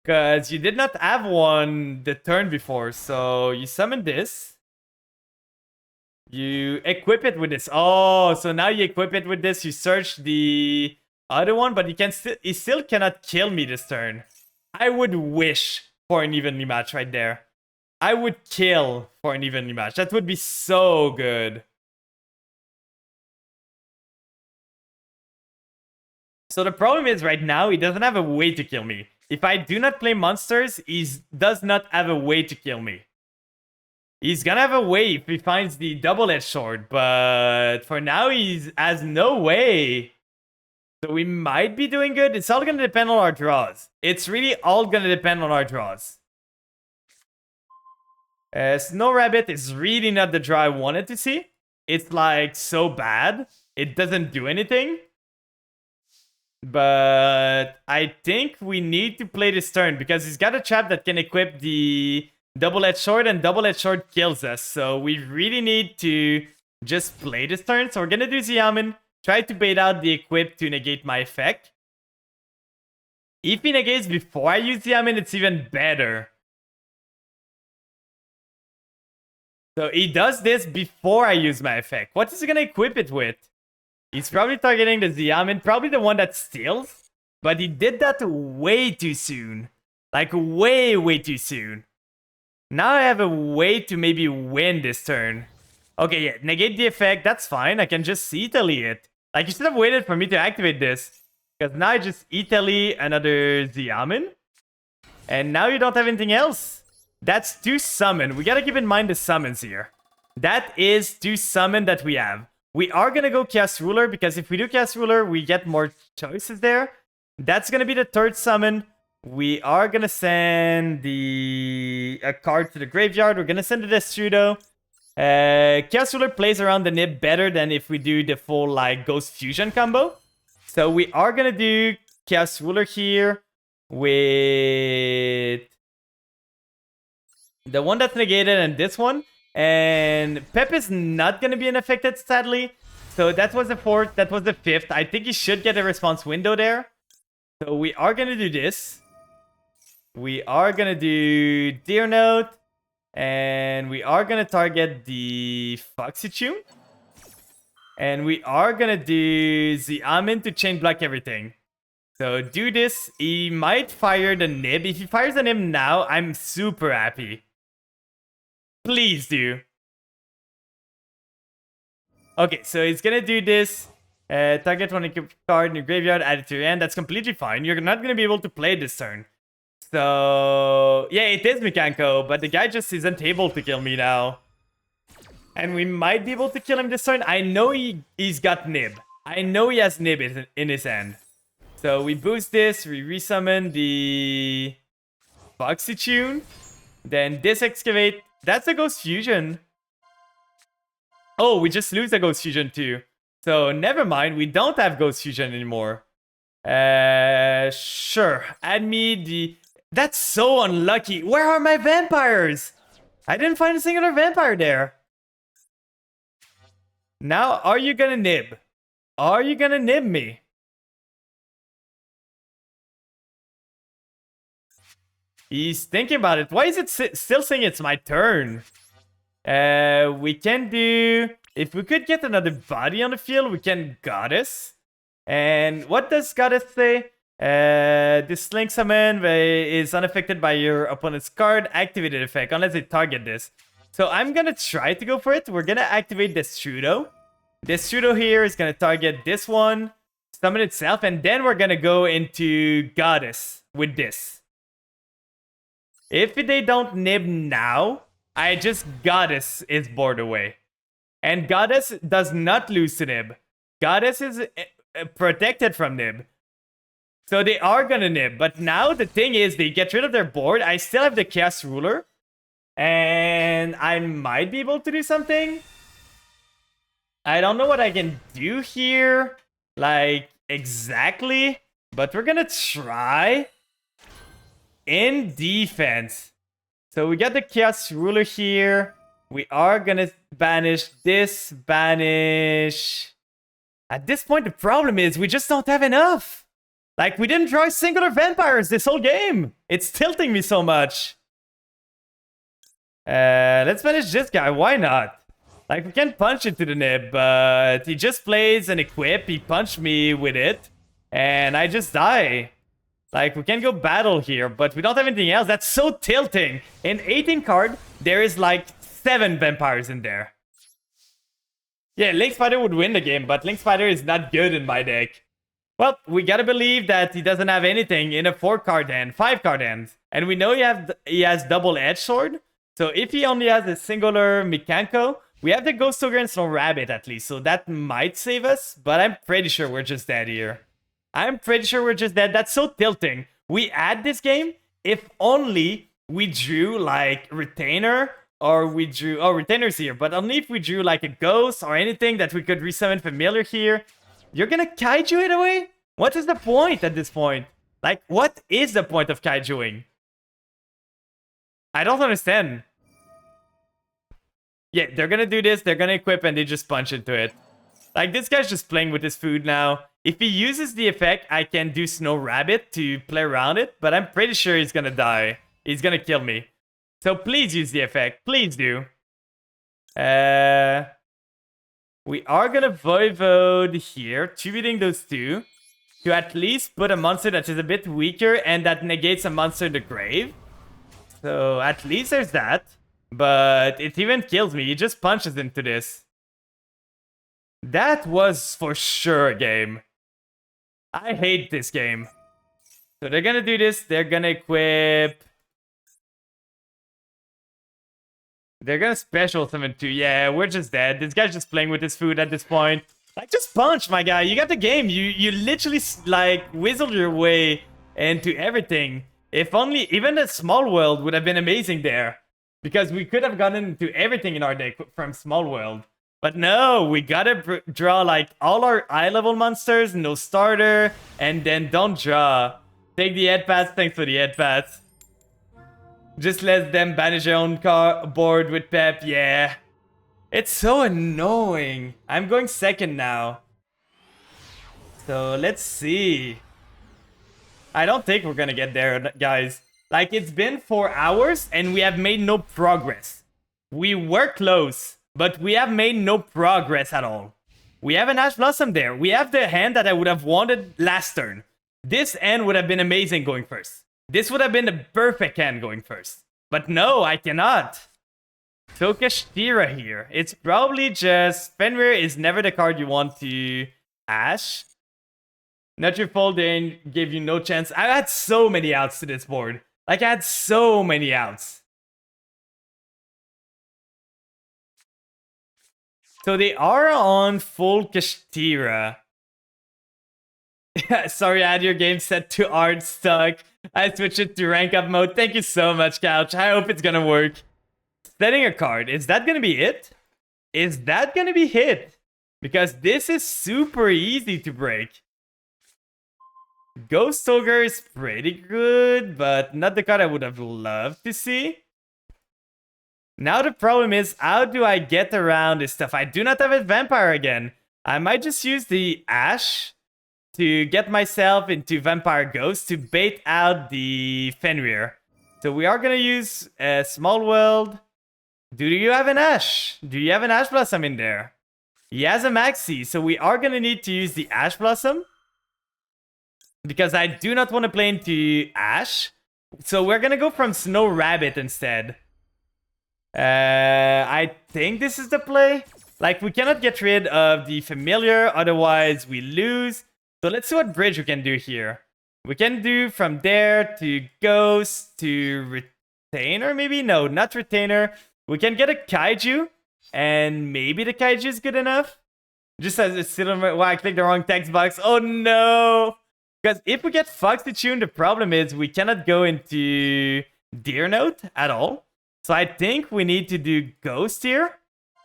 S1: Because you did not have one the turn before. So you summon this. You equip it with this. Oh, so now you equip it with this. You search the other one, but he still cannot kill me this turn. I would wish for an evenly match right there. I would kill for an evenly match. That would be so good. So the problem is right now, he doesn't have a way to kill me. If I do not play monsters, he does not have a way to kill me. He's gonna have a way if he finds the double-edged sword, but for now he has no way. So we might be doing good. It's all gonna depend on our draws. It's really all gonna depend on our draws. Snow Rabbit is really not the draw I wanted to see. It's like so bad. It doesn't do anything. But I think we need to play this turn because he's got a trap that can equip the double-edged sword, and double-edged sword kills us. So we really need to just play this turn. So we're gonna do Xiamen, try to bait out the equip to negate my effect. If he negates before I use Xiamen, it's even better. So he does this before I use my effect. What is he gonna equip it with? He's probably targeting the Xiamen, probably the one that steals. But he did that way too soon. Like, way, way too soon. Now I have a way to maybe win this turn. Okay, yeah, negate the effect, that's fine. I can just Italy it. Like, you should have waited for me to activate this. Because now I just Italy another Xiamen. And now you don't have anything else. That's 2 summon. We gotta keep in mind the summons here. That is 2 summon that we have. We are gonna go Chaos Ruler, because if we do Chaos Ruler, we get more choices there. That's gonna be the 3rd summon. We are gonna send a card to the graveyard. We're gonna send the Destrudo. Chaos Ruler plays around the Nib better than if we do the full like Ghost Fusion combo. So we are gonna do Chaos Ruler here with the one that's negated and this one. And Pep is not gonna be unaffected, sadly. So that was the 4th, that was the 5th. I think he should get a response window there. So we are gonna do this. We are gonna do Deer Note. And we are gonna target the Foxy Tune. And we are gonna do Xiamen to chain block everything. So do this. He might fire the Nib. If he fires the Nib now, I'm super happy. Please do. Okay, so he's gonna do this. Target one card in your graveyard, add it to your hand. That's completely fine. You're not gonna be able to play this turn. So, yeah, it is Mikanko, but the guy just isn't able to kill me now. And we might be able to kill him this turn. I know he's got Nib. I know he has Nib in his hand. So we boost this, we resummon the Foxy Tune. Then this Excavate. That's a Ghost Fusion. Oh, we just lose the Ghost Fusion too. So never mind, we don't have Ghost Fusion anymore. Sure. Add me the... That's so unlucky. Where are my vampires? I didn't find a singular vampire there. Now, are you gonna nib? Are you gonna nib me? He's thinking about it. Why is it still saying it's my turn? We can do... If we could get another body on the field, we can Goddess. And what does Goddess say? This Link Summon is unaffected by your opponent's card activated effect, unless they target this. So I'm gonna try to go for it. We're gonna activate Destrudo. Destrudo here is gonna target this one, summon itself, and then we're gonna go into Goddess with this. If they don't nib now, I just Goddess is bored away. And Goddess does not lose to nib. Goddess is protected from nib. So they are gonna nib. But now the thing is, they get rid of their board. I still have the Chaos Ruler. And I might be able to do something. I don't know what I can do here. Like, exactly. But we're gonna try. In defense. So we got the Chaos Ruler here. We are gonna banish this, banish. At this point, the problem is we just don't have enough. Like, we didn't draw singular vampires this whole game. It's tilting me so much. Let's banish this guy. Why not? Like, we can punch into the nib, but he just plays an equip. He punched me with it, and I just die. Like, we can go battle here, but we don't have anything else. That's so tilting. In 18 card, there is like 7 vampires in there. Yeah, Link Spider would win the game, but Link Spider is not good in my deck. Well, we gotta believe that he doesn't have anything in a 4-card hand, 5-card hand. And we know he has double-edged sword. So if he only has a singular Mikanko, we have the Ghost Ogre and Snow Rabbit at least. So that might save us, but I'm pretty sure we're just dead here. I'm pretty sure we're just dead. That's so tilting. We add this game if only we drew like Retainer or we drew... Oh, Retainer's here. But only if we drew like a Ghost or anything that we could resummon Familiar here. You're gonna Kaiju it away? What is the point at this point? Like, what is the point of Kaijuing? I don't understand. Yeah, they're gonna do this, they're gonna equip, and they just punch into it. Like, this guy's just playing with his food now. If he uses the effect, I can do Snow Rabbit to play around it, but I'm pretty sure he's gonna die. He's gonna kill me. So please use the effect. Please do. We are gonna Voivode here, tributing those two, to at least put a monster that is a bit weaker and that negates a monster in the grave. So at least there's that. But it even kills me. He just punches into this. That was for sure a game. I hate this game. So they're gonna do this. They're gonna equip. They're gonna special summon too. Yeah, we're just dead. This guy's just playing with his food at this point. Like, just punch, my guy. You got the game. You literally, like, whistled your way into everything. If only, even the Small World would have been amazing there. Because we could have gotten into everything in our deck from Small World. But no, we gotta draw, like, all our eye-level monsters, no starter, and then don't draw. Take the head pass, thanks for the head pass. Just let them banish their own board with Pep, yeah. It's so annoying. I'm going second now. So let's see. I don't think we're gonna get there, guys. Like, it's been 4 hours and we have made no progress. We were close, but we have made no progress at all. We have an Ash Blossom there. We have the hand that I would have wanted last turn. This hand would have been amazing going first. This would have been the perfect hand going first. But no, I cannot. So Kashtira here. It's probably just... Fenrir is never the card you want to Ash. Not your fault, they gave you no chance. I had so many outs to this board. Like, I had so many outs. So they are on full Kashtira. Sorry, I had your game set to art stuck. I switched it to rank up mode. Thank you so much, Couch. I hope it's gonna work. Setting a card. Is that gonna be it? Is that gonna be hit? Because this is super easy to break. Ghost Ogre is pretty good, but not the card I would have loved to see. Now the problem is, how do I get around this stuff? I do not have a Vampire again. I might just use the Ash to get myself into Vampire Ghost to bait out the Fenrir. So we are gonna use a Small World. Do you have an Ash? Do you have an Ash Blossom in there? He has a Maxi, so we are gonna need to use the Ash Blossom. Because I do not want to play into Ash. So we're gonna go from Snow Rabbit instead. I think this is the play. Like, we cannot get rid of the Familiar, otherwise we lose. So let's see what bridge we can do here. We can do from there to Ghost to Retainer, maybe? No, not Retainer. We can get a Kaiju, and maybe the Kaiju is good enough. Just as it's still... Wow, I clicked the wrong text box. Oh no! Because if we get Foxy Tune, the problem is we cannot go into Deer Note at all. So I think we need to do Ghost here.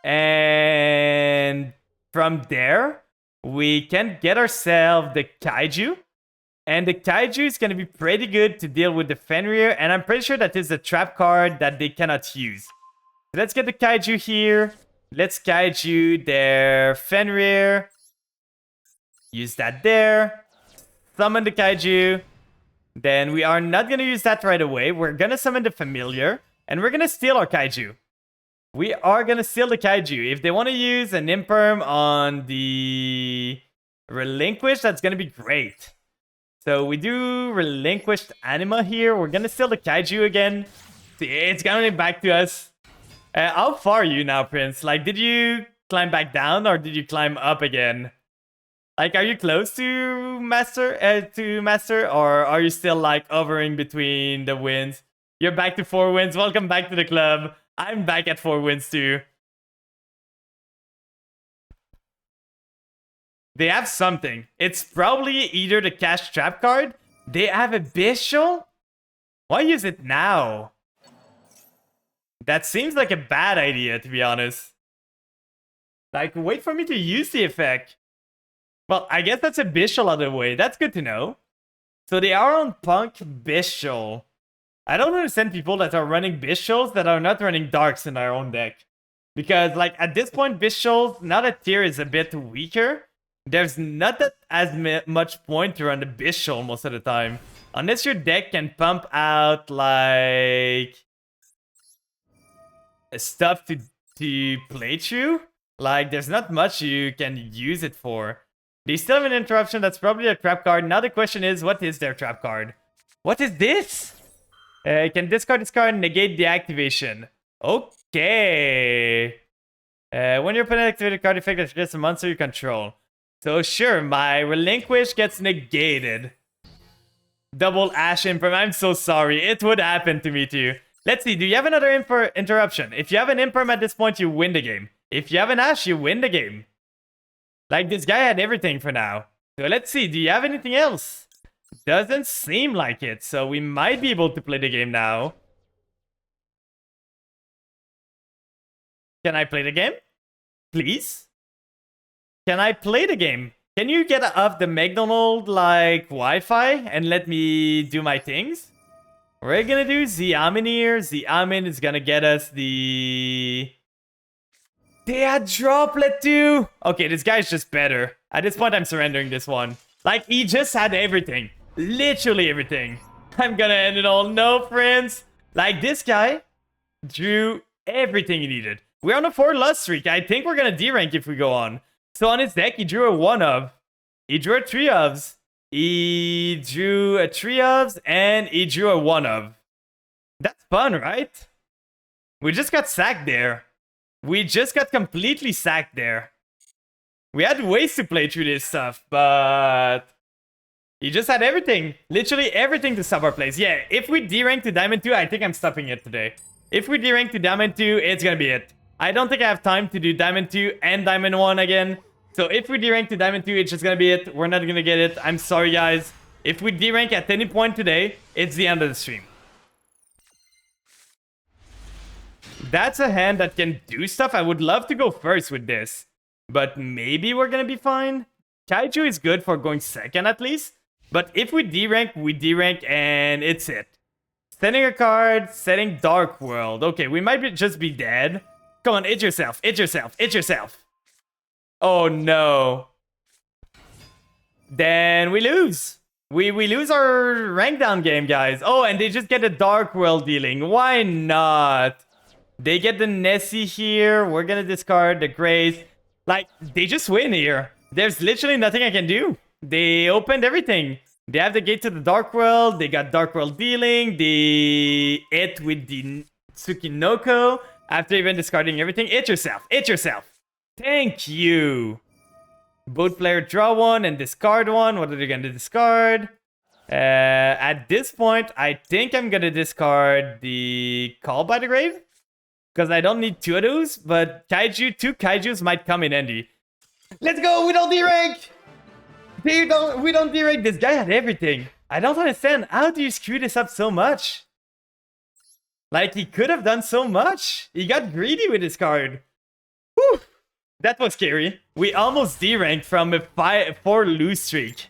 S1: And from there, we can get ourselves the Kaiju. And the Kaiju is going to be pretty good to deal with the Fenrir. And I'm pretty sure that is a trap card that they cannot use. So let's get the Kaiju here. Let's Kaiju their Fenrir. Use that there. Summon the Kaiju. Then we are not going to use that right away. We're going to summon the Familiar. And we're going to steal our Kaiju. We are going to steal the Kaiju. If they want to use an Imperm on the Relinquish, that's going to be great. So we do Relinquished Anima here. We're going to steal the Kaiju again. It's coming back to us. How far are you now, Prince? Like, did you climb back down or did you climb up again? Like, are you close to Master, or are you still, like, hovering between the wins? You're back to 4 wins. Welcome back to the club. I'm back at 4 wins too. They have something. It's probably either the cash trap card. They have a Bishop? Why use it now? That seems like a bad idea, to be honest. Like, wait for me to use the effect. Well, I guess that's a Bishop out of the way. That's good to know. So they are on Punk Bishop. I don't understand people that are running Bishops that are not running Darks in their own deck. Because, like, at this point, Bishop, now that tier is a bit weaker, there's not that as much point to run the Bishop most of the time. Unless your deck can pump out, like, stuff to play through. Like, there's not much you can use it for. They still have an interruption. That's probably a trap card. Now the question is, what is their trap card? What is this? Can discard this card and negate the activation. Okay. When you're putting an activated card effect that triggers a monster you control. So sure, my Relinquish gets negated. Double Ash Imperm. I'm so sorry. It would happen to me too. Let's see. Do you have another interruption? If you have an Imperm at this point, you win the game. If you have an Ash, you win the game. Like, this guy had everything for now. So let's see. Do you have anything else? Doesn't seem like it. So we might be able to play the game now. Can I play the game? Please? Can I play the game? Can you get off the McDonald's, like, Wi-Fi and let me do my things? We're gonna do Xiamen here. Xiamen is gonna get us the... They had Droplet too! Okay, this guy's just better. At this point, I'm surrendering this one. Like, he just had everything. Literally everything. I'm gonna end it all. No, friends. Like, this guy drew everything he needed. We're on a 4-loss streak. I think we're gonna D-rank if we go on. So on his deck, he drew a 1-of. He drew a 3-ofs. He drew a 3-ofs. And he drew a 1-of. That's fun, right? We just got sacked there. We just got completely sacked there. We had ways to play through this stuff, but... he just had everything. Literally everything to stop our plays. Yeah, if we D-rank to Diamond 2, I think I'm stopping it today. If we D-rank to Diamond 2, it's gonna be it. I don't think I have time to do Diamond 2 and Diamond 1 again. So if we D-rank to Diamond 2, it's just gonna be it. We're not gonna get it. I'm sorry, guys. If we D-rank at any point today, it's the end of the stream. That's a hand that can do stuff. I would love to go first with this. But maybe we're gonna be fine. Kaiju is good for going second at least. But if we D-rank, we D-rank and it's it. Sending a card, setting Dark World. Okay, we might just be dead. Come on, hit yourself, hit yourself, hit yourself. Oh no. Then we lose. We lose our rank down game, guys. Oh, and they just get a Dark World dealing. Why not? They get the Nessie here. We're gonna discard the Grace. Like, they just win here. There's literally nothing I can do. They opened everything. They have the gate to the Dark World. They got Dark World dealing. They hit with the Tsukinoko. After even discarding everything. Hit yourself. Hit yourself. Thank you. Both player draw one and discard one. What are they gonna discard? At this point, I think I'm gonna discard the Call by the Grave. Because I don't need two of those. But Kaiju, two Kaijus might come in handy. Let's go! We don't D-rank! We don't D-rank. This guy had everything. I don't understand. How do you screw this up so much? Like, he could have done so much. He got greedy with his card. Whew. That was scary. We almost D-ranked from a 4-lose streak.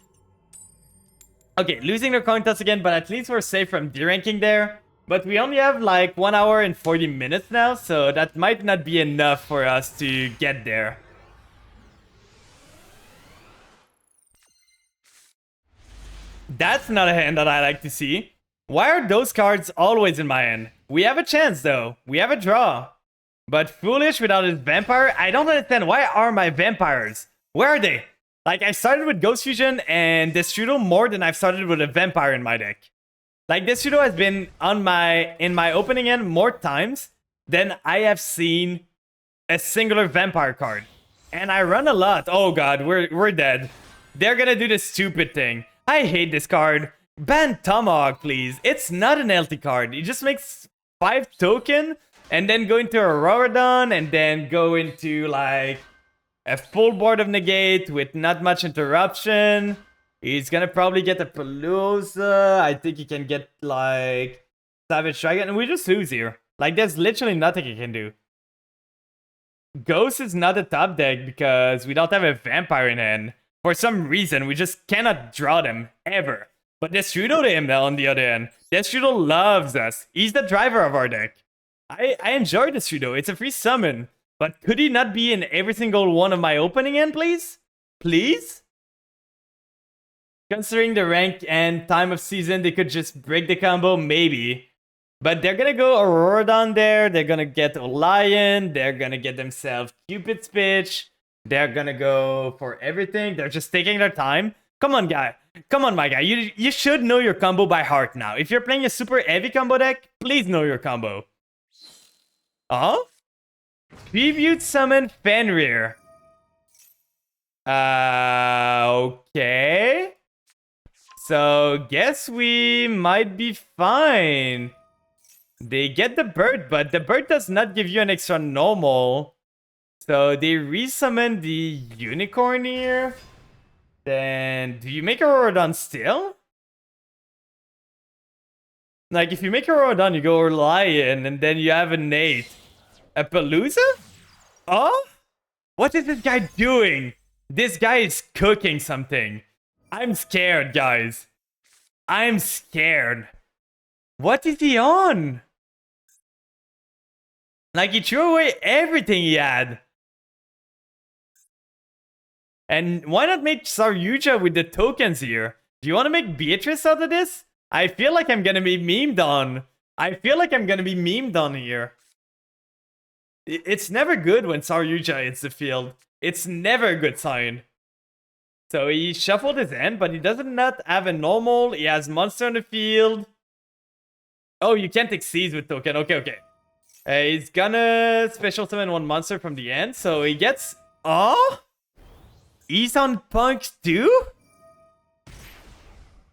S1: Okay, losing the coin toss again, but at least we're safe from D-ranking there. But we only have like 1 hour and 40 minutes now, so that might not be enough for us to get there. That's not a hand that I like to see. Why are those cards always in my hand? We have a chance though. We have a draw. But Foolish without his Vampire? I don't understand. Why are my Vampires? Where are they? Like, I started with Ghost Fusion and Destrudo more than I've started with a Vampire in my deck. Like, Destrudo has been in my opening end more times than I have seen a singular Vampire card. And I run a lot. Oh god, we're dead. They're gonna do the stupid thing. I hate this card. Ban Tomahawk, please. It's not an LT card. It just makes 5 token and then go into a Rorodon and then go into like A full board of negate with not much interruption. He's gonna probably get a Palooza. I think he can get like Savage Dragon, and we just lose here. Like there's literally nothing he can do. Ghost is not a top deck because we don't have a vampire in hand. For some reason, we just cannot draw them ever. But Destrudo to him on the other end. Destrudo loves us. He's the driver of our deck. I enjoy Destrudo. It's a free summon. But could he not be in every single one of my opening end, please? Please? Considering the rank and time of season, they could just break the combo, maybe. But they're gonna go Aurora down there. They're gonna get Lion. They're gonna get themselves Cupid's Pitch. They're gonna go for everything. They're just taking their time. Come on, guy. Come on, my guy. You should know your combo by heart now. If you're playing a super heavy combo deck, please know your combo. Tribute Summon Fenrir. Okay. So, guess we might be fine. They get the bird, but the bird does not give you an extra normal. So, they resummon the unicorn here. Then, do you make a Aurodon still? Like, if you make a Aurodon, you go Lion, and then you have a Nate. A Palooza? Oh? What is this guy doing? This guy is cooking something. I'm scared, guys. I'm scared. What is he on? Like, he threw away everything he had. And why not make Saryuja with the tokens here? Do you want to make Beatrice out of this? I feel like I'm gonna be memed on. I feel like I'm gonna be memed on here. It's never good when Saryuja hits the field. It's never a good sign. So he shuffled his hand, but he does not have a normal. He has monster on the field. Oh, you can't exceed with token. Okay. He's gonna special summon one monster from the end. So he gets... Oh? He's on Punk too?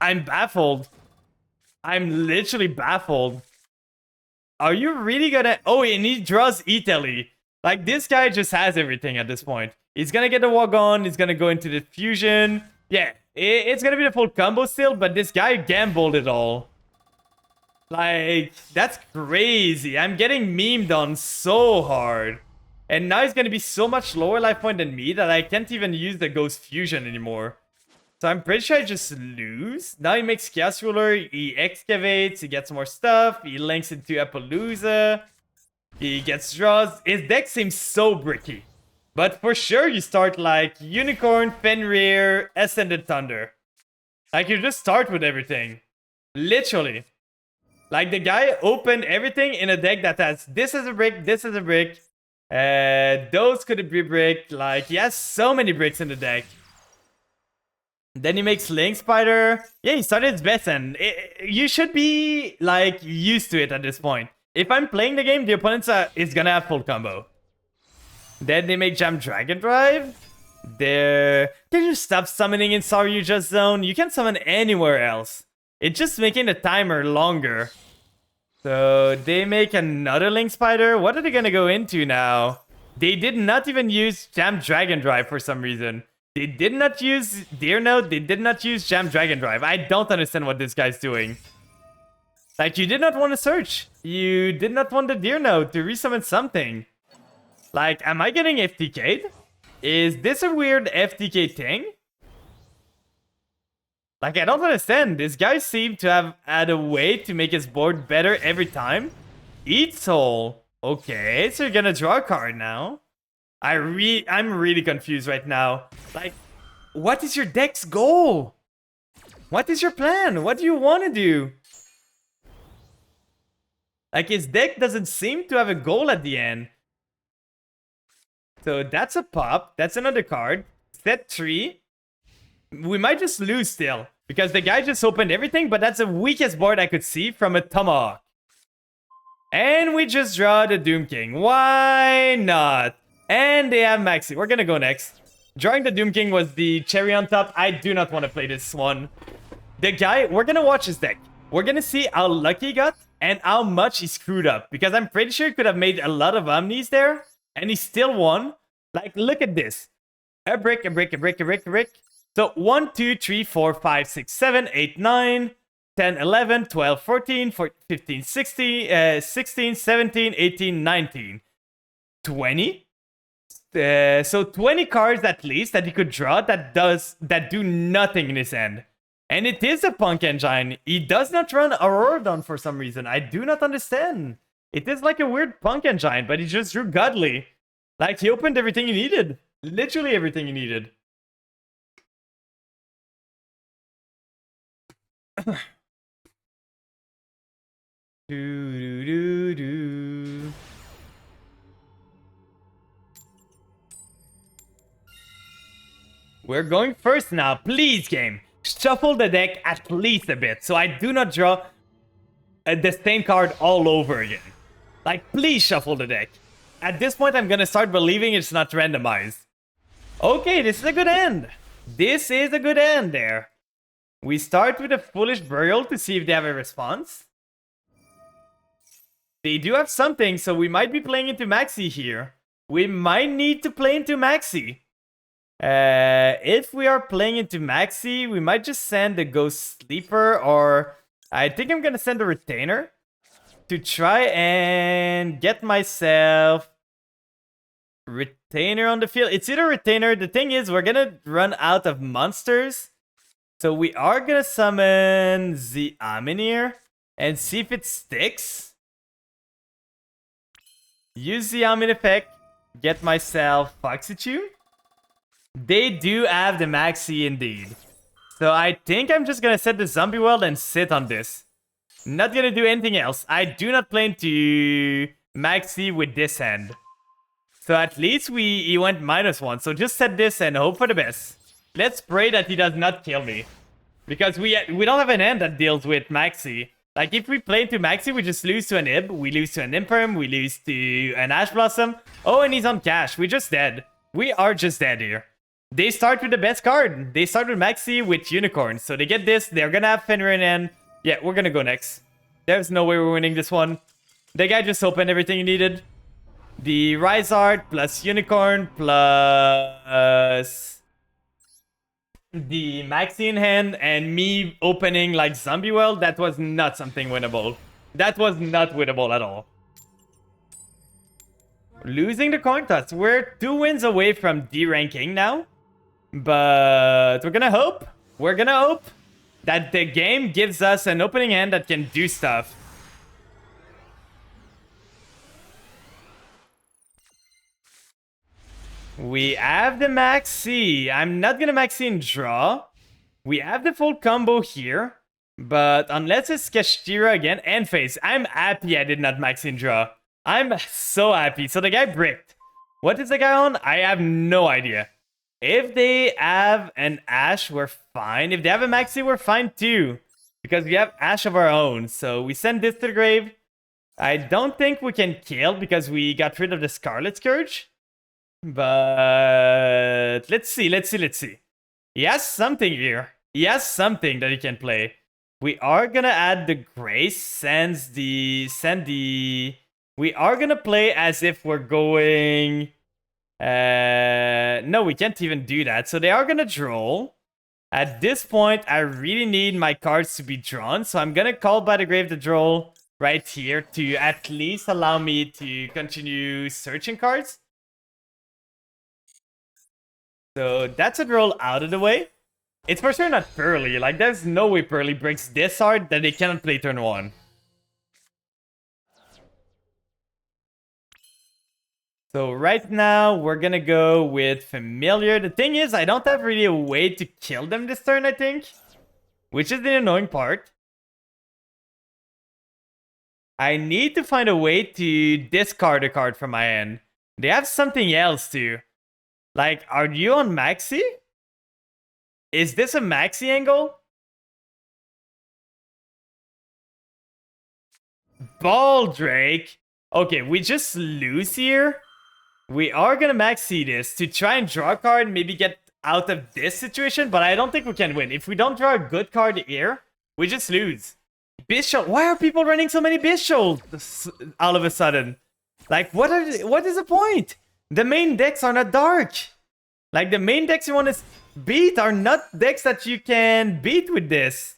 S1: I'm baffled. I'm literally baffled. Are you really gonna... Oh, and he draws Italy. Like, this guy just has everything at this point. He's gonna get the Wagon. He's gonna go into the fusion. Yeah, it's gonna be the full combo still, but this guy gambled it all. Like, that's crazy. I'm getting memed on so hard. And now he's gonna be so much lower life point than me that I can't even use the Ghost Fusion anymore. So I'm pretty sure I just lose. Now he makes Chaos Ruler, he excavates, he gets more stuff, he links into Appaloosa, he gets draws. His deck seems so bricky. But for sure you start like Unicorn, Fenrir, Ascended Thunder. Like you just start with everything. Literally. Like the guy opened everything in a deck that has this as a brick, this as a brick. Those could be brick. Like he has so many bricks in the deck. Then he makes Link Spider. Yeah, he started his best and you should be like used to it at this point. If I'm playing the game, the opponent is gonna have full combo. Then they make Jam Dragon Drive. Can you stop summoning in Saryuja's zone? You can't summon anywhere else. It's just making the timer longer. So they make another Link Spider. What are they gonna go into now? They did not even use Jam Dragon Drive for some reason. They did not use Deer Note. They did not use Jam Dragon Drive. I don't understand what this guy's doing. Like, you did not want to search. You did not want the Deer Note to resummon something. Like, am I getting FTK'd? Is this a weird FTK thing? Like, I don't understand. This guy seemed to have had a way to make his board better every time. Eat Soul. Okay, so you're gonna draw a card now. I'm really confused right now. Like, what is your deck's goal? What is your plan? What do you want to do? Like, his deck doesn't seem to have a goal at the end. So that's a pop. That's another card. Set 3. We might just lose still. Because the guy just opened everything, but that's the weakest board I could see from a Tomahawk. And we just draw the Doom King. Why not? And they have Maxi. We're gonna go next. Drawing the Doom King was the cherry on top. I do not want to play this one. The guy, we're gonna watch his deck. We're gonna see how lucky he got and how much he screwed up. Because I'm pretty sure he could have made a lot of Omnis there. And he still won. Like, look at this. A brick, a brick, a brick, a brick, a brick. So 1, 2, 3, 4, 5, 6, 7, 8, 9, 10, 11, 12, 14, 15, 16, 16, 17, 18, 19, 20. So 20 cards at least that he could draw that do nothing in his hand. And it is a Punk Engine. He does not run Auroradon for some reason. I do not understand. It is like a weird Punk Engine, but he just drew Godly. Like, he opened everything he needed. Literally everything he needed. We're going first now. Please, game. Shuffle the deck at least a bit, so I do not draw the same card all over again. Like, please shuffle the deck. At this point, I'm gonna start believing it's not randomized. Okay, this is a good end. This is a good end there. We start with a Foolish Burial to see if they have a response. They do have something, so we might be playing into Maxi here. We might need to play into Maxi. If we are playing into Maxi, we might just send a Ghost Sleeper, or I think I'm gonna send a Retainer to try and get myself Retainer on the field. It's either Retainer. The thing is, we're gonna run out of monsters, so we are gonna summon the Aminir and see if it sticks. Use the Amin effect, get myself Foxy. They do have the Maxi indeed. So I think I'm just gonna set the Zombie World and sit on this. Not gonna do anything else. I do not plan to Maxi with this hand. So at least he went -1. So just set this and hope for the best. Let's pray that he does not kill me. Because we don't have an hand that deals with Maxi. Like, if we play into Maxi, we just lose to an Ib, we lose to an Imperm, we lose to an Ash Blossom. Oh, and he's on cash. We're just dead. We are just dead here. They start with the best card. They start with Maxi with Unicorn. So they get this. They're gonna have Fenrir in hand. Yeah, we're gonna go next. There's no way we're winning this one. The guy just opened everything he needed. The Rise Art plus Unicorn plus the Maxi in hand and me opening like Zombie World. That was not something winnable. That was not winnable at all. Losing the coin toss. We're 2 wins away from D-ranking now. But we're gonna hope. We're gonna hope that the game gives us an opening hand that can do stuff. We have the Maxi. I'm not gonna Maxi and draw. We have the full combo here. But unless it's Kashtira again and face, I'm happy I did not Maxi and draw. I'm so happy. So the guy bricked. What is the guy on? I have no idea. If they have an Ash, we're fine. If they have a Maxi, we're fine too. Because we have Ash of our own. So we send this to the grave. I don't think we can kill because we got rid of the Scarlet Scourge. But let's see. He has something here. He has something that he can play. We are gonna add the Grace, we are gonna play as if we're going... no, we can't even do that. So they are gonna draw. At this point, I really need my cards to be drawn. So I'm gonna call by the grave the draw right here to at least allow me to continue searching cards. So that's a draw out of the way. It's for sure not Pearly. Like, there's no way Pearly breaks this hard that they cannot play turn 1. So right now, we're gonna go with Familiar. The thing is, I don't have really a way to kill them this turn, I think. Which is the annoying part. I need to find a way to discard a card from my hand. They have something else too. Like, are you on Maxi? Is this a Maxi angle? Baldrake. Okay, we just lose here. We are gonna Maxi this to try and draw a card, maybe get out of this situation, but I don't think we can win. If we don't draw a good card here, we just lose. Bishop. Why are people running so many Bishops all of a sudden? Like, what is the point? The main decks are not dark. Like, the main decks you want to beat are not decks that you can beat with this.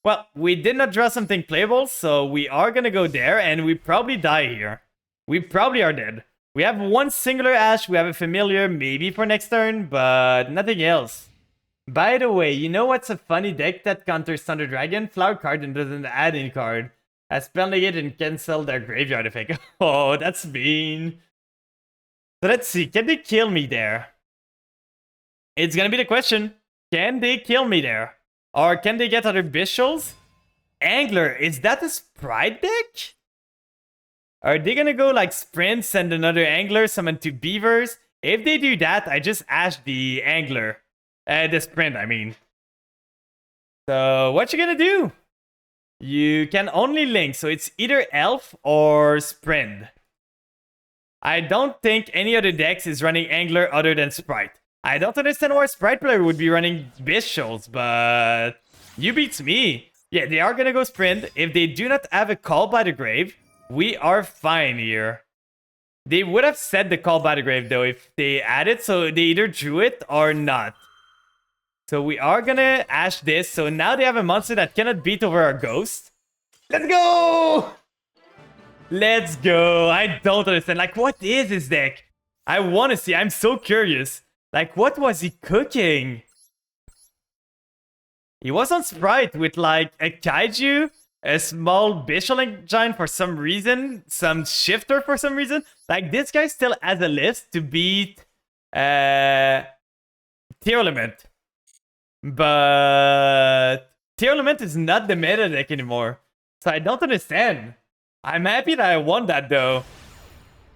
S1: Well, we did not draw something playable, so we are gonna go there, and we probably die here. We probably are dead. We have one singular Ash, we have a familiar, maybe for next turn, but nothing else. By the way, you know what's a funny deck that counters Thunder Dragon? Flower card and doesn't add any card. As spell negate and cancel their graveyard effect. Oh, that's mean. So let's see, can they kill me there? It's gonna be the question. Can they kill me there? Or can they get other Bishals? Angler, is that a Sprite deck? Are they gonna go like Sprint, send another Angler, summon 2 Beavers? If they do that, I just Ash the Angler. The Sprint, I mean. So, what you gonna do? You can only link, so it's either Elf or Sprint. I don't think any other decks is running Angler other than Sprite. I don't understand why a Sprite player would be running Bishals, but you beats me. Yeah, they are gonna go Sprint. If they do not have a Call by the Grave, we are fine here. They would have said the Call by the Grave though if they added, so they either drew it or not. So we are gonna Ash this, so now they have a monster that cannot beat over our Ghost. Let's go! Let's go! I don't understand, like what is this deck? I wanna see, I'm so curious. Like, what was he cooking? He was on Sprite with, like, a Kaiju, a small Bishal Giant for some reason, some Shifter for some reason. Like, this guy still has a list to beat Tear Element. But Tear Element is not the meta deck anymore. So I don't understand. I'm happy that I won that, though.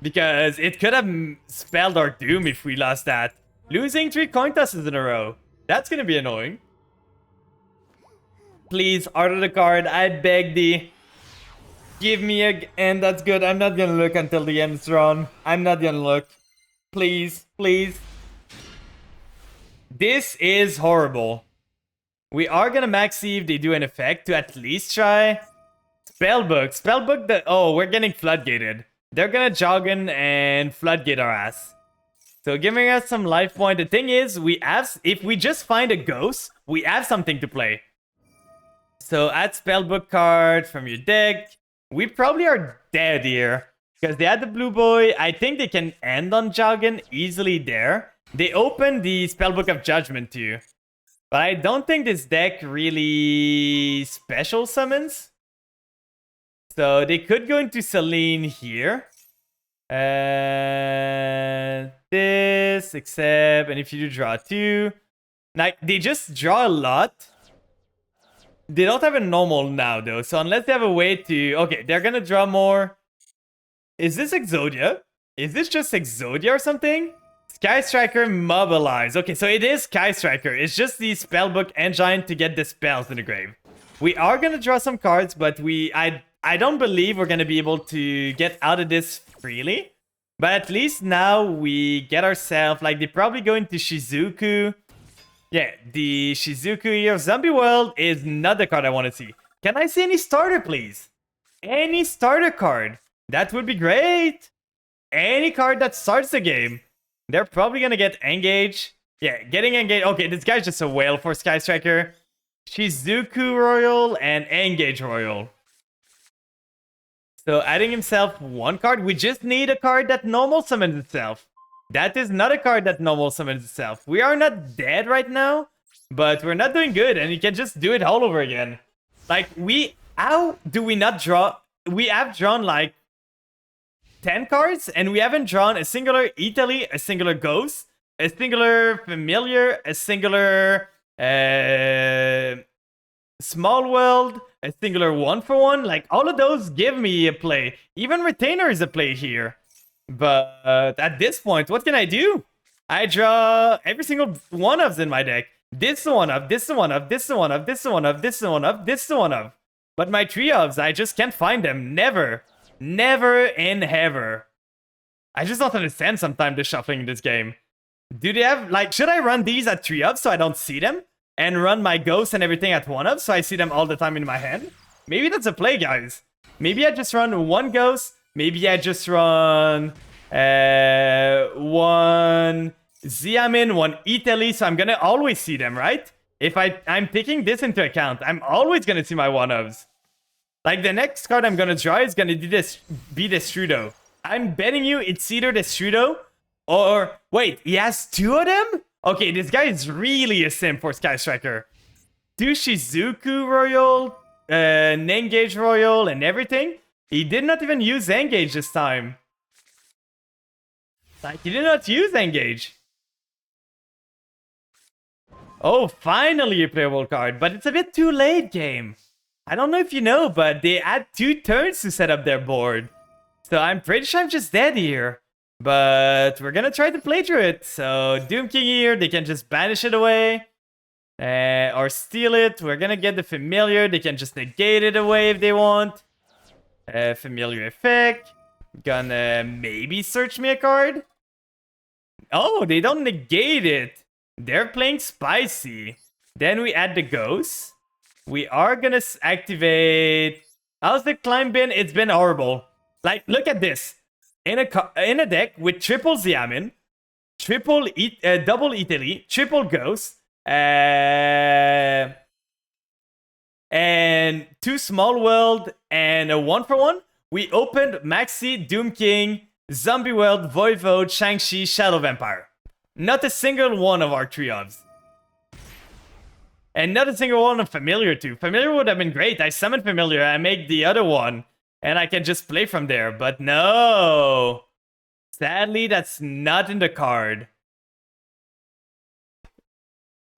S1: Because it could have spelled our doom if we lost that. Losing 3 coin tosses in a row. That's gonna be annoying. Please, art of the card. I beg thee. Give me a... And that's good. I'm not gonna look until the end is drawn. I'm not gonna look. Please, please. This is horrible. We are gonna max see if they do an effect to at least try. Spellbook. Spellbook the... Oh, we're getting floodgated. They're gonna Joggin and floodgate our ass. So giving us some life point. The thing is, we have, if we just find a ghost, we have something to play. So add spellbook card from your deck. We probably are dead here. Because they had the blue boy. I think they can end on Joggin easily there. They open the spellbook of judgment to you. But I don't think this deck really special summons. So they could go into Selene here. This, except, and if you do draw 2, like, they just draw a lot. They don't have a normal now, though, so unless they have a way to... Okay, they're gonna draw more. Is this Exodia? Is this just Exodia or something? Sky Striker Mobilize. Okay, so it is Sky Striker. It's just the spellbook engine to get the spells in the grave. We are gonna draw some cards, but I don't believe we're gonna be able to get out of this freely. But at least now we get ourselves, like, they probably go into Shizuku. Yeah, the Shizuku here. Zombie World is not the card I want to see. Can I see any starter, please? Any starter card. That would be great. Any card that starts the game. They're probably gonna get Engage. Yeah, getting Engage. Okay, this guy's just a whale for Sky Striker. Shizuku Royal and Engage Royal. So adding himself 1 card. We just need a card that normal summons itself. That is not a card that normal summons itself. We are not dead right now, but we're not doing good, and you can just do it all over again. Like, how do we not draw? We have drawn like 10 cards, and we haven't drawn a singular Italy, a singular Ghost, a singular Familiar, a singular Small World, a singular 1-for-1. Like, all of those give me a play. Even Retainer is a play here. But at this point, what can I do? I draw every single one ofs in my deck. This is one of, this is one of, this is one of, this is one of, this is one of, this is one of. But my 3 ofs, I just can't find them. Never. Never in ever. I just don't understand sometimes the shuffling in this game. Do they have, like, should I run these at 3 ofs so I don't see them? And run my ghosts and everything at 1 of so I see them all the time in my hand? Maybe that's a play, guys. Maybe I just run 1 ghost. Maybe I just run 1 Xiamin, one Italy, so I'm gonna always see them, right? If I'm taking this into account, I'm always gonna see my one-ofs. Like, the next card I'm gonna draw is gonna be this Strudo. I'm betting you it's either the Strudo or... Wait, he has two of them? Okay, this guy is really a sim for Sky Striker. Two Shizuku Royal, N-Gage Royal, and everything. He did not even use N-Gage this time. Like, he did not use N-Gage. Oh, finally a playable card, but it's a bit too late game. I don't know if you know, but they add 2 turns to set up their board. So I'm pretty sure I'm just dead here. But we're gonna try to play through it. So Doom King here, they can just banish it away. Or steal it. We're gonna get the Familiar. They can just negate it away if they want. Familiar effect. Gonna maybe search me a card. Oh, they don't negate it. They're playing Spicy. Then we add the Ghost. We are gonna activate... How's the climb been? It's been horrible. Like, look at this. In a deck with triple Xiamin, double Italy, triple Ghost, and 2 Small World, and a 1-for-1, we opened Maxi, Doom King, Zombie World, Voivode, Shang-Chi, Shadow Vampire. Not a single one of our trios. And not a single one of Familiar too. Familiar would have been great. I summon Familiar, I make the other one, and I can just play from there. But no! Sadly, that's not in the card.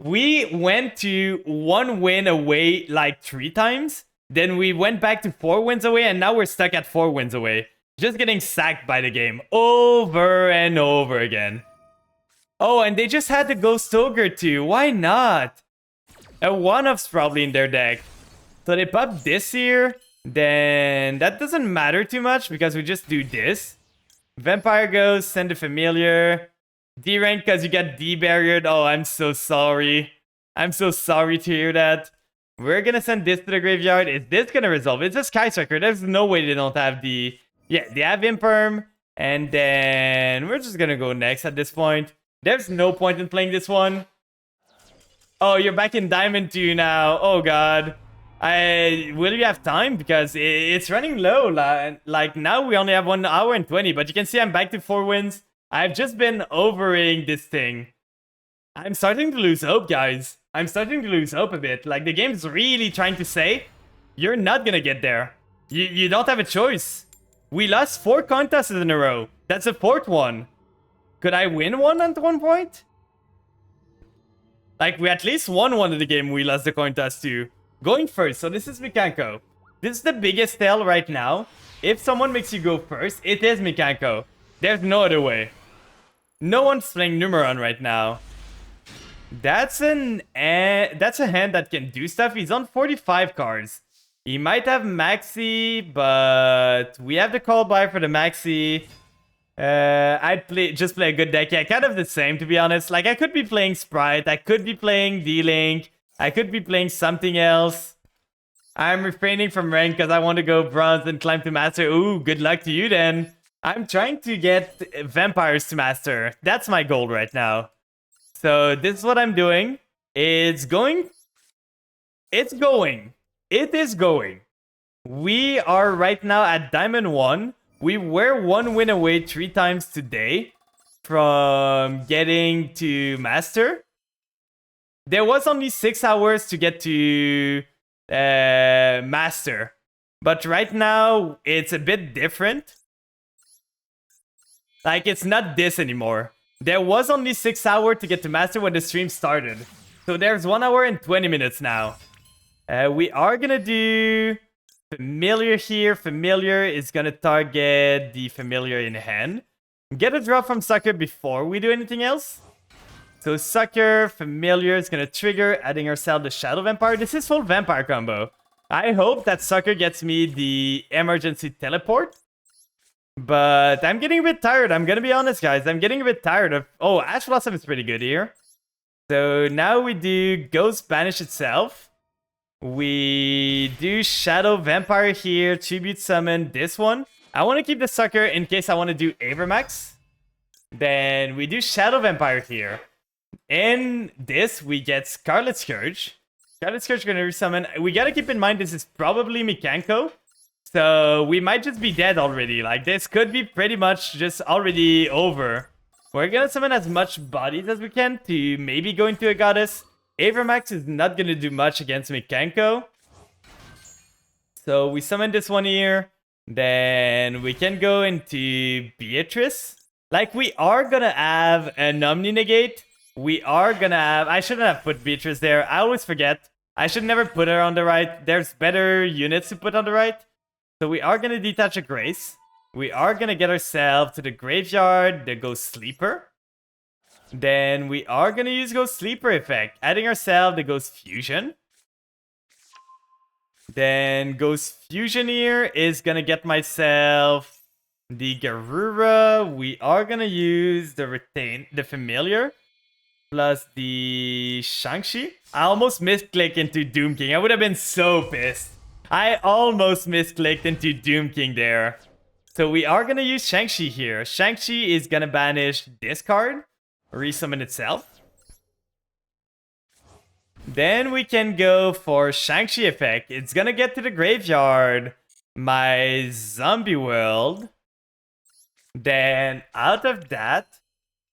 S1: We went to 1 win away like 3 times. Then we went back to 4 wins away, and now we're stuck at 4 wins away. Just getting sacked by the game over and over again. Oh, and they just had the Ghost Ogre too. Why not? A one-off's probably in their deck. So they pop this here. Then that doesn't matter too much because we just do this. Vampire Ghost, send a Familiar. D-rank because you got D-barriered. Oh, I'm so sorry. I'm so sorry to hear that. We're gonna send this to the graveyard. Is this gonna resolve? It's a Sky Striker. There's no way they don't have the... Yeah, they have Imperm. And then we're just gonna go next at this point. There's no point in playing this one. Oh, you're back in Diamond 2 now. Oh, God. Will you have time? Because it's running low. Like, now we only have 1 hour and 20. But you can see I'm back to 4 wins. I've just been overing this thing. I'm starting to lose hope, guys. I'm starting to lose hope a bit. Like, the game's really trying to say, you're not gonna get there. You don't have a choice. We lost 4 contests in a row. That's the 4th one. Could I win one at one point? Like, we at least won one of the game we lost the coin toss to. Going first, so this is Mikanko. This is the biggest tell right now. If someone makes you go first, it is Mikanko. There's no other way. No one's playing Numeron right now. That's a hand that can do stuff. He's on 45 cards. He might have Maxi, but we have the call buy for the Maxi. I'd just play a good deck. Yeah, kind of the same, to be honest. Like, I could be playing Sprite. I could be playing D-Link. I could be playing something else. I'm refraining from rank because I want to go bronze and climb to master. Ooh, good luck to you then. I'm trying to get vampires to master. That's my goal right now. So this is what I'm doing. It's going. It is going. We are right now at Diamond 1. We were 1 win away 3 times today from getting to Master. There was only 6 hours to get to Master. But right now, it's a bit different. Like, it's not this anymore. There was only 6 hours to get to Master when the stream started. So there's 1 hour and 20 minutes now. We are gonna do... Familiar here. Familiar is gonna target the Familiar in hand. Get a draw from Sucker before we do anything else. So Sucker, Familiar is gonna trigger, adding ourselves the Shadow Vampire. This is full Vampire combo. I hope that Sucker gets me the emergency teleport. But I'm getting a bit tired. I'm gonna be honest, guys. I'm getting a bit tired of... Oh, Ash Blossom is pretty good here. So now we do Ghost Banish itself. We do Shadow Vampire here, Tribute Summon this one. I want to keep the Sucker in case I want to do Avermax. Then we do Shadow Vampire here. In this, we get Scarlet Scourge. Scarlet Scourge gonna resummon. We gotta keep in mind this is probably Mikanko. So we might just be dead already. Like, this could be pretty much just already over. We're gonna summon as much bodies as we can to maybe go into a goddess. Avramax is not gonna do much against Mikanko. So we summon this one here. Then we can go into Beatrice. Like, we are gonna have an Omni Negate. We are gonna have... I shouldn't have put Beatrice there. I always forget. I should never put her on the right. There's better units to put on the right. So we are gonna detach a Grace. We are gonna get ourselves to the graveyard, the Ghost Sleeper. Then we are gonna use Ghost Sleeper effect, adding ourselves the Ghost Fusion. Then Ghost Fusion here is gonna get myself the Garura. We are gonna use the Familiar plus the Shang-Chi. I almost misclicked into Doom King. I would have been so pissed. I almost misclicked into Doom King there. So we are gonna use Shang-Chi here. Shang-Chi is gonna banish this card, resummon itself. Then we can go for Shang-Chi effect. It's gonna get to the graveyard, my Zombie World. Then out of that,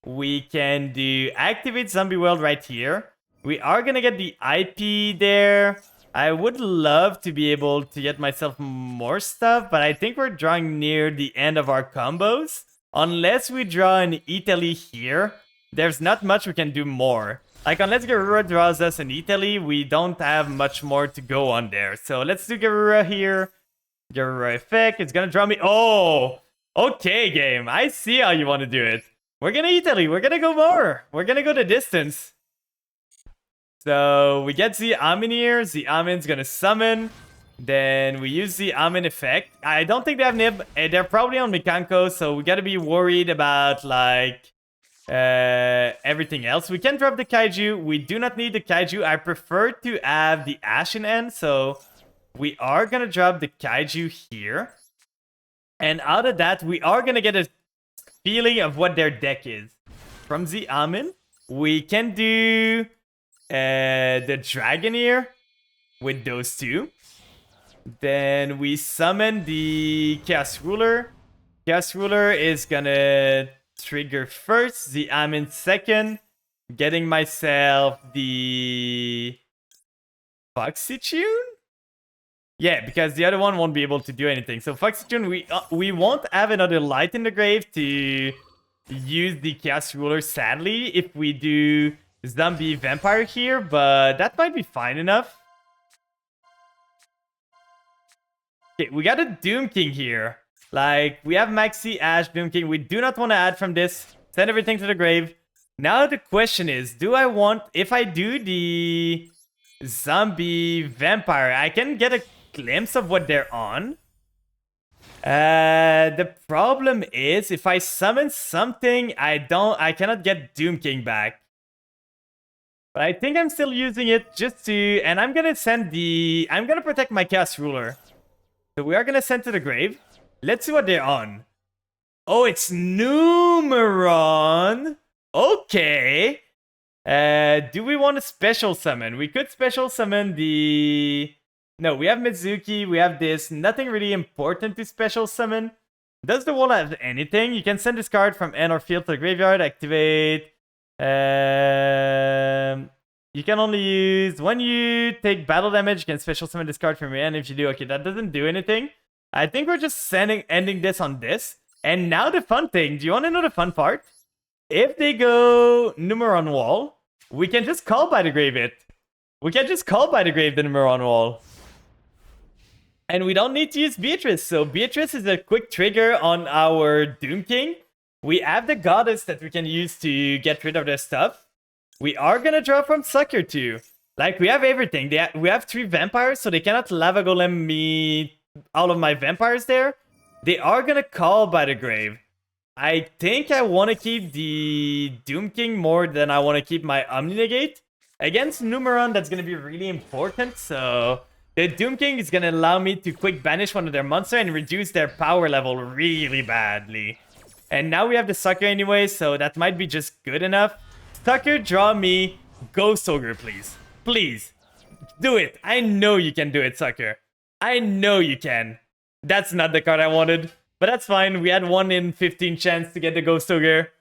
S1: we can do activate Zombie World right here. We are gonna get the IP there. I would love to be able to get myself more stuff, but I think we're drawing near the end of our combos. Unless we draw an Italy here, there's not much we can do more. Like, unless Garura draws us an Italy, we don't have much more to go on there. So let's do Garura here. Garura effect, it's gonna draw me... Oh! Okay, game. I see how you want to do it. We're gonna Italy. We're gonna go more. We're gonna go the distance. So we get the Amin here. The Amin's gonna summon. Then we use the Amin effect. I don't think they have Nib. They're probably on Mikanko, so we gotta be worried about, like, everything else. We can drop the Kaiju. We do not need the Kaiju. I prefer to have the Ashen End, so we are gonna drop the Kaiju here. And out of that, we are gonna get a feeling of what their deck is. From the Amin, we can do the Dragoneer with those two. Then we summon the Chaos Ruler. Chaos Ruler is gonna trigger first, the Amin second, getting myself the Foxy Tune? Yeah, because the other one won't be able to do anything. So Foxy Tune, we won't have another light in the grave to use the Chaos Ruler, sadly, if we do Zombie Vampire here, but that might be fine enough. Okay, we got a Doom King here. Like, we have Maxi, Ash, Doom King. We do not want to add from this. Send everything to the grave. Now the question is, do I want... If I do the Zombie Vampire, I can get a glimpse of what they're on. The problem is, if I summon something, I cannot get Doom King back. But I think I'm still using it just to... And I'm gonna send the... I'm gonna protect my Chaos Ruler. So we are gonna send to the grave. Let's see what they're on. Oh, it's Numeron. Okay. Do we want a special summon? We could special summon the... No, we have Mizuki. We have this. Nothing really important to special summon. Does the wall have anything? You can send this card from end or field to the graveyard. Activate. You can only use... When you take battle damage, you can special summon this card from your end. If you do, okay, that doesn't do anything. I think we're just ending this on this. And now the fun thing. Do you want to know the fun part? If they go Numeron Wall, we can just call by the grave it. We can just call by the grave the Numeron Wall. And we don't need to use Beatrice. So Beatrice is a quick trigger on our Doom King. We have the Goddess that we can use to get rid of their stuff. We are gonna draw from Sucker too. Like, we have everything. We have 3 vampires, so they cannot Lava Golem me all of my vampires there. They are gonna call by the grave. I think I want to keep the Doom King more than I want to keep my Omni Negate. Against Numeron, that's gonna be really important, so... The Doom King is gonna allow me to quick banish one of their monsters and reduce their power level really badly. And now we have the Sucker anyway, so that might be just good enough. Sucker, draw me Ghost Ogre, please. Please. Do it. I know you can do it, Sucker. I know you can. That's not the card I wanted. But that's fine. We had 1 in 15 chance to get the Ghost Ogre.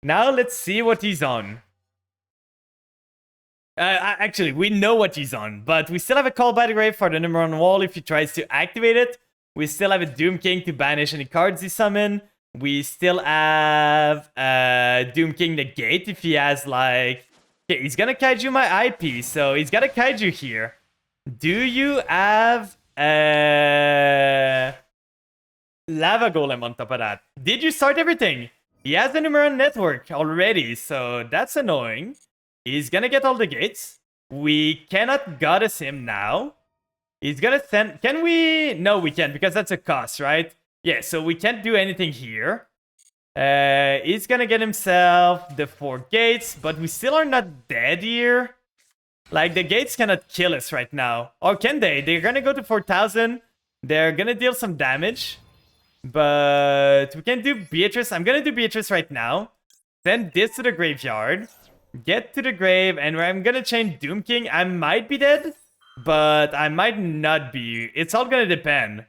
S1: Now let's see what he's on. Actually, we know what he's on, but we still have a Call by the Grave for the number on wall if he tries to activate it. We still have a Doom King to banish any cards he summon. We still have Doom King negate if he has like... Okay, he's gonna Kaiju my IP, so he's got a Kaiju here. Do you have Lava Golem on top of that? Did you start everything? He has the Numeron network already, so that's annoying. He's gonna get all the gates. We cannot goddess him now. He's gonna send... Can we? No, we can't, because that's a cost, right? Yeah, so we can't do anything here. He's gonna get himself the 4 gates, but we still are not dead here. Like, the gates cannot kill us right now. Or can they? They're gonna go to 4,000. They're gonna deal some damage. But we can do Beatrice. I'm gonna do Beatrice right now. Send this to the graveyard. Get to the grave, and I'm gonna chain Doom King. I might be dead, but I might not be. It's all gonna depend.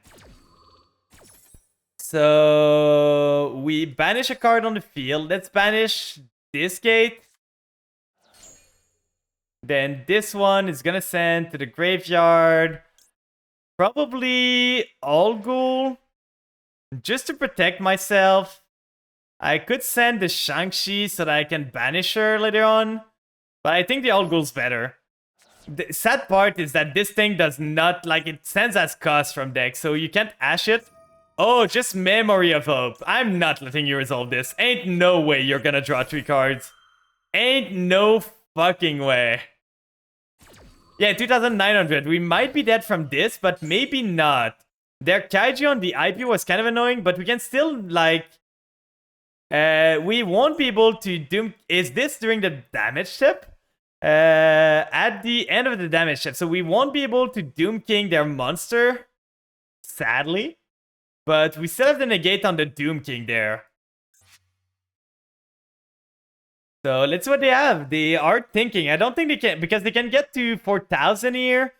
S1: So we banish a card on the field. Let's banish this gate. Then this one is gonna send to the graveyard. Probably All-Ghoul. Just to protect myself. I could send the Shang-Chi so that I can banish her later on. But I think the All-Ghoul's better. The sad part is that this thing does not... Like, it sends as cost from deck, so you can't Ash it. Oh, just Memory of Hope. I'm not letting you resolve this. Ain't no way you're gonna draw 3 cards. Ain't no fucking way. Yeah, 2,900. We might be dead from this, but maybe not. Their Kaiju on the IP was kind of annoying, but we can still, like... we won't be able to Doom... Is this during the damage step? At the end of the damage step. So we won't be able to Doom King their monster. Sadly. But we still have the negate on the Doom King there. So let's see what they have. They are thinking. I don't think they can... Because they can get to 4,000 here.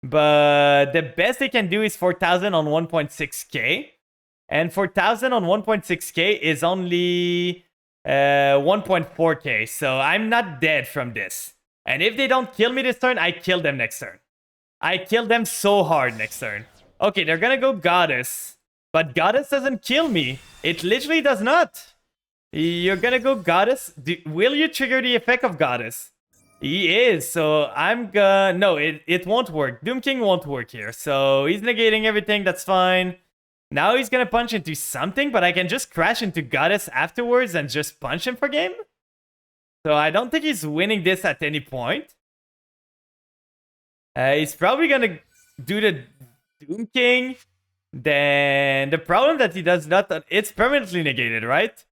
S1: But the best they can do is 4,000 on 1.6k. And 4,000 on 1.6k is only 1.4k. So I'm not dead from this. And if they don't kill me this turn, I kill them next turn. I kill them so hard next turn. Okay, they're gonna go Goddess. But Goddess doesn't kill me. It literally does not. You're gonna go Goddess. Will you trigger the effect of Goddess? He is, so I'm gonna... No, it won't work. Doom King won't work here. So he's negating everything, that's fine. Now he's gonna punch into something, but I can just crash into Goddess afterwards and just punch him for game. So I don't think he's winning this at any point. He's probably gonna do the Doom King. Then the problem that he does not... It's permanently negated, right?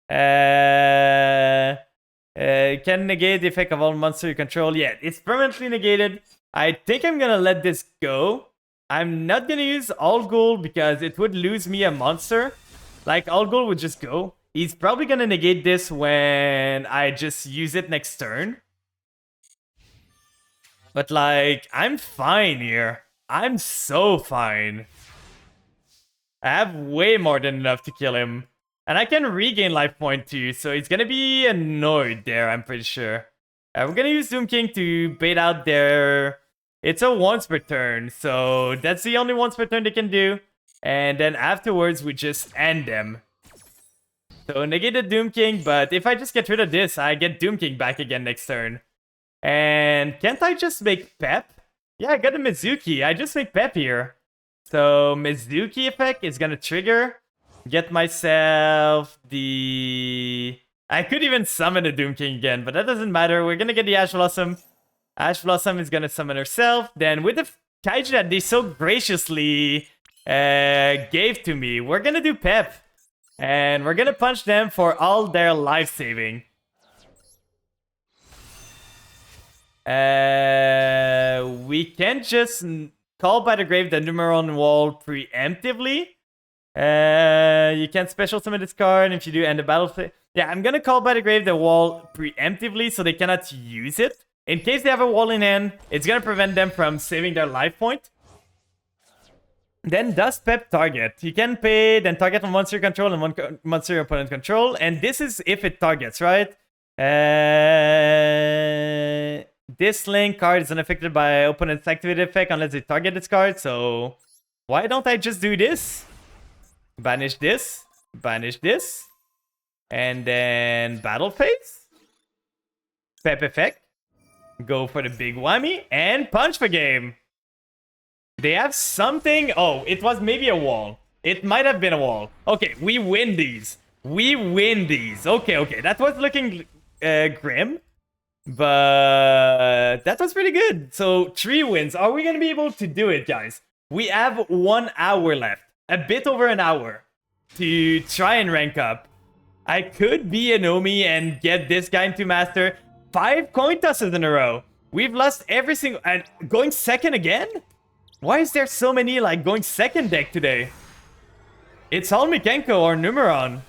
S1: Can negate the effect of all monster you control. Yeah, it's permanently negated. I think I'm gonna let this go. I'm not gonna use All-Ghoul because it would lose me a monster. Like, All-Ghoul would just go. He's probably gonna negate this when I just use it next turn. But like, I'm fine here. I'm so fine. I have way more than enough to kill him. And I can regain life point too, so he's gonna be annoyed there, I'm pretty sure. We're gonna use Doom King to bait out their... It's a once per turn, so that's the only once per turn they can do. And then afterwards, we just end them. So negate the Doom King, but if I just get rid of this, I get Doom King back again next turn. And can't I just make Pep? Yeah, I got a Mizuki. I just make Pep here. So Mizuki effect is gonna trigger. Get myself the... I could even summon the Doom King again, but that doesn't matter. We're gonna get the Ash Blossom. Ash Blossom is gonna summon herself. Then with the Kaiju that they so graciously gave to me, we're gonna do Pep. And we're gonna punch them for all their life saving. We can just Call by the Grave the Numeron wall preemptively. You can't special summon this card, and if you do, end the battle. Yeah, I'm gonna call by the grave the wall preemptively so they cannot use it. In case they have a wall in hand, it's gonna prevent them from saving their life point. Then does Pep target. You can pay, then target on monster control and one monster opponent control. And this is if it targets, right? This link card is unaffected by opponent's activated effect unless they target this card. So why don't I just do this? Banish this. Banish this. And then battle phase. Pep effect. Go for the big whammy. And punch for game. They have something. Oh, it was maybe a wall. It might have been a wall. Okay, we win these. We win these. Okay. That was looking grim. But that was pretty good. So 3 wins. Are we going to be able to do it, guys? We have 1 hour left. A bit over an hour to try and rank up. I could be an Omi and get this guy into master. 5 coin tosses in a row. We've lost every single... And going second again? Why is there so many, like, going second deck today? It's all Mikenko or Numeron.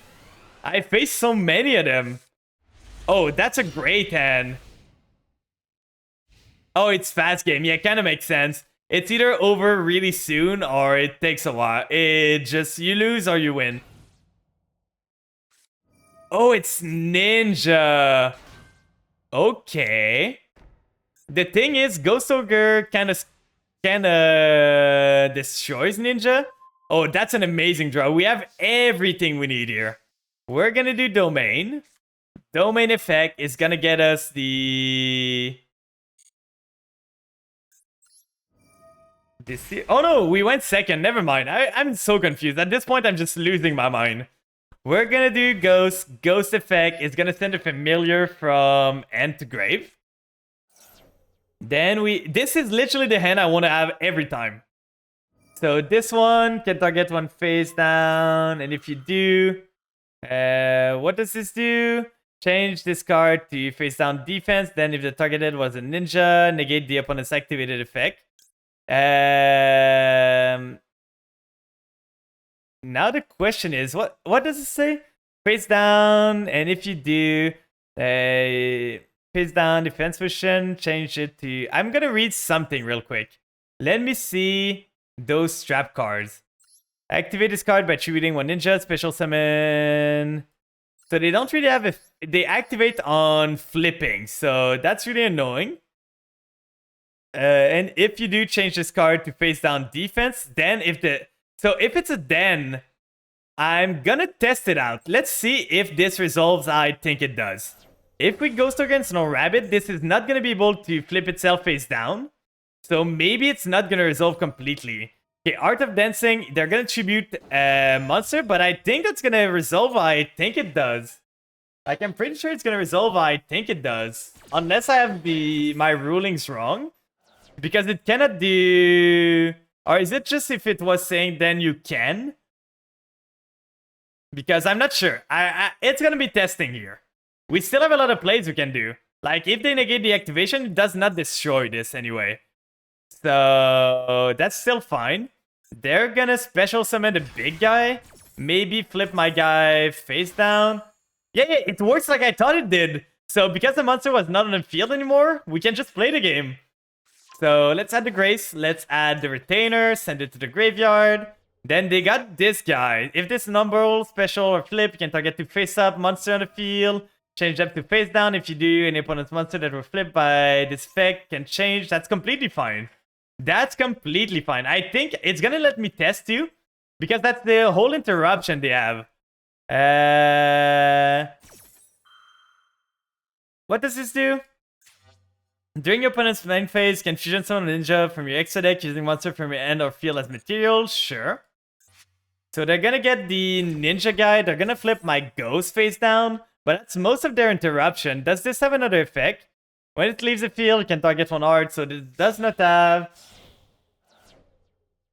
S1: I faced so many of them. Oh, that's a great hand. Oh, it's fast game. Yeah, kind of makes sense. It's either over really soon or it takes a while. It just, you lose or you win. Oh, it's Ninja. Okay. The thing is, Ghost Ogre kind of destroys Ninja. Oh, that's an amazing draw. We have everything we need here. We're gonna do Domain. Domain effect is gonna get us the... Oh no, we went second. Never mind. I'm so confused. At this point, I'm just losing my mind. We're gonna do Ghost. Ghost effect is gonna send a familiar from end to grave. Then this is literally the hand I want to have every time. So this one can target one face down. And if you do, what does this do? Change this card to face down defense. Then if the targeted was a ninja, negate the opponent's activated effect. Now the question is, what does it say? Face down, and if you do, face down defense position, change it to... I'm gonna read something real quick. Let me see those trap cards. Activate this card by attributing one ninja, special summon. So they don't really have they activate on flipping, so that's really annoying. And if you do change this card to face down defense, then if it's a den, I'm gonna test it out. Let's see if this resolves. I think it does. If we Ghost against No Rabbit, this is not gonna be able to flip itself face down. So maybe it's not gonna resolve completely. Okay, Art of Dancing, they're gonna tribute a monster, but I think that's gonna resolve. I think it does. Like, I'm pretty sure it's gonna resolve. I think it does. Unless I have my rulings wrong. Because it cannot do... Or is it just if it was saying then you can? Because I'm not sure. It's gonna be testing here. We still have a lot of plays we can do. Like, if they negate the activation, it does not destroy this anyway. So, that's still fine. They're gonna special summon the big guy. Maybe flip my guy face down. Yeah, it works like I thought it did. So, because the monster was not on the field anymore, we can just play the game. So, let's add the Grace. Let's add the Retainer. Send it to the graveyard. Then they got this guy. If this number, special, or flip, you can target to face up monster on the field. Change them to face down. If you do, any opponent's monster that will flip by this effect can change. That's completely fine. That's completely fine. I think it's gonna let me test you. Because that's the whole interruption they have. What does this do? During your opponent's main phase, can fusion summon a ninja from your extra deck using monster from your end or field as material? Sure. So they're gonna get the ninja guy. They're gonna flip my ghost face down. But that's most of their interruption. Does this have another effect? When it leaves the field, it can target one art. So this does not have...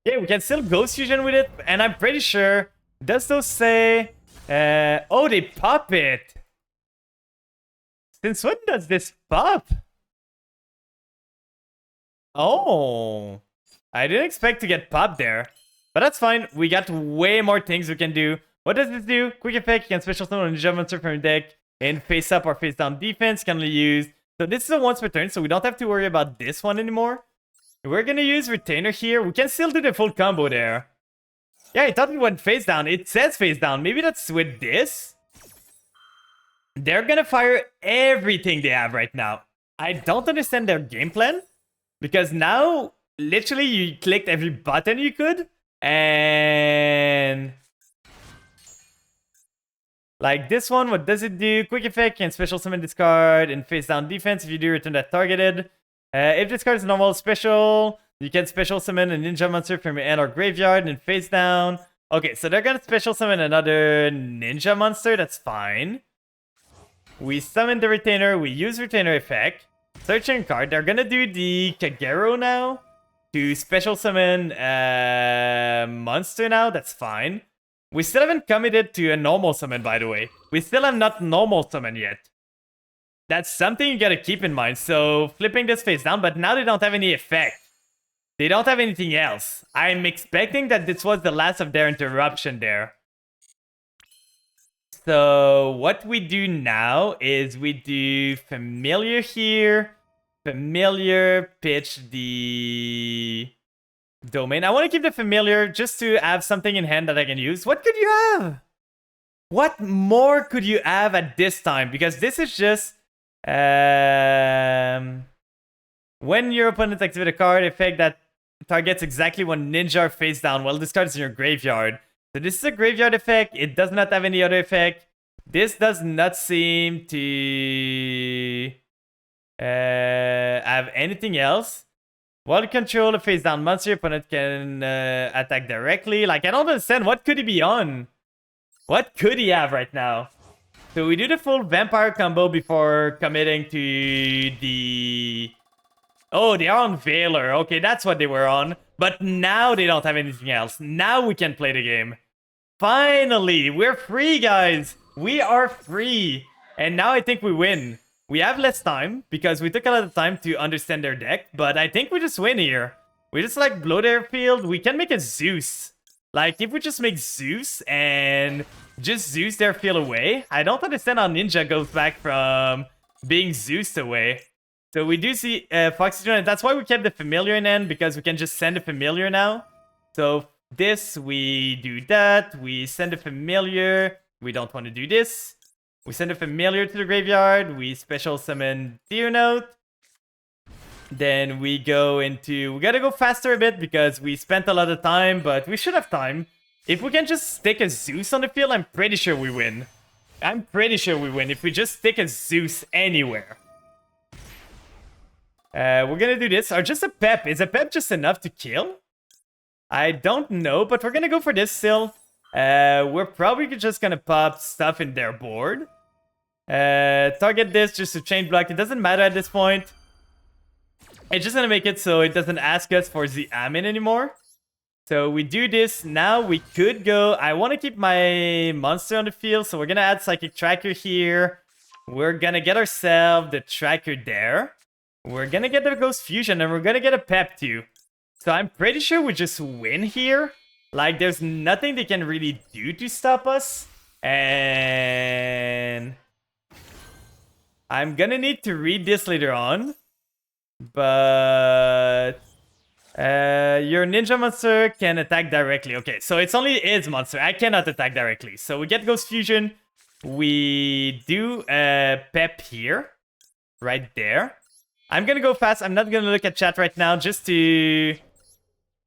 S1: Yeah, we can still ghost fusion with it. And I'm pretty sure... Does those say... oh, they pop it. Since when does this pop? Oh, I didn't expect to get popped there. But that's fine. We got way more things we can do. What does this do? Quick effect, you can special summon a ninja monster from your deck in face up or face down defense. Can only use. So this is a once per turn, so we don't have to worry about this one anymore. We're gonna use Retainer here. We can still do the full combo there. Yeah, I thought it went face down. It says face down. Maybe that's with this. They're gonna fire everything they have right now. I don't understand their game plan. Because now, literally, you clicked every button you could. And... like this one, what does it do? Quick effect, can special summon this card in face down defense. If you do, return that targeted. If this card is normal special, you can special summon a ninja monster from your hand or graveyard and face down. Okay, so they're gonna special summon another ninja monster. That's fine. We summon the retainer. We use retainer effect. Searching card. They're gonna do the Kagero now to special summon a monster now. That's fine. We still haven't committed to a normal summon, by the way. We still have not normal summon yet. That's something you gotta keep in mind. So, flipping this face down, but now they don't have any effect. They don't have anything else. I'm expecting that this was the last of their interruption there. So, what we do now is we do Familiar here. Familiar, pitch the... Domain. I want to keep the Familiar just to have something in hand that I can use. What could you have? What more could you have at this time? Because this is just... when your opponent activates a card effect that targets exactly one ninja face down, well, this card is in your graveyard. So this is a graveyard effect. It does not have any other effect. This does not seem to have anything else. While you control a face down monster, your opponent can attack directly. Like, I don't understand. What could he be on? What could he have right now? So we do the full vampire combo before committing to the... oh, they are on Veiler. Okay, that's what they were on. But now they don't have anything else. Now we can play the game. Finally, we're free, guys. We are free. And now I think we win. We have less time because we took a lot of time to understand their deck. But I think we just win here. We just like blow their field. We can make a Zeus. Like if we just make Zeus and just Zeus their field away. I don't understand how Ninja goes back from being Zeused away. So we do see Foxy Jones. That's why we kept the Familiar in end, because we can just send a Familiar now. So this, we do that. We send a Familiar. We don't want to do this. We send a Familiar to the graveyard. We special summon Deer Note. Then we go into... we gotta go faster a bit because we spent a lot of time, but we should have time. If we can just stick a Zeus on the field, I'm pretty sure we win. I'm pretty sure we win if we just stick a Zeus anywhere. We're gonna do this. Or just a Pep. Is a Pep just enough to kill? I don't know, but we're gonna go for this still. We're probably just gonna pop stuff in their board. Target this just to chain block. It doesn't matter at this point. It's just gonna make it so it doesn't ask us for the Amin anymore. So we do this. Now we could go... I want to keep my monster on the field, so we're gonna add Psychic Tracker here. We're gonna get ourselves the Tracker there. We're gonna get the Ghost Fusion, and we're gonna get a Pep too. So I'm pretty sure we just win here. Like, there's nothing they can really do to stop us. And... I'm gonna need to read this later on. But... your ninja monster can attack directly. Okay, so it's only his monster. I cannot attack directly. So we get Ghost Fusion. We do a Pep here. Right there. I'm gonna go fast. I'm not gonna look at chat right now just to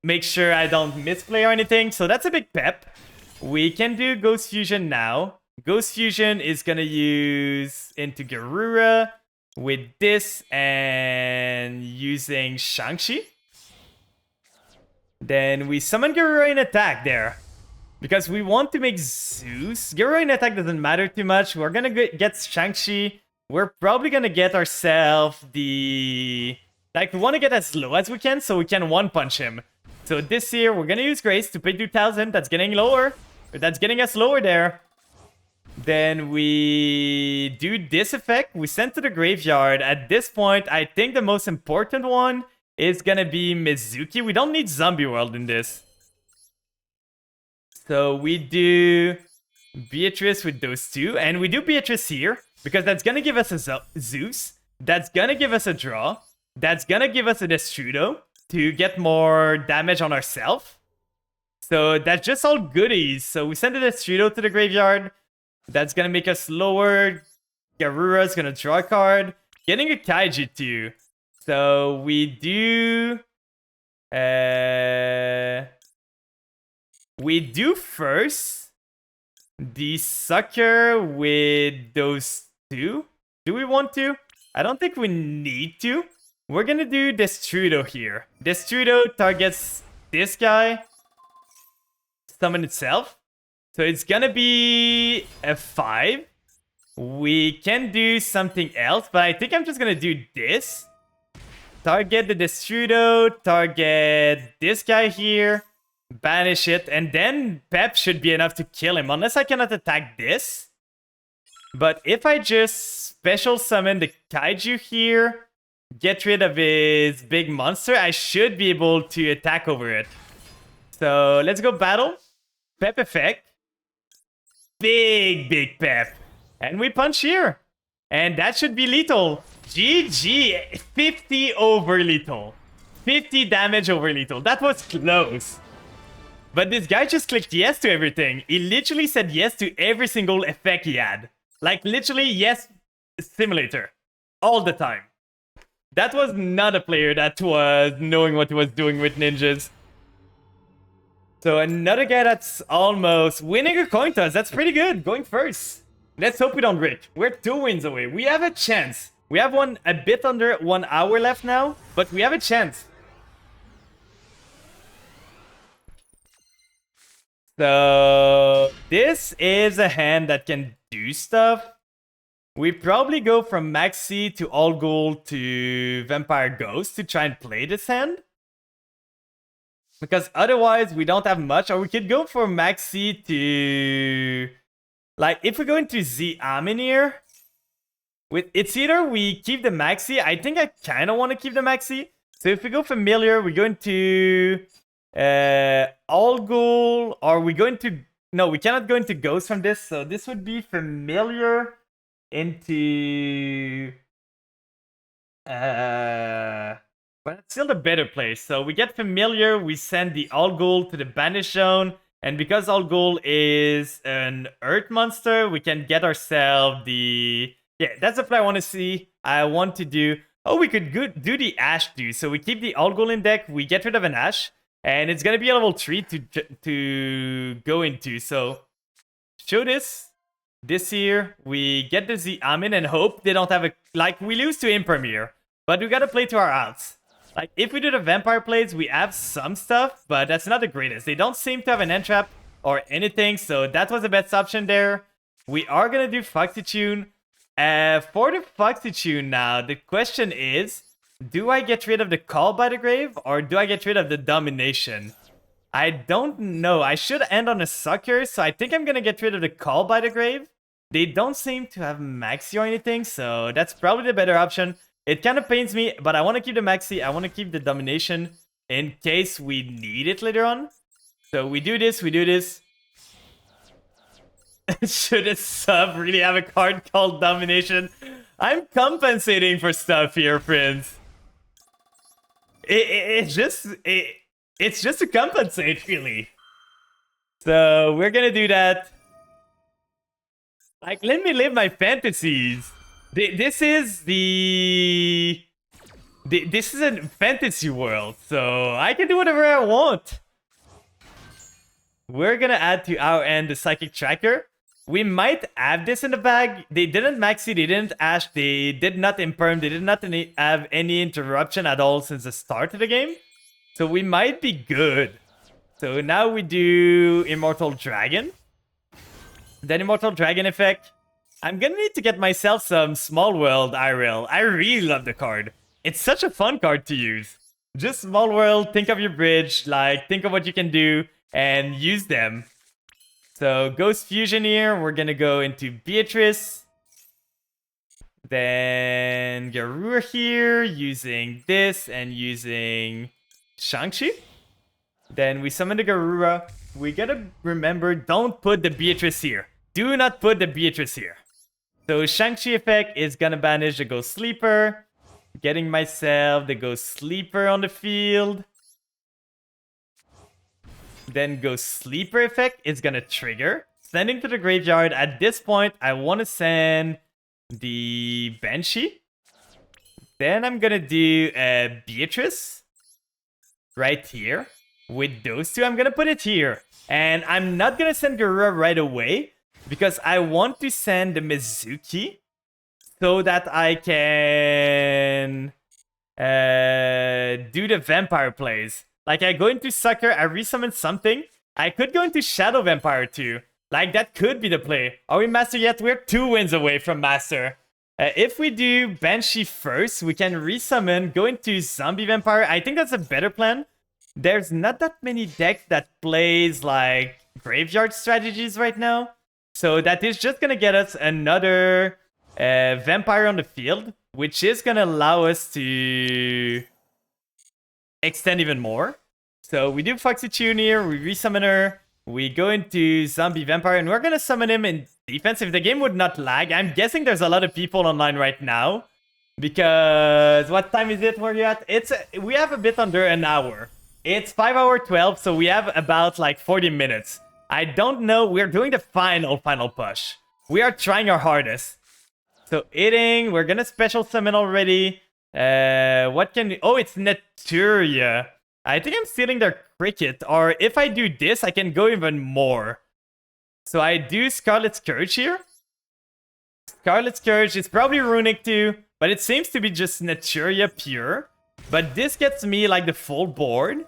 S1: make sure I don't misplay or anything. So that's a big Pep. We can do Ghost Fusion now. Ghost Fusion is gonna use into Garura with this and using Shang-Chi. Then we summon Garura in attack there. Because we want to make Zeus. Garura in attack doesn't matter too much. We're gonna get Shang-Chi. We're probably gonna get ourselves the... like, we want to get as low as we can so we can one-punch him. So this here, we're gonna use Grace to pay 2,000. That's getting lower. That's getting us lower there. Then we do this effect. We send to the graveyard. At this point, I think the most important one is gonna be Mizuki. We don't need Zombie World in this. So we do Beatrice with those two, and we do Beatrice here because that's gonna give us a Zeus. That's gonna give us a draw. That's gonna give us a Destrudo to get more damage on ourselves. So that's just all goodies. So we send the Destrudo to the graveyard. That's gonna make us lower. Garura's gonna draw a card. Getting a Kaiju too. So we do... we do first the Sucker with those two. Do we want to? I don't think we need to. We're gonna do Destrudo here. Destrudo targets this guy. Summon itself. So it's gonna be a 5. We can do something else, but I think I'm just gonna do this. Target the Destrudo, target this guy here, banish it, and then Pep should be enough to kill him, unless I cannot attack this. But if I just special summon the Kaiju here, get rid of his big monster, I should be able to attack over it. So let's go battle. Pep effect. Big Pep. And we punch here. And that should be lethal. GG. 50 over lethal. 50 damage over lethal. That was close. But this guy just clicked yes to everything. He literally said yes to every single effect he had. Like literally yes simulator. All the time. That was not a player that was knowing what he was doing with ninjas. So another guy that's almost winning a coin toss. That's pretty good. Going first. Let's hope we don't Rick. We're 2 wins away. We have a chance. We have a bit under 1 hour left now, but we have a chance. So this is a hand that can do stuff. We probably go from Maxi to All Gold to Vampire Ghost to try and play this hand. Because otherwise we don't have much. Or we could go for Maxi to... Like, if we go into the Aminir, it's either we keep the Maxi. I think I kind of want to keep the Maxi. So if we go Familiar, we go into All Ghoul, or we go into... No, we cannot go into Ghost from this. So this would be Familiar into... But it's still the better place. So we get Familiar, we send the All Ghoul to the Banish Zone. And because All Ghoul is an Earth monster, we can get ourselves the... Yeah, that's the play I want to see. I want to do... Oh, we could do the Ash too. So we keep the All Ghoul in deck, we get rid of an Ash. And it's going to be a level 3 to go into. So, show this. This here, we get the Z Amin and hope they don't have a... Like, we lose to Impermeer. But we got to play to our outs. Like, if we do the Vampire plays, we have some stuff, but that's not the greatest. They don't seem to have an end trap or anything, so that was the best option there. We are going to do Foxy Tune. For the Foxy Tune now, the question is, do I get rid of the Call by the Grave, or do I get rid of the Domination? I don't know. I should end on a Sucker, so I think I'm going to get rid of the Call by the Grave. They don't seem to have Maxi or anything, so that's probably the better option. It kind of pains me, but I want to keep the Maxi. I want to keep the Domination in case we need it later on. So we do this, we do this. Should a sub really have a card called Domination? I'm compensating for stuff here, friends. It's just to compensate, really. So we're gonna do that. Like, let me live my fantasies. This is this is a fantasy world, so I can do whatever I want. We're gonna add to our end the Psychic Tracker. We might have this in the bag. They didn't Maxi, they didn't Ash, they did not Imperm, they did not have any interruption at all since the start of the game. So we might be good. So now we do Immortal Dragon. Then Immortal Dragon effect. I'm gonna need to get myself some Small World IRL. I really love the card. It's such a fun card to use. Just Small World, think of your bridge, like, think of what you can do, and use them. So, Ghost Fusion here, we're gonna go into Beatrice. Then, Garura here, using this, and using Shang-Chi. Then we summon the Garura. we gotta remember, don't put the Beatrice here. Do not put the Beatrice here. So Shang-Chi effect is gonna banish the Ghost Sleeper. Getting myself the Ghost Sleeper on the field. Then Ghost Sleeper effect is gonna trigger. Sending to the graveyard. At this point, I want to send the Banshee. Then I'm gonna do Beatrice. Right here. With those two, I'm gonna put it here. And I'm not gonna send Garura right away. Because I want to send the Mizuki. So that I can do the vampire plays. Like I go into Sucker, I resummon something. I could go into Shadow Vampire too. Like that could be the play. Are we Master yet? We're 2 wins away from Master. If we do Banshee first, we can resummon, go into Zombie Vampire. I think that's a better plan. There's not that many decks that plays like graveyard strategies right now. So that is just gonna get us another vampire on the field, which is gonna allow us to extend even more. So we do Foxy Tune here, we resummon her, we go into Zombie Vampire, and we're gonna summon him in defense if the game would not lag. I'm guessing there's a lot of people online right now. Because what time is it where you're at? We have a bit under an hour. It's 5:12, so we have about like 40 minutes. I don't know, we're doing the final push. We are trying our hardest. So eating, we're gonna special summon already. What can we... Oh, it's Naturia. I think I'm stealing their Cricket. Or if I do this, I can go even more. So I do Scarlet Scourge here. Scarlet Scourge is probably Runic too. But it seems to be just Naturia pure. But this gets me like the full board.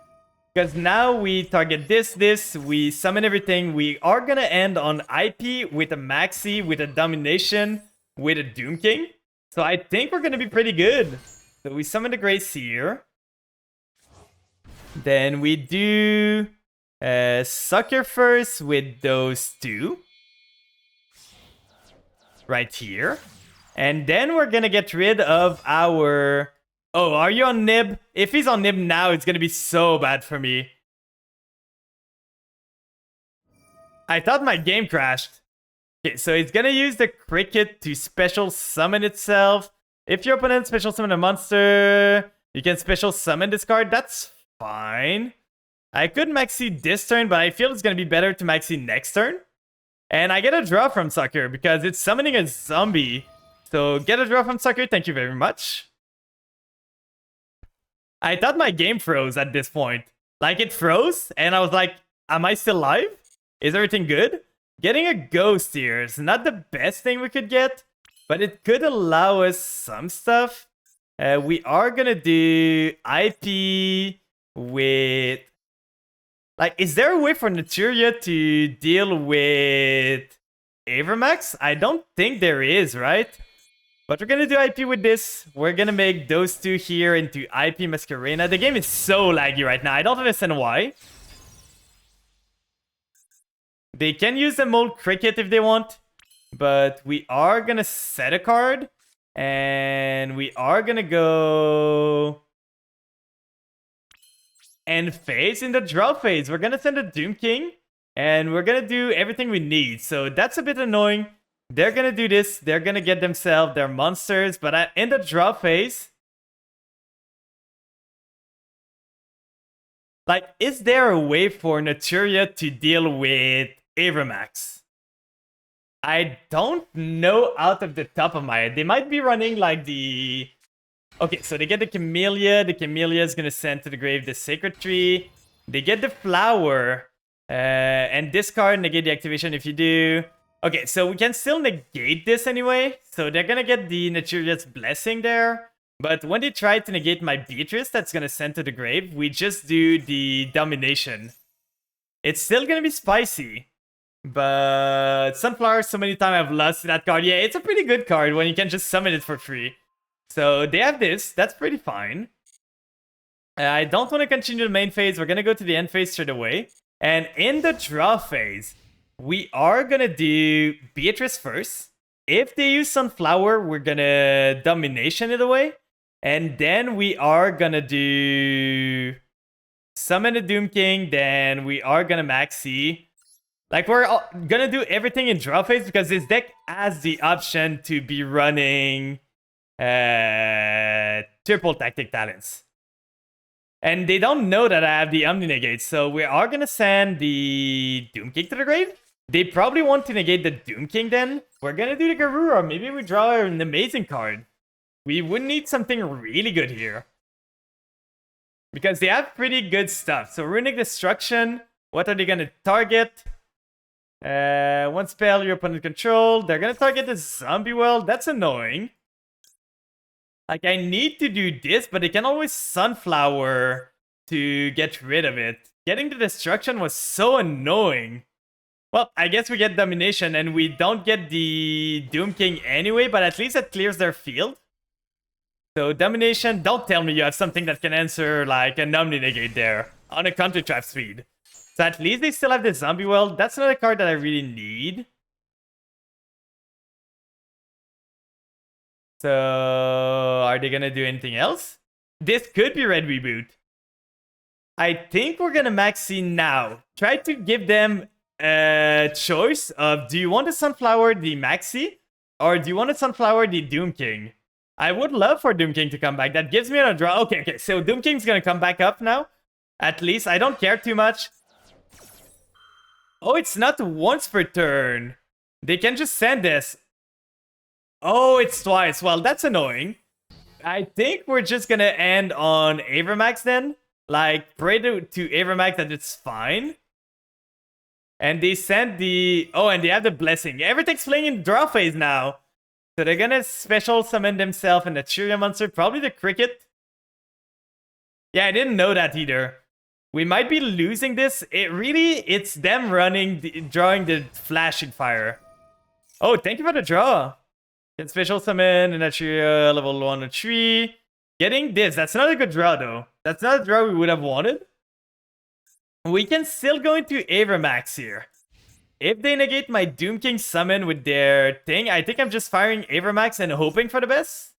S1: Because now we target this, we summon everything. We are gonna end on IP with a Maxi, with a Domination, with a Doom King. So I think we're gonna be pretty good. So we summon the Grey Seer. Then we do Sucker first with those two. Right here. And then we're gonna get rid of our... Oh, are you on Nib? If he's on Nib now, it's gonna be so bad for me. I thought my game crashed. Okay, so it's gonna use the Cricket to special summon itself. If your opponent special summon a monster, you can special summon this card. That's fine. I could maxi this turn, but I feel it's gonna be better to maxi next turn. And I get a draw from Sucker because it's summoning a zombie. So get a draw from Sucker, thank you very much. I thought my game froze at this point. Like, it froze, and I was like, am I still live? Is everything good? Getting a Ghost here is not the best thing we could get, but it could allow us some stuff. We are gonna do IP with... Like, is there a way for Naturia to deal with Avermax? I don't think there is, right? But we're gonna do IP with this. We're gonna make those two here into IP Masquerena. The game is so laggy right now. I don't understand why. They can use the Mold Cricket if they want. But we are gonna set a card. And we are gonna go... End phase. In the draw phase, we're gonna send a Doom King. And we're gonna do everything we need. So that's a bit annoying. They're gonna do this. They're gonna get themselves their monsters. But in the draw phase... Like, is there a way for Naturia to deal with Avermax? I don't know out of the top of my head. They might be running like the... Okay, so they get the Camellia. The Camellia is gonna send to the grave the Sacred Tree. They get the Flower. And discard, negate the activation if you do. Okay, so we can still negate this anyway. So they're gonna get the Naturia's Blessing there. But when they try to negate my Beatrice that's gonna send to the grave, we just do the Domination. It's still gonna be spicy. But Sunflower, so many times I've lost to that card. Yeah, it's a pretty good card when you can just summon it for free. So they have this. That's pretty fine. I don't want to continue the main phase. We're gonna go to the end phase straight away. And in the draw phase, we are gonna do Beatrice first. If they use Sunflower, we're gonna Domination it away. And then we are gonna do summon the Doom King, then we are gonna maxi. Like, we're gonna do everything in draw phase because this deck has the option to be running triple tactic talents. And they don't know that I have the Omni Negate, so we are gonna send the Doom King to the grave. They probably want to negate the Doom King then. We're gonna do the Garura. Maybe we draw an amazing card. We would need something really good here. Because they have pretty good stuff. So Runic Destruction. What are they gonna target? One spell your opponent control. They're gonna target the Zombie Well. That's annoying. Like, I need to do this, but they can always Sunflower to get rid of it. Getting the Destruction was so annoying. Well, I guess we get Domination, and we don't get the Doom King anyway, but at least it clears their field. So Domination, don't tell me you have something that can answer like an Omni Negate there on a counter trap speed. So at least they still have the Zombie Well. That's another card that I really need. So are they gonna do anything else? This could be Red Reboot. I think we're gonna maxi now. Try to give them a choice of, do you want a Sunflower the maxi, or do you want a Sunflower the Doom King? I would love for Doom King to come back. That gives me a draw. Okay, so Doom King's gonna come back up now. At least I don't care too much. Oh, it's not once per turn. They can just send this. Oh, it's twice. Well, that's annoying. I think we're just gonna end on Avermax then. Like, pray to Avermax that it's fine. And they send the... Oh, and they have the Blessing. Everything's playing in draw phase now. So they're gonna special summon themselves and the Cheerio monster. Probably the Cricket. Yeah, I didn't know that either. We might be losing this. It's them drawing the Flashing Fire. Oh, thank you for the draw. Get special summon and Cheerio level 1 or 3. Getting this. That's not a good draw though. That's not a draw we would have wanted. We can still go into Avermax here. If they negate my Doom King summon with their thing, I think I'm just firing Avermax and hoping for the best.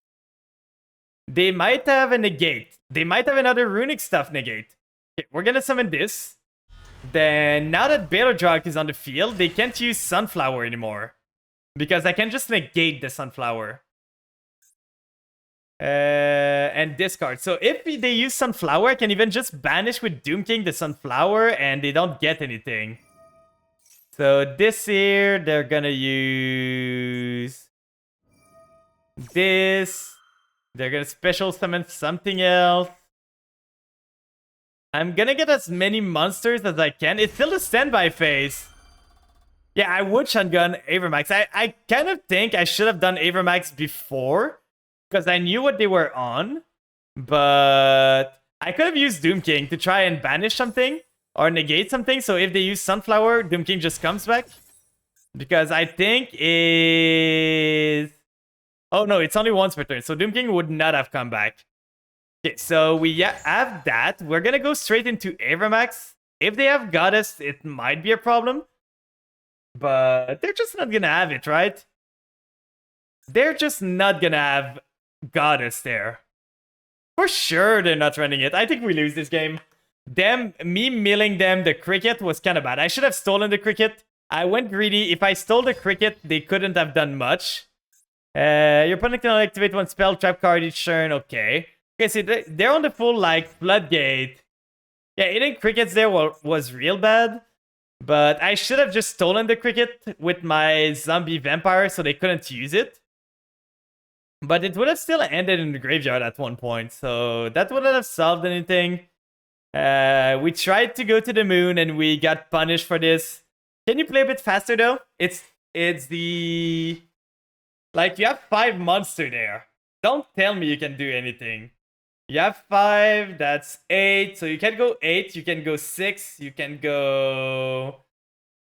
S1: They might have a negate. They might have another runic stuff negate. Okay, we're gonna summon this. Then, now that Balerdrog is on the field, they can't use Sunflower anymore. Because I can just negate the Sunflower. And discard. So if they use Sunflower, I can even just banish with Doom King the Sunflower and they don't get anything. So this here, they're gonna use this. They're gonna special summon something else. I'm gonna get as many monsters as I can. It's still a standby phase. Yeah, I would shotgun Avermax. I kind of think I should have done Avermax before, because I knew what they were on. But I could have used Doom King to try and banish something or negate something. So if they use Sunflower, Doom King just comes back. Because I think is... Oh no, it's only once per turn. So Doom King would not have come back. Okay, so we have that. We're gonna go straight into Avermax. If they have Goddess, it might be a problem. But they're just not gonna have it, right? They're just not gonna have Goddess there. For sure they're not running it. I think we lose this game. Me milling them the Cricket was kind of bad. I should have stolen the Cricket. I went greedy. If I stole the Cricket, they couldn't have done much. Your opponent can activate one spell trap card each turn. Okay. Okay, see, they're on the full, like, Floodgate. Yeah, hitting Crickets there was real bad. But I should have just stolen the Cricket with my Zombie Vampire so they couldn't use it. But it would have still ended in the graveyard at one point. So that wouldn't have solved anything. We tried to go to the moon and we got punished for this. Can you play a bit faster though? It's the... Like, you have 5 monsters there. Don't tell me you can do anything. You have 5, that's 8. So you can go 8, you can go 6, you can go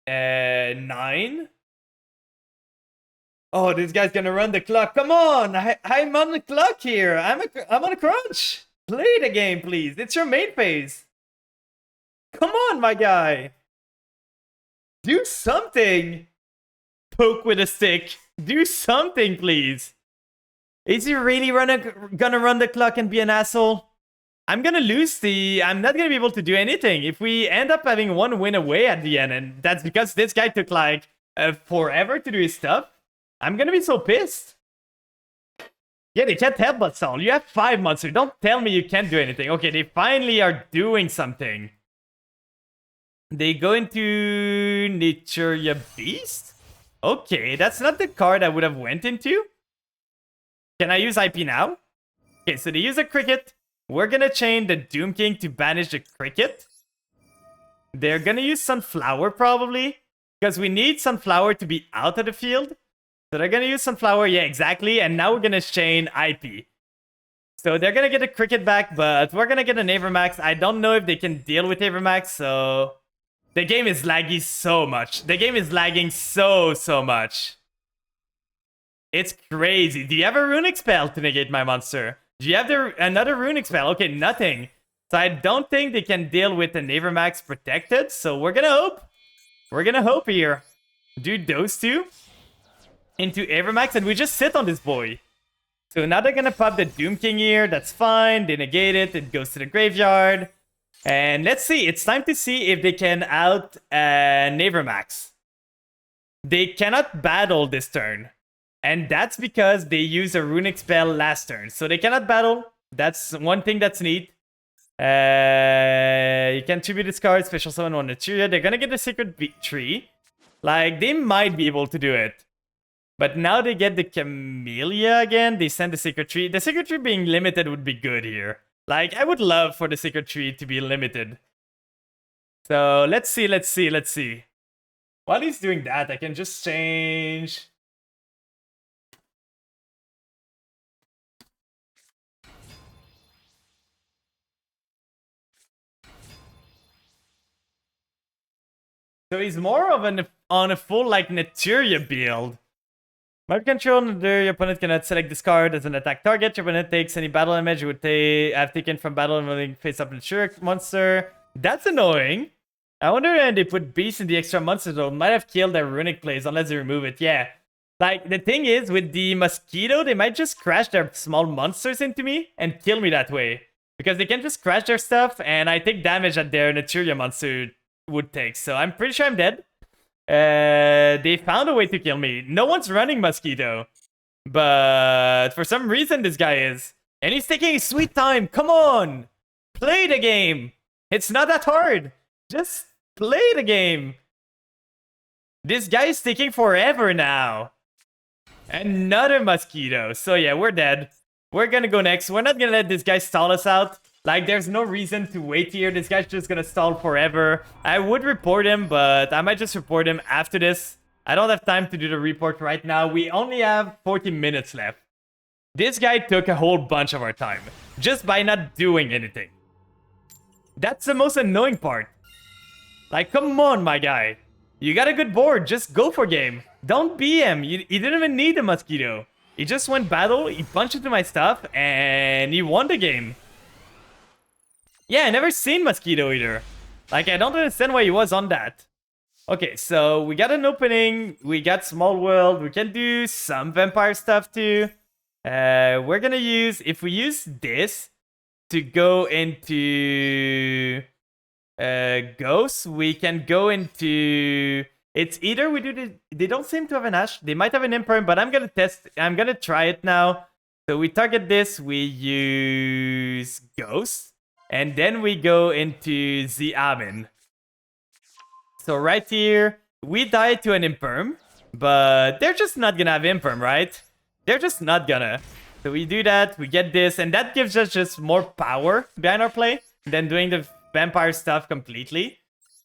S1: 9. Oh, this guy's gonna run the clock. Come on, I'm on the clock here. I'm on a crunch. Play the game, please. It's your main phase. Come on, my guy. Do something. Poke with a stick. Do something, please. Is he really gonna run the clock and be an asshole? I'm gonna lose the... I'm not gonna be able to do anything. If we end up having one win away at the end, and that's because this guy took like forever to do his stuff, I'm gonna be so pissed. Yeah, they can't help but stall. You have 5 monsters. Don't tell me you can't do anything. Okay, they finally are doing something. They go into Naturia Beast? Okay, that's not the card I would have went into. Can I use IP now? Okay, so they use a Cricket. We're gonna chain the Doom King to banish the Cricket. They're gonna use Sunflower probably, because we need Sunflower to be out of the field. So they're gonna use Sunflower, yeah, exactly. And now we're gonna chain IP. So they're gonna get a Cricket back, but we're gonna get an Avermax. I don't know if they can deal with Avermax, so... The game is laggy so much. The game is lagging so much. It's crazy. Do you have a Runic spell to negate my monster? Do you have another Runic spell? Okay, nothing. So I don't think they can deal with an Avermax protected, so we're gonna hope. We're gonna hope here. Do those two into Avermax, and we just sit on this boy. So now they're gonna pop the Doom King here. That's fine. They negate it. It goes to the graveyard. And let's see. It's time to see if they can out Avermax. They cannot battle this turn. And that's because they use a Runic spell last turn. So they cannot battle. That's one thing that's neat. You can tribute this card, special summon one Naturia. They're gonna get the Secret Tree. Like, they might be able to do it. But now they get the Camellia again. They send the Secret Tree. The Secret Tree being limited would be good here. Like, I would love for the Secret Tree to be limited. So, let's see. While he's doing that, I can just change... So he's more of on a full, like, Naturia build. Mark control, your opponent cannot select this card as an attack target. Your opponent takes any battle damage you would have taken from battle and face up Naturia monster. That's annoying. I wonder if they put Beast in the extra monster zone. Might have killed their Runic plays unless they remove it. Yeah. Like, the thing is, with the Mosquito, they might just crash their small monsters into me and kill me that way. Because they can just crash their stuff, and I take damage that their Naturia monster would take. So I'm pretty sure I'm dead. They found a way to kill me. No one's running Mosquito. But for some reason, this guy is. And he's taking his sweet time. Come on. Play the game. It's not that hard. Just play the game. This guy is taking forever now. Another Mosquito. So yeah, we're dead. We're gonna go next. We're not gonna let this guy stall us out. Like, there's no reason to wait here. This guy's just gonna stall forever. I would report him, but I might just report him after this. I don't have time to do the report right now. We only have 40 minutes left. This guy took a whole bunch of our time just by not doing anything. That's the most annoying part. Like, come on, my guy. You got a good board. Just go for game. Don't BM. You didn't even need a Mosquito. He just went battle, he punched into my stuff, and he won the game. Yeah, I never seen Mosquito either. Like, I don't understand why he was on that. Okay, so we got an opening. We got Small World. We can do some vampire stuff too. We're gonna use... If we use this to go into... Ghosts, we can go into... It's either we do the... They don't seem to have an Ash. They might have an Imperm, but I'm gonna test... I'm gonna try it now. So we target this. We use Ghosts. And then we go into the Amin. So right here, we die to an Imperm. But they're just not gonna have Imperm, right? They're just not gonna. So we do that, we get this, and that gives us just more power behind our play than doing the vampire stuff completely.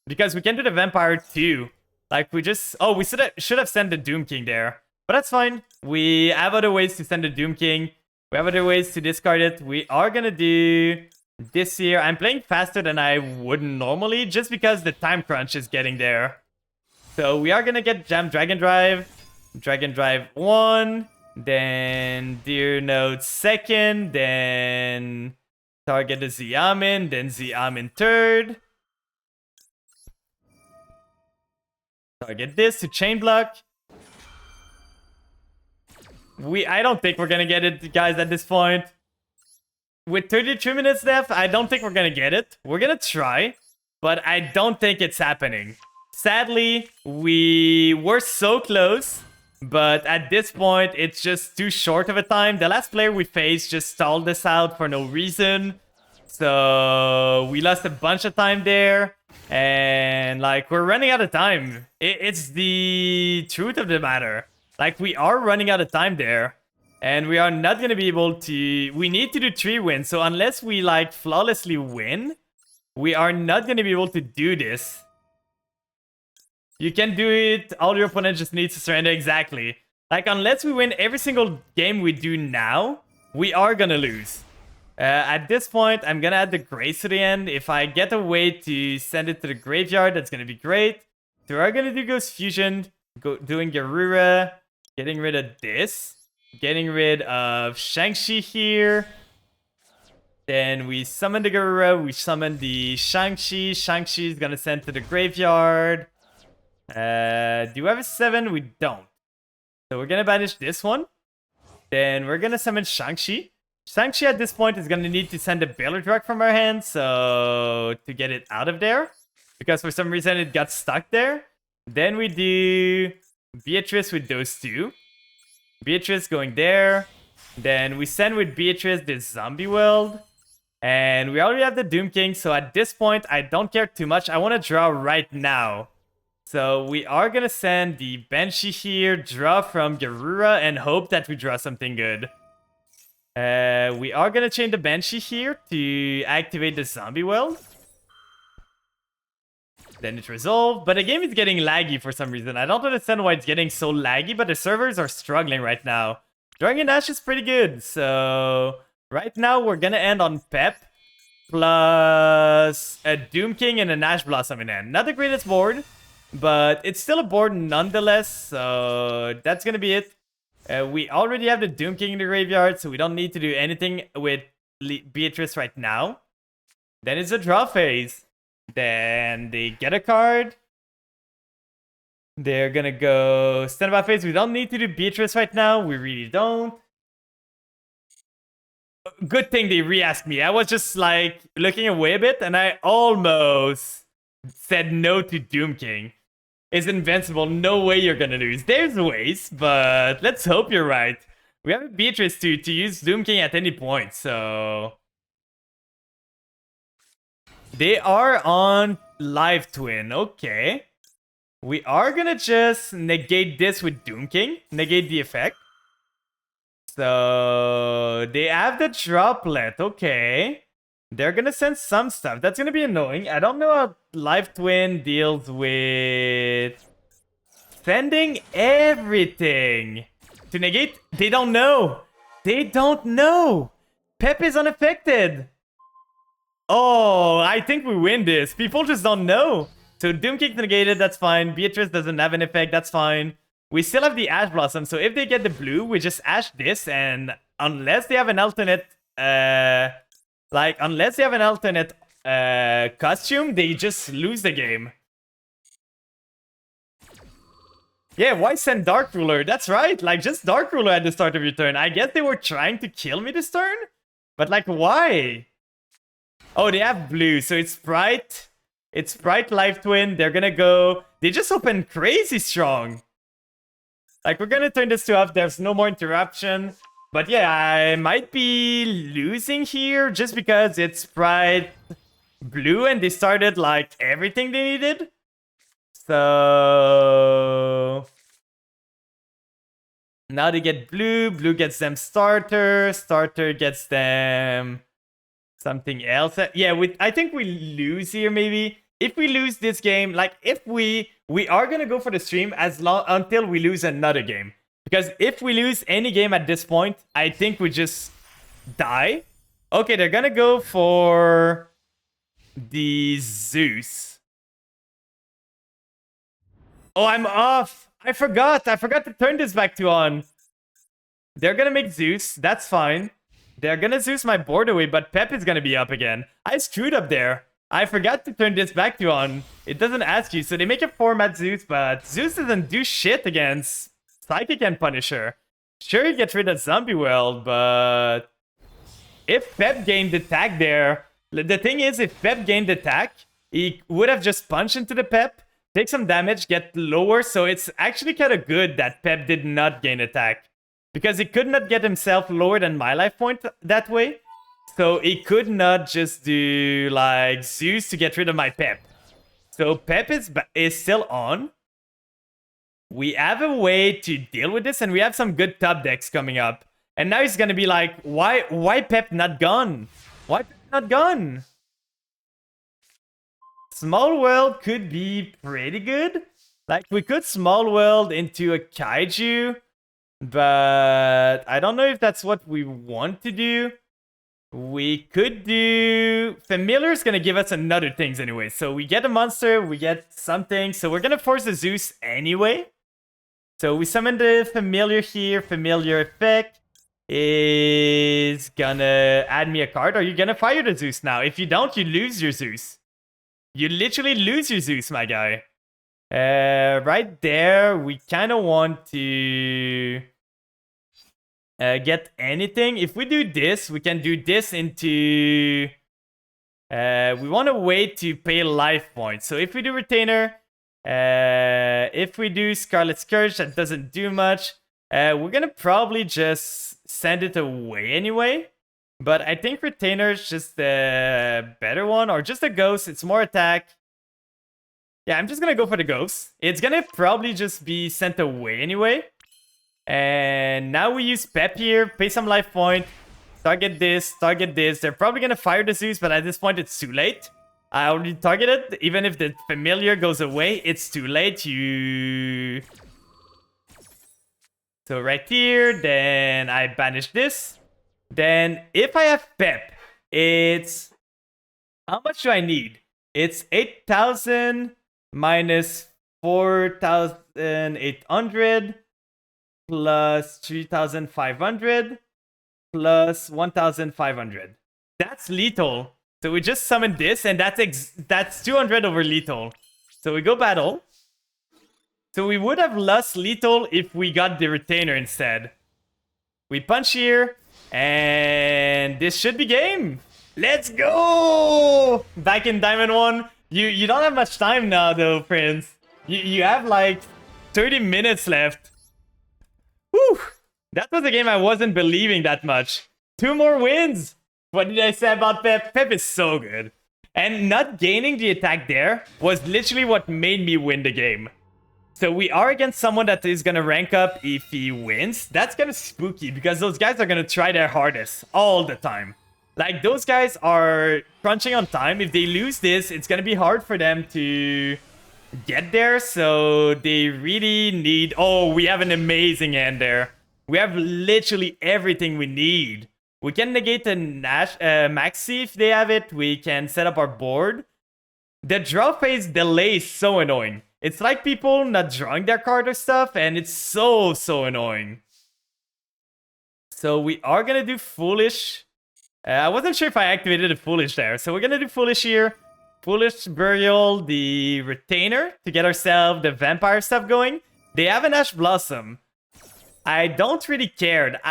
S1: Because we can do the vampire too. Like, we just... Oh, we should have sent the Doom King there. But that's fine. We have other ways to send the Doom King. We have other ways to discard it. We are gonna do... This here, I'm playing faster than I would normally, just because the time crunch is getting there. So we are gonna get Jam Dragon Drive 1, then Deer Note 2nd, then target the Xiamen, then Xiamen 3rd. Target this to Chain Block. I don't think we're gonna get it, guys, at this point. with 33 minutes left, I don't think we're gonna get it. We're gonna try, but I don't think it's happening. Sadly, we were so close, but at this point, it's just too short of a time. The last player we faced just stalled us out for no reason. So we lost a bunch of time there. And like, we're running out of time. It's the truth of the matter. Like, we are running out of time there. And we are not going to be able to... We need to do 3 wins. So unless we, like, flawlessly win, we are not going to be able to do this. You can do it. All your opponent just needs to surrender. Exactly. Like, unless we win every single game we do now, we are going to lose. At this point, I'm going to add the Grace to the end. If I get a way to send it to the graveyard, that's going to be great. So we're going to do Ghost Fusion, doing Garura, getting rid of this. Getting rid of Shang-Chi here. Then we summon the Garura. We summon the Shang-Chi. Shang-Chi is going to send to the graveyard. Do we have a 7? We don't. So we're going to banish this one. Then we're going to summon Shang-Chi. Shang-Chi at this point is going to need to send a Beledrock from our hand. So to get it out of there. Because for some reason it got stuck there. Then we do Beatrice with those 2. Beatrice going there. Then we send with Beatrice this Zombie World. And we already have the Doom King. So at this point, I don't care too much. I want to draw right now. So we are going to send the Banshee here. Draw from Garura and hope that we draw something good. We are going to chain the Banshee here to activate the Zombie World. Then it's resolved, but the game is getting laggy for some reason. I don't understand why it's getting so laggy, but the servers are struggling right now. Drawing an Ash is pretty good, so... Right now, we're gonna end on Pep, plus a Doom King and an Ash Blossom in hand. Not the greatest board, but it's still a board nonetheless, so that's gonna be it. We already have the Doom King in the graveyard, so we don't need to do anything with Beatrice right now. Then it's a draw phase. Then they get a card. They're gonna go standby phase. We don't need to do Beatrice right now. We really don't. Good thing they re-asked me. I was just like looking away a bit and I almost said no to Doom King. It's invincible. No way you're gonna lose. There's ways, but let's hope you're right. We have a Beatrice to use Doom King at any point, so... They are on Live Twin. Okay. We are gonna just negate this with Doom King. Negate the effect. So they have the droplet. Okay. They're gonna send some stuff. That's gonna be annoying. I don't know how Live Twin deals with sending everything. To negate? They don't know. They don't know. Pep is unaffected. Oh, I think we win this. People just don't know. So Doom King negated, that's fine. Beatrice doesn't have an effect, that's fine. We still have the Ash Blossom, so if they get the blue, we just Ash this, and unless they have an alternate, costume, they just lose the game. Yeah, why send Dark Ruler? That's right, like, just Dark Ruler at the start of your turn. I guess they were trying to kill me this turn? But, like, why? Oh, they have blue, so it's Sprite. It's Sprite Live Twin. They're gonna go... They just open crazy strong. Like, we're gonna turn this to off. There's no more interruption. But yeah, I might be losing here just because it's Sprite blue and they started, like, everything they needed. So... Now they get blue. Blue gets them starter. Starter gets them... something else. Yeah, I think we lose here, maybe. If we lose this game, like, if we are gonna go for the stream until we lose another game. Because if we lose any game at this point, I think we just die. Okay, they're gonna go for the Zeus. Oh, I'm off. I forgot to turn this back to on. They're gonna make Zeus. That's fine. They're gonna Zeus my board away, but Pep is gonna be up again. I screwed up there. I forgot to turn this back to on. It doesn't ask you, so they make a format Zeus, but Zeus doesn't do shit against Psychic and Punisher. Sure, you get rid of Zombie World, but... if Pep gained attack there, the thing is, if Pep gained attack, he would have just punched into the Pep, take some damage, get lower. So it's actually kind of good that Pep did not gain attack, because he could not get himself lower than my life point that way. So he could not just do like Zeus to get rid of my Pep. So Pep is still on. We have a way to deal with this, and we have some good top decks coming up. And now he's gonna be like, why Pep not gone? Why Pep not gone? Small World could be pretty good. Like, we could Small World into a Kaiju, but I don't know if that's what we want to do. We could do... Familiar's gonna give us another things anyway. So we get a monster, we get something. So we're gonna force the Zeus anyway. So we summon the Familiar here. Familiar effect is gonna add me a card. Are you gonna fire the Zeus now? If you don't, you lose your Zeus. You literally lose your Zeus, my guy. Right there, we kind of want to get anything. If we do this, we can do this into... we want a way to pay life points. So if we do Retainer, if we do Scarlet Scourge, that doesn't do much. We're gonna probably just send it away anyway. But I think Retainer is just the better one, or just a Ghost. It's more attack. Yeah, I'm just gonna go for the Ghost. It's gonna probably just be sent away anyway. And now we use Pep here, pay some life point, target this, target this. They're probably gonna fire the Zeus, but at this point it's too late. I already targeted. Even if the Familiar goes away, it's too late. So right here, then I banish this. Then if I have Pep, it's... How much do I need? It's 8,000 minus 4,800 plus 3,500 plus 1,500. That's lethal. So we just summoned this, and that's 200 over lethal. So we go battle. So we would have lost lethal if we got the Retainer instead. We punch here. And this should be game. Let's go! Back in Diamond 1. You don't have much time now though, Prince. You have like 30 minutes left. Whew! That was a game I wasn't believing that much. 2 more wins! What did I say about Pep? Pep is so good. And not gaining the attack there was literally what made me win the game. So we are against someone that is going to rank up if he wins. That's kind of spooky because those guys are going to try their hardest all the time. Like, those guys are crunching on time. If they lose this, it's going to be hard for them to get there. So they really need... Oh, we have an amazing hand there. We have literally everything we need. We can negate the Maxi if they have it. We can set up our board. The draw phase delay is so annoying. It's like people not drawing their card or stuff, and it's so annoying. So we are gonna do Foolish. I wasn't sure if I activated a Foolish there. So we're gonna do Foolish here. Foolish Burial, the Retainer, to get ourselves the Vampire stuff going. They have an Ash Blossom. I don't really care.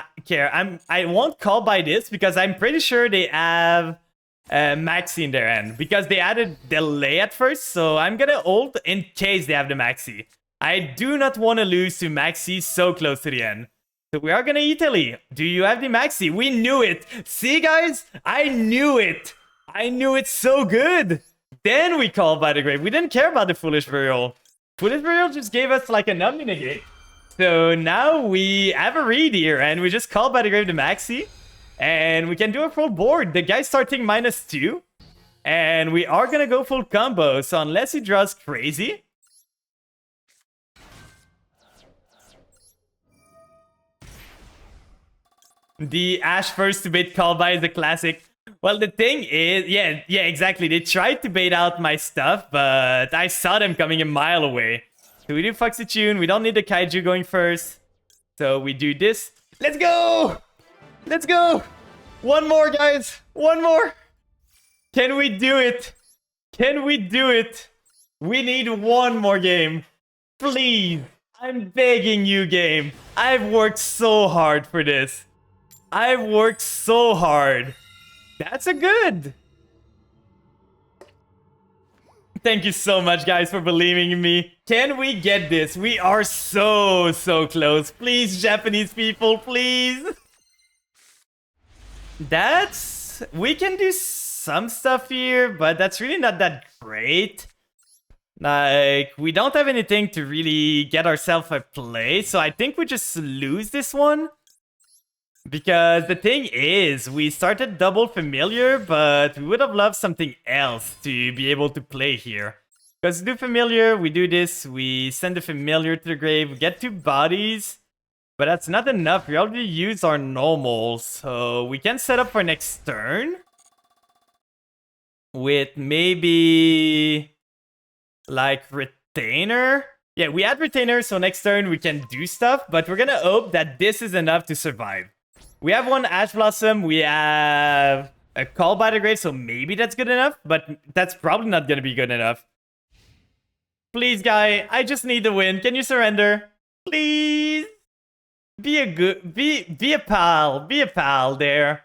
S1: I won't call by this because I'm pretty sure they have... Maxi in their end, because they added delay at first, so I'm gonna hold in case they have the Maxi. I do not want to lose to Maxi so close to the end. So we are gonna Italy. Do you have the Maxi? We knew it. See, guys? I knew it. I knew it so good. Then we called by the grave. We didn't care about the Foolish Burial. Foolish Burial just gave us like a Omni Negate. So now we have a read here, and we just called by the grave the Maxi. And we can do a full board. The guy's starting -2. And we are gonna go full combo. So unless he draws crazy. The Ash first to bait call by is a classic. Well, the thing is, yeah, exactly. They tried to bait out my stuff, but I saw them coming a mile away. So we do Foxy Tune. We don't need the Kaiju going first. So we do this. Let's go! Let's go! One more, guys! One more! Can we do it? Can we do it? We need one more game. Please! I'm begging you, game. I've worked so hard for this. I've worked so hard. That's a good. Thank you so much, guys, for believing in me. Can we get this? We are so close. Please, Japanese people, please. We can do some stuff here, but that's really not that great. Like, we don't have anything to really get ourselves a play, so I think we just lose this one. Because the thing is, we started double familiar, but we would have loved something else to be able to play here. Because do familiar, we do this, we send the familiar to the grave, we get 2 bodies. But that's not enough, we already used our normal, so we can set up for next turn. With maybe... like, Retainer? Yeah, we had Retainer, so next turn we can do stuff, but we're gonna hope that this is enough to survive. We have 1 Ash Blossom, we have a Call by the Grave, so maybe that's good enough, but that's probably not gonna be good enough. Please, guy, I just need the win. Can you surrender? Please? Be a pal there.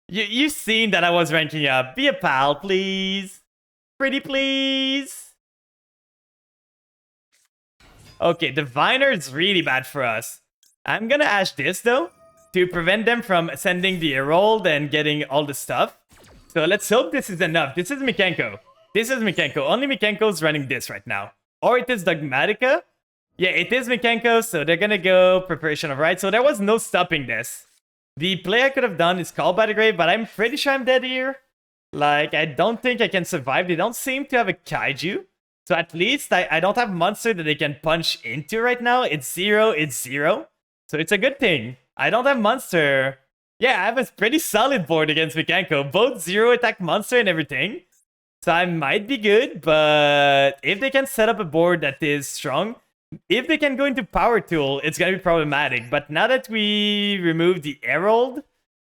S1: You've seen that I was ranking up. Be a pal, please. Pretty please. Okay, Diviner is really bad for us. I'm gonna Ash this, though, to prevent them from sending the Herald and getting all the stuff. So let's hope this is enough. This is Mikenko. This is Mikenko. Only Mikenko's running this right now. Or it is Dogmatika. Yeah, it is Mikenko, so they're gonna go Preparation of Rites. So there was no stopping this. The play I could have done is Call by the Grave, but I'm pretty sure I'm dead here. Like, I don't think I can survive. They don't seem to have a Kaiju. So at least I don't have monster that they can punch into right now. It's 0, it's 0. So it's a good thing. I don't have monster. Yeah, I have a pretty solid board against Mikenko. Both 0 attack monster and everything. So I might be good, but if they can set up a board that is strong, if they can go into Power Tool, it's going to be problematic. But now that we remove the Herald,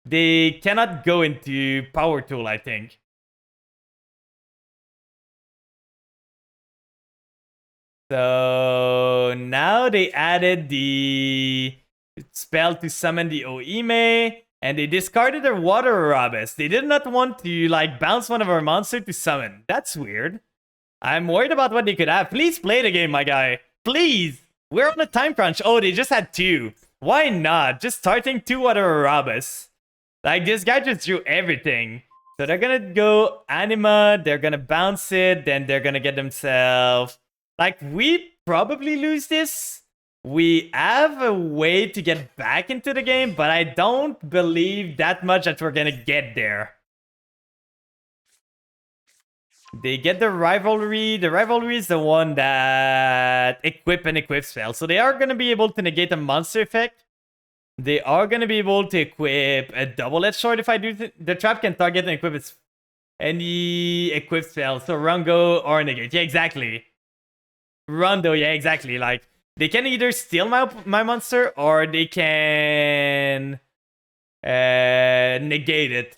S1: they cannot go into Power Tool, I think. So now they added the spell to summon the Oime, and they discarded their Water Arabis. They did not want to, like, bounce one of our monsters to summon. That's weird. I'm worried about what they could have. Please play the game, my guy. Please. We're on a time crunch. Oh, they just had 2. Why not? Just starting 2 Water Arabis. Like, this guy just drew everything. So they're gonna go Anima, they're gonna bounce it, then they're gonna get themselves... Like, we probably lose this. We have a way to get back into the game, but I don't believe that much that we're gonna get there. They get the Rivalry. The Rivalry is the one that equip and equip spell. So they are gonna be able to negate a monster effect. They are gonna be able to equip a double-edged sword if I do. The trap can target and equip any equip spell. So Rungo or negate. Yeah, exactly. Rondo, yeah, exactly. Like, they can either steal my monster or they can negate it.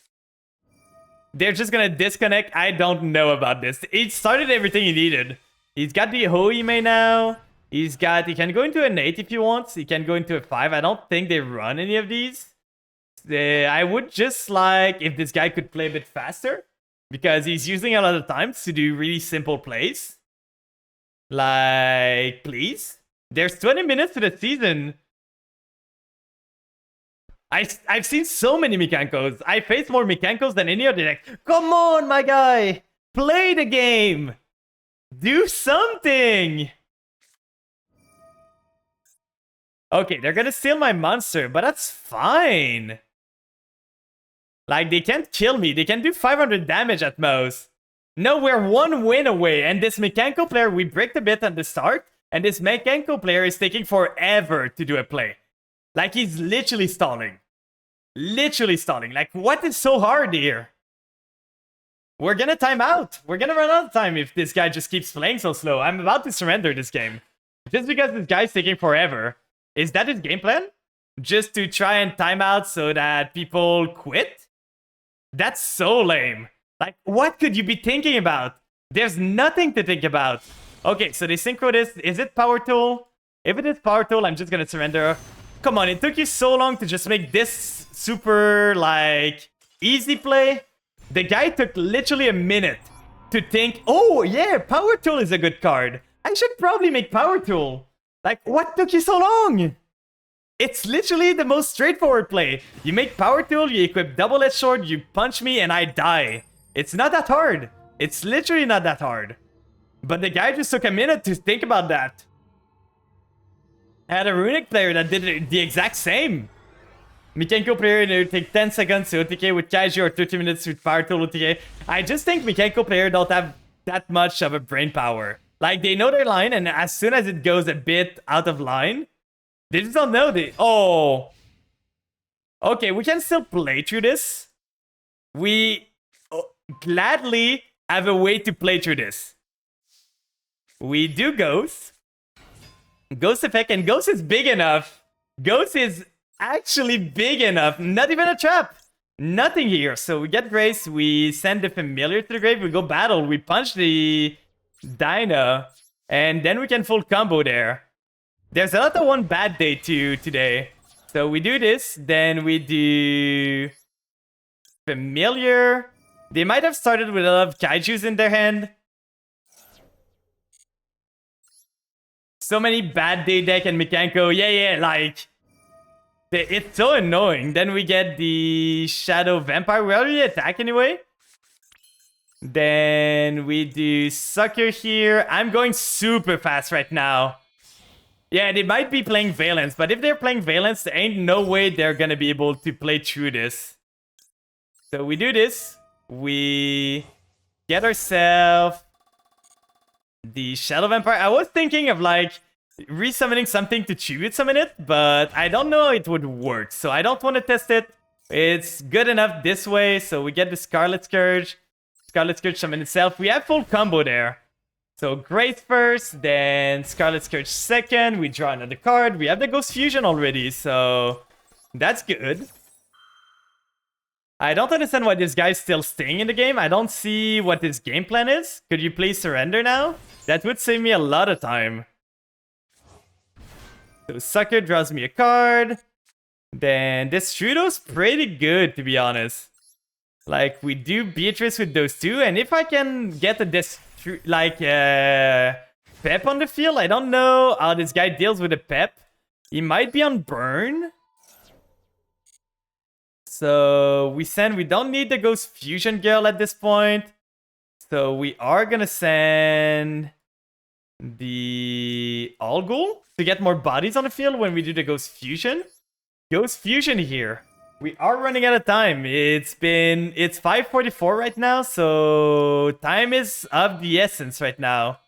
S1: They're just gonna disconnect. I don't know about this. It started everything he needed. He's got the Oime now. He can go into an 8 if he wants. He can go into a 5. I don't think they run any of these. I would just like if this guy could play a bit faster, because he's using a lot of times to do really simple plays. Like, please. There's 20 minutes to the season. I've seen so many Mikenkos. I faced more Mikenkos than any other deck. Come on, my guy. Play the game. Do something. Okay, they're gonna steal my monster, but that's fine. Like, they can't kill me. They can do 500 damage at most. No, we're 1 win away. And this Mikenko player, we break the bit at the start. And this Mikenko player is taking forever to do a play. Like, he's literally stalling. Literally stalling. Like, what is so hard here? We're gonna time out. We're gonna run out of time if this guy just keeps playing so slow. I'm about to surrender this game. Just because this guy's taking forever. Is that his game plan? Just to try and time out so that people quit? That's so lame. Like, what could you be thinking about? There's nothing to think about. Okay, so they synchro this. Is it Power Tool? If it is Power Tool, I'm just gonna surrender. Come on, it took you so long to just make this super, like, Easy play. The guy took literally a minute to think, oh yeah, Power Tool is a good card. I should probably make Power Tool. Like, what took you so long? It's literally the most straightforward play. You make Power Tool, you equip double-edged sword, you punch me, and I die. It's not that hard. It's literally not that hard. But the guy just took a minute to think about that. I had a Runic player that did the exact same. Mechanical player, it would take 10 seconds to OTK with Kaiju or 30 minutes with Power Tool OTK. I just think mechanical player don't have that much of a brain power. Like, they know their line, and as soon as it goes a bit out of line, they just don't know the... Oh. Okay, we can still play through this. We gladly have a way to play through this. We do Ghost. Ghost effect, and Ghost is big enough. Ghost is actually big enough. Not even a trap. Nothing here. So we get Grace. We send the Familiar to the grave. We go battle. We punch the Dyna. And then we can full combo there. There's a lot of one bad day too today. So we do this. Then we do Familiar. They might have started with a lot of Kaijus in their hand. So many bad day deck and Mechanico. Yeah, like... It's so annoying. Then we get the Shadow Vampire. We already attack anyway. Then we do Sucker here. I'm going super fast right now. Yeah, they might be playing Valence, but if they're playing Valence, there ain't no way they're gonna be able to play through this. So we do this. We get ourselves the Shadow Vampire. I was thinking of like resummoning something to tribute summon it, but I don't know it would work, so I don't want to test it. It's good enough this way, so we get the Scarlet Scourge. Scarlet Scourge summon itself. We have full combo there. So Grace first, then Scarlet Scourge second. We draw another card. We have the Ghost Fusion already, so that's good. I don't understand why this guy's still staying in the game. I don't see what his game plan is. Could you please surrender now? That would save me a lot of time. So Sucker draws me a card. Then this Trudeau's pretty good, to be honest. Like, we do Beatrice with those two. And if I can get a Pep on the field, I don't know how this guy deals with a Pep. He might be on Burn. So we don't need the Ghost Fusion Girl at this point. So we are gonna send the All Ghoul to get more bodies on the field when we do the Ghost Fusion. Ghost Fusion here. We are running out of time. It's 5:44 right now, so time is of the essence right now.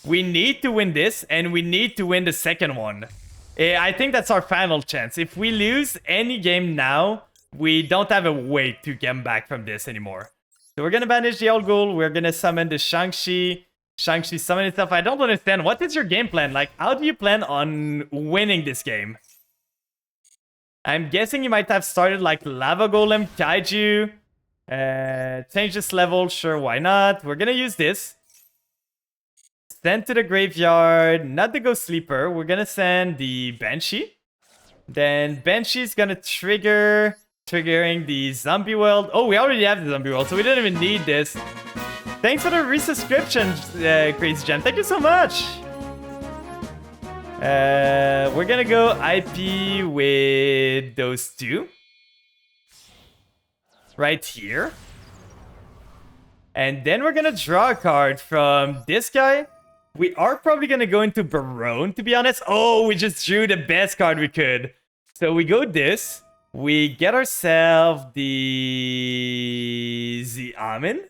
S1: We need to win this, and we need to win the second one. I think that's our final chance. If we lose any game now, we don't have a way to get back from this anymore. So we're gonna banish the Old Ghoul. We're gonna summon the Shang-Chi. Shang-Chi summon itself. I don't understand. What is your game plan? Like, how do you plan on winning this game? I'm guessing you might have started like Lava Golem, Kaiju. Change this level. Sure, why not? We're gonna use this. Send to the graveyard. Not the Ghost Sleeper. We're gonna send the Banshee. Then Banshee's gonna triggering the Zombie World. Oh, we already have the Zombie World, so we don't even need this. Thanks for the resubscription, Crazy Gem. Thank you so much. We're gonna go IP with those two. Right here. And then we're gonna draw a card from this guy. We are probably gonna go into Barone, to be honest. Oh, we just drew the best card we could. So we go this. We get ourselves the Amin.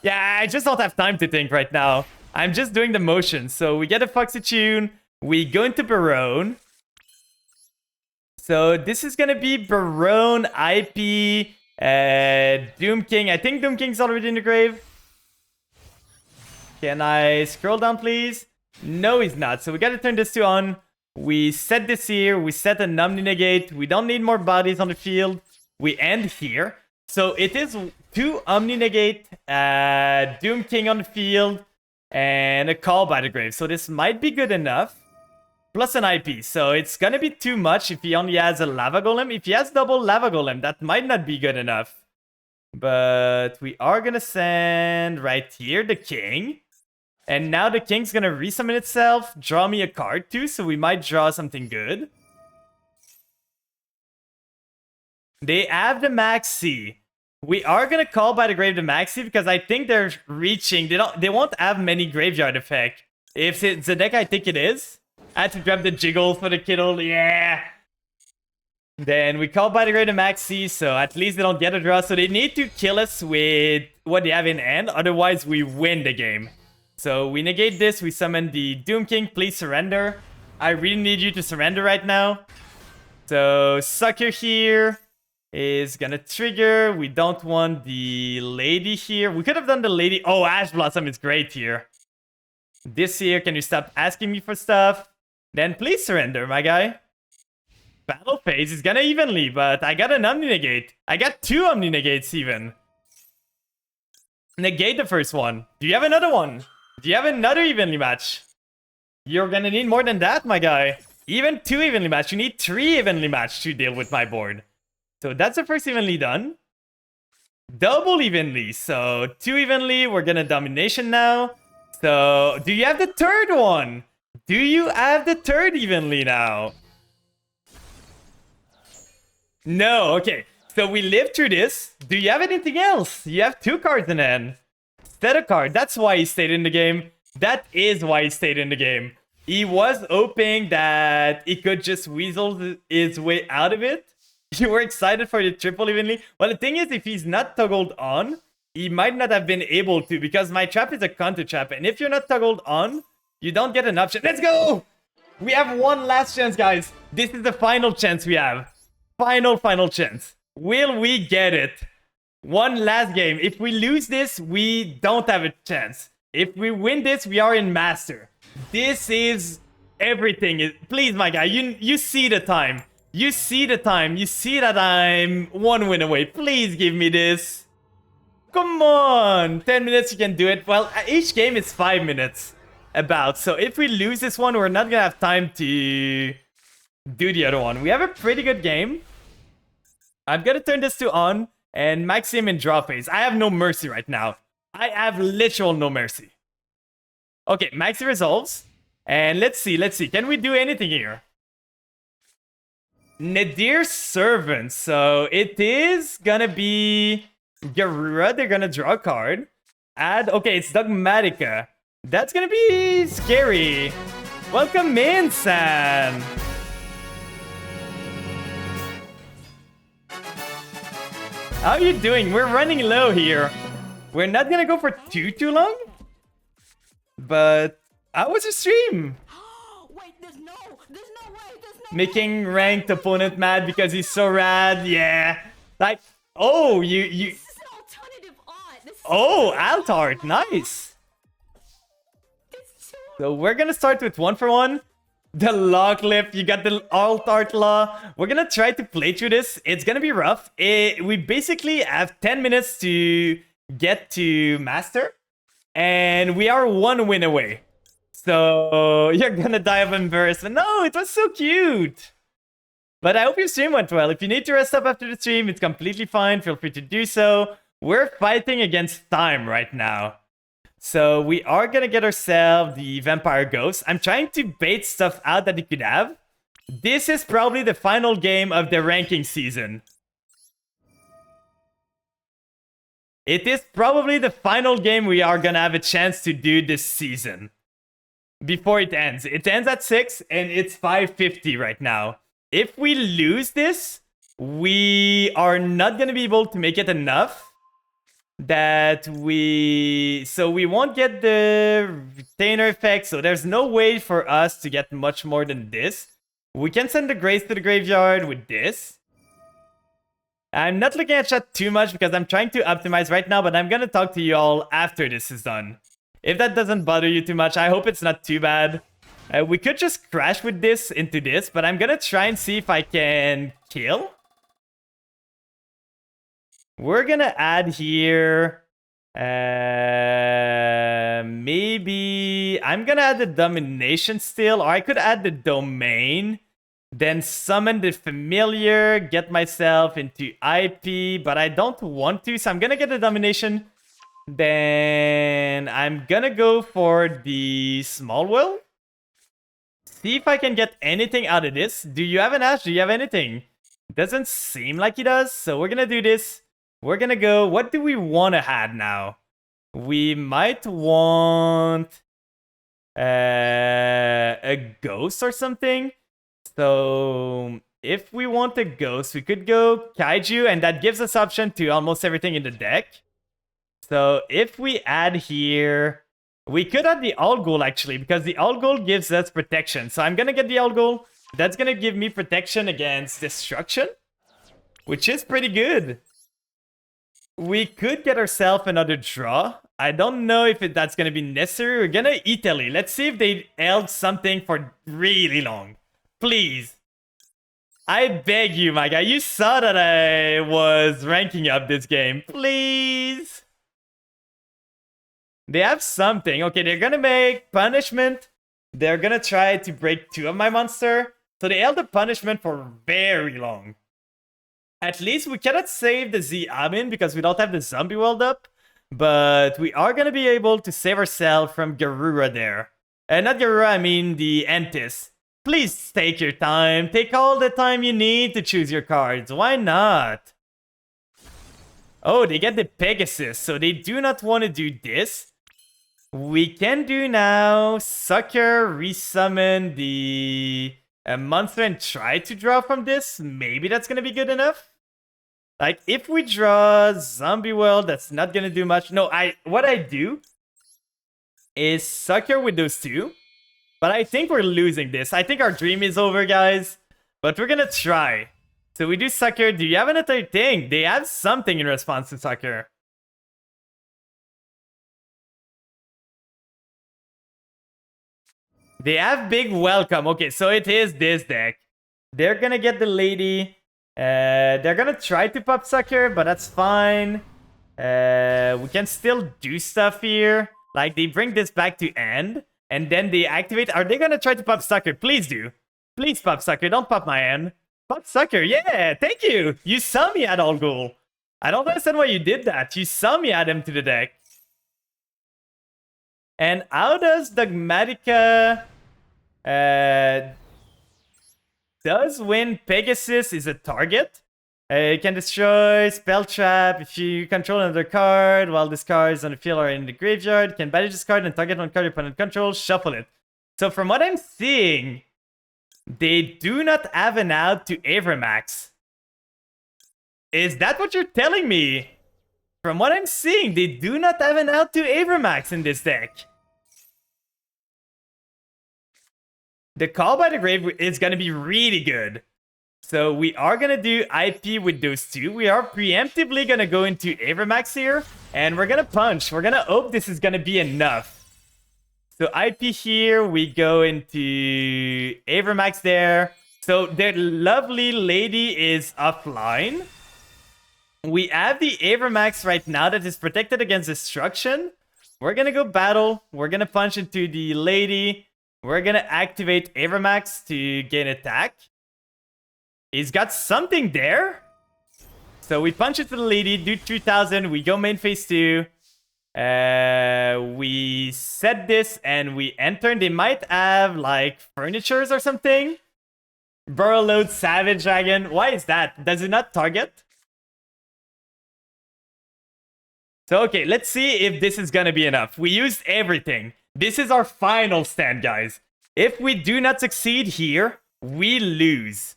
S1: Yeah, I just don't have time to think right now. I'm just doing the motion. So we get a Foxy Tune. We go into Barone. So this is gonna be Barone, IP, Doom King. I think Doom King's already in the grave. Can I scroll down, please? No, he's not. So we gotta turn this to on. We set this here. We set an Omni Negate. We don't need more bodies on the field. We end here. So it is 2 Omni Negate, Doom King on the field, and a Call by the Grave. So this might be good enough. plus an IP. So it's gonna be too much if he only has a lava golem. If he has double lava golem, that might not be good enough. But we are gonna send right here the king. And now the king's gonna resummon itself, draw me a card too, so we might draw something good. They have the Maxi. We are gonna call by the grave the Maxi because I think they're reaching. They won't have many graveyard effect. If it's the deck I think it is. I had to grab the jiggle for the Kittle, yeah. Then we call by the grave the Maxi, so at least they don't get a draw. So they need to kill us with what they have in hand, otherwise we win the game. So we negate this, we summon the Doom King, please surrender. I really need you to surrender right now. So Sucker here is gonna trigger. We don't want the lady here. We could have done the lady. Oh, Ash Blossom is great here. This here, can you stop asking me for stuff? Then please surrender, my guy. Battle phase is gonna evenly, but I got an Omni Negate. I got 2 Omni Negates even. Negate the first one. Do you have another one? Do you have another evenly match? You're gonna need more than that, my guy. Even 2 evenly match. You need 3 evenly match to deal with my board. So that's the first evenly done. Double evenly. So 2 evenly. We're gonna domination now. So do you have the third one? Do you have the third evenly now? No, okay. So we lived through this. Do you have anything else? You have 2 cards in hand. Instead of card. That's why he stayed in the game. That is why he stayed in the game. He was hoping that he could just weasel his way out of it. You were excited for the triple evenly. Well, the thing is, if he's not toggled on, he might not have been able to, because my trap is a counter trap. And if you're not toggled on, you don't get an option. Let's go! We have one last chance, guys. This is the final chance we have. Final chance. Will we get it? One last game. If we lose this, we don't have a chance. If we win this, we are in Master. This is everything. Please, my guy, you see the time. You see the time. You see that I'm 1 win away. Please give me this. Come on. 10 minutes, you can do it. Well, each game is 5 minutes. About. So if we lose this one, we're not going to have time to do the other one. We have a pretty good game. I'm going to turn this to on and max him in draw phase. I have no mercy right now. I have literal no mercy. Okay, Maxi resolves. And let's see. Can we do anything here? Nadir Servant. So it is gonna be Garura. They're gonna draw a card. Add. Okay, it's Dogmatica. That's gonna be scary. Welcome in, San. How are you doing? We're running low here. We're not gonna go for too long. But how was your stream?
S2: Wait, there's no way,
S1: Making ranked opponent mad because he's so rad, yeah. Like, oh, you.
S2: This is an alternative art.
S1: Oh, Altart, nice. So we're gonna start with 1 for 1. The law clip, you got the Altart law. We're gonna try to play through this. It's gonna be rough. We basically have 10 minutes to get to Master. And we are 1 win away. So you're gonna die of embarrassment. No, it was so cute. But I hope your stream went well. If you need to rest up after the stream, it's completely fine. Feel free to do so. We're fighting against time right now. So we are gonna get ourselves the Vampire Ghost. I'm trying to bait stuff out that he could have. This is probably the final game of the ranking season. It is probably the final game we are gonna have a chance to do this season. Before it ends. It ends at 6 and it's 5:50 right now. If we lose this, we are not gonna be able to make it enough that so we won't get the retainer effect, so there's no way for us to get much more than this. We can send the Grace to the graveyard with this. I'm not looking at chat too much because I'm trying to optimize right now, but I'm gonna talk to you all after this is done. If that doesn't bother you too much, I hope it's not too bad. We could just crash with this into this, but I'm gonna try and see if I can kill. We're gonna add here... Maybe I'm gonna add the domination still, or I could add the domain, then summon the familiar, get myself into IP, but I don't want to, so I'm gonna get the domination. Then I'm gonna go for the small will. See if I can get anything out of this. Do you have an Ash? Do you have anything? Doesn't seem like he does, so we're gonna do this. We're gonna go. What do we want to add now? We might want a ghost or something. So if we want a ghost, we could go Kaiju, and that gives us option to almost everything in the deck. So if we add here, we could add the Algol actually, because the Algol gives us protection. So I'm gonna get the Algol. That's gonna give me protection against destruction, which is pretty good. We could get ourselves another draw. I don't know if that's gonna be necessary. We're gonna Italy. Let's see if they held something for really long. Please. I beg you, my guy. You saw that I was ranking up this game. Please. They have something. Okay, they're gonna make punishment. They're gonna try to break 2 of my monster. So they held the punishment for very long. At least we cannot save the Z-Amin because we don't have the zombie world up. But we are gonna be able to save ourselves from Garura there. Not Garura, I mean the Entis. Please take your time. Take all the time you need to choose your cards. Why not? Oh, they get the Pegasus. So they do not want to do this. We can do now Sucker, resummon the monster and try to draw from this. Maybe that's gonna be good enough. Like if we draw Zombie World, that's not gonna do much. No, what I do is Sucker with those 2. But I think we're losing this. I think our dream is over, guys. But we're gonna try. So we do Sucker. Do you have another thing? They have something in response to Sucker. They have Big Welcome. Okay, so it is this deck. They're gonna get the lady. They're gonna try to pop Sucker, but that's fine. We can still do stuff here. Like, they bring this back to end, and then they activate. Are they gonna try to pop Sucker? Please do. Please pop Sucker. Don't pop my end. Pop Sucker. Yeah, thank you. You saw me add Algol. I don't understand why you did that. You saw me add him to the deck. And how does Dogmatica does when Pegasus is a target? You can destroy Spell Trap if you control another card while this card is on the field or in the graveyard. You can banish this card and target one card your opponent controls, shuffle it. So from what I'm seeing, they do not have an out to Avramax. Is that what you're telling me? From what I'm seeing, they do not have an out to Avramax in this deck. The Call by the Grave is going to be really good. So we are going to do IP with those 2. We are preemptively going to go into Avramax here. And we're going to punch. We're going to hope this is going to be enough. So IP here, we go into Avramax there. So the lovely lady is offline. We have the Avramax right now that is protected against destruction. We're going to go battle. We're going to punch into the lady. We're going to activate Avramax to gain attack. He's got something there. So we punch into the lady, do 3000. We go main phase 2. We set this and we enter. And they might have like furnitures or something. Burrow Load Savage Dragon. Why is that? Does it not target? So, okay, let's see if this is gonna be enough. We used everything. This is our final stand, guys. If we do not succeed here, we lose.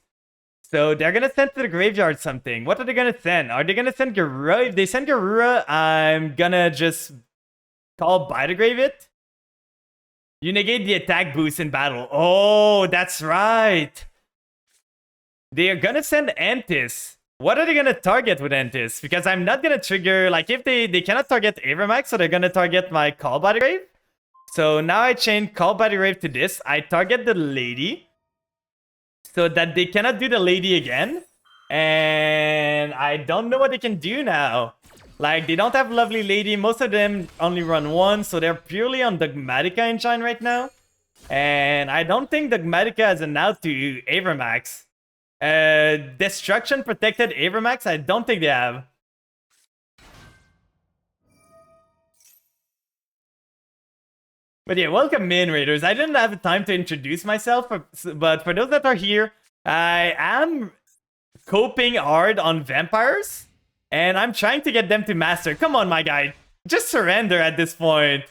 S1: So, they're gonna send to the graveyard something. What are they gonna send? Are they gonna send Garura? If they send Garura, I'm gonna just call by the grave it. You negate the attack boost in battle. Oh, that's right. They are gonna send Entis. What are they gonna target with Entis? Because I'm not gonna trigger, like if they cannot target Avramax, so they're gonna target my Call by the Grave. So now I change Call by the Grave to this. I target the lady. So that they cannot do the lady again. And I don't know what they can do now. Like, they don't have Lovely Lady. Most of them only run one, so they're purely on Dogmatica engine right now. And I don't think Dogmatica has an out to Avermax. Destruction protected Avermax, I don't think they have. But yeah, welcome in, Raiders. I didn't have time to introduce myself, but for those that are here, I am coping hard on vampires, and I'm trying to get them to master. Come on, my guy. Just surrender at this point.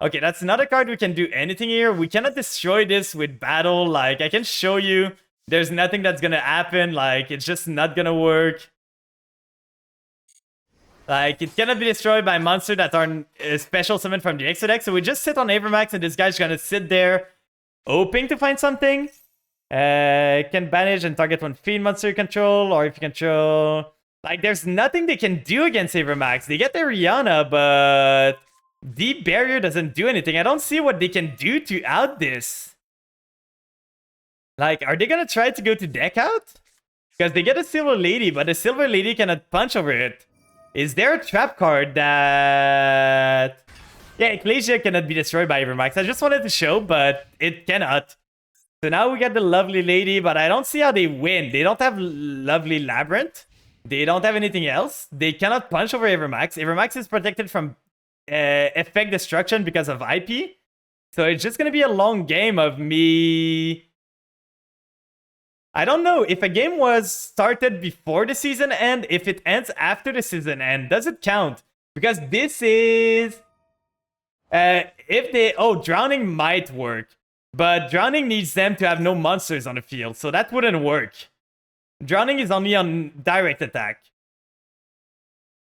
S1: Okay, that's another card. We can do anything here. We cannot destroy this with battle. Like, I can show you. There's nothing that's gonna happen. Like, it's just not gonna work. Like, it cannot be destroyed by monsters that are special summoned from the Exo deck. So we just sit on Avermax, and this guy's gonna sit there, hoping to find something. Can banish and target one fiend monster you control, or if you control... Like, there's nothing they can do against Avermax. They get their Rihanna, but... Deep Barrier doesn't do anything. I don't see what they can do to out this. Like, are they gonna try to go to deck out? Because they get a Silver Lady, but the Silver Lady cannot punch over it. Is there a trap card that... Yeah, Ecclesia cannot be destroyed by Avermax. I just wanted to show, but it cannot. So now we got the Lovely Lady, but I don't see how they win. They don't have Lovely Labyrinth. They don't have anything else. They cannot punch over Avermax. Avermax is protected from effect destruction because of IP. So it's just going to be a long game of me... I don't know if a game was started before the season end, if it ends after the season end, does it count? Because this is... if they... Oh, Drowning might work. But Drowning needs them to have no monsters on the field, so that wouldn't work. Drowning is only on direct attack.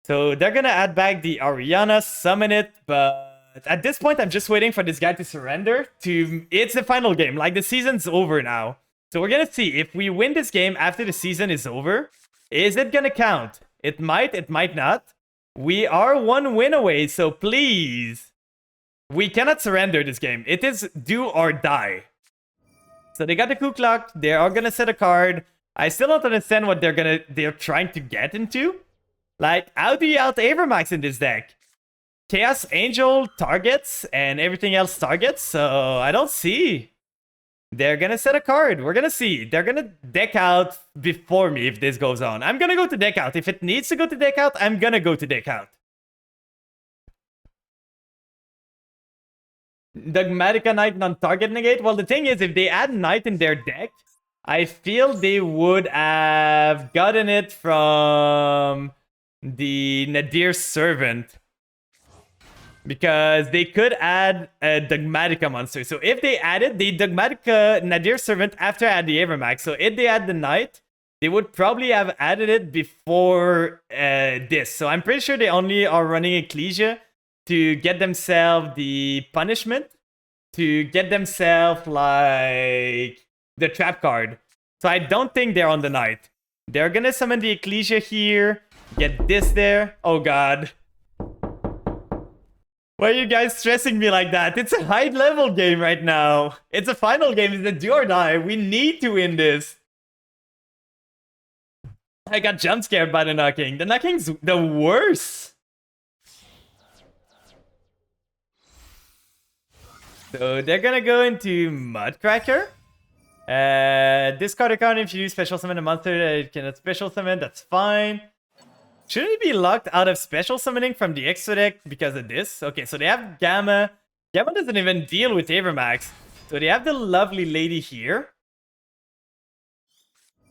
S1: So they're gonna add back the Ariana, summon it, but at this point I'm just waiting for this guy to surrender. It's the final game, like the season's over now. So we're gonna see if we win this game after the season is over. Is it gonna count? It might not. We are one win away, so please. We cannot surrender this game. It is do or die. So they got the Ku Klux. They are gonna set a card. I still don't understand what they're trying to get into. Like, how do you out Avermax in this deck? Chaos Angel targets and everything else targets, so I don't see. They're gonna set a card. We're gonna see. They're gonna deck out before me if this goes on. I'm gonna go to deck out. If it needs to go to deck out, I'm gonna go to deck out. Dogmatica Knight non-target negate. Well, the thing is, if they add Knight in their deck, I feel they would have gotten it from the Nadir Servant. Because they could add a Dogmatica monster. So if they added the Dogmatica Nadir Servant after add the Avermax, so if they add the Knight, they would probably have added it before this. So I'm pretty sure they only are running Ecclesia to get themselves the punishment, to get themselves like the trap card. So I don't think they're on the Knight. They're gonna summon the Ecclesia here, get this there. Oh god. Why are you guys stressing me like that? It's a high level game right now. It's a final game, it's a do or die. We need to win this. I got jump scared by the knocking. The knocking's the worst. So they're gonna go into Mudcracker. Discard a card if you special summon a monster that it cannot special summon, that's fine. Shouldn't it be locked out of special summoning from the extra deck because of this? Okay, so they have Gamma. Gamma doesn't even deal with Avermax. So they have the Lovely Lady here.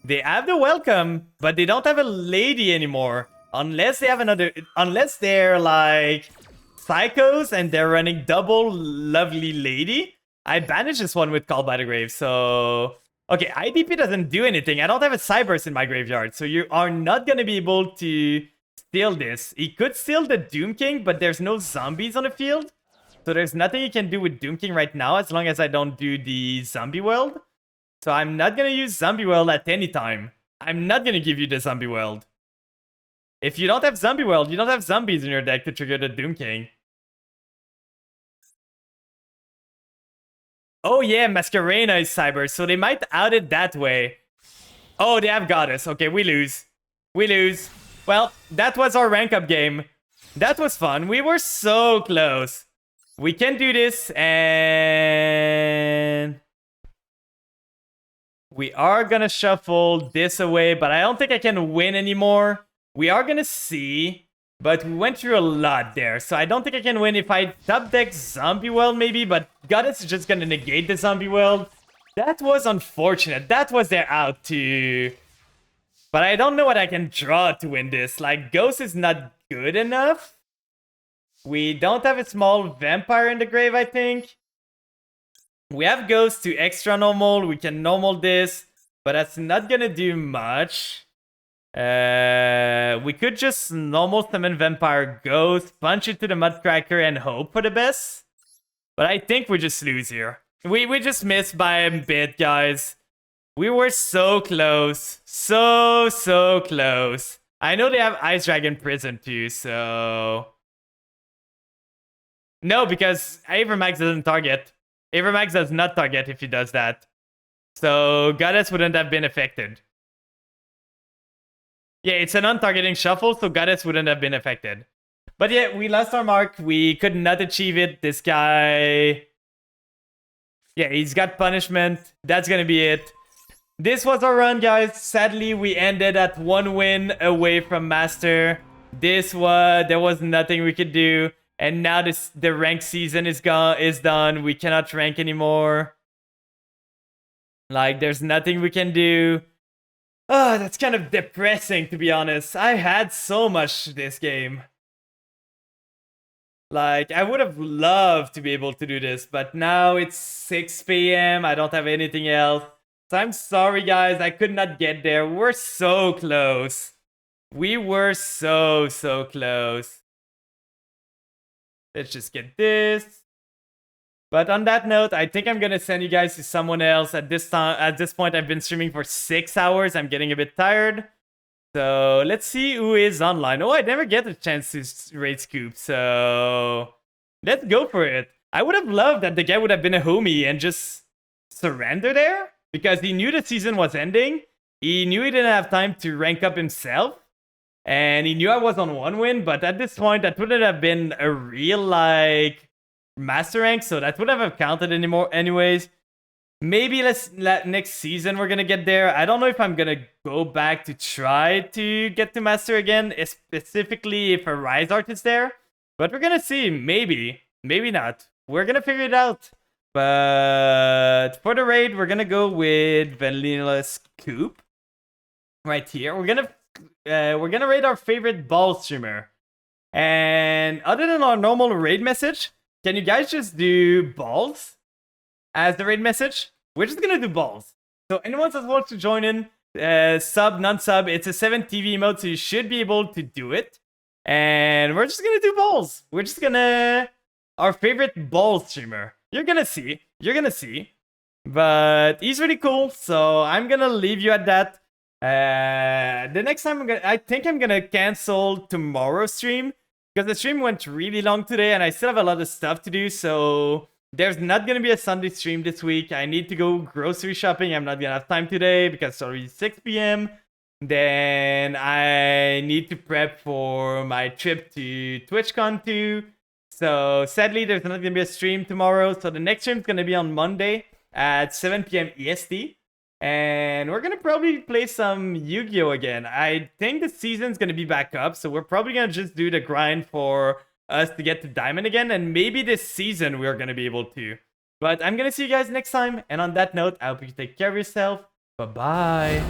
S1: They have the Welcome, but they don't have a Lady anymore. Unless they have another... Unless they're like... Psychos and they're running double Lovely Lady. I banished this one with Call by the Grave, so... Okay, IDP doesn't do anything. I don't have a Cyburst in my graveyard, so you are not going to be able to steal this. He could steal the Doom King, but there's no zombies on the field. So there's nothing you can do with Doom King right now as long as I don't do the Zombie Weld. So I'm not going to use Zombie Weld at any time. I'm not going to give you the Zombie Weld. If you don't have Zombie Weld, you don't have zombies in your deck to trigger the Doom King. Oh yeah, Masquerena is Cyber, so they might out it that way. Oh, they have Goddess. Okay, we lose. We lose. Well, that was our rank up game. That was fun. We were so close. We can do this, and we are gonna shuffle this away, but I don't think I can win anymore. We are gonna see, but we went through a lot there, so I don't think I can win if I top deck Zombie World maybe, but Goddess is just gonna negate the Zombie World. That was unfortunate. That was their out too. But I don't know what I can draw to win this. Like, Ghost is not good enough. We don't have a small Vampire in the grave, I think. We have Ghost to extra normal. We can normal this, but that's not gonna do much. We could just normal summon Vampire Ghost, punch it to the Mudcracker, and hope for the best. But I think we just lose here. We just missed by a bit, guys. We were so close. So close. I know they have Ice Dragon Prison too, so... No, because Avermax doesn't target. Avermax does not target if he does that. So Goddess wouldn't have been affected. Yeah, it's a non-targeting shuffle, so Goddess wouldn't have been affected. But yeah, we lost our mark. We could not achieve it. This guy... Yeah, he's got punishment. That's gonna be it. This was our run, guys. Sadly, we ended at 1 win away from Master. There was nothing we could do. And now the rank season is done. We cannot rank anymore. Like, there's nothing we can do. Oh, that's kind of depressing, to be honest. I had so much this game. Like, I would have loved to be able to do this, but now it's 6 p.m. I don't have anything else. So I'm sorry, guys. I could not get there. We're so close. We were so close. Let's just get this. But on that note, I think I'm gonna send you guys to someone else. At this point, I've been streaming for 6 hours. I'm getting a bit tired. So let's see who is online. Oh, I never get a chance to raid Scoop. So let's go for it. I would have loved that the guy would have been a homie and just surrender there, because he knew the season was ending. He knew he didn't have time to rank up himself. And he knew I was on 1 win, but at this point, that wouldn't have been a real, like, master rank, so that wouldn't have counted anymore anyways. Maybe next season we're gonna get there. I don't know if I'm gonna go back to try to get to master again, specifically if a Rise Art is there. But we're gonna see. Maybe. Maybe not. We're gonna figure it out. But for the raid, we're gonna go with Vanillas Coop. Right here. We're gonna raid our favorite ball streamer. And other than our normal raid message, can you guys just do balls as the raid message? We're just gonna do balls. So anyone that wants to join in, sub, non-sub, it's a 7 TV mode, so you should be able to do it. And we're just gonna do balls. We're just gonna... Our favorite ball streamer. You're gonna see. You're gonna see. But he's really cool, so I'm gonna leave you at that. The next time I think I'm gonna cancel tomorrow's stream, because the stream went really long today and I still have a lot of stuff to do, so there's not gonna be a Sunday stream this week. I need to go grocery shopping. I'm not gonna have time today because it's already 6 p.m. Then I need to prep for my trip to TwitchCon 2. So sadly, there's not gonna be a stream tomorrow. So the next stream is gonna be on Monday at 7 p.m. EST. And we're gonna probably play some Yu-Gi-Oh! Again. I think the season's gonna be back up, so we're probably gonna just do the grind for us to get to Diamond again, and maybe this season we're gonna be able to. But I'm gonna see you guys next time, and on that note, I hope you take care of yourself. Bye-bye.